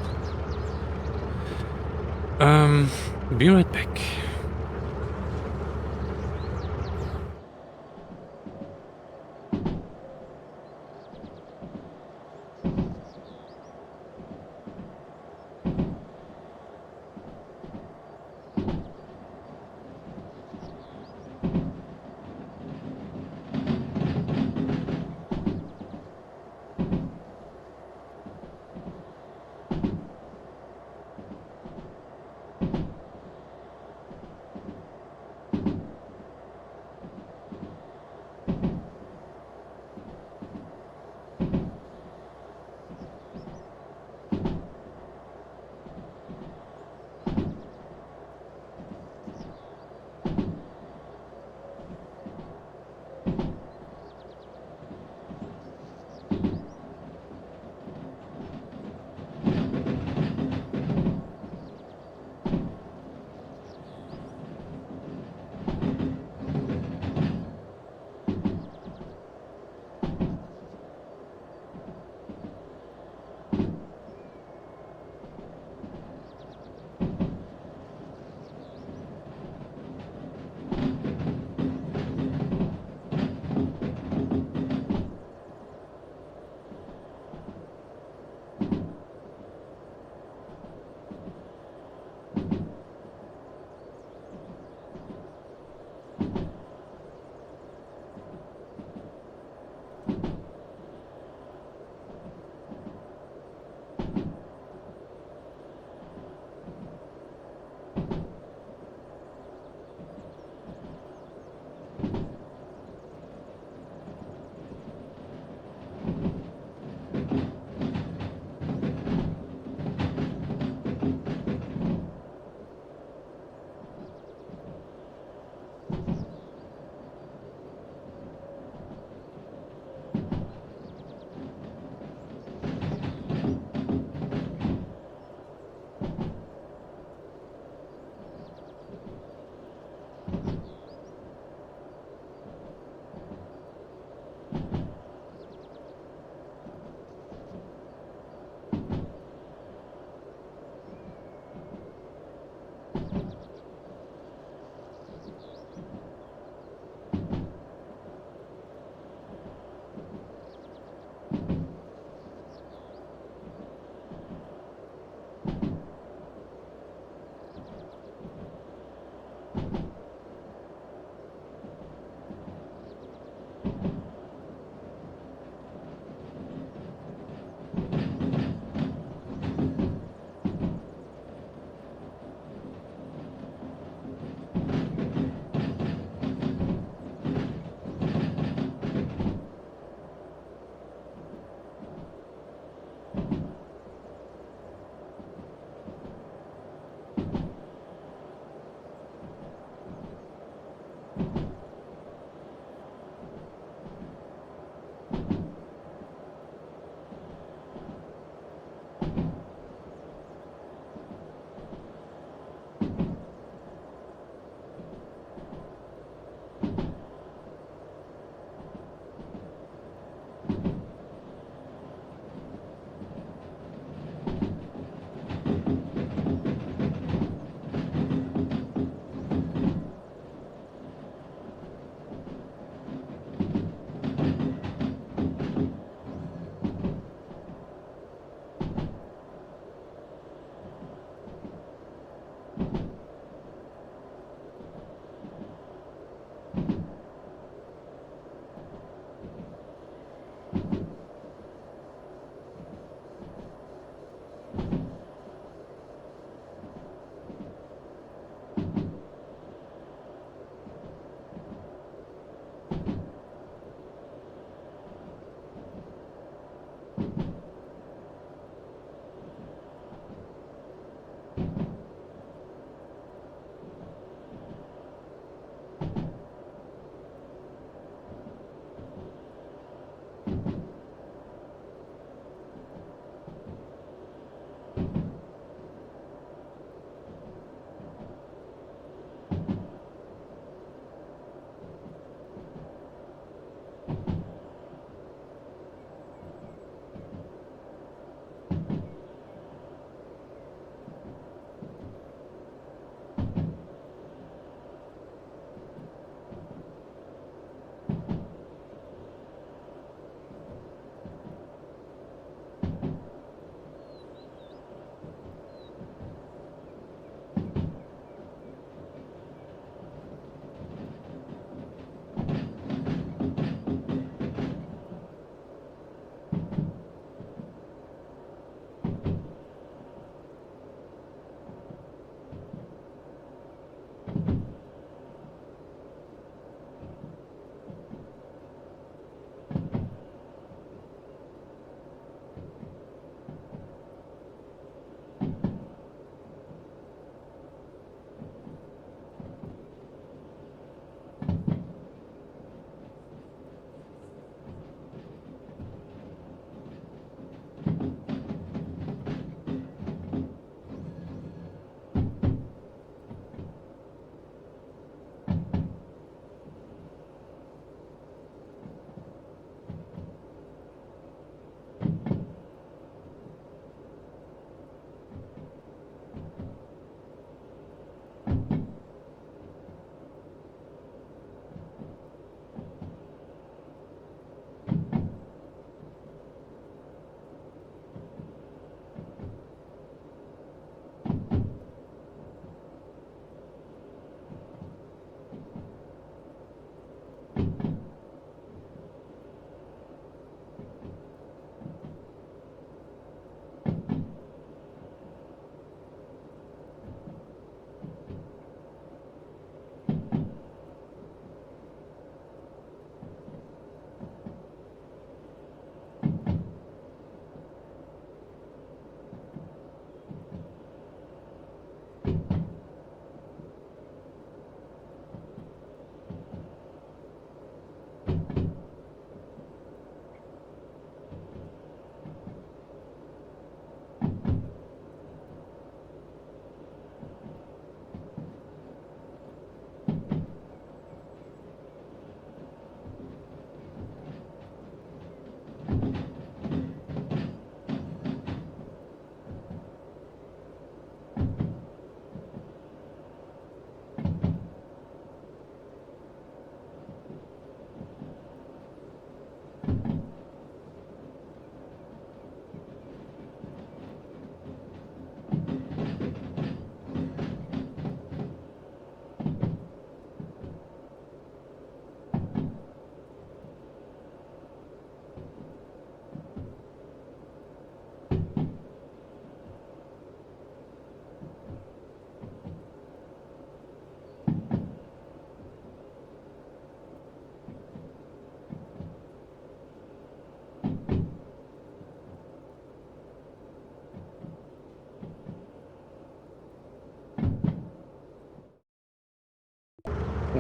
Be right back.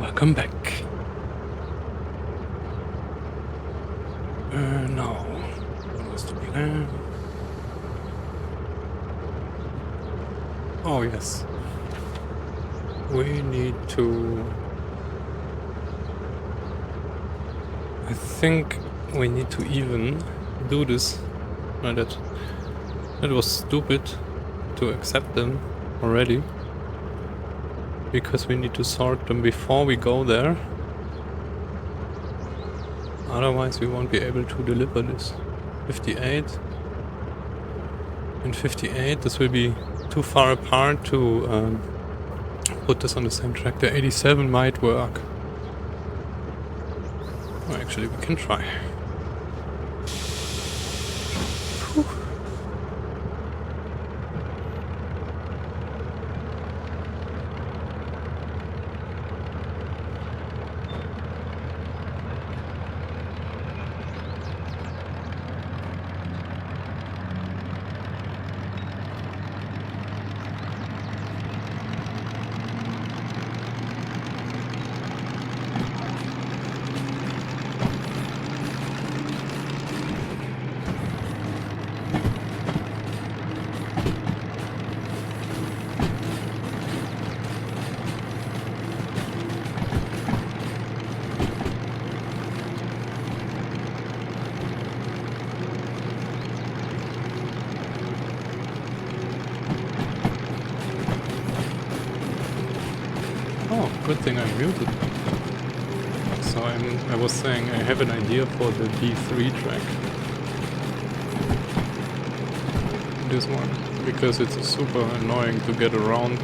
Welcome back. No. What was the plan? Oh, yes. We need to... I think we need to even do this. No, that was stupid to accept them already. Because we need to sort them before we go there. Otherwise we won't be able to deliver this. 58 and 58, this will be too far apart to put this on the same track. The 87 might work. Well, actually we can try. Whew. Good thing I'm muted. So I was saying I have an idea for the D3 track. This one. Because it's super annoying to get around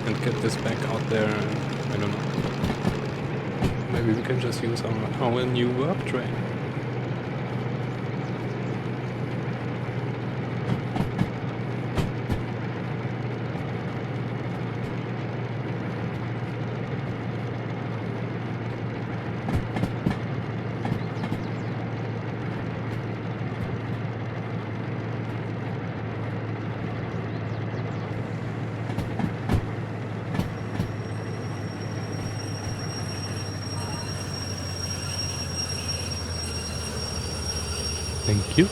and get this back out there. I don't know. Maybe we can just use our new work train. Thank you.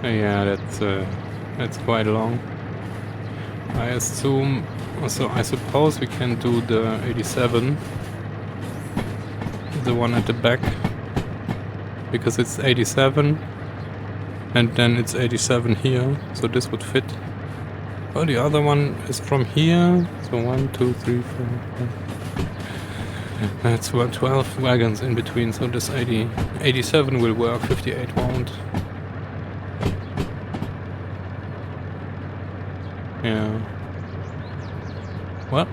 Yeah, that's quite long. I assume, so I suppose we can do the 87, the one at the back, because it's 87, and then it's 87 here, so this would fit. Oh, the other one is from here, so 1, 2, 3, 4, 5. That's 12 wagons in between, so this 87 will work, 58 won't. Yeah. What?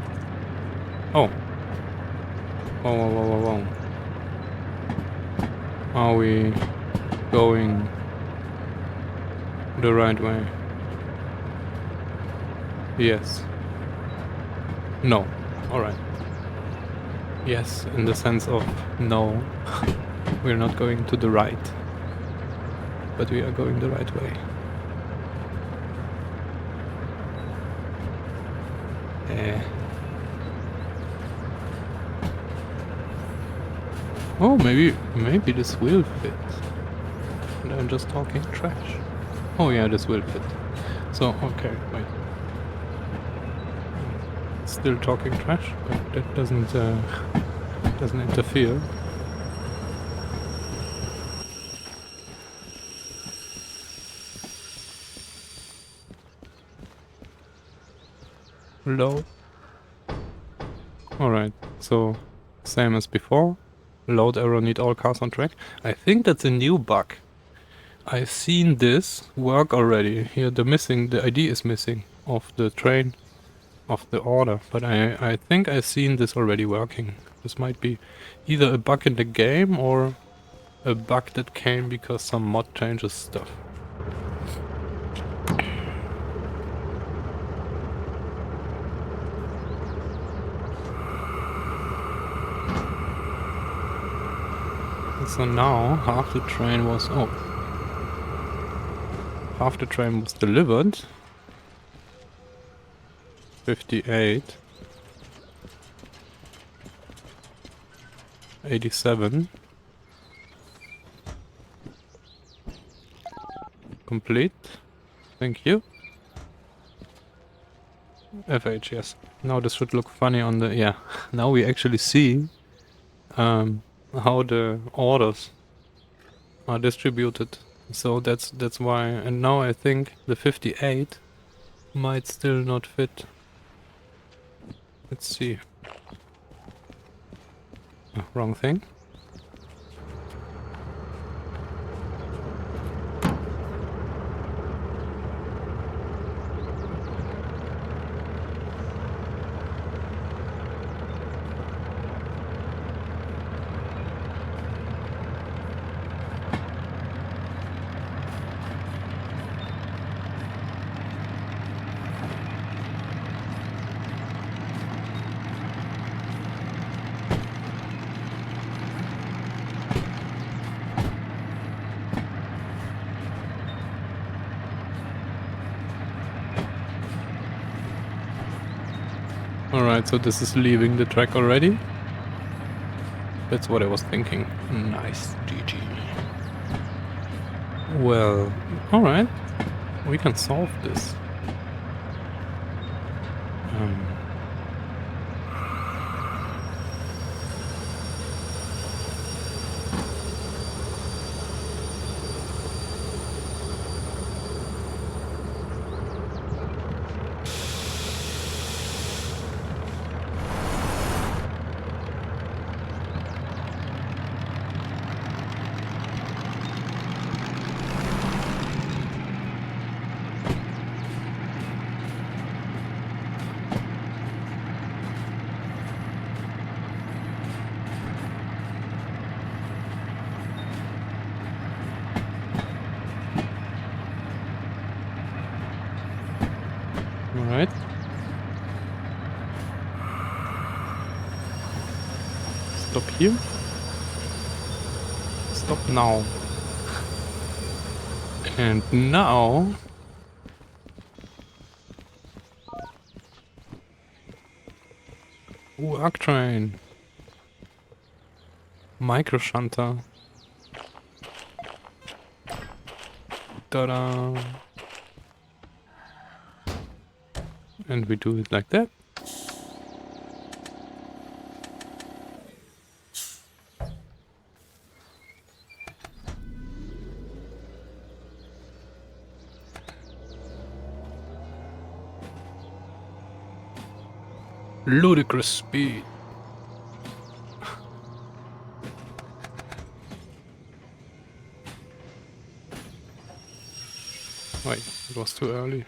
Oh. Whoa. Are we going the right way? Yes. No. Alright. Yes, in the sense of no. We're not going to the right. But we are going the right way. Oh, maybe this will fit. And I'm just talking trash. Oh yeah, this will fit. So, okay, wait. Still talking trash, but that doesn't interfere. Load. Alright, so same as before. Load error, need all cars on track. I think that's a new bug. I've seen this work already. Here the ID is missing of the train, of the order. But I think I've seen this already working. This might be either a bug in the game or a bug that came because some mod changes stuff. So now half the train was half the train was delivered. 58. 87. Complete. Thank you. FH, yes. Now this should look funny on the... Yeah. Now we actually see how the orders are distributed. So that's why... And now I think the 58 might still not fit. Let's see. Oh, wrong thing. Alright, so this is leaving the track already. That's what I was thinking. Nice, GG. Well, alright. We can solve this. Alright. Stop here. Stop now. And now... Ooh, arc train. Micro shunter. Ta-da! And we do it like that. Ludicrous speed. Wait, it was too early.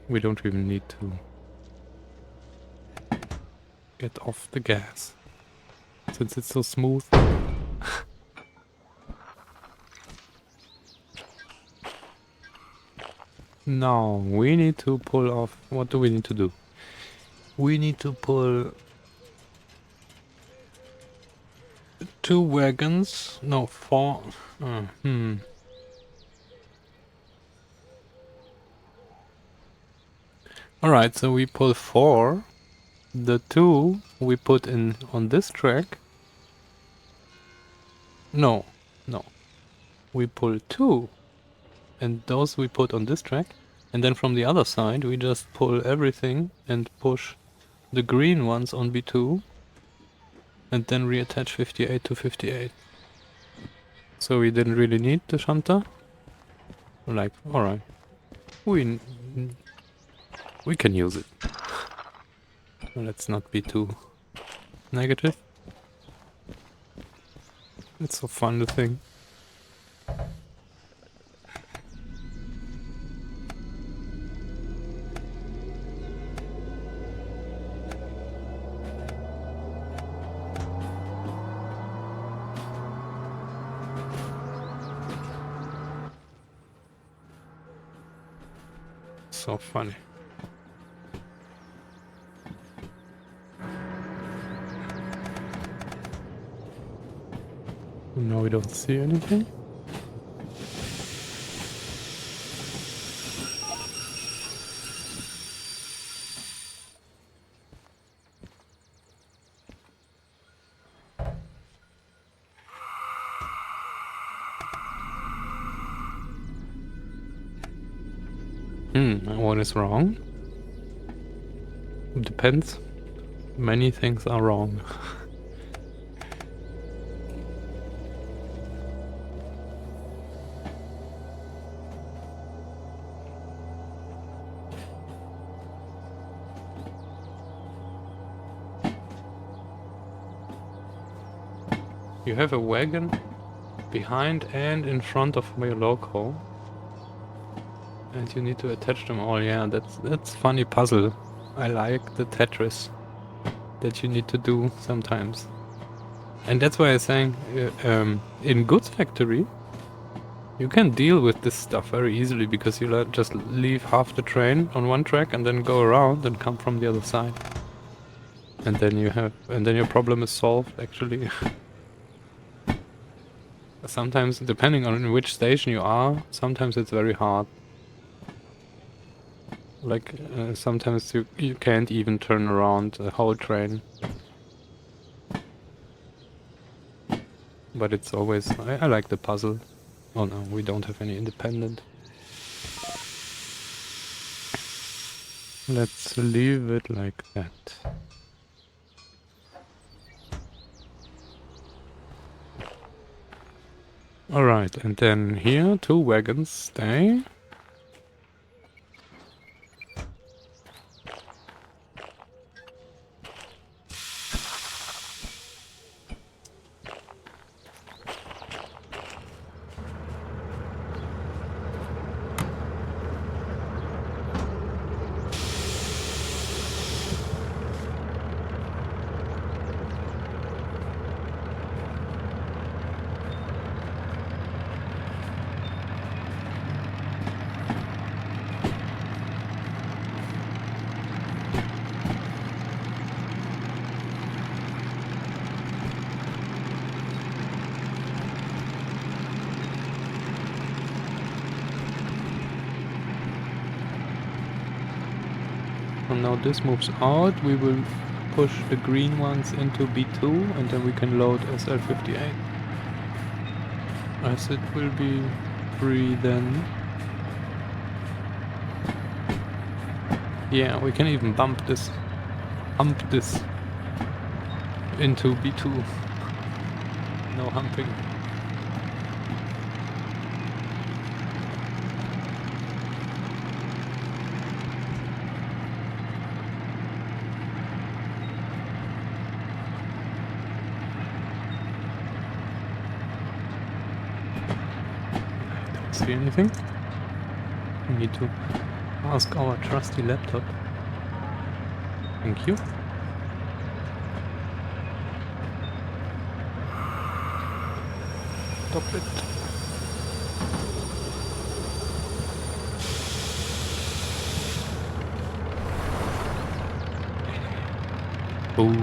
We don't even need to get off the gas, since it's so smooth. Now, we need to pull off... What do we need to do? We need to pull... 2 wagons... No, 4... Alright, so we pull 4. The 2 we put in on this track. No, no. We pull 2, and those we put on this track. And then from the other side, we just pull everything and push the green ones on B2. And then reattach 58 to 58. So we didn't really need the shunter. Like, alright. We can use it. Let's not be too negative. It's so fun to think. So funny. Now we don't see anything. What is wrong? It depends. Many things are wrong. You have a wagon behind and in front of your loco. And you need to attach them all. Yeah, that's funny puzzle. I like the Tetris that you need to do sometimes. And that's why I'm saying in Goods Factory you can deal with this stuff very easily because you just leave half the train on one track and then go around and come from the other side. And then your problem is solved actually. Sometimes, depending on which station you are, sometimes it's very hard. Like, sometimes you can't even turn around the whole train. But it's always... I like the puzzle. Oh no, we don't have any independent. Let's leave it like that. Alright, and then here, 2 wagons stay. And now this moves out, we will push the green ones into B2 and then we can load SL58. As it will be free then. Yeah, we can even hump this into B2. No humping. See anything? We need to ask our trusty laptop. Thank you. Stop it. Ooh.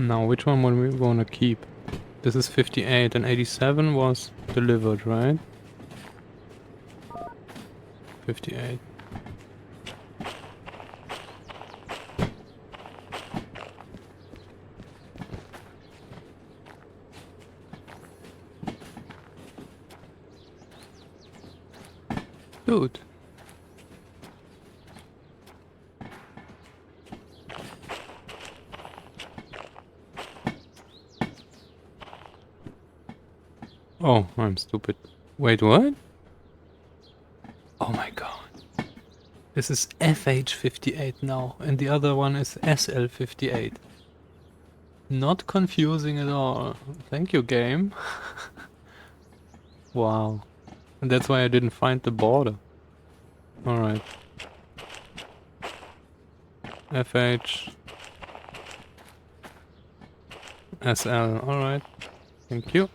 Now, which one will we want to keep? This is 58 and 87 was delivered, right? 58. Dude. Oh, I'm stupid. Wait, what? Oh my god. This is FH58 now, and the other one is SL58. Not confusing at all. Thank you, game. Wow. And that's why I didn't find the border. Alright. FH. SL. Alright. Thank you.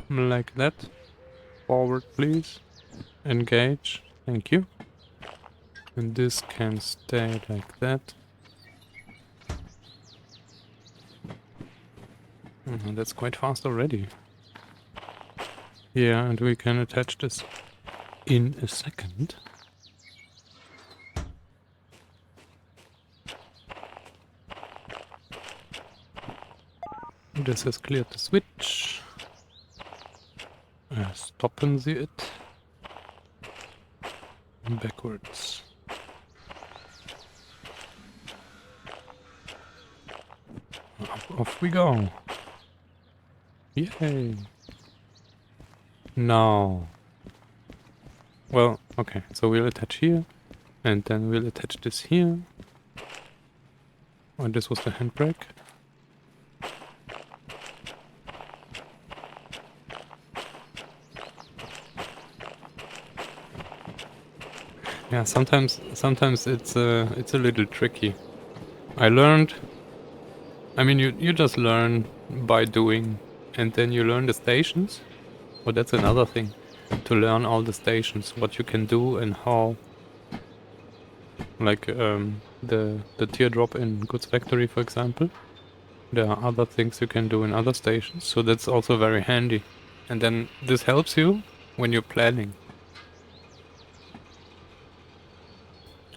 Like that. Forward, please. Engage. Thank you. And this can stay like that. That's quite fast already. Yeah, and we can attach this in a second. This has cleared the switch. Stoppen Sie it. And backwards. Off we go. Yay. Now. Well, okay, so we'll attach here. And then we'll attach this here. Oh, this was the handbrake. Yeah, sometimes it's a little tricky. I learned. I mean, you just learn by doing, and then you learn the stations. Oh, that's another thing, to learn all the stations, what you can do and how. Like the teardrop in Goods Factory, for example. There are other things you can do in other stations, so that's also very handy. And then this helps you when you're planning.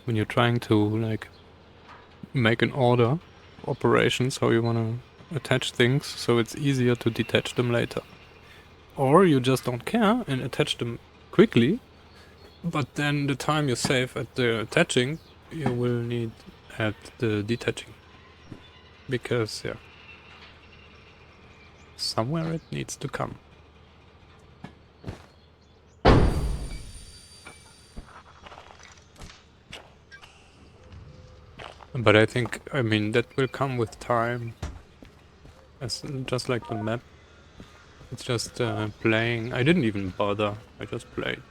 When you're trying to like make an order operations, how you want to attach things, so it's easier to detach them later. Or you just don't care and attach them quickly, but then the time you save at the attaching, you will need at the detaching. Because, yeah, somewhere it needs to come. But I think, I mean, that will come with time. As, just like the map. It's just playing. I didn't even bother. I just played.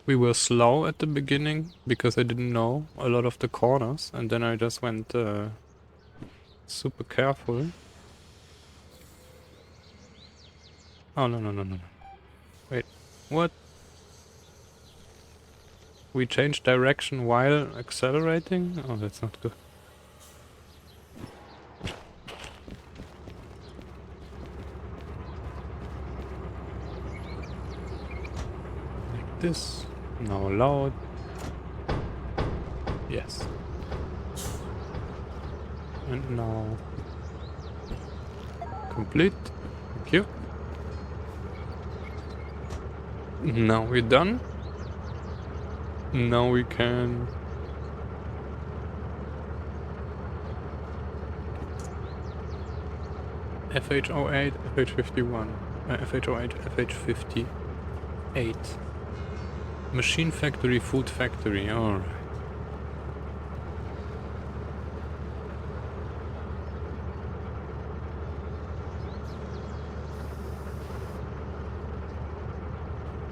We were slow at the beginning because I didn't know a lot of the corners, and then I just went super careful. Oh, no. Wait, what? We changed direction while accelerating? Oh, that's not good. Like this. Now loud. Yes. And now complete. Thank you. Now we're done. Now we can FH08, FH51, FH08, FH58. Machine factory, food factory, alright.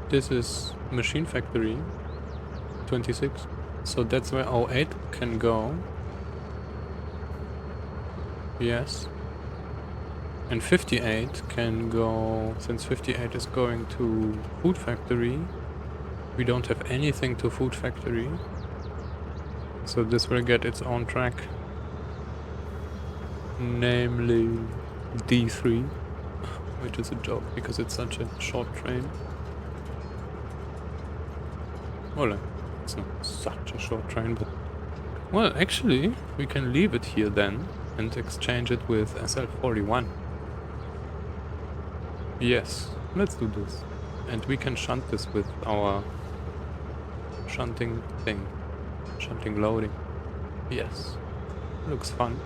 This is machine factory 26, so that's where 08 can go. Yes. And 58 can go, since 58 is going to Food Factory, we don't have anything to Food Factory. So this will get its own track. Namely D3, which is a joke because it's such a short train. Well, it's not such a short train, but... Well, actually, we can leave it here then and exchange it with SL41. Yes, let's do this. And we can shunt this with our shunting thing. Shunting loading. Yes. Looks fun.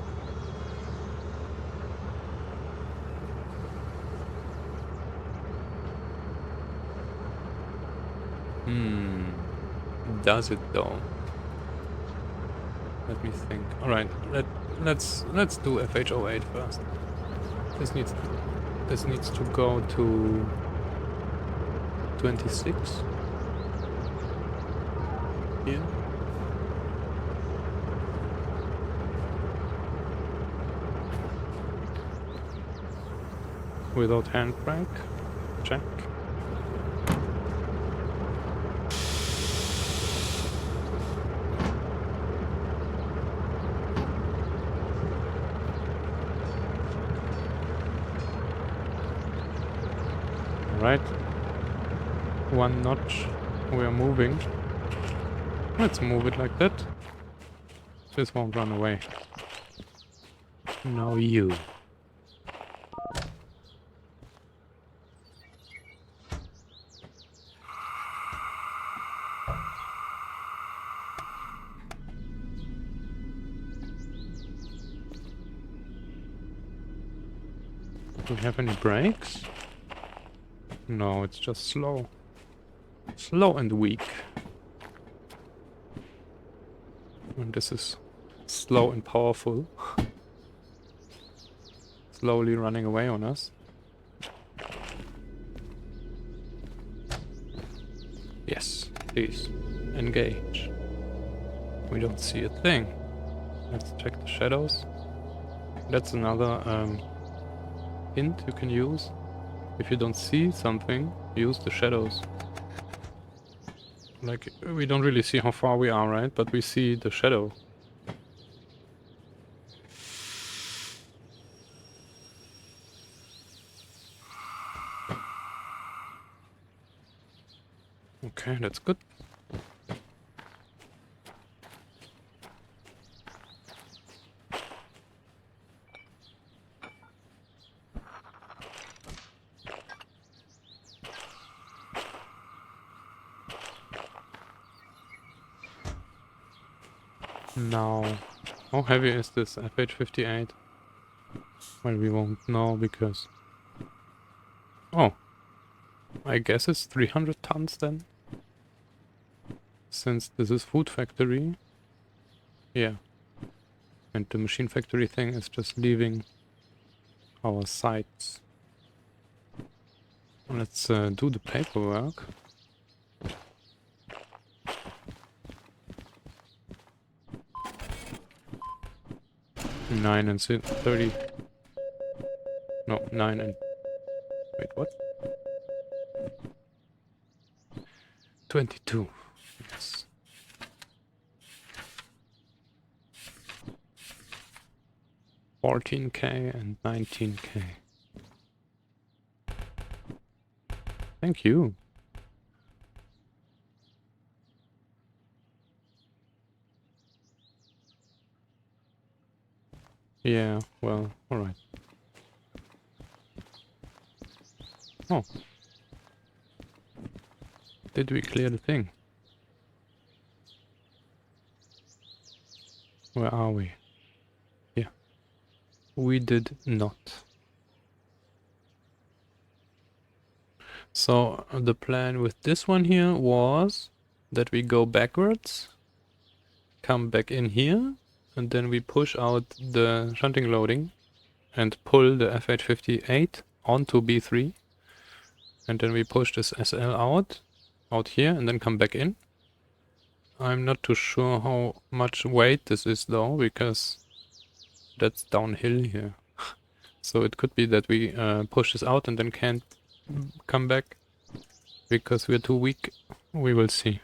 Does it though? Let me think. Alright, let's do FH08 first. This needs to go to 26 here. Without handbrake. Check. Right. One notch. We are moving. Let's move it like that. This won't run away. Now you. Do we have any brakes? No, it's just slow. Slow and weak. And this is slow and powerful. Slowly running away on us. Yes, please. Engage. We don't see a thing. Let's check the shadows. That's another hint you can use. If you don't see something, use the shadows. Like, we don't really see how far we are, right? But we see the shadow. Okay, that's good. Now, how heavy is this FH58? Well, we won't know because... Oh, I guess it's 300 tons then? Since this is Food Factory. Yeah. And the Machine Factory thing is just leaving our sites. Let's do the paperwork. 9 and 30. No, 9 and... Wait, what? 22. Yes. $14K and $19K. Thank you. Yeah, well, alright. Oh. Did we clear the thing? Where are we? Yeah. We did not. So the plan with this one here was that we go backwards, come back in here, and then we push out the shunting loading and pull the FH58 onto B3. And then we push this SL out here, and then come back in. I'm not too sure how much weight this is though, because that's downhill here. So it could be that we push this out and then can't come back because we're too weak. We will see.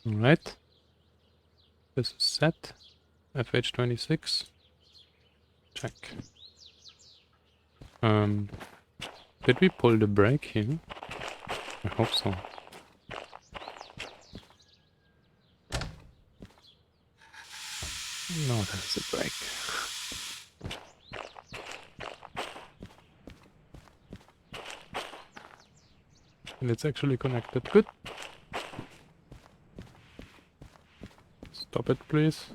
Alright. This is set. FH26. Check. Did we pull the brake here? I hope so. No, there's a brake. And it's actually connected. Good. Stop it, please.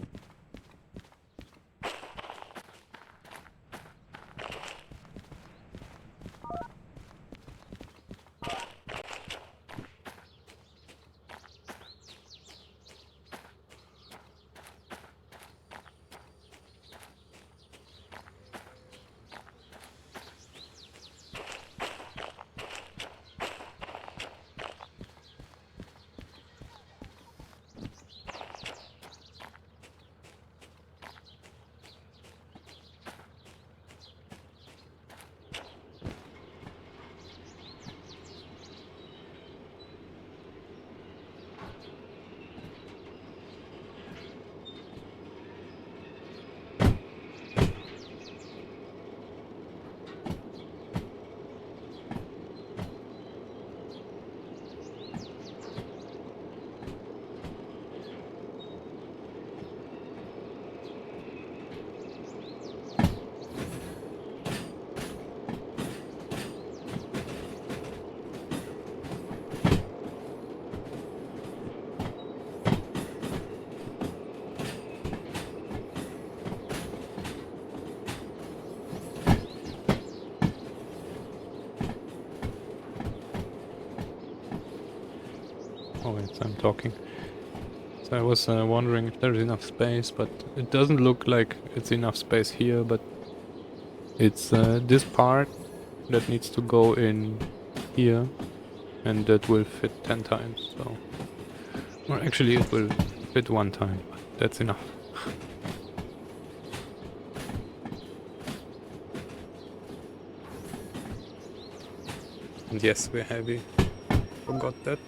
Oh wait, I'm talking. So I was wondering if there's enough space, but it doesn't look like it's enough space here, but it's this part that needs to go in here, and that will fit 10 times, so... Or actually it will fit 1 time, but that's enough. And yes, we're heavy. Forgot that.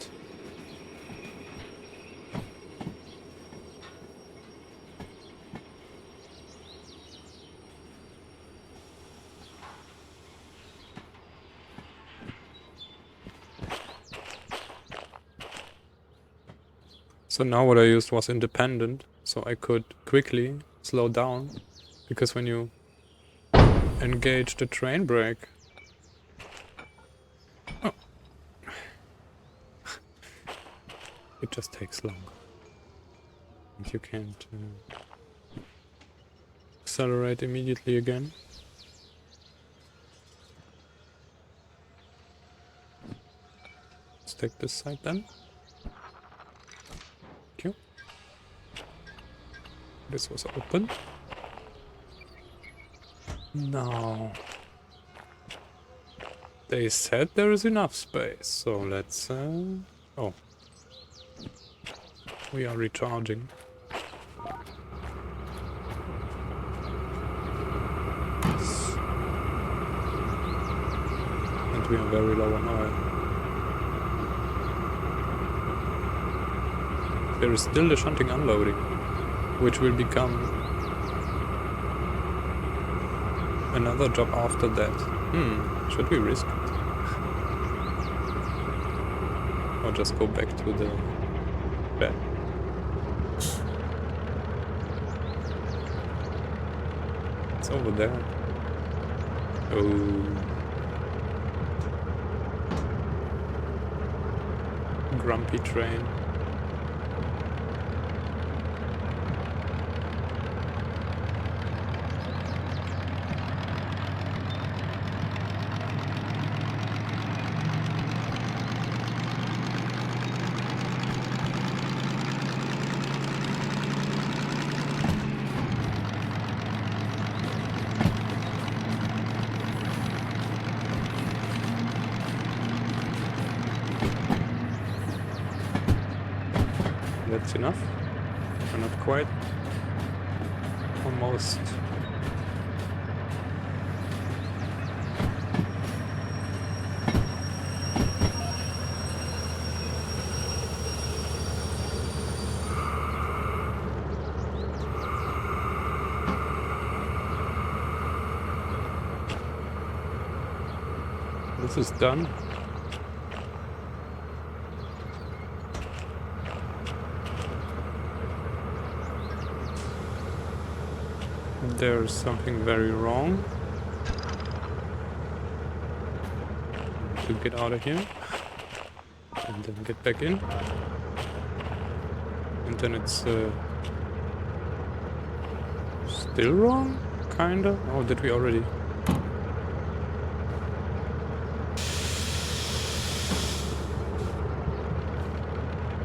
So now what I used was independent, so I could quickly slow down, because when you engage the train brake... Oh. It just takes longer. And you can't accelerate immediately again. Let's take this side then. Thank you. This was open. No. They said there is enough space, so let's... Oh. We are recharging. Yes. And we are very low on oil. There is still the shunting unloading, which will become another job after that. Should we risk it? Or just go back to the bed? It's over there. Oh. Grumpy train. that's enough. Or not quite. Almost. This is done. There's something very wrong. To get out of here. And then get back in. And then it's still wrong? Kinda? Oh, did we already?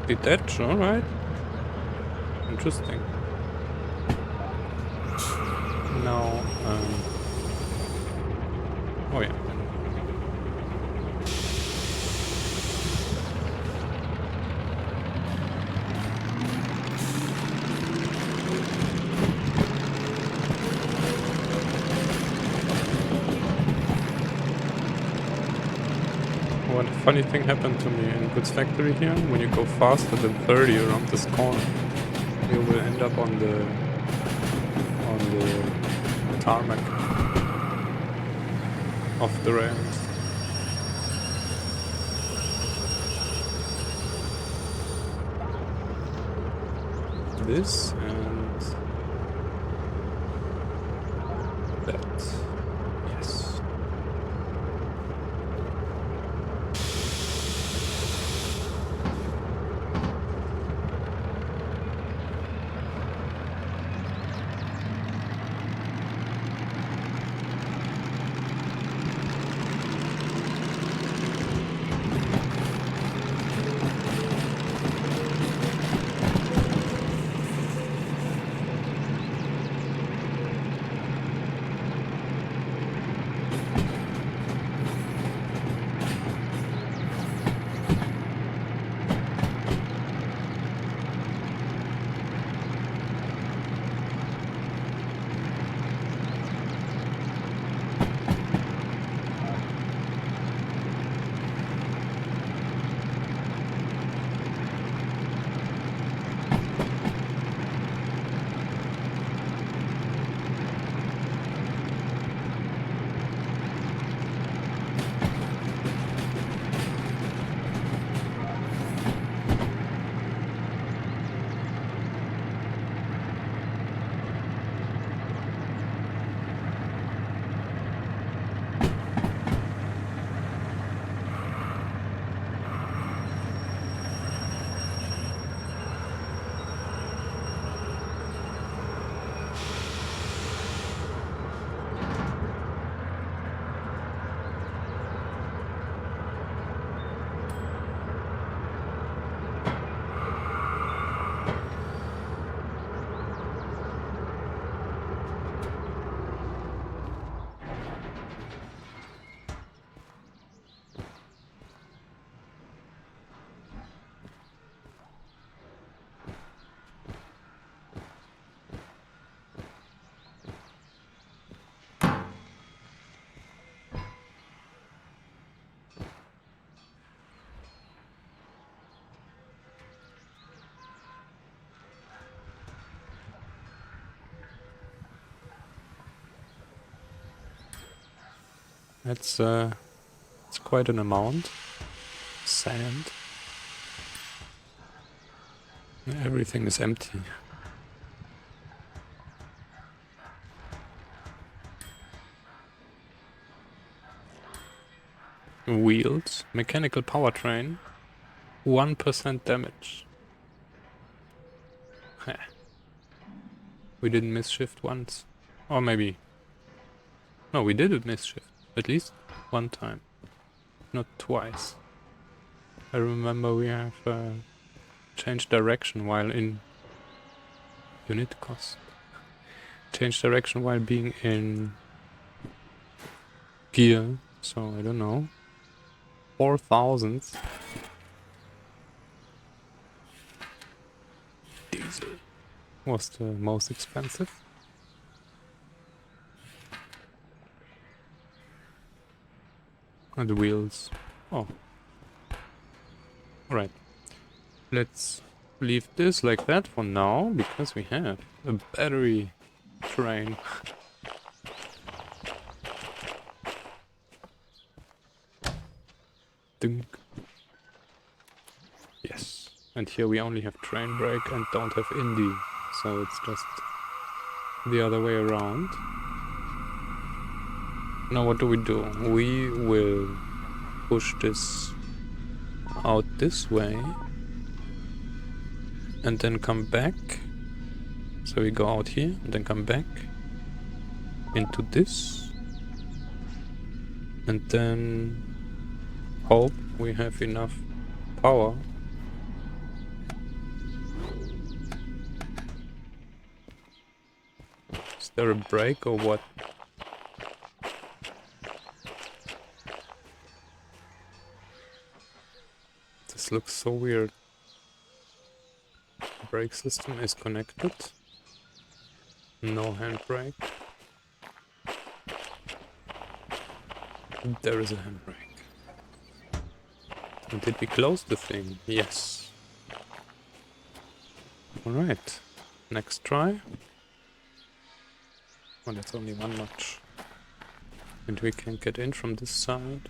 Detach, alright. Interesting. Now, oh yeah. One funny thing happened to me in Goods Factory here. When you go faster than 30 around this corner, you will end up on the tarmac of the rails. This and that. Yes. It's quite an amount. Sand. Everything is empty. Wheels. Mechanical powertrain. 1% damage. We didn't miss shift once. Or maybe... No, we did miss shift. At least one time. Not twice. I remember we have changed direction while in... Unit cost. Changed direction while being in... gear. So, I don't know. 4,000. easy was the most expensive. And the wheels. Oh. Alright. Let's leave this like that for now, because we have a battery train. Dunk. Yes. And here we only have train brake and don't have Indy, so it's just the other way around. Now what do? We will push this out this way and then come back. So we go out here and then come back into this and then hope we have enough power. Is there a break or what? This looks so weird. The brake system is connected. No handbrake. There is a handbrake. And did we close the thing? Yes. Alright. Next try. Oh, that's only one notch. And we can get in from this side.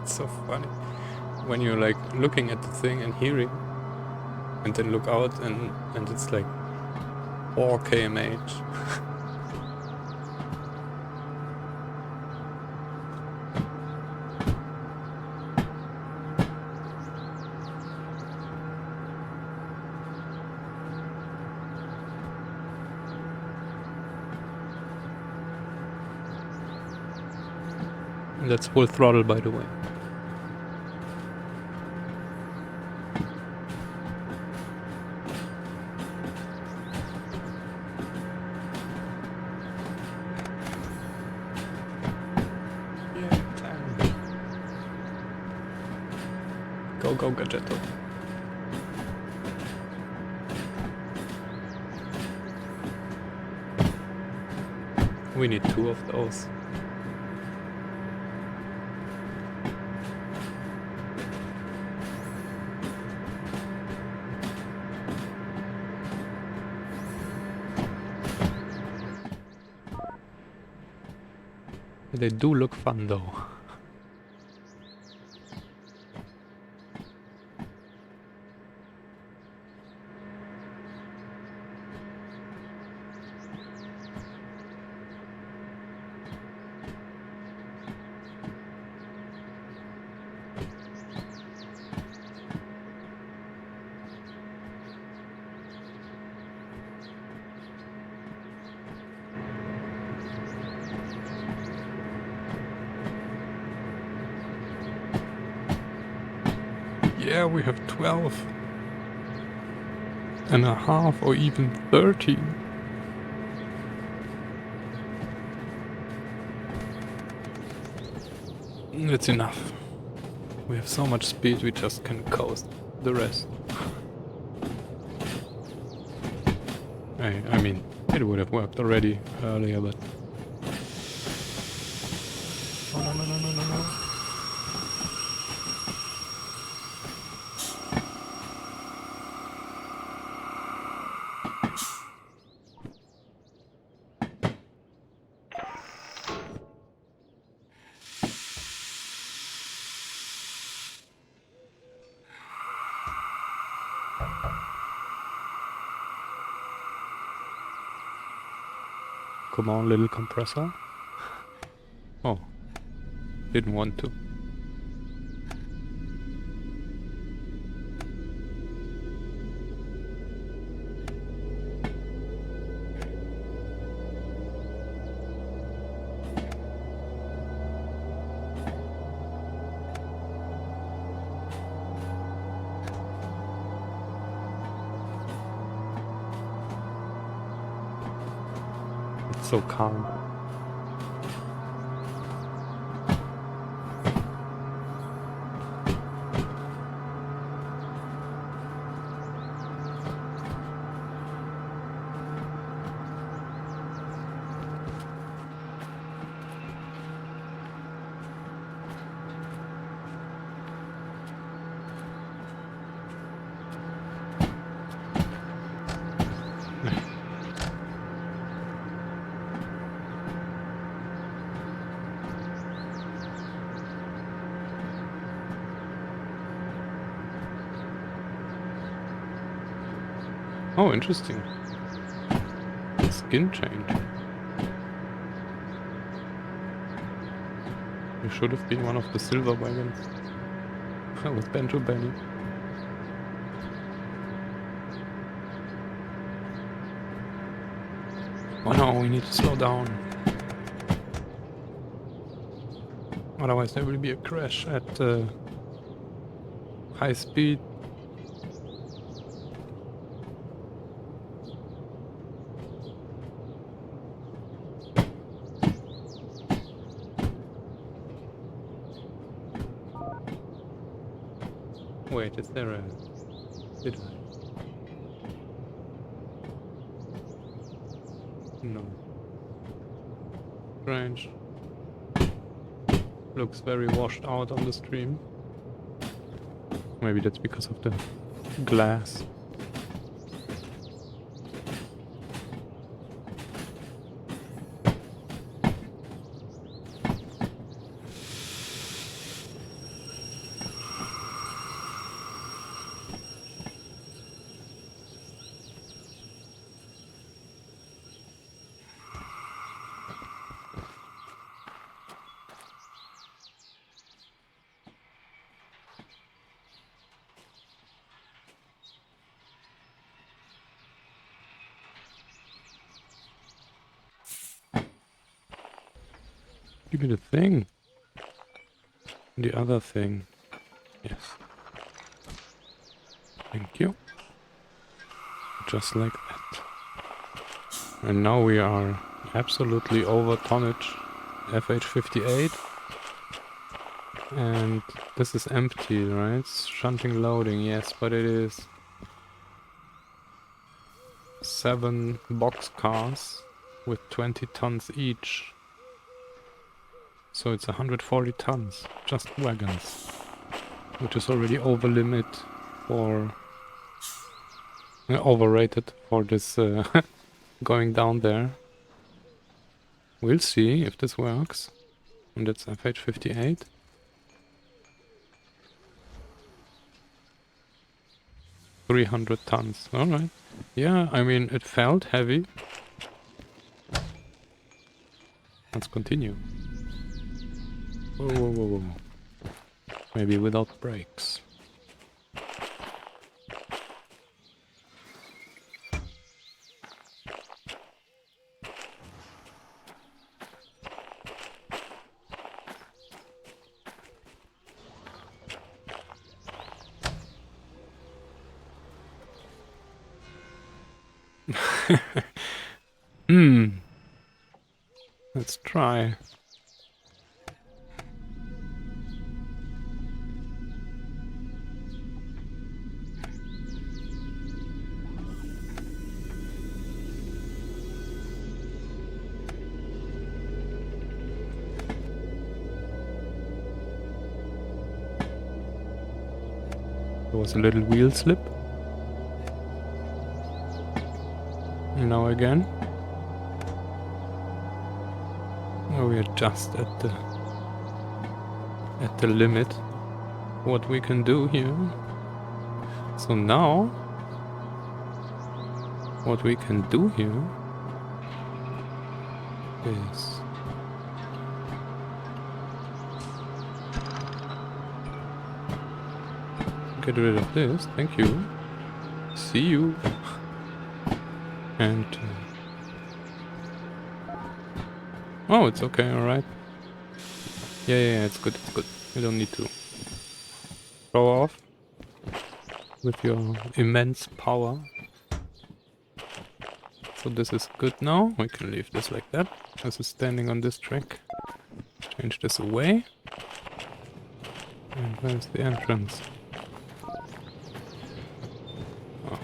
It's so funny when you're like looking at the thing and hearing and then look out and it's like 4 kmh. That's full throttle, by the way. Go, Gadgetto. We need 2 of those. They do look fun though. Yeah, we have 12 and a half or even 13. That's enough. We have so much speed, we just can coast the rest. I mean, it would have worked already earlier, but... Oh, no. Come on, little compressor. Oh, didn't want to. So calm. Oh, interesting. Skin change. You should have been one of the silver wagons. With Banjo Benny. Oh no, we need to slow down. Otherwise there will be a crash at high speed. Wait, is there a... Did I? No. Strange. Looks very washed out on the stream. Maybe that's because of the glass. Give me the thing. The other thing. Yes. Thank you. Just like that. And now we are absolutely over tonnage. FH58. And this is empty, right? Shunting loading, yes, but it is 7 box cars with 20 tons each. So it's 140 tons, just wagons, which is already over limit for... overrated for this going down there. We'll see if this works. And that's FH58. $300 tons, alright. Yeah, I mean, it felt heavy. Let's continue. Whoa, whoa, whoa, whoa. Maybe without brakes. Let's try. There was a little wheel slip. Now again. Oh, we are just at the limit. What we can do here. So now, what we can do here is get rid of this. Thank you. See you. And oh, it's okay. All right. Yeah, it's good. It's good. You don't need to show off with your immense power. So this is good now. We can leave this like that. This is standing on this track. Change this away. And where's the entrance? Oh.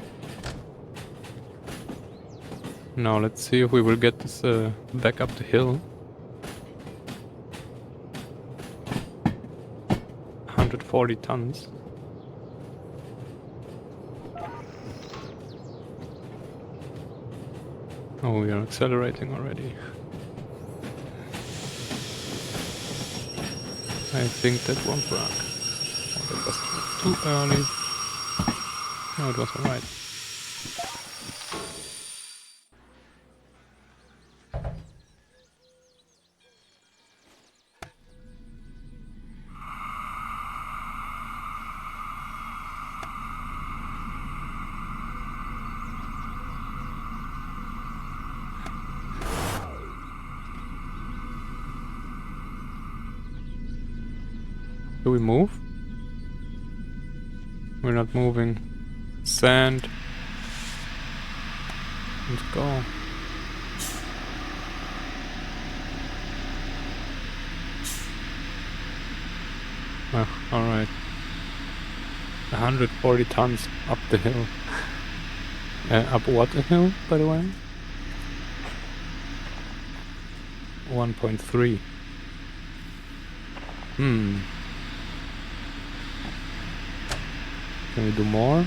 Now let's see if we will get this back up the hill. 140 tons. Oh, we are accelerating already. I think that won't work. Oh, that was too early. No, it was alright. Do we move? We're not moving. Sand. Let's go. Oh, alright. 140 tons up the hill. Up what hill, by the way? 1.3. Can we do more?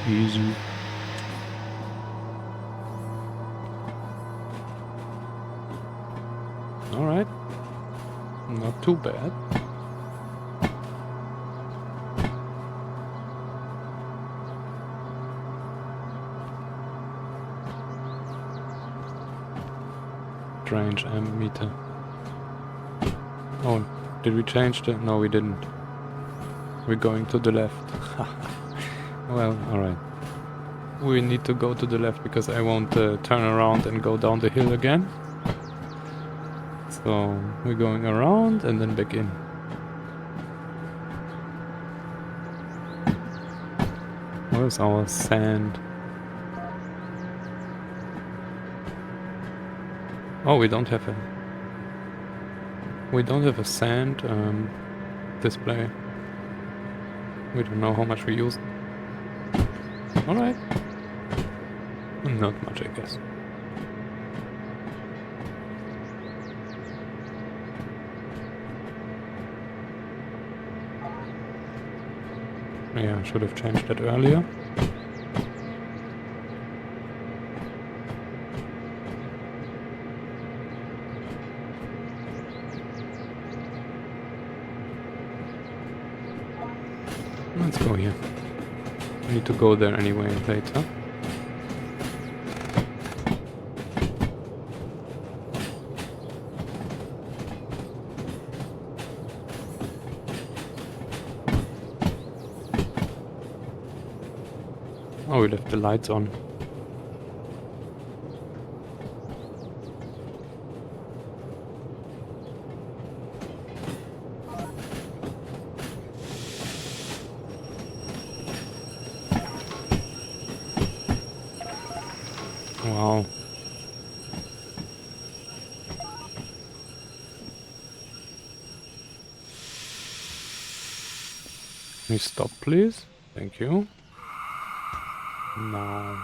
Easy. Alright. Not too bad. Strange ammeter. Oh, did we change the... No, we didn't. We're going to the left. Well, alright. We need to go to the left because I won't turn around and go down the hill again. So, we're going around and then back in. Where's our sand? Oh, we don't have a sand display. We don't know how much we used. Alright. Not much, I guess. Yeah, I should have changed that earlier. Let's go here. I need to go there anyway later. Oh, we left the lights on. Wow. Can you stop, please? Thank you. No.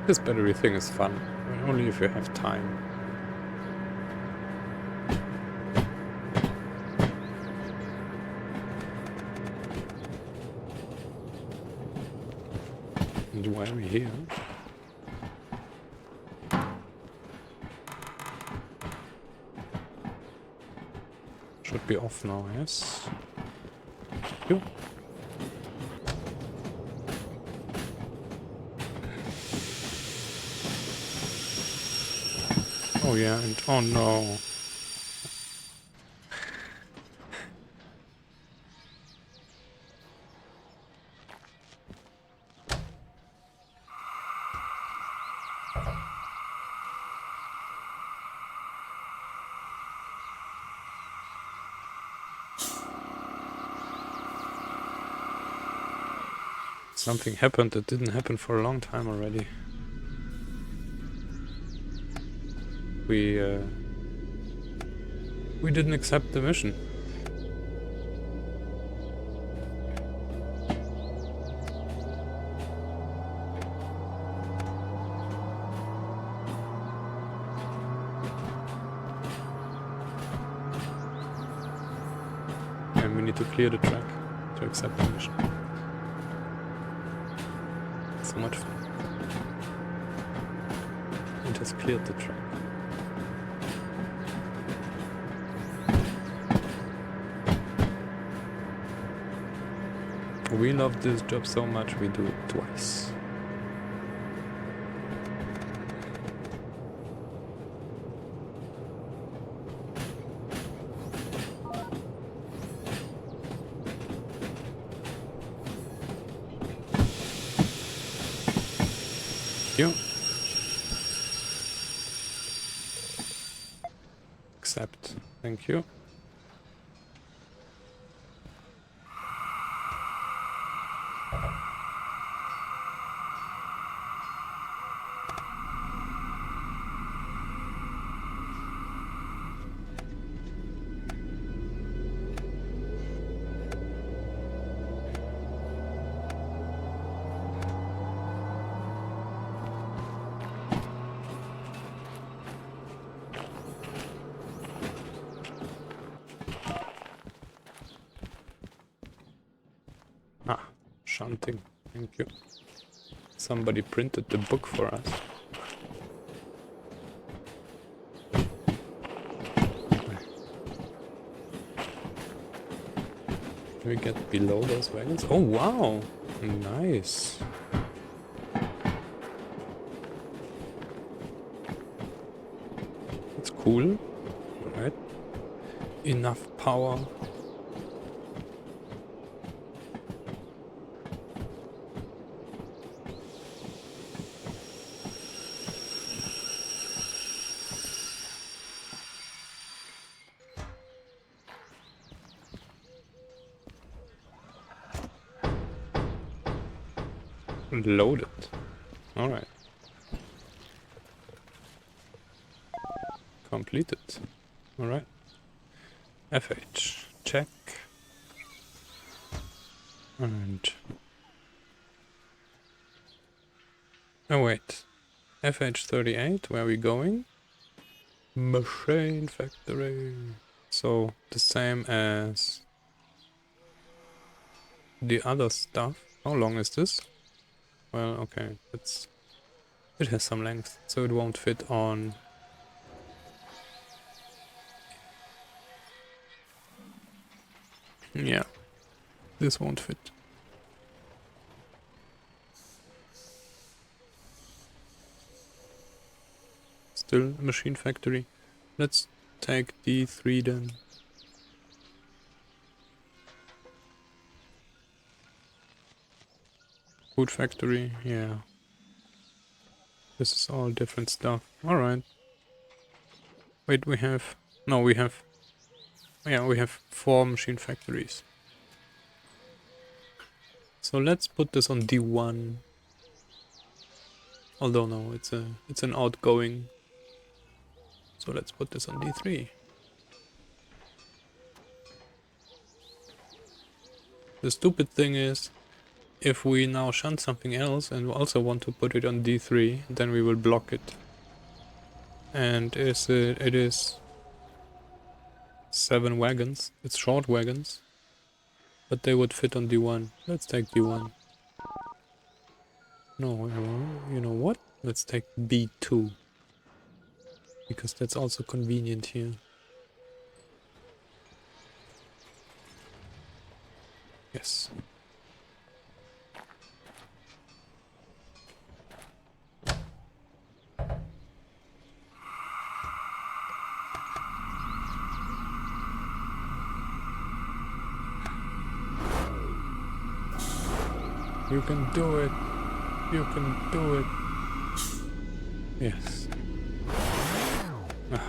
This battery thing is fun, only if you have time. And why are we here? Should be off now, yes. Thank you. Oh yeah, and oh no. Something happened that didn't happen for a long time already. We didn't accept the mission. And we need to clear the track to accept the mission. So much fun. We just cleared the track. We love this job so much we do it twice. You accept. Thank you. Ah, Shunting. Thank you. Somebody printed the book for us. Can we get below those wagons? Oh wow! Nice. That's cool. Right? Enough power. Loaded. Alright. Completed. Alright. FH. Check. And... oh wait. FH38, where are we going? Machine factory. So, the same as the other stuff. How long is this? Well, okay, it has some length, so it won't fit on... yeah, this won't fit. Still a machine factory. Let's take D3 then. Food factory, yeah. This is all different stuff. Alright. Wait, we have... no, we have... yeah, we have 4 machine factories. So let's put this on D1. Although no, it's an outgoing. So let's put this on D3. The stupid thing is, if we now shunt something else and also want to put it on D3, then we will block it. And it is 7 wagons. It's short wagons. But they would fit on D1. Let's take D1. No, you know what? Let's take B2. Because that's also convenient here. Yes. You can do it. You can do it. Yes. Ah.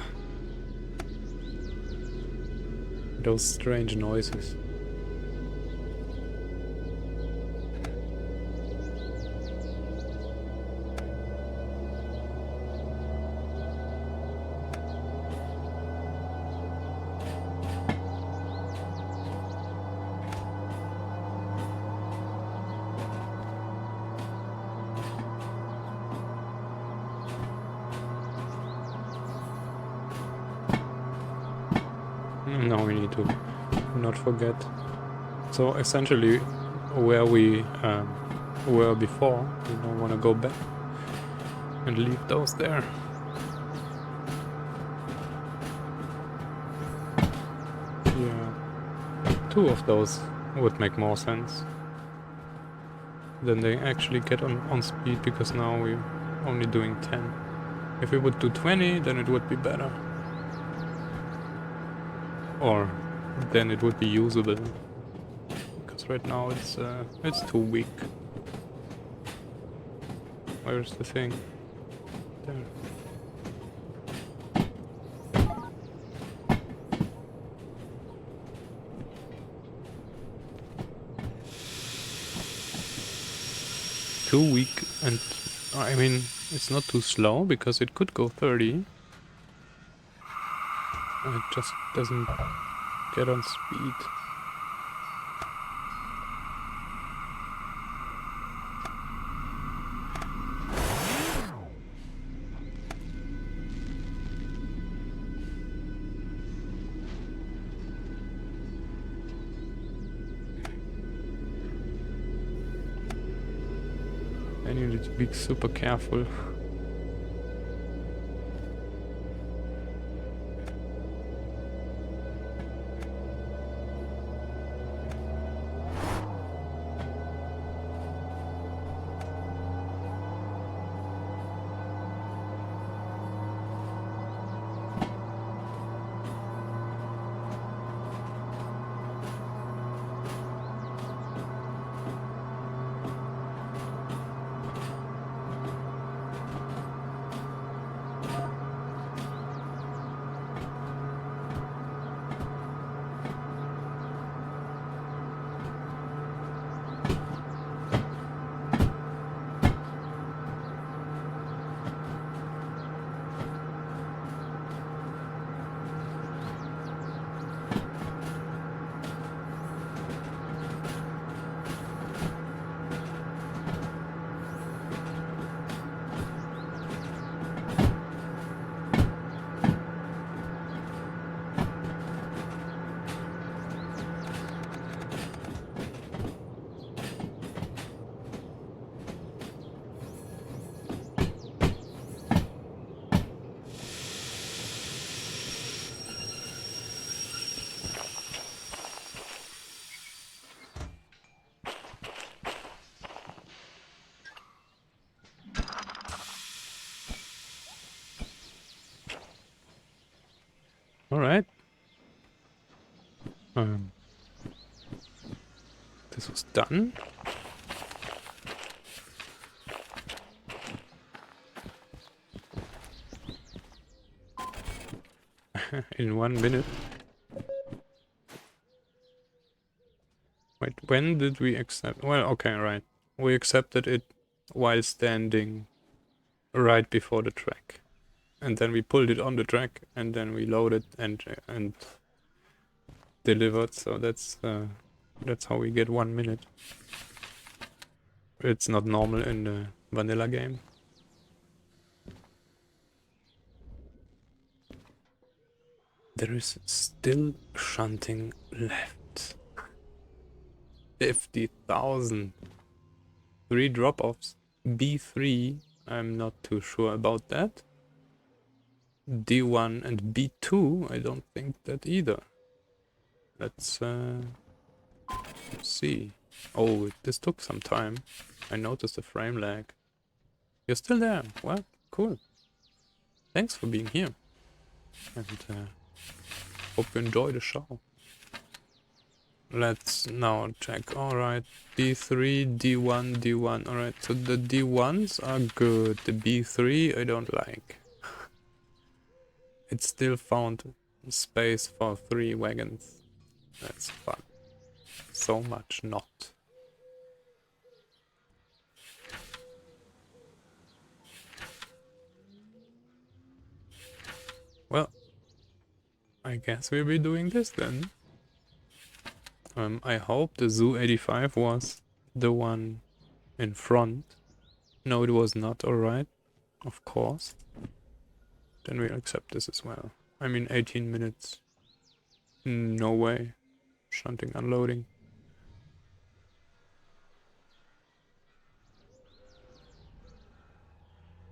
Those strange noises. Now we need to not forget. So essentially, where we were before, we don't want to go back and leave those there. Yeah, 2 of those would make more sense. Then they actually get on speed, because now we're only doing 10. If we would do 20, then it would be better. Or then it would be usable. Because right now it's too weak. Where's the thing? There. Too weak, and I mean, it's not too slow because it could go 30. It just doesn't get on speed. I need to be super careful. Alright. This was done. In 1 minute. Wait, when did we accept? Well, okay, right. We accepted it while standing right before the track. And then we pulled it on the track, and then we loaded and delivered. So that's how we get 1 minute. It's not normal in the vanilla game. There is still shunting left. 50,000. 3 drop-offs. B3, I'm not too sure about that. D1 and B2, I don't think that either. Let's see. Oh, this took some time. I noticed a frame lag. You're still there. Well, cool. Thanks for being here. And hope you enjoy the show. Let's now check. Alright, D3, D1, D1. Alright, so the D1s are good. The B3 I don't like. It still found space for 3 wagons. That's fun. So much not. Well, I guess we'll be doing this then. I hope the Zoo 85 was the one in front. No, it was not. Alright, of course. Then we'll accept this as well. I mean, 18 minutes. No way. Shunting, unloading.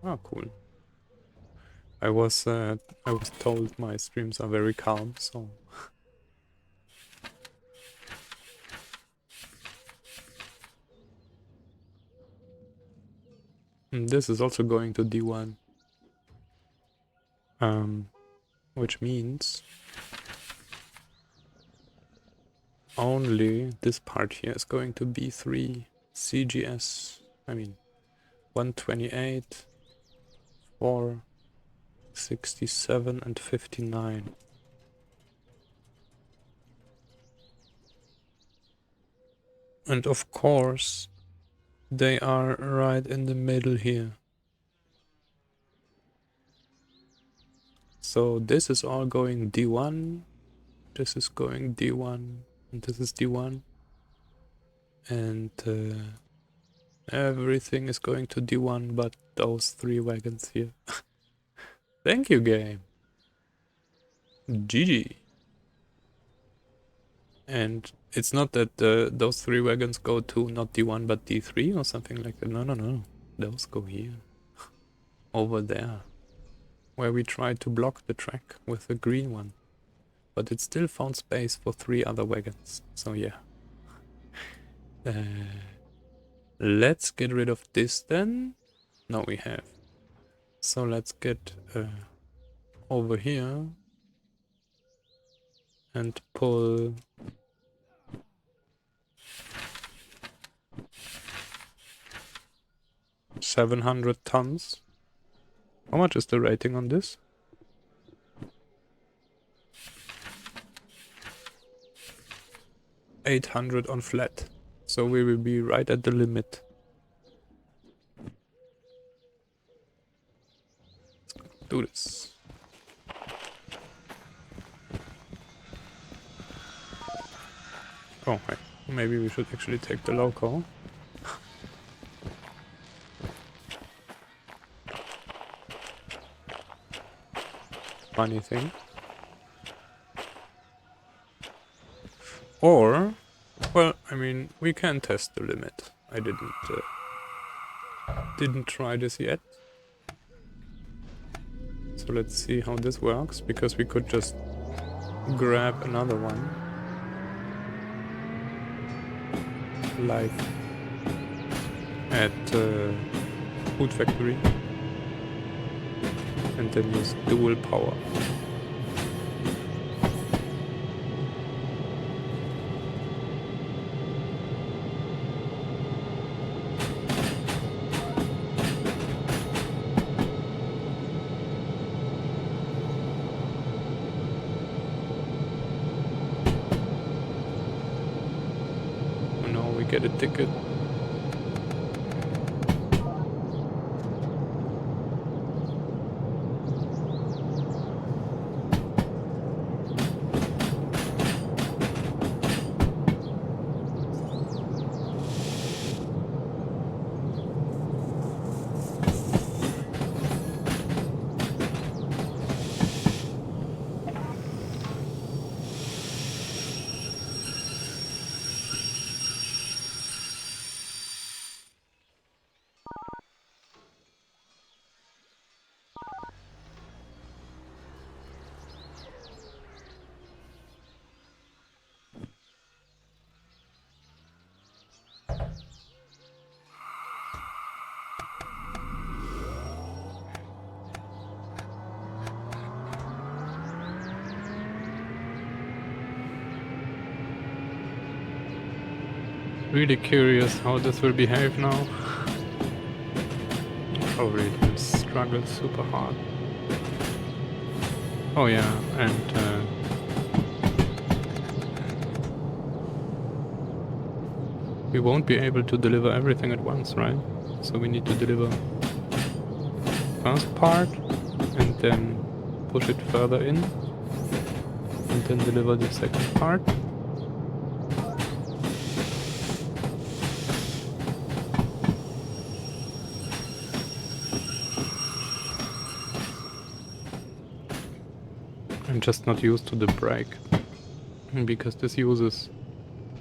Oh, cool. I was told my streams are very calm, so and this is also going to D1. Which means only this part here is going to B3 CGS. I mean 128, 4, 67 and 59. And of course they are right in the middle here. So this is all going D1, this is going D1, and this is D1. And everything is going to D1 but those 3 wagons here. Thank you, game. GG. And it's not that those 3 wagons go to not D1 but D3 or something like that. No, no, no. Those go here. Over there. Where we tried to block the track with the green one. But it still found space for 3 other wagons. So yeah. Let's get rid of this then. No, we have. So let's get over here and pull 700 tons. How much is the rating on this? 800 on flat. So we will be right at the limit. Let's do this. Oh, wait. Maybe we should actually take the local. Funny thing. Or, well, I mean, we can test the limit. I didn't try this yet. So let's see how this works, because we could just grab another one. Like at Food Factory. And then use dual power. Oh no, we get a ticket. Really curious how this will behave now. Probably it will struggle super hard. Oh yeah, and we won't be able to deliver everything at once, right? So we need to deliver first part and then push it further in and then deliver the second part. I'm just not used to the brake because this uses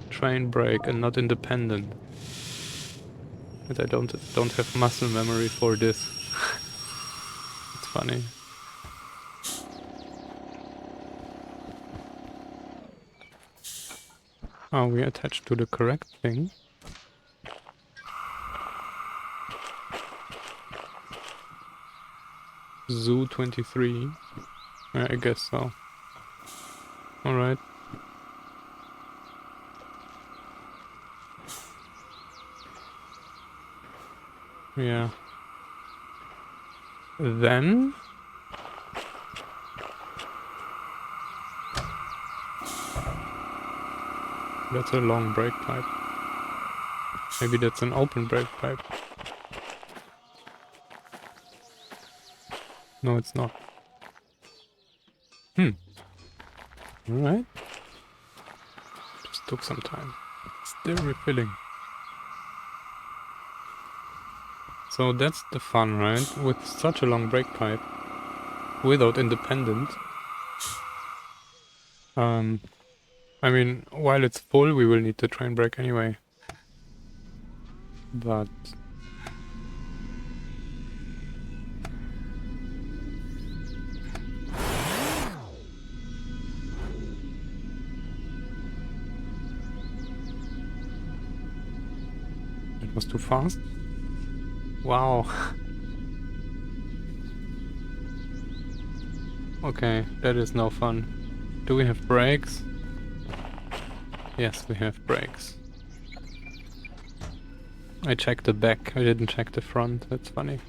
train brake and not independent. And I don't have muscle memory for this. It's funny. Are we attached to the correct thing? Zoo 23. I guess so. Alright. Yeah. Then... That's a long brake pipe. Maybe that's an open brake pipe. No, it's not. Alright. Just took some time. Still refilling. So that's the fun, right? With such a long brake pipe, without independent. I mean, while it's full, we will need the train brake anyway. But... It was too fast? Wow. Okay, that is no fun. Do we have brakes? Yes, we have brakes. I checked the back, I didn't check the front, that's funny.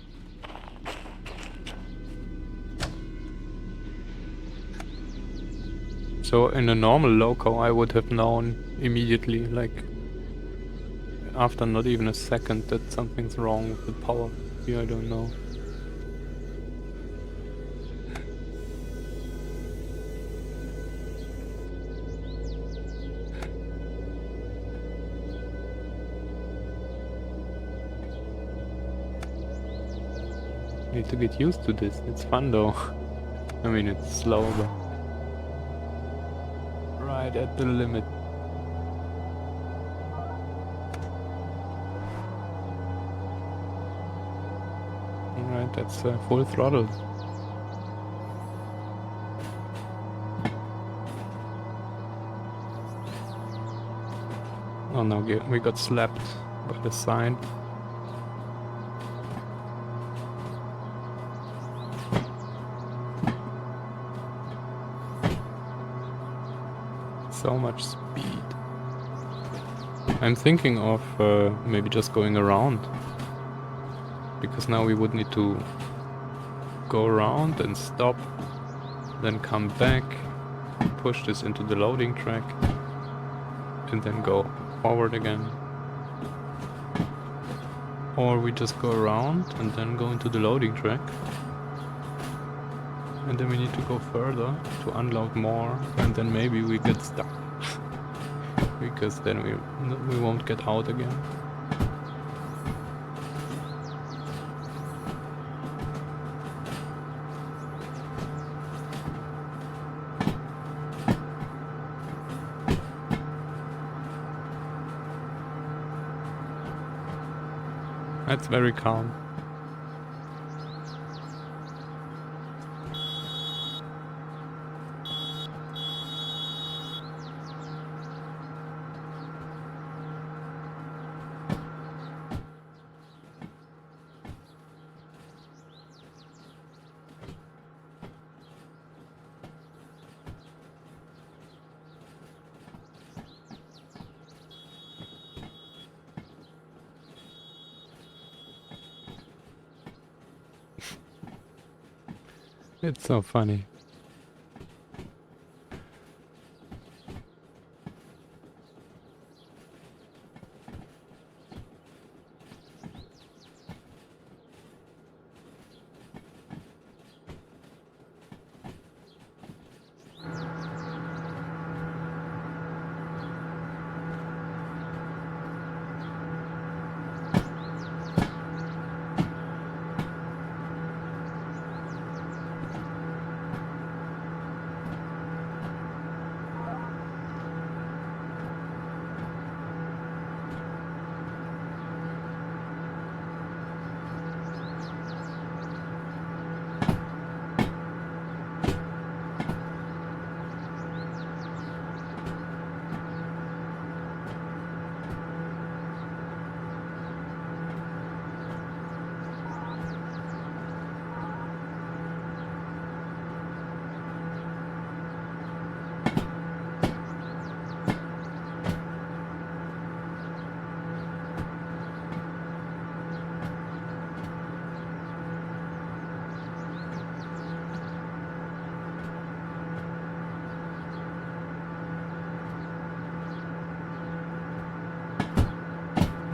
So in a normal loco I would have known immediately, like after not even a second, that something's wrong with the power. Here I don't know. Need to get used to this, it's fun though. I mean it's slow but... Right at the limit. Alright, that's full throttle. Oh no, we got slapped by the sign. So much speed. I'm thinking of maybe just going around. Because now we would need to go around and stop, then come back, push this into the loading track, and then go forward again. Or we just go around and then go into the loading track. And then we need to go further to unload more, and then maybe we get stuck. Because then we won't get out again. That's very calm. It's so funny.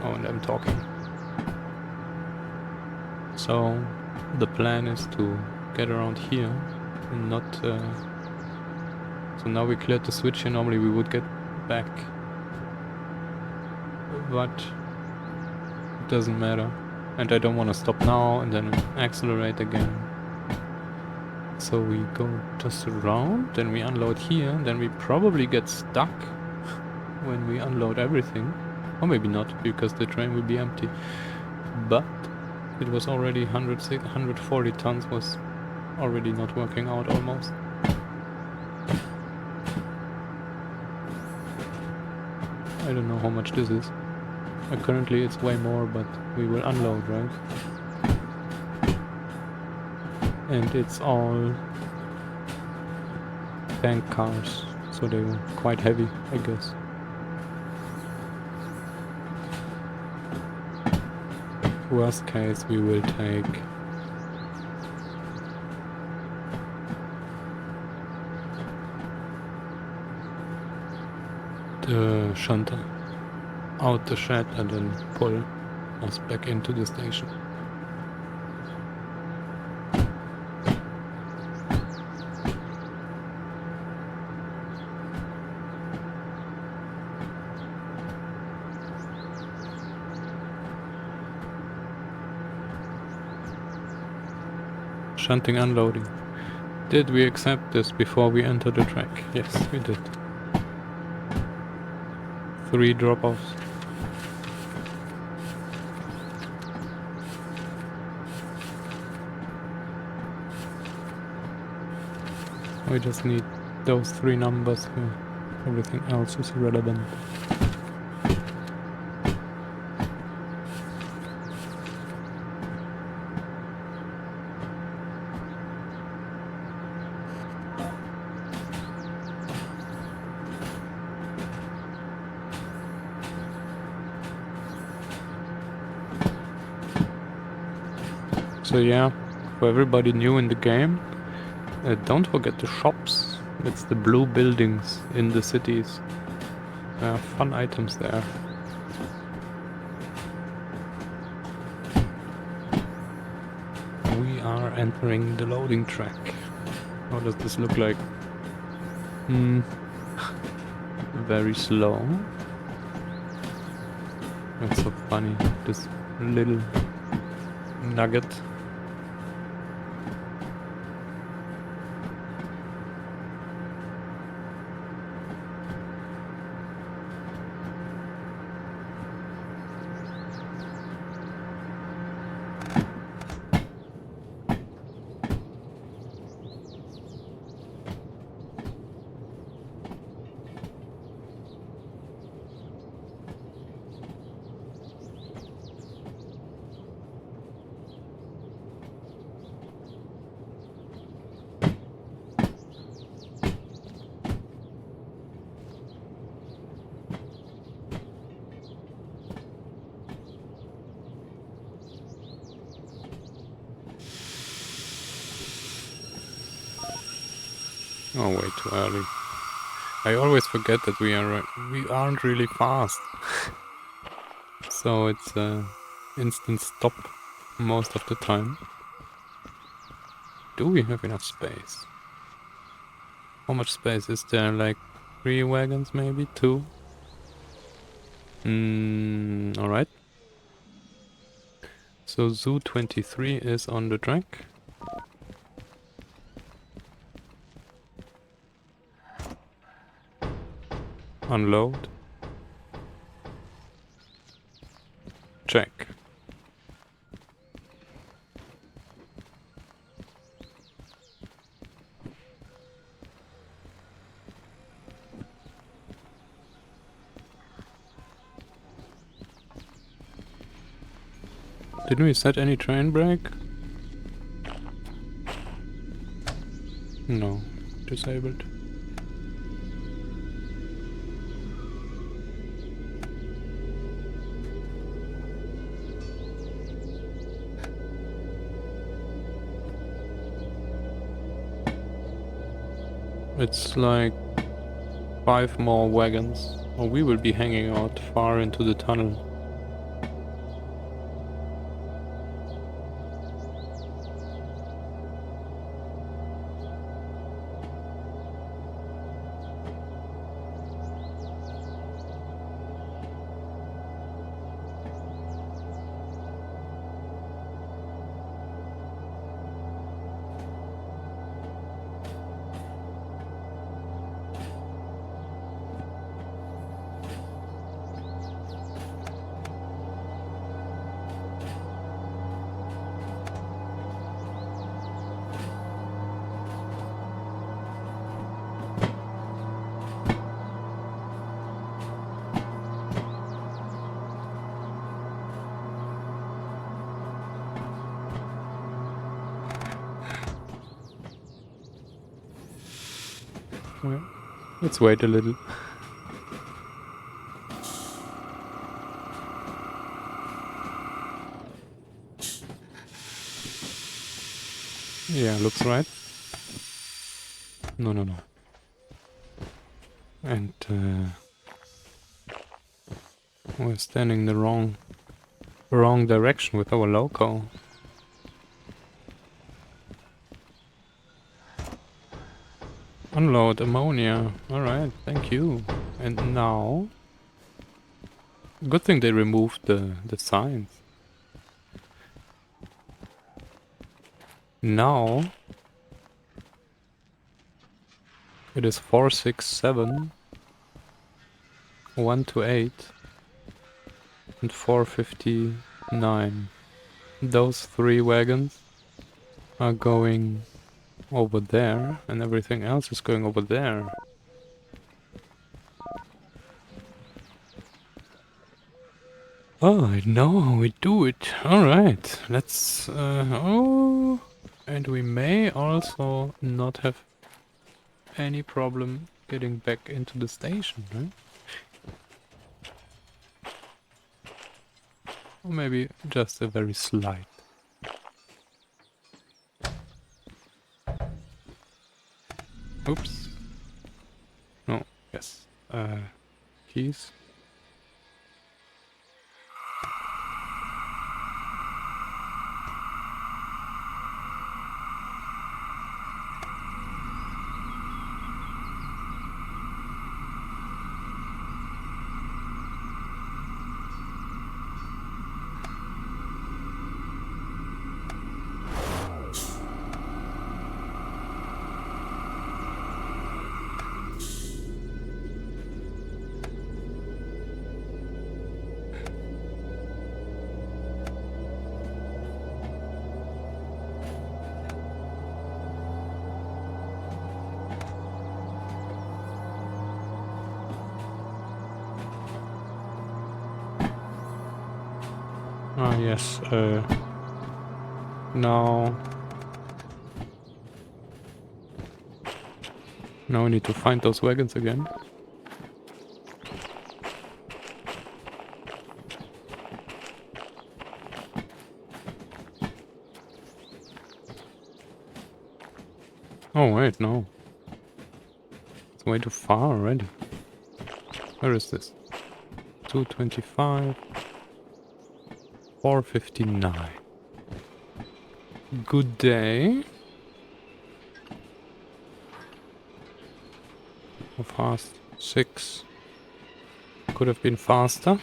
Oh, and I'm talking. So the plan is to get around here and not... So now we cleared the switch here. Normally we would get back. But it doesn't matter. And I don't want to stop now and then accelerate again. So we go just around, then we unload here, then we probably get stuck when we unload everything. Or maybe not, because the train will be empty. But it was already 140 tons was already not working out almost. I don't know how much this is. Currently it's way more, but we will unload, right? And it's all tank cars, so they were quite heavy, I guess. Worst case, we will take the shunter out the shed and then pull us back into the station. Shunting unloading. Did we accept this before we enter the track? Yes, we did. 3 drop-offs. We just need those 3 numbers here. Everything else is irrelevant. So yeah, for everybody new in the game, don't forget the shops. It's the blue buildings in the cities. There are fun items there. We are entering the loading track. How does this look like? Very slow. That's so funny. This little nugget. Oh, way too early. I always forget that we aren't really fast. So it's instant stop most of the time. Do we have enough space? How much space is there? Like 3 wagons maybe? 2? Alright. So Zoo 23 is on the track. Unload. Check. Didn't we set any train brake? No. Disabled. It's like 5 more wagons, or we will be hanging out far into the tunnel. Well, let's wait a little. Yeah, looks right. No, no, no. And we're standing in the wrong direction with our loco. Unload ammonia. Alright, thank you. And now... Good thing they removed the signs. Now... It is 4, 6, 7... 1 to 8... And 4:59. Those 3 wagons are going over there, and everything else is going over there. Oh, I know how we do it. Alright, let's... oh... And we may also not have any problem getting back into the station, right? Or maybe just a very slight. Oops. No, yes. Keys. Ah, yes, now... Now we need to find those wagons again. Oh wait, no. way too far already. Where is this? 225. 459. Good day. How fast? 6. Could have been faster.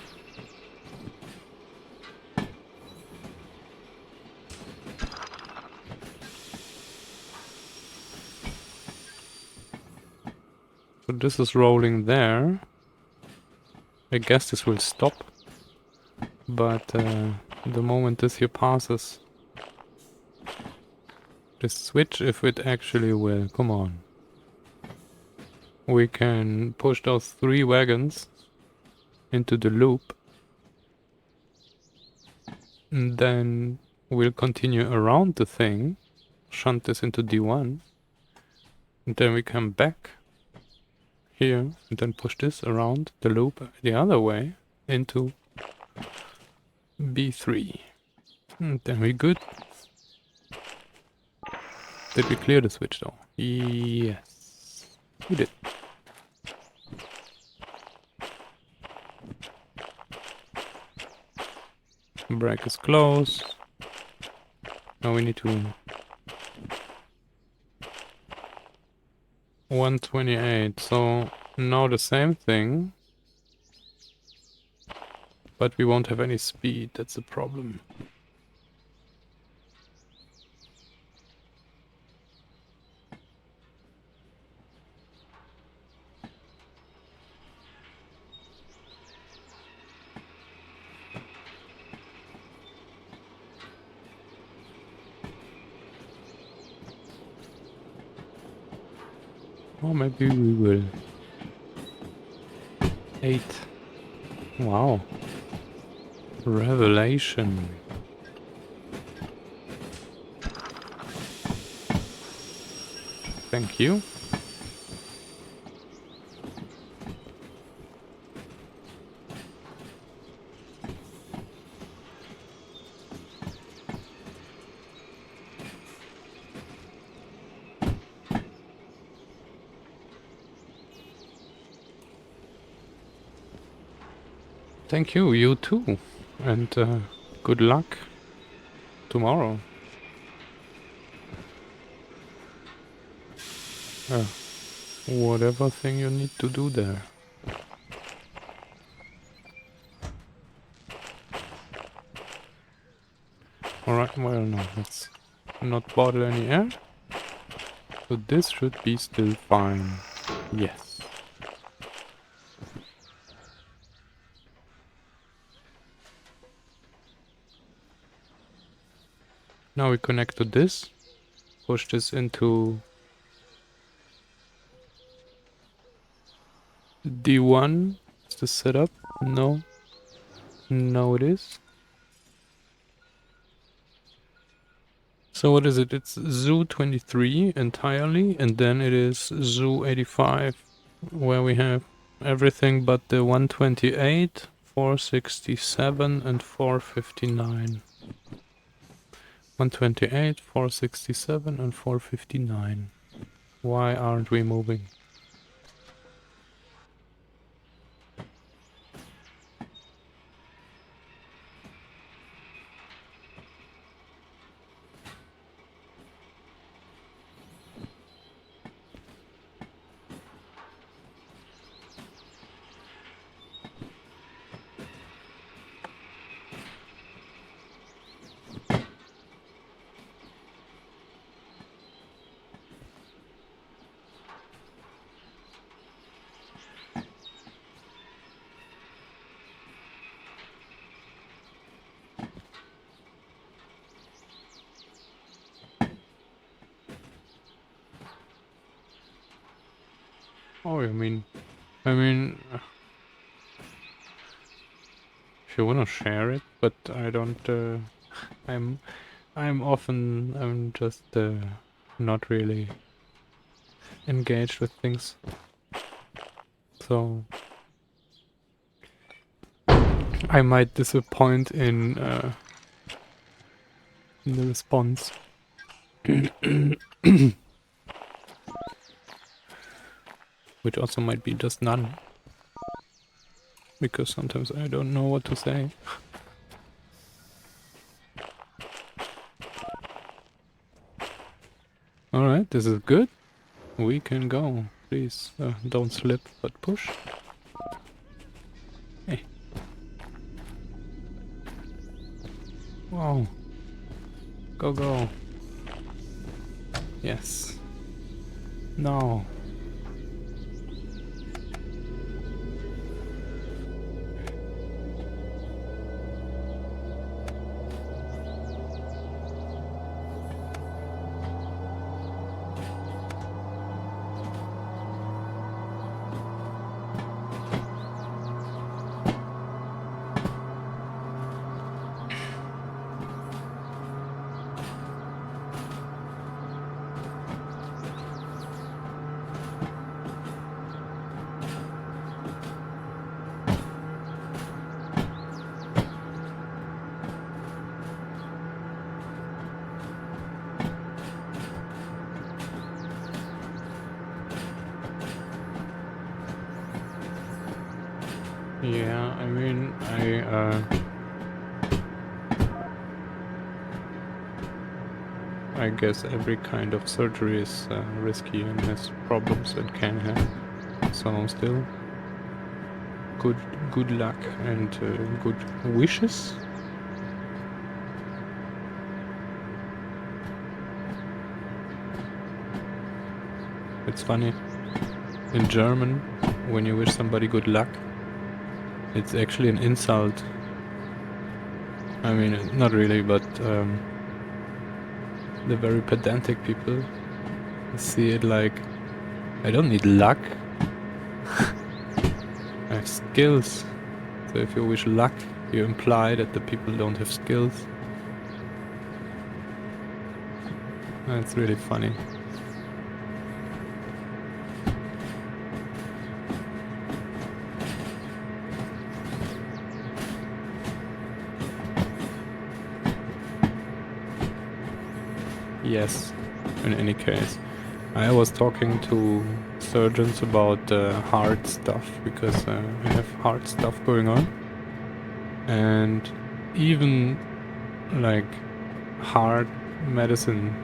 So this is rolling there. I guess this will stop. But the moment this here passes, this switch, if it actually will, come on. We can push those 3 wagons into the loop. And then we'll continue around the thing, shunt this into D1. And then we come back here and then push this around the loop the other way into B3. And then we're good. Did we clear the switch though? Yes. We did. Brake is closed. Now we need to 128. So now the same thing. But we won't have any speed, that's the problem. Or maybe we will. 8. Wow. Revelation. Thank you. Thank you, you too. And good luck tomorrow. Whatever thing you need to do there. Alright, well no, let's not bottle any air. So this should be still fine. Yes. Now we connect to this. Push this into D1. Is this set up? No. No it is. So what is it? It's Zoo 23 entirely, and then it is Zoo 85, where we have everything but the 128, 467 and 459. 128, 467 and 459. Why aren't we moving? Oh, I mean, if you wanna share it, but I don't, I'm just, not really engaged with things. So, I might disappoint in the response. which also might be just none, because sometimes I don't know what to say. Alright, this is good. We can go. Please, don't slip, but push. Hey. Wow. Go, go. Yes. No. Yeah, I mean, I guess every kind of surgery is risky and has problems it can have. So still, good luck and good wishes. It's funny. In German, when you wish somebody good luck, it's actually an insult. I mean, not really, but the very pedantic people see it like, I don't need luck. I have skills. So if you wish luck, you imply that the people don't have skills. That's really funny. Yes, in any case. I was talking to surgeons about heart stuff, because I have heart stuff going on. And even like heart medicine,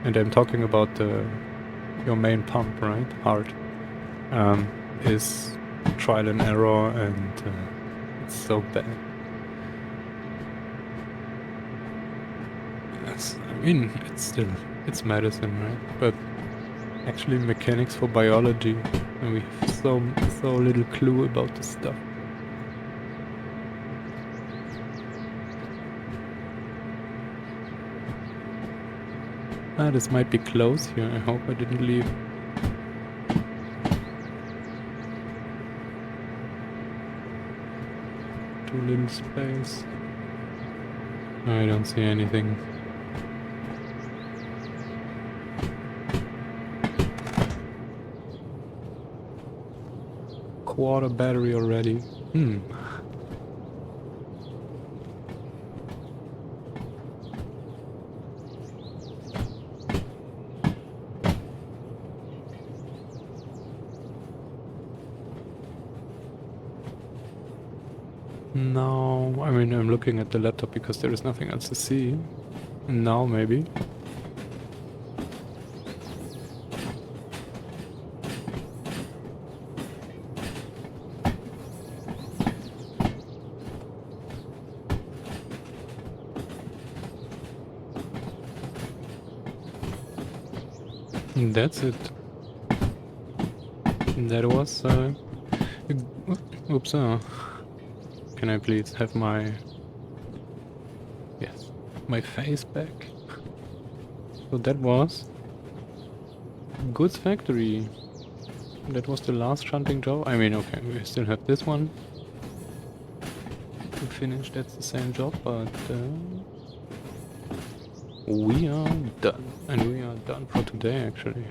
and I'm talking about your main pump, right? Heart, is trial and error, and it's so bad. Yes, I mean, it's medicine, right? But actually mechanics for biology, and we have so little clue about this stuff. This might be close here. I hope I didn't leave too little space. I don't see anything. Quarter battery already. No, I mean, I'm looking at the laptop because there is nothing else to see. Now maybe. That's it. That was oops. Can I please have my my face back? So that was Goods Factory. That was the last shunting job. I mean, okay, we still have this one to finish. That's the same job, but we are done. And we are done for today, actually.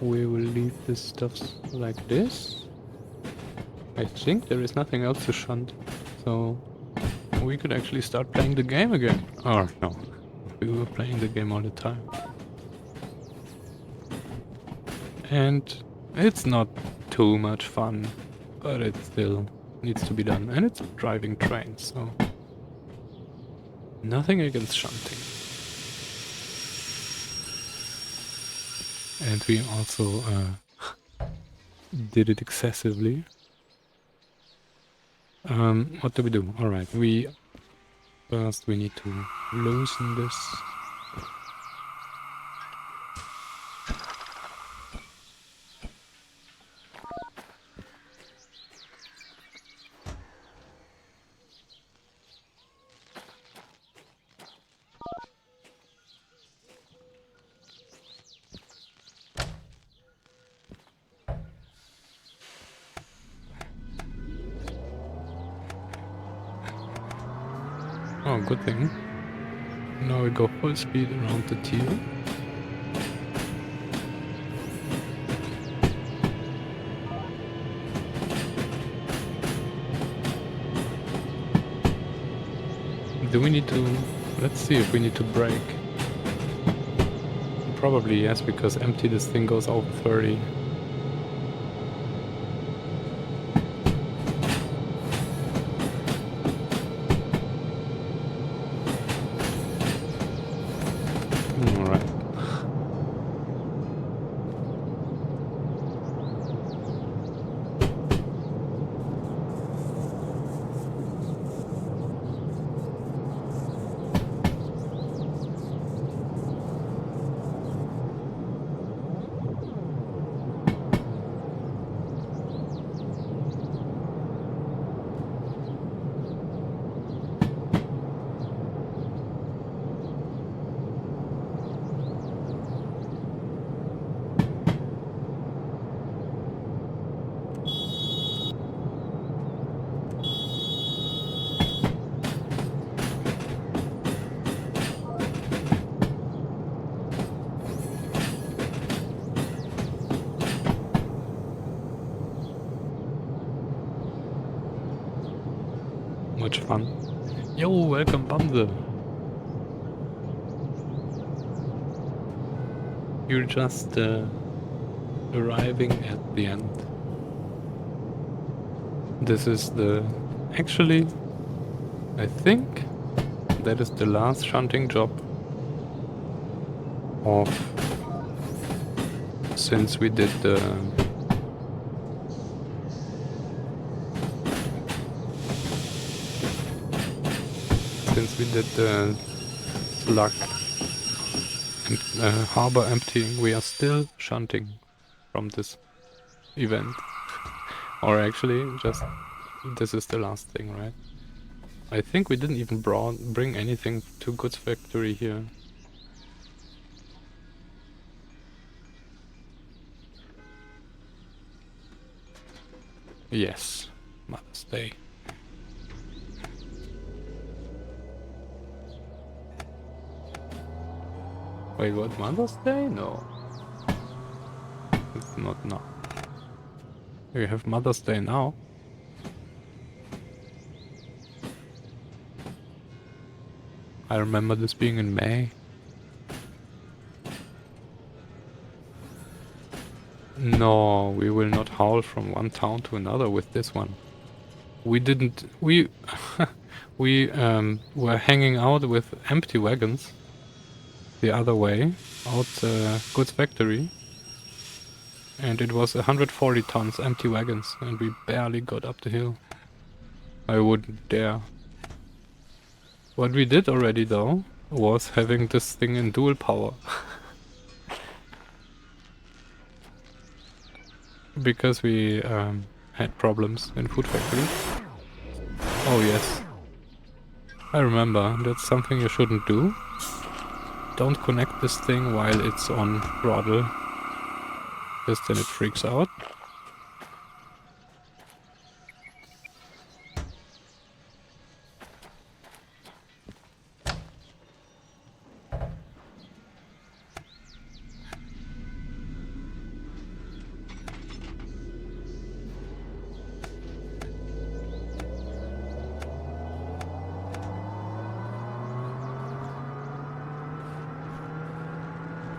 We will leave this stuff like this. I think there is nothing else to shunt, so we could actually start playing the game again. Or no, we were playing the game all the time. And it's not too much fun, but it still needs to be done. And it's driving trains, so nothing against shunting. And we also did it excessively. What do we do? Alright, first we need to loosen this. Oh, good thing. Now we go full speed around the teal. Do we need to... Let's see if we need to brake. Probably yes, because empty this thing goes over 30. Alright. Much fun. Yo, welcome Bamse. You're just arriving at the end. This is the... Actually, I think that is the last shunting job of... Since we did the... Since we did the slug and harbor emptying, we are still shunting from this event. Or actually, just this is the last thing, right? I think we didn't even bring anything to goods factory here. Yes, Mother's Day. Wait, what? Mother's Day? No. It's not now. We have Mother's Day now. I remember this being in May. No, we will not howl from one town to another with this one. We didn't... We... we were hanging out with empty wagons the other way, out the goods factory. And it was 140 tons empty wagons, and we barely got up the hill. I wouldn't dare. What we did already though, was having this thing in dual power. Because we had problems in food factory. Oh yes. I remember, that's something you shouldn't do. Don't connect this thing while it's on throttle, because then it freaks out.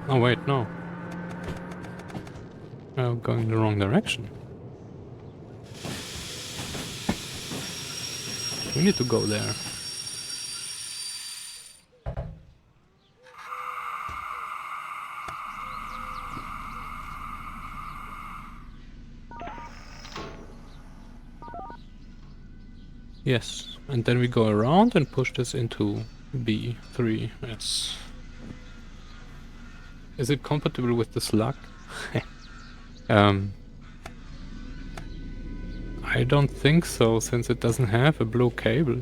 Oh wait, no. Oh, going the wrong direction. We need to go there. Yes, and then we go around and push this into B3. Yes. Is it compatible with the slug? I don't think so, since it doesn't have a blue cable.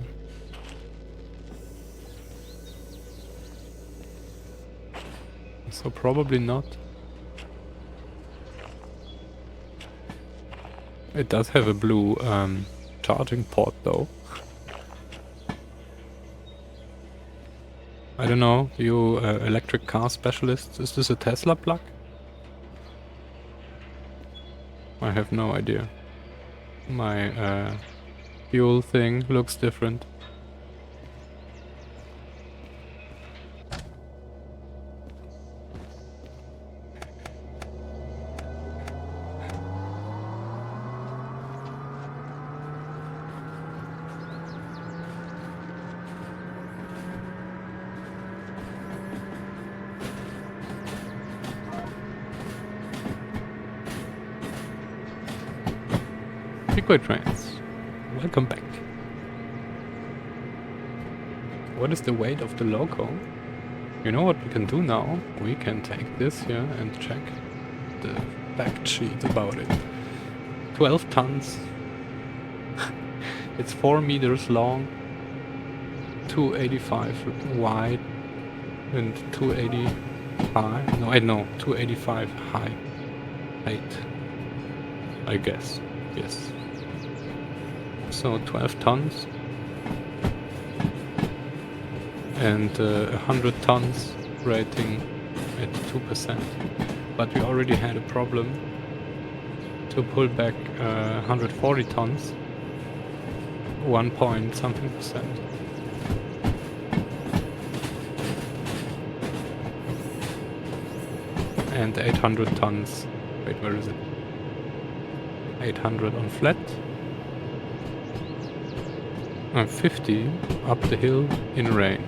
So probably not. It does have a blue charging port though. I don't know, you electric car specialists, is this a Tesla plug? I have no idea. My fuel thing looks different. Liquid trains, welcome back. What is the weight of the loco? You know what we can do now? We can take this here and check the fact sheet about it. 12 tons. It's 4 meters long, 285 wide, and 280 high. No, I know, 285 high height. I guess. Yes. So 12 tons. And 100 tons rating at 2%. But we already had a problem to pull back 140 tons, 1 point something percent. And 800 tons, wait, where is it? 800 on flat. And 50 up the hill in rain.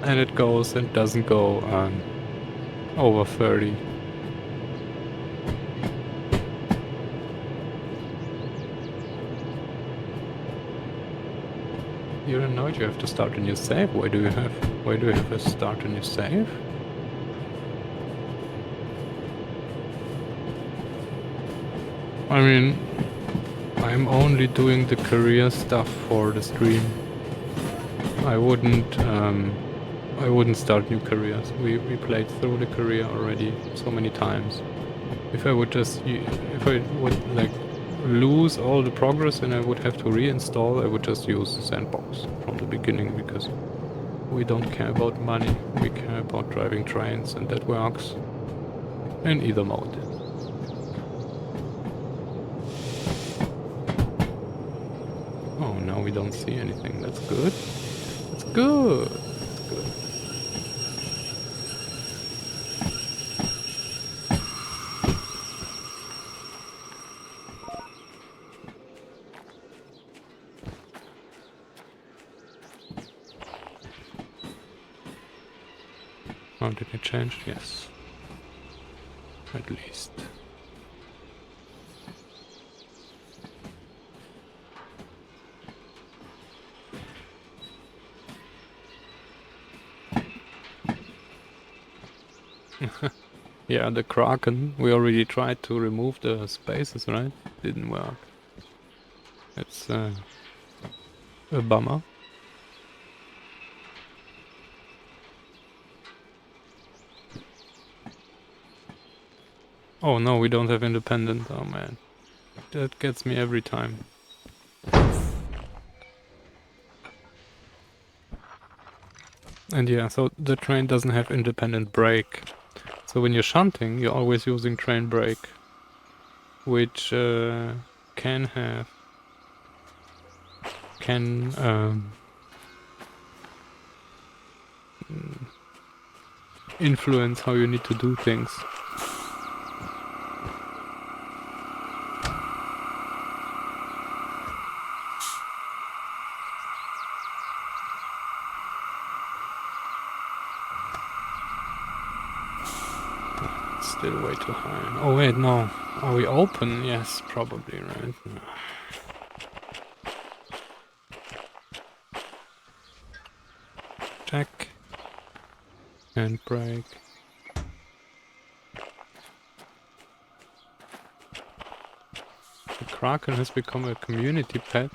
And it goes and doesn't go over 30. You don't know it, you have to start a new save. Why do you have a start a new save? I mean, I'm only doing the career stuff for the stream. I wouldn't start new careers. We played through the career already so many times. If I would like lose all the progress and I would have to reinstall, I would just use Sandbox from the beginning, because we don't care about money, we care about driving trains, and that works in either mode. Oh, now we don't see anything. That's good. That's good. That's good. Oh, did it change? Yes. At least. Yeah, the Kraken, we already tried to remove the spaces, right? Didn't work. It's a bummer. Oh no, we don't have independent. Oh man. That gets me every time. And yeah, so the train doesn't have independent brake. So when you're shunting, you're always using train brake, which can influence how you need to do things. Still way too high. Oh wait, no. Are we open? Yes, probably, right? Check. And brake. The Kraken has become a community pet.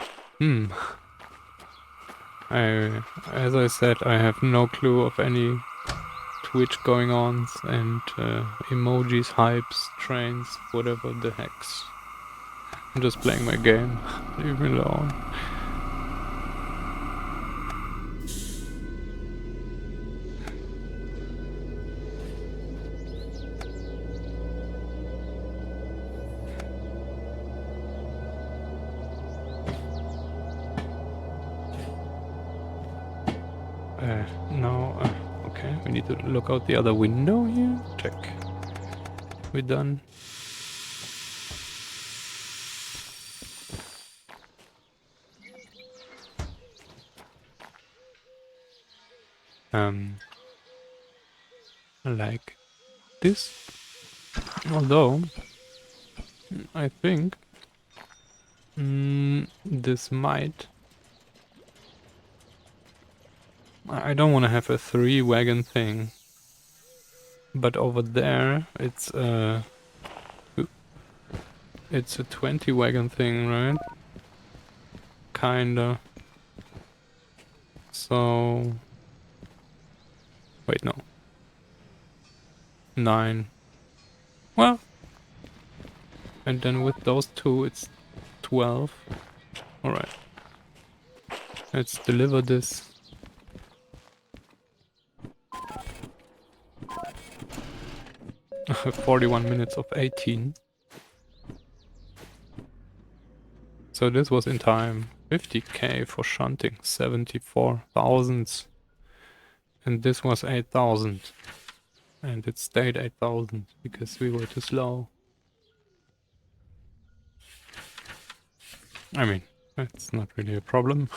As I said, I have no clue of any Twitch going on and emojis, hypes, trains, whatever the hex. I'm just playing my game. Leave me alone. Now, okay, we need to look out the other window here. Check. We done. Like this. Although, I think this might. I don't want to have a 3-wagon thing, but over there it's a 20-wagon thing, right? Kinda. So wait, no. 9. Well, and then with those two, it's 12. All right. Let's deliver this. 41 minutes of 18. So this was in time. 50k for shunting, 74,000. And this was 8,000. And it stayed 8,000 because we were too slow. I mean, that's not really a problem.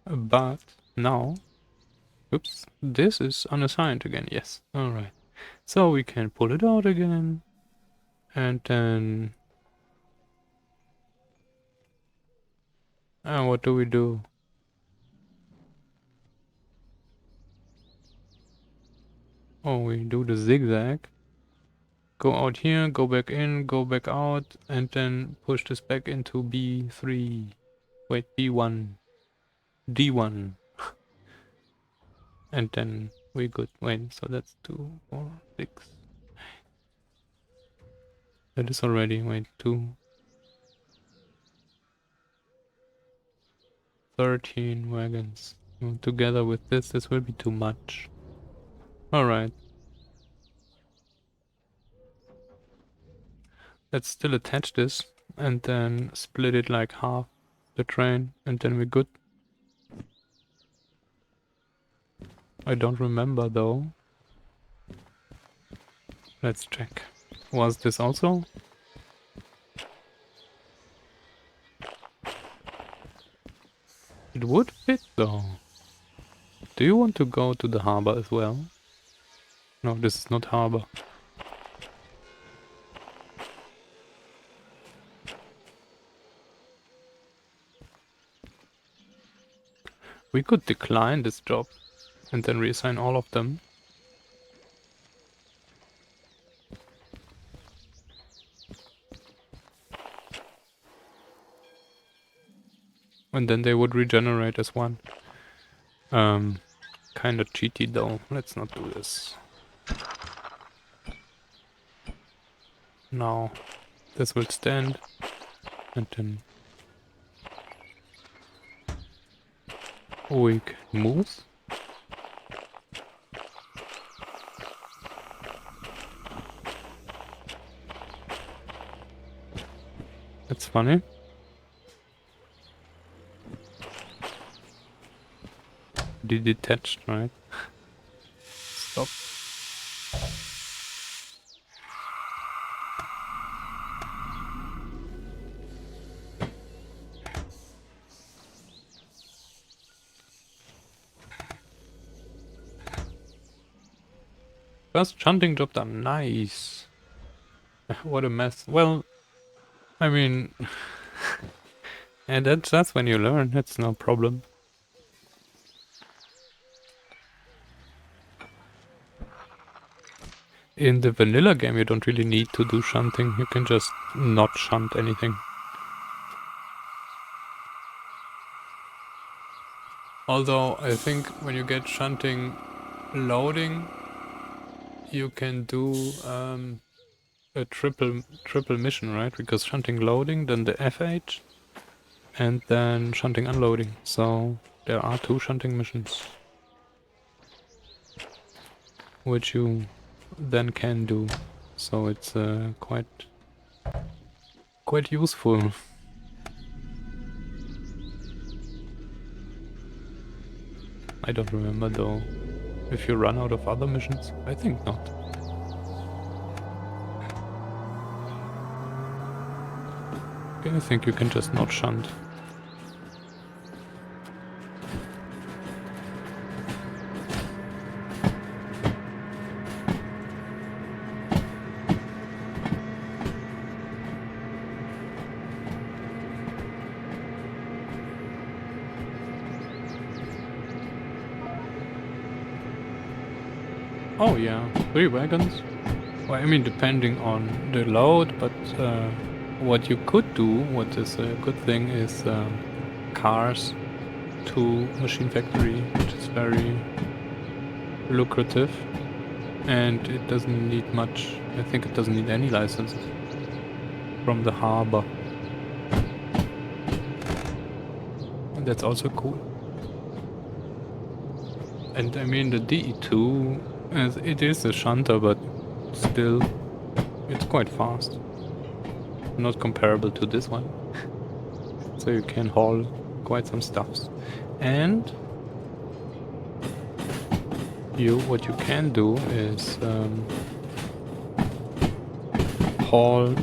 But now, oops, this is unassigned again, yes. Alright. So we can pull it out again. And then... what do we do? Oh, we do the zigzag. Go out here, go back in, go back out, and then push this back into B3. Wait, B1. D1. And then we good. Wait, so that's 2, 4, 6. That is already, wait, 2. 13 wagons. Together with this will be too much. Alright. Let's still attach this and then split it like half the train and then we're good. I don't remember though. Let's check. Was this also? It would fit though. Do you want to go to the harbor as well? No, this is not harbor. We could decline this job and then reassign all of them. And then they would regenerate as one. Kinda cheaty though. Let's not do this. Now, this will stand. And then... we can move. That's funny. Detached, right? Stop. First shunting job done. Nice. What a mess. Well, I mean, and that's when you learn. It's no problem. In the vanilla game, you don't really need to do shunting. You can just not shunt anything. Although, I think when you get shunting loading, you can do a triple mission, right? Because shunting loading, then the FH, and then shunting unloading. So there are 2 shunting missions, which you then can do. So it's quite useful. I don't remember though. If you run out of other missions, I think not. I think you can just not shunt. Oh yeah, 3 wagons. Well, I mean, depending on the load, but what you could do, what is a good thing, is cars to Machine Factory, which is very lucrative, and it doesn't need much. I think it doesn't need any licenses from the harbor. And that's also cool. And I mean, the DE2, it is a shunter, but still, it's quite fast. Not comparable to this one. So you can haul quite some stuffs. And what you can do is haul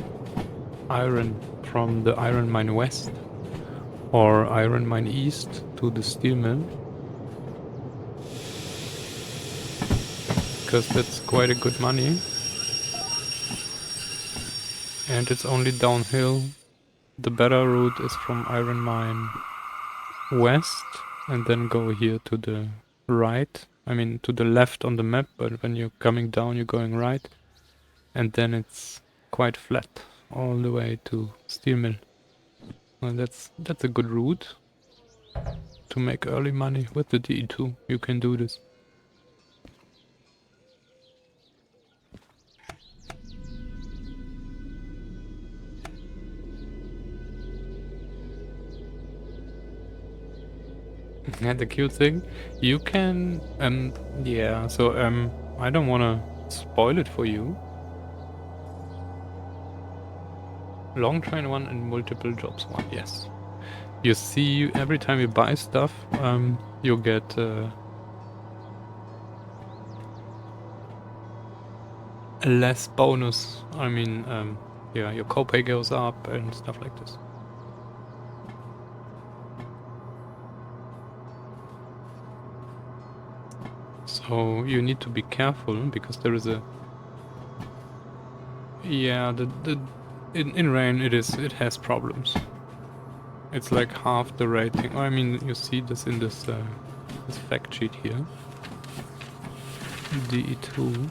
iron from the iron mine west or iron mine east to the steel mill. Because that's quite a good money. And it's only downhill. The better route is from iron mine west and then go here to the right. I mean to the left on the map, but when you're coming down you're going right. And then it's quite flat all the way to steel mill. Well, that's a good route to make early money with the DE2. You can do this. And the cute thing, you can yeah, so I don't wanna spoil it for you. Long train 1 and multiple jobs 1, yes. You see, every time you buy stuff, you get less bonus. I mean, yeah, your copay goes up and stuff like this. So you need to be careful because there is a... Yeah, in rain it has problems. It's like half the rating. I mean, you see this in this fact sheet here. DE2.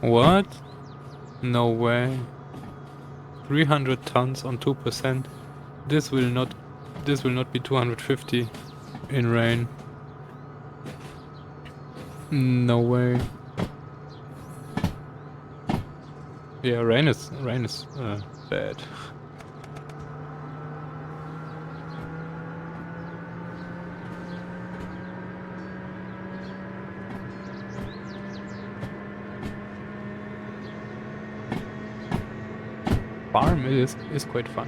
What? No way. 300 tons on 2%. This will not be 250 in rain. No way. Yeah, rain is bad. Farm is quite fun.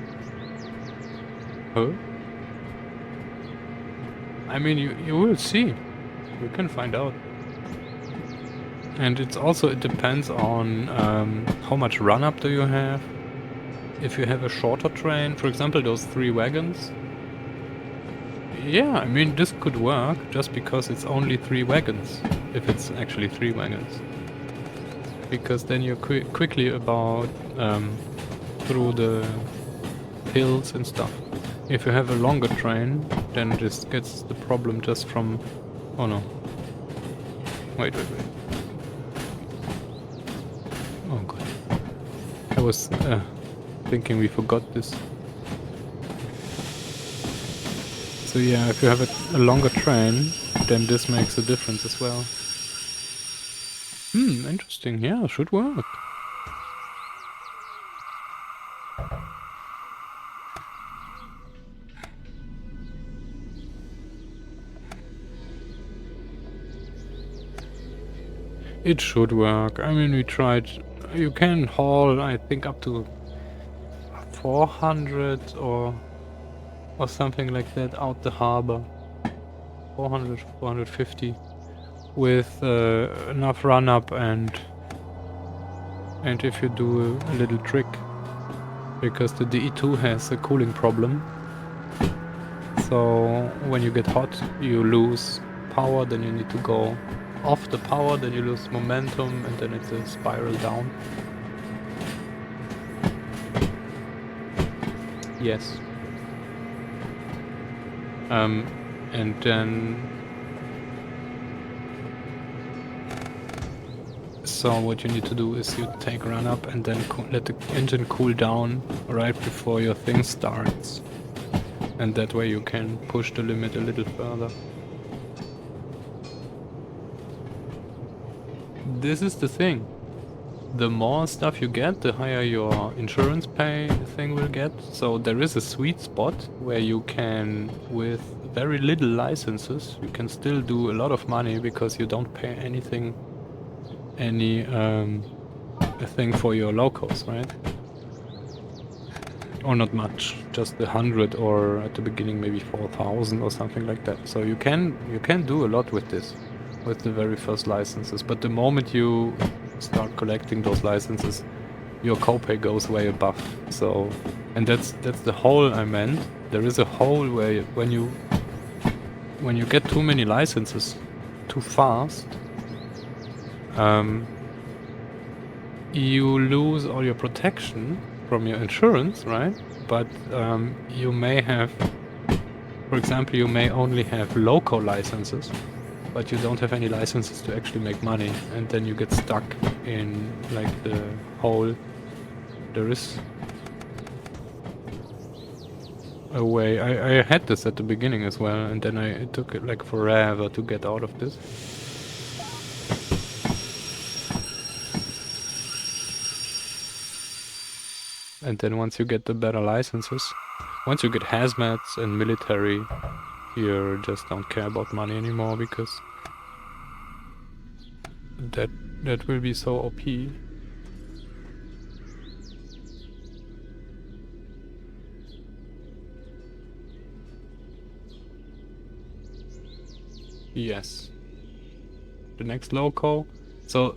Huh? I mean, you will see. You can find out. And it's also, it depends on how much run-up do you have. If you have a shorter train, for example, those 3 wagons. Yeah, I mean, this could work just because it's only 3 wagons. If it's actually 3 wagons. Because then you're quickly about through the hills and stuff. If you have a longer train, then this gets the problem just from... Oh no. Wait. Oh god. I was thinking we forgot this. So yeah, if you have a longer train, then this makes a difference as well. Interesting. Yeah, should work. It should work. I mean, we tried. You can haul, I think, up to 400 or something like that out the harbor. 400, 450 with enough run up and if you do a little trick, because the DE2 has a cooling problem. So when you get hot, you lose power, then you need to go off the power, then you lose momentum, and then it's a spiral down. Yes. And then... So what you need to do is you take run up and then let the engine cool down right before your thing starts. And that way you can push the limit a little further. This is the thing. The more stuff you get, the higher your insurance pay thing will get. So there is a sweet spot where you can, with very little licenses, you can still do a lot of money because you don't pay anything, a thing for your locals, right? Or not much, just 100, or at the beginning maybe 4,000 or something like that. So you can do a lot with this, with the very first licenses. But the moment you start collecting those licenses, your copay goes way above. So, and that's the hole I meant. There is a hole where when you get too many licenses too fast, you lose all your protection from your insurance, right? But you may have, for example, you may only have local licenses, but you don't have any licenses to actually make money, and then you get stuck in like the hole. There is a way. I had this at the beginning as well, and then it took it like forever to get out of this. And then once you get the better licenses, once you get hazmats and military, you just don't care about money anymore, because that will be so OP. Yes. The next loco. So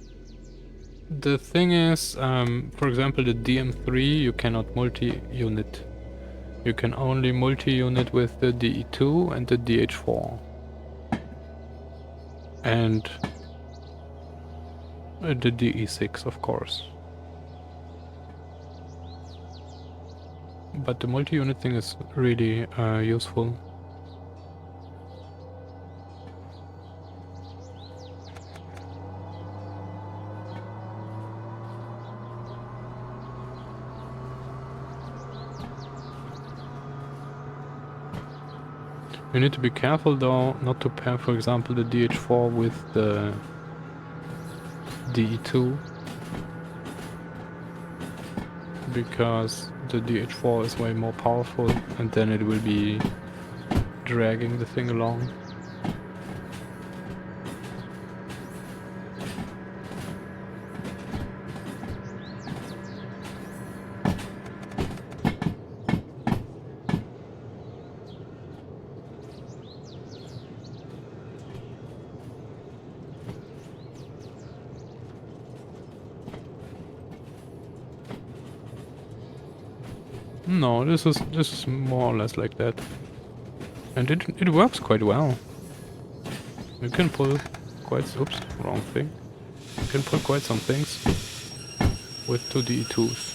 the thing is, for example, the DM3 you cannot multi-unit. You can only multi-unit with the DE2 and the DH4. And the DE6, of course. But the multi-unit thing is really useful. You need to be careful though not to pair, for example, the DH4 with the DE2. because the DH4 is way more powerful, and then it will be dragging the thing along. No, this is more or less like that. And it works quite well. You can pull quite... Oops, wrong thing. You can pull quite some things with 2D2s.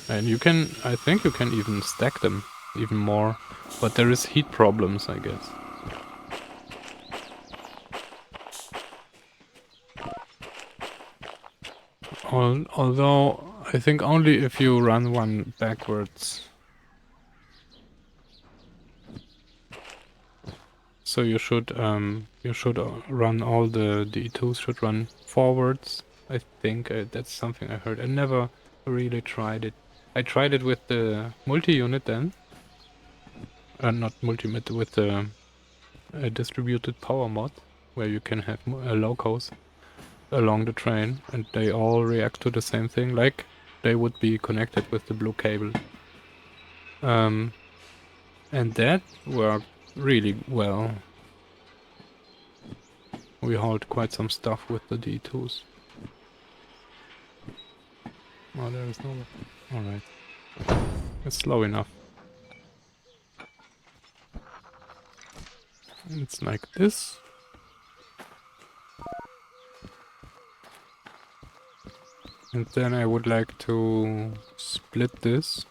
And you can... I think you can even stack them even more. But there is heat problems, I guess. Although, I think only if you run one backwards. So you should run all the D2s should run forwards. I think that's something I heard. I never really tried it. I tried it with the multi-unit then. Not multi-unit, with the distributed power mod, where you can have locos along the train, and they all react to the same thing, like they would be connected with the blue cable. And that worked really well. We hauled quite some stuff with the D2s. Oh, there is no... Alright. It's slow enough. It's like this. And then I would like to split this.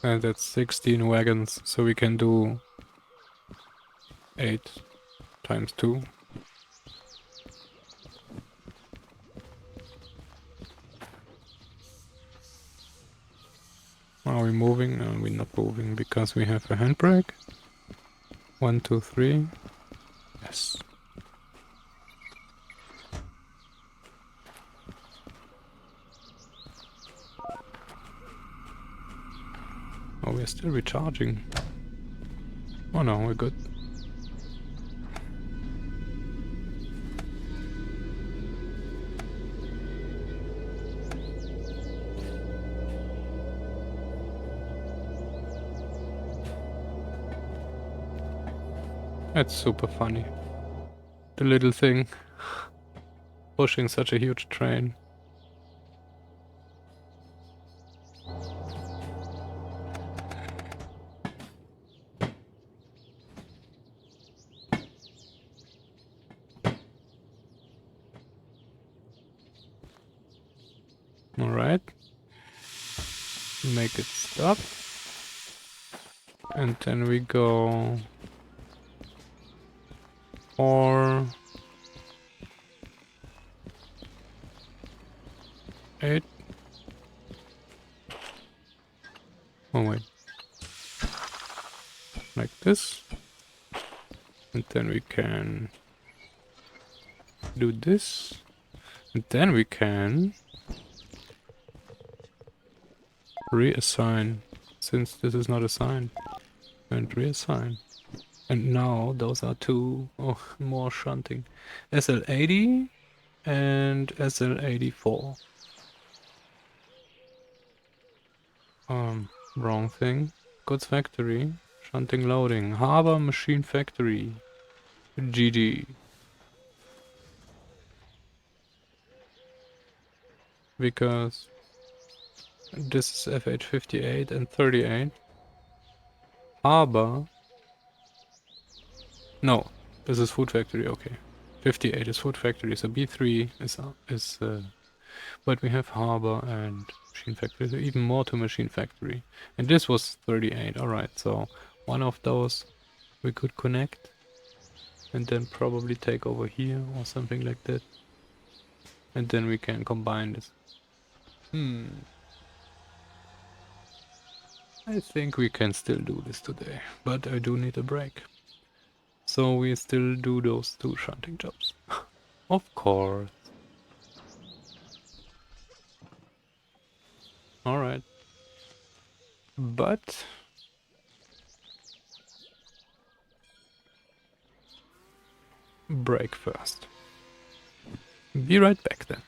And that's 16 wagons, so we can do 8 times 2. Are we moving? No, we're not moving because we have a handbrake. 1, 2, 3. Yes. Oh, we're still recharging. Oh no, we're good. That's super funny. The little thing pushing such a huge train. Alright. Make it stop. And then we go 4, 8. Oh wait. Like this. And then we can do this. And then we can reassign, since this is not assigned. And reassign. And now those are two more shunting. SL80 and SL84. Wrong thing. Goods factory. Shunting loading. Harbor machine factory. GG. Because this is FH58 and 38. Harbor. No, this is food factory. Okay, 58 is food factory. So B3 is but we have harbor and machine factory. So even more to machine factory. And this was 38. All right, so one of those we could connect, and then probably take over here or something like that. And then we can combine this. I think we can still do this today, but I do need a break. So we still do those two shunting jobs. Of course. Alright. But break first. Be right back then.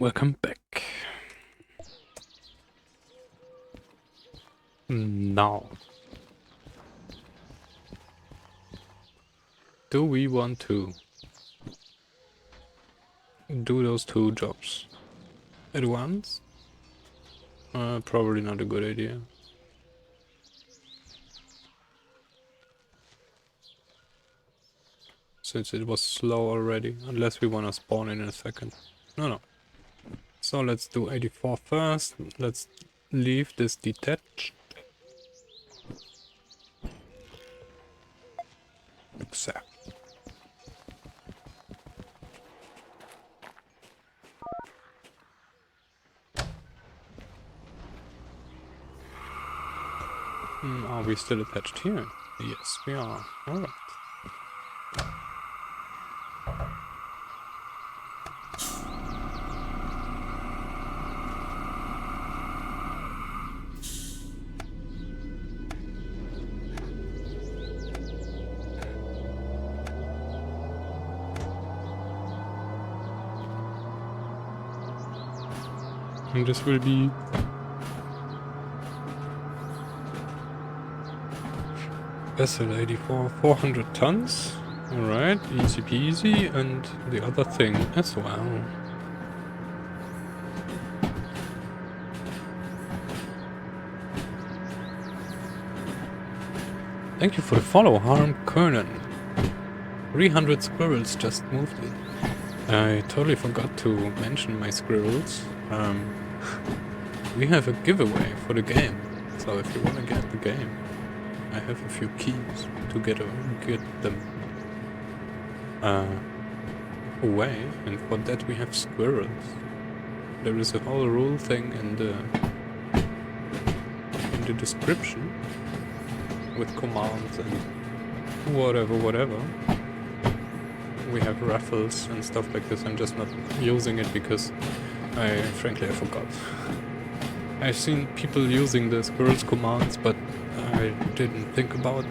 Welcome back. Now, do we want to do those two jobs at once? Probably not a good idea. Since it was slow already, unless we want to spawn in a second. No. So let's do 84 first. Let's leave this detached. Accept. Are we still attached here? Yes, we are. Alright. And this will be vessel 84, 400 tons. Alright, easy peasy, and the other thing as well. Thank you for the follow, Harm Kernan. 300 squirrels just moved in. I totally forgot to mention my squirrels. We have a giveaway for the game, so if you want to get the game, I have a few keys to get them away, and for that we have squirrels. There is a whole rule thing in the description with commands and whatever. We have raffles and stuff like this. I'm just not using it because frankly I forgot. I've seen people using the squirrels commands, but I didn't think about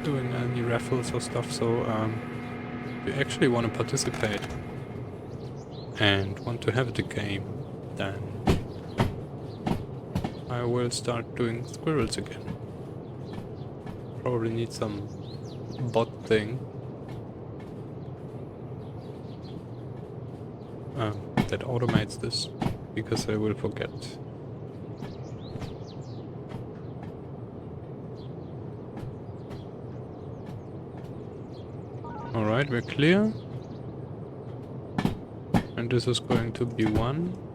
doing any raffles or stuff, so if you actually want to participate and want to have the game, then I will start doing squirrels again. Probably need some bot thing that automates this, because I will forget. Alright, we're clear. And this is going to be 1.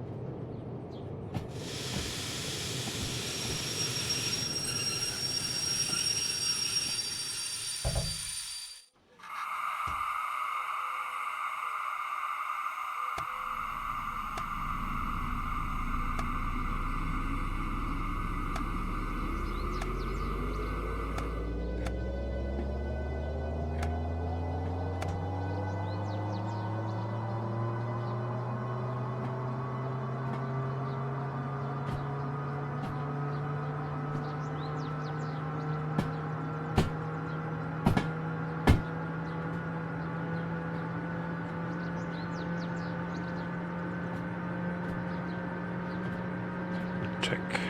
Check.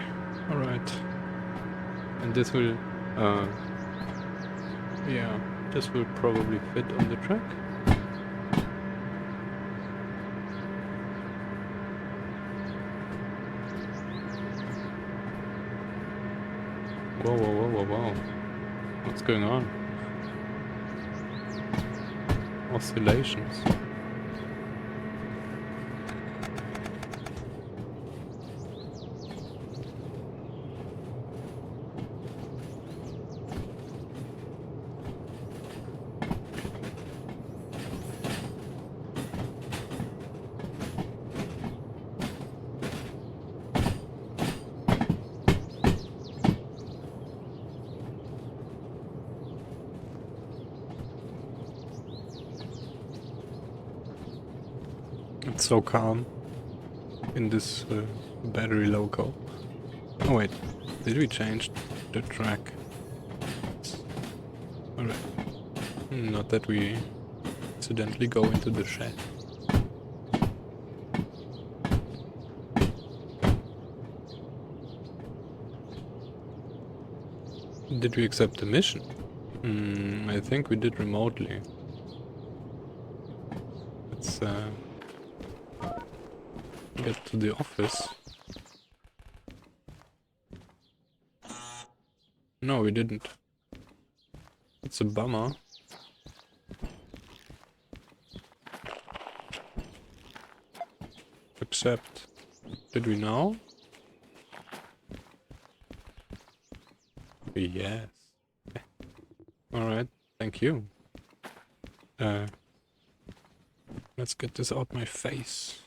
Alright. And this will, yeah, this will probably fit on the track. Whoa. What's going on? Oscillations. It's so calm in this battery loco. Oh wait, did we change the track? Alright. Not that we accidentally go into the shed. Did we accept the mission? I think we did remotely. Let's get to the office. No, we didn't. It's a bummer. Except, did we now? Yes. Alright, thank you. Let's get this out my face.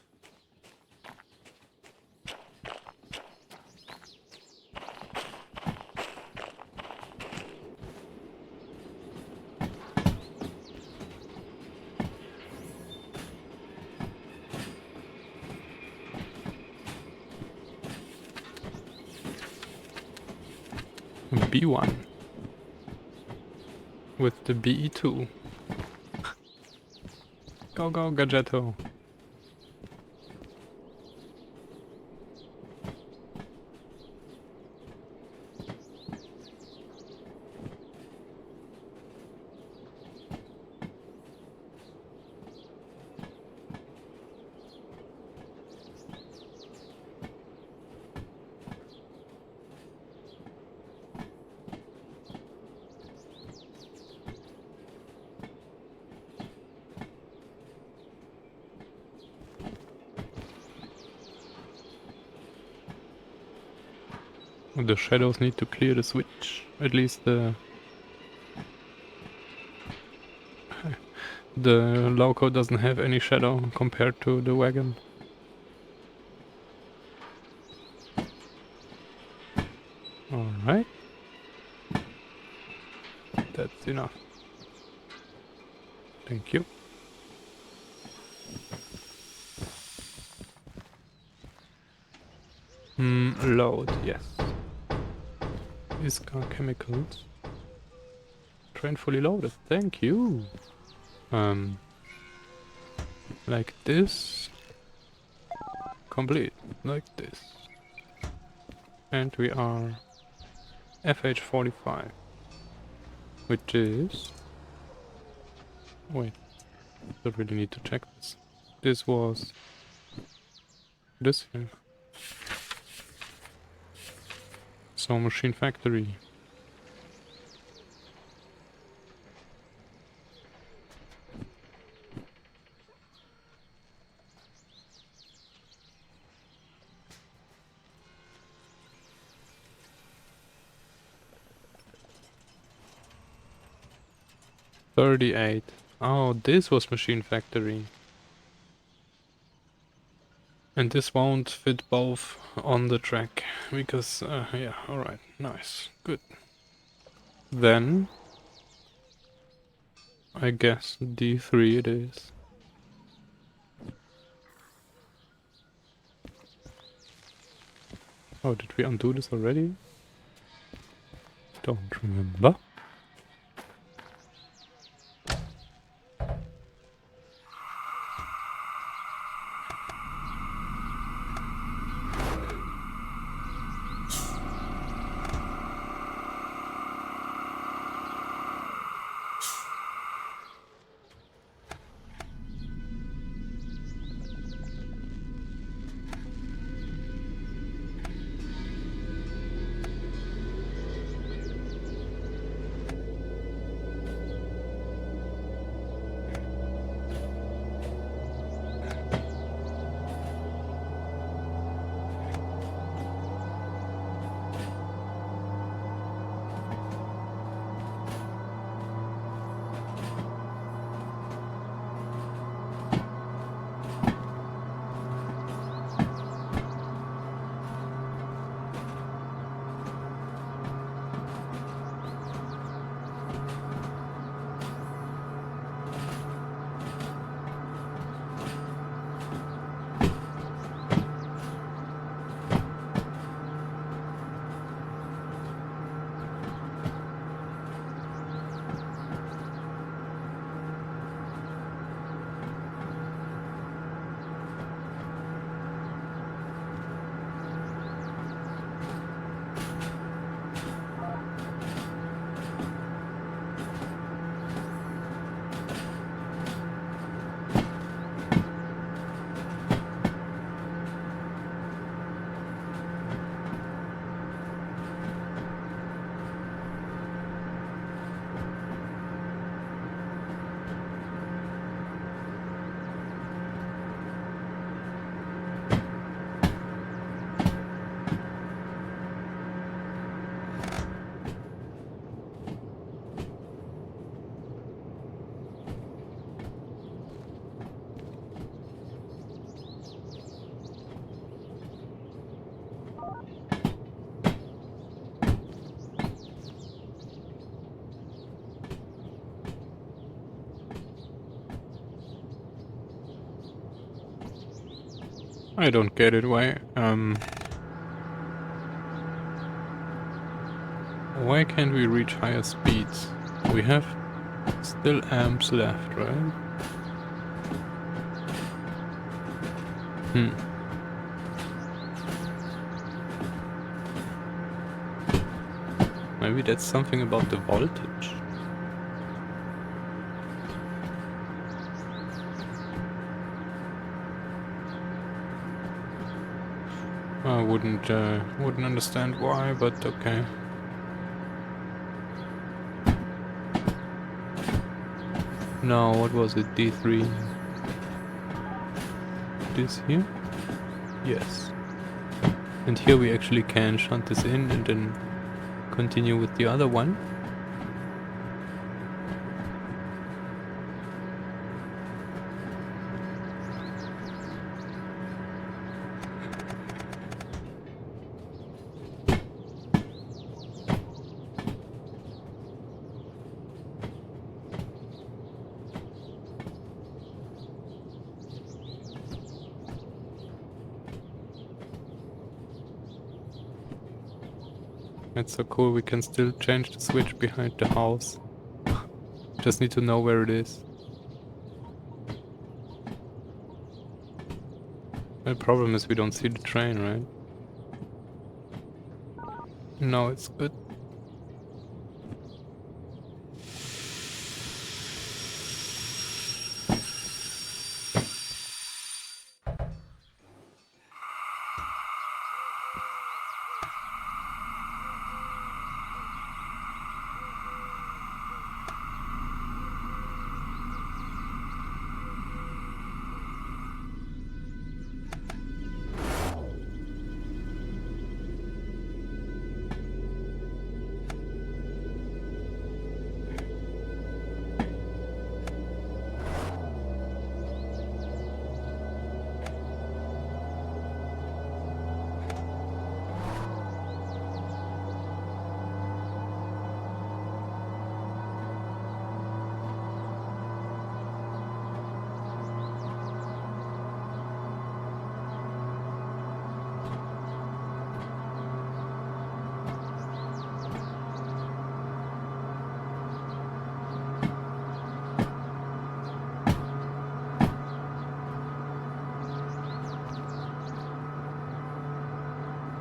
B1 with the BE2. Go, go, Gadgetto. The shadows need to clear the switch. At least the loco doesn't have any shadow compared to the wagon. Alright. That's enough. Thank you. Load, yes. Iskar chemicals. Train fully loaded, thank you. Like this. Complete, like this. And we are FH45. Which is... Wait, don't really need to check this. This was... this here. So machine factory. $38. Oh, this was machine factory. And this won't fit both on the track, because, yeah, alright, nice, good. Then, I guess D3 it is. Oh, did we undo this already? Don't remember. I don't get it. Why can't we reach higher speeds? We have still amps left, right? Maybe that's something about the voltage. I wouldn't understand why, but okay. No, what was it? D3. This here? Yes. And here we actually can shunt this in and then continue with the other one. That's so cool, we can still change the switch behind the house. Just need to know where it is. The problem is we don't see the train, right? No, it's good.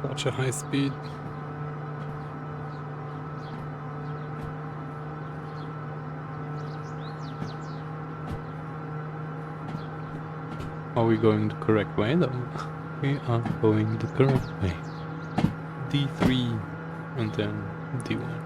Such a high speed. Are we going the correct way though? We are going the correct way. D3 and then D1.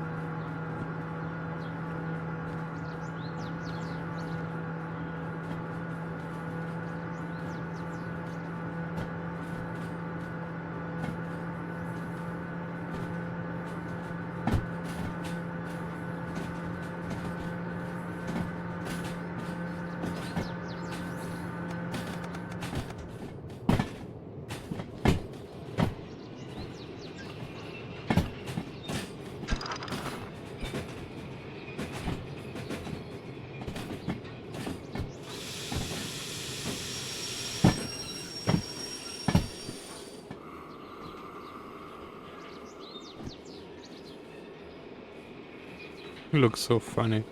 Looks so funny.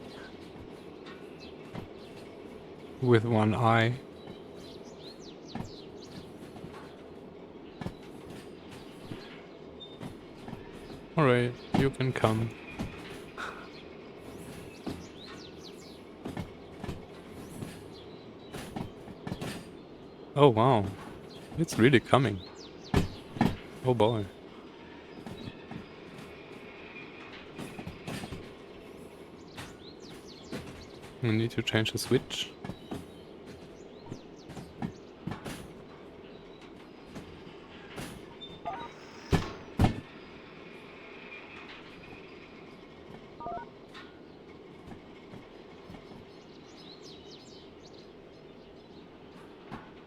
With one eye. Alright, you can come. Oh wow, it's really coming. Oh boy. We need to change the switch.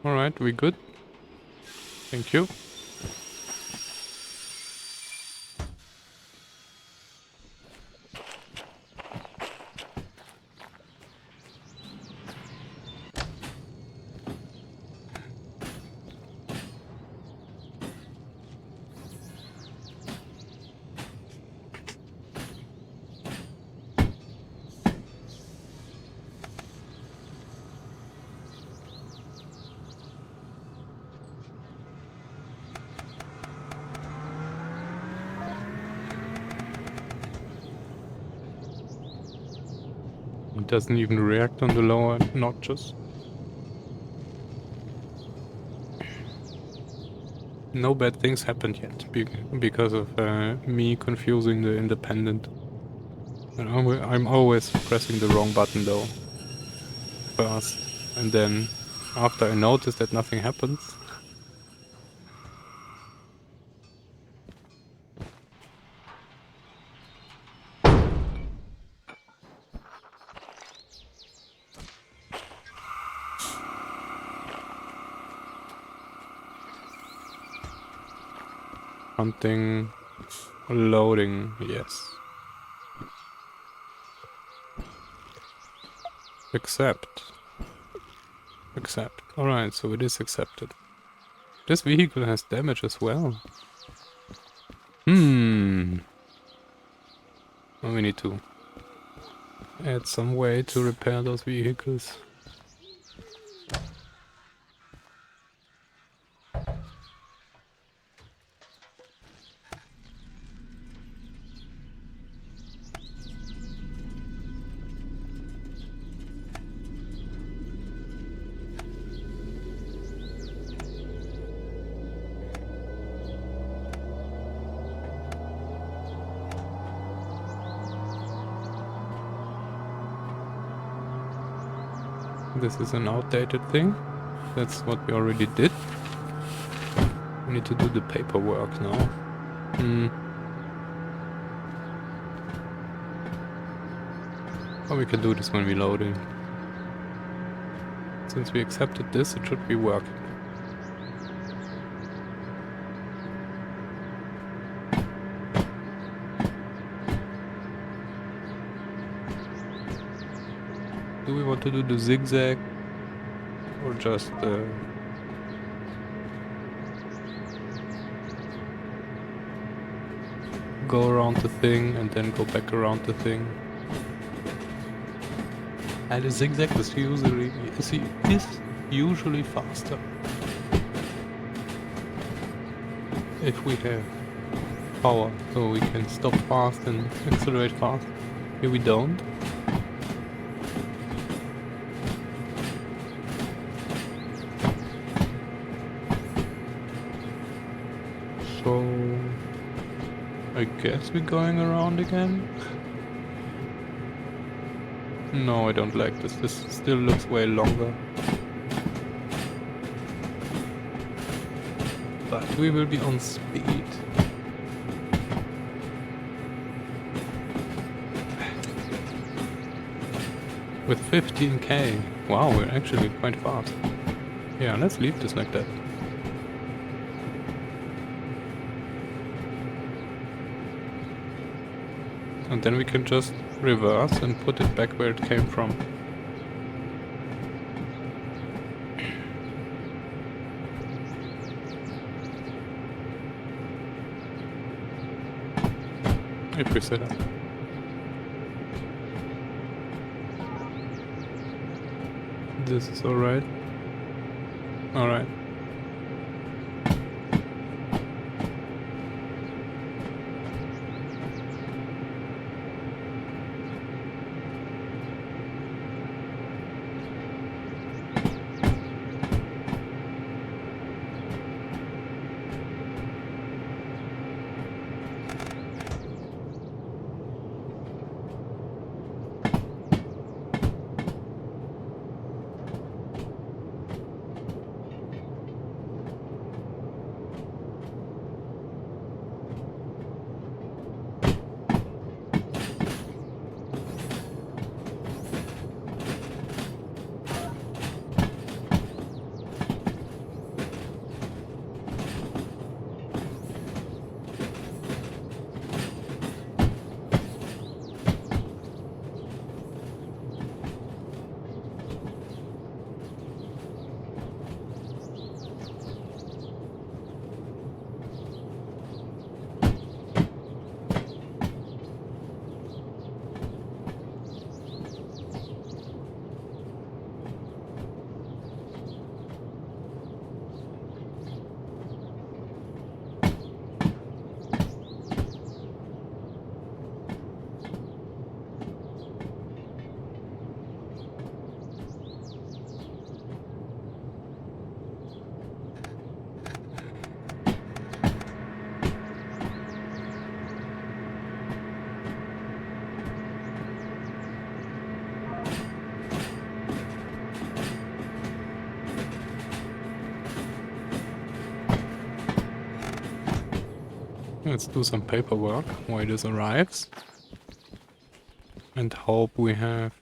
Alright, we good? Thank you. it doesn't even react on the lower notches. No bad things happened yet because of me confusing the independent. And I'm always pressing the wrong button though. First. And then after I notice that nothing happens. Something loading, yes. Accept. Accept. Alright, so it is accepted. This vehicle has damage as well. Oh, we need to add some way to repair those vehicles. This is an outdated thing. That's what we already did. We need to do the paperwork now. Or we can do this when we loading. Since we accepted this, it should be working. Do we want to do the zigzag? Or just go around the thing and then go back around the thing? And the zigzag is usually faster. If we have power, so we can stop fast and accelerate fast. Here we don't. So I guess we're going around again. No, I don't like this. This still looks way longer. But we will be on speed. With 15k. Wow, we're actually quite fast. Yeah, let's leave this like that. And then we can just reverse and put it back where it came from. If we set up. This is alright. Alright. Let's do some paperwork while this arrives. And hope we have...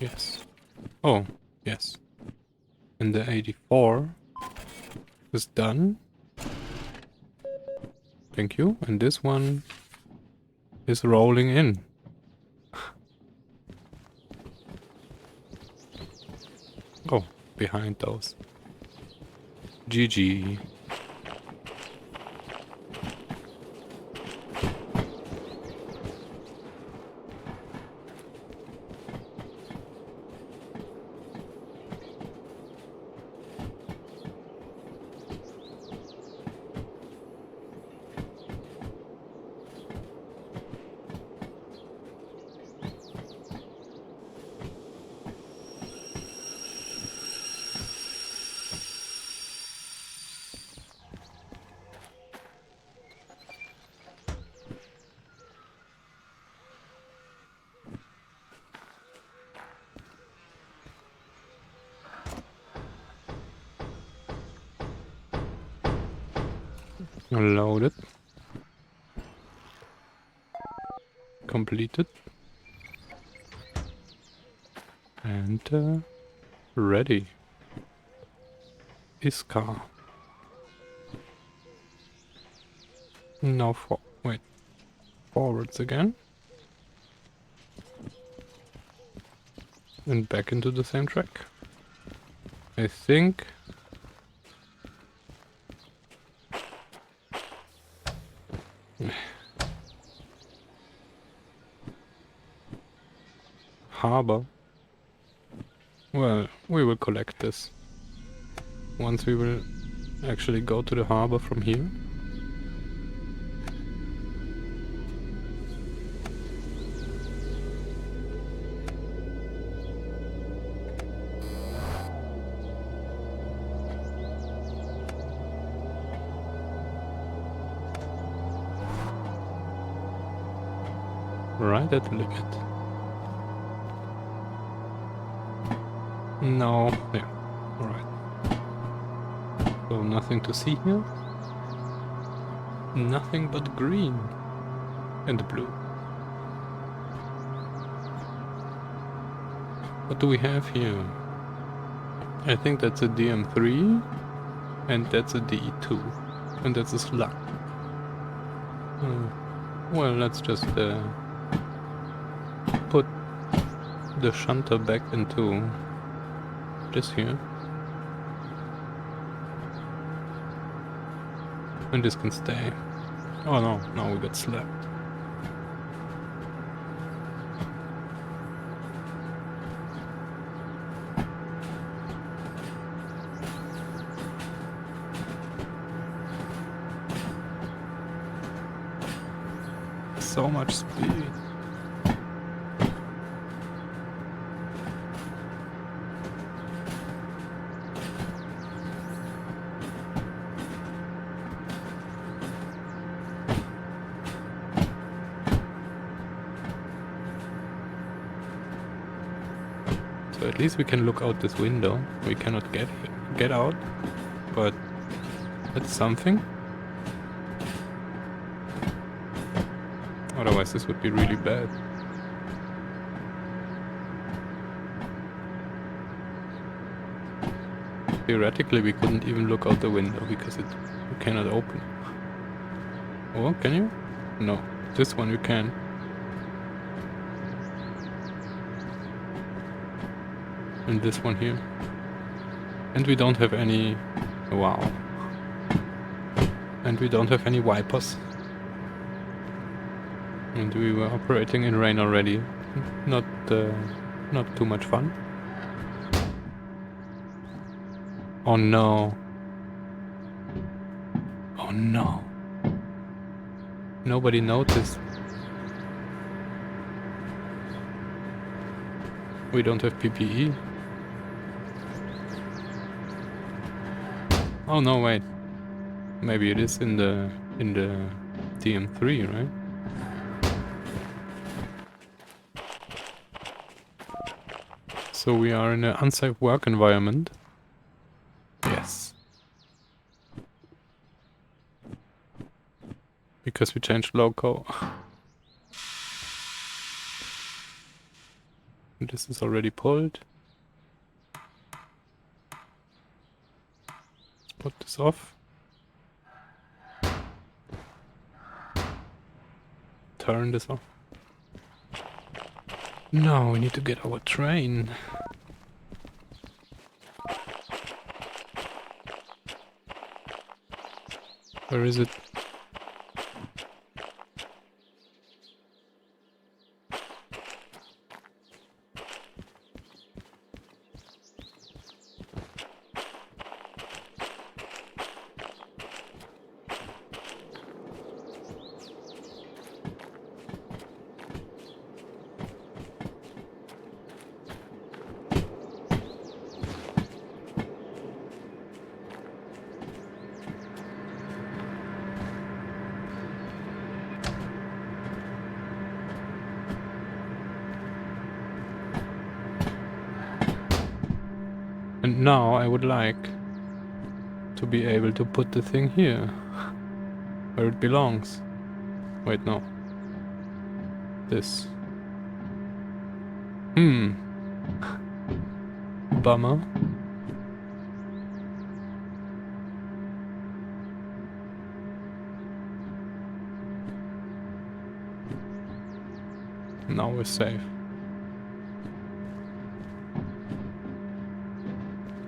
Yes. Oh, yes. And the 84 is done. Thank you. And this one is rolling in. Oh, behind those. GG. Loaded. Completed. And ready. Iskar. Now wait. Forwards again. And back into the same track. I think... Harbor. Well, we will collect this. Once we will actually go to the harbor from here. Right at the limit. No, yeah, alright. So nothing to see here. Nothing but green. And blue. What do we have here? I think that's a DM3. And that's a DE2. And that's a slug. Well, let's just put the shunter back into this here. And this can stay. Oh no, now we got slapped. So much speed. So at least we can look out this window. We cannot get out, but that's something. Otherwise this would be really bad. Theoretically we couldn't even look out the window because you cannot open it. Oh, can you? No. This one you can. And this one here. And we don't have any... Wow. And we don't have any wipers. And we were operating in rain already. Not too much fun. Oh no. Oh no. Nobody noticed. We don't have PPE. Oh no, wait. Maybe it is in the DM3, right? So we are in an unsafe work environment. Yes. because we changed loco. This is already pulled. Let's put this off. Turn this off. Now we need to get our train. Where is it? And now I would like to be able to put the thing here, where it belongs. Wait, no. This. Bummer. Now we're safe.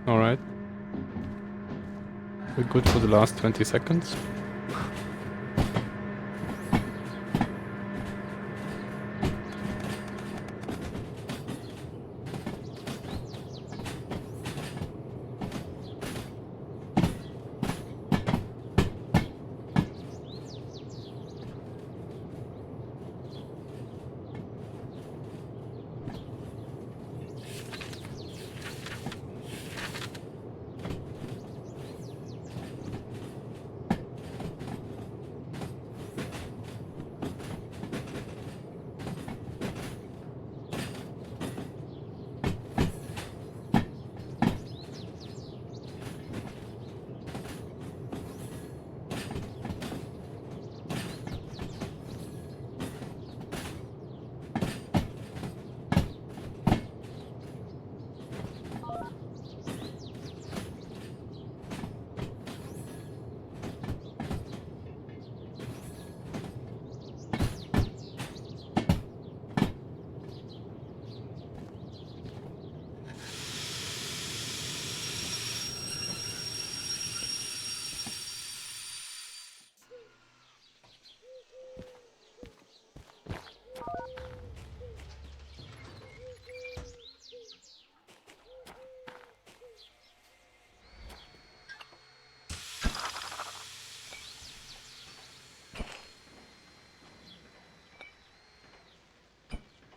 Alright. We're good for the last 20 seconds.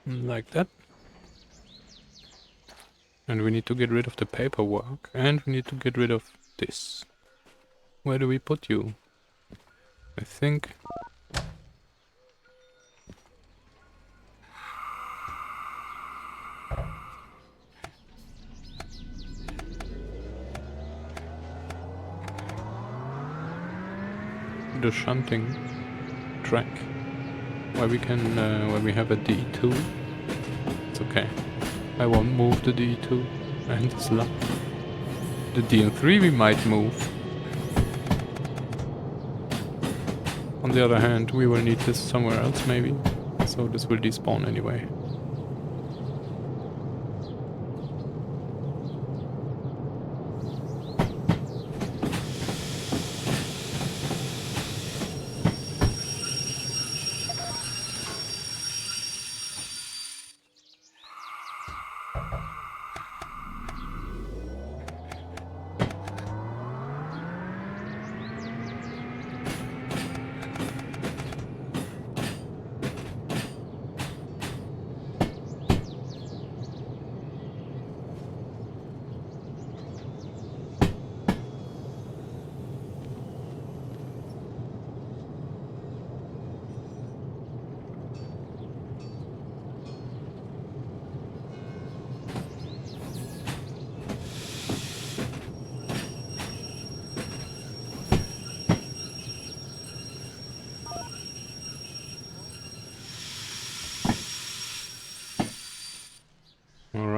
Like that. And we need to get rid of the paperwork, and we need to get rid of this. Where do we put you? I think... the shunting track. Where we can, where we have a D2. It's okay. I won't move the D2 and it's luck. The D3 we might move. On the other hand, we will need this somewhere else maybe. So this will despawn anyway.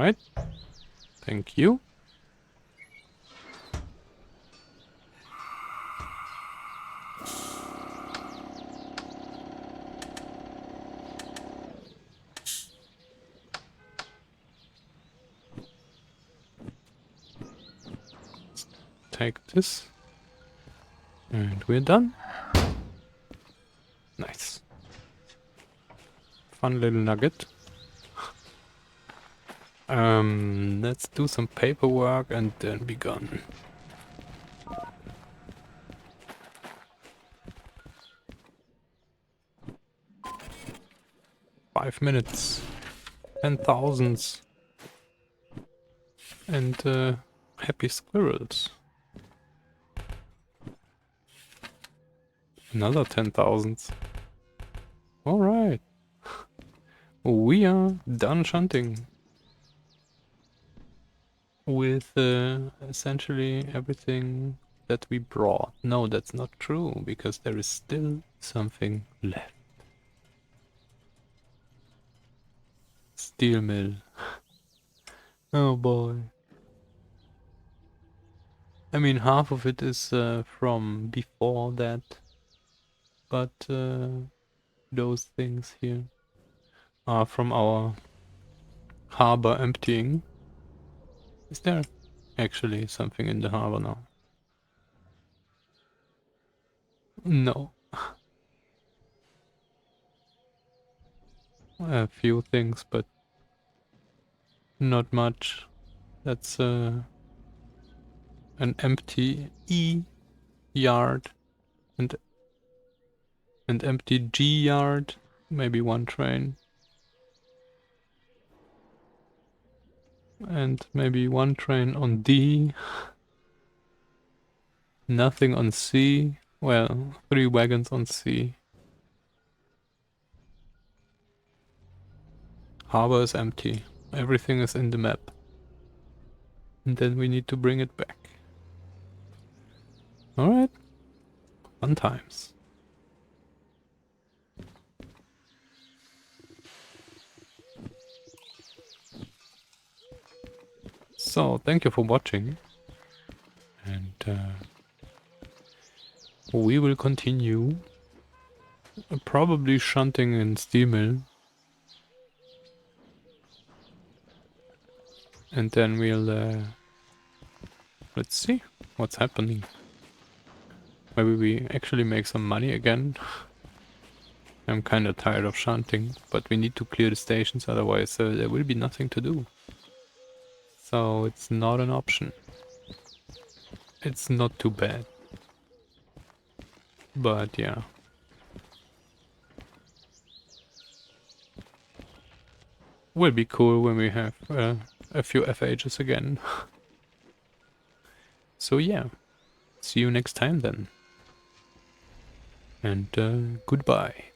Alright. Thank you. Take this. And we're done. Nice. Fun little nugget. Let's do some paperwork and then be gone. 5 minutes. 10,000s. And happy squirrels. Another 10,000s. Alright. We are done shunting. With essentially everything that we brought. No, that's not true, because there is still something left. Steel mill. Oh boy. I mean, half of it is from before that, but those things here are from our harbor emptying. Is there actually something in the harbor now? No. A few things, but not much. That's an empty E yard and an empty G yard. Maybe one train. And maybe one train on D. Nothing on C. Well, 3 wagons on C. Harbor is empty. Everything is in the map. And then we need to bring it back. Alright. Fun times. So, thank you for watching. And we will continue. Probably shunting in steel mill. And then we'll let's see what's happening. Maybe we actually make some money again. I'm kinda tired of shunting, but we need to clear the stations, otherwise there will be nothing to do. So it's not an option. It's not too bad. But yeah. Will be cool when we have a few FHs again. So yeah. See you next time then. And goodbye.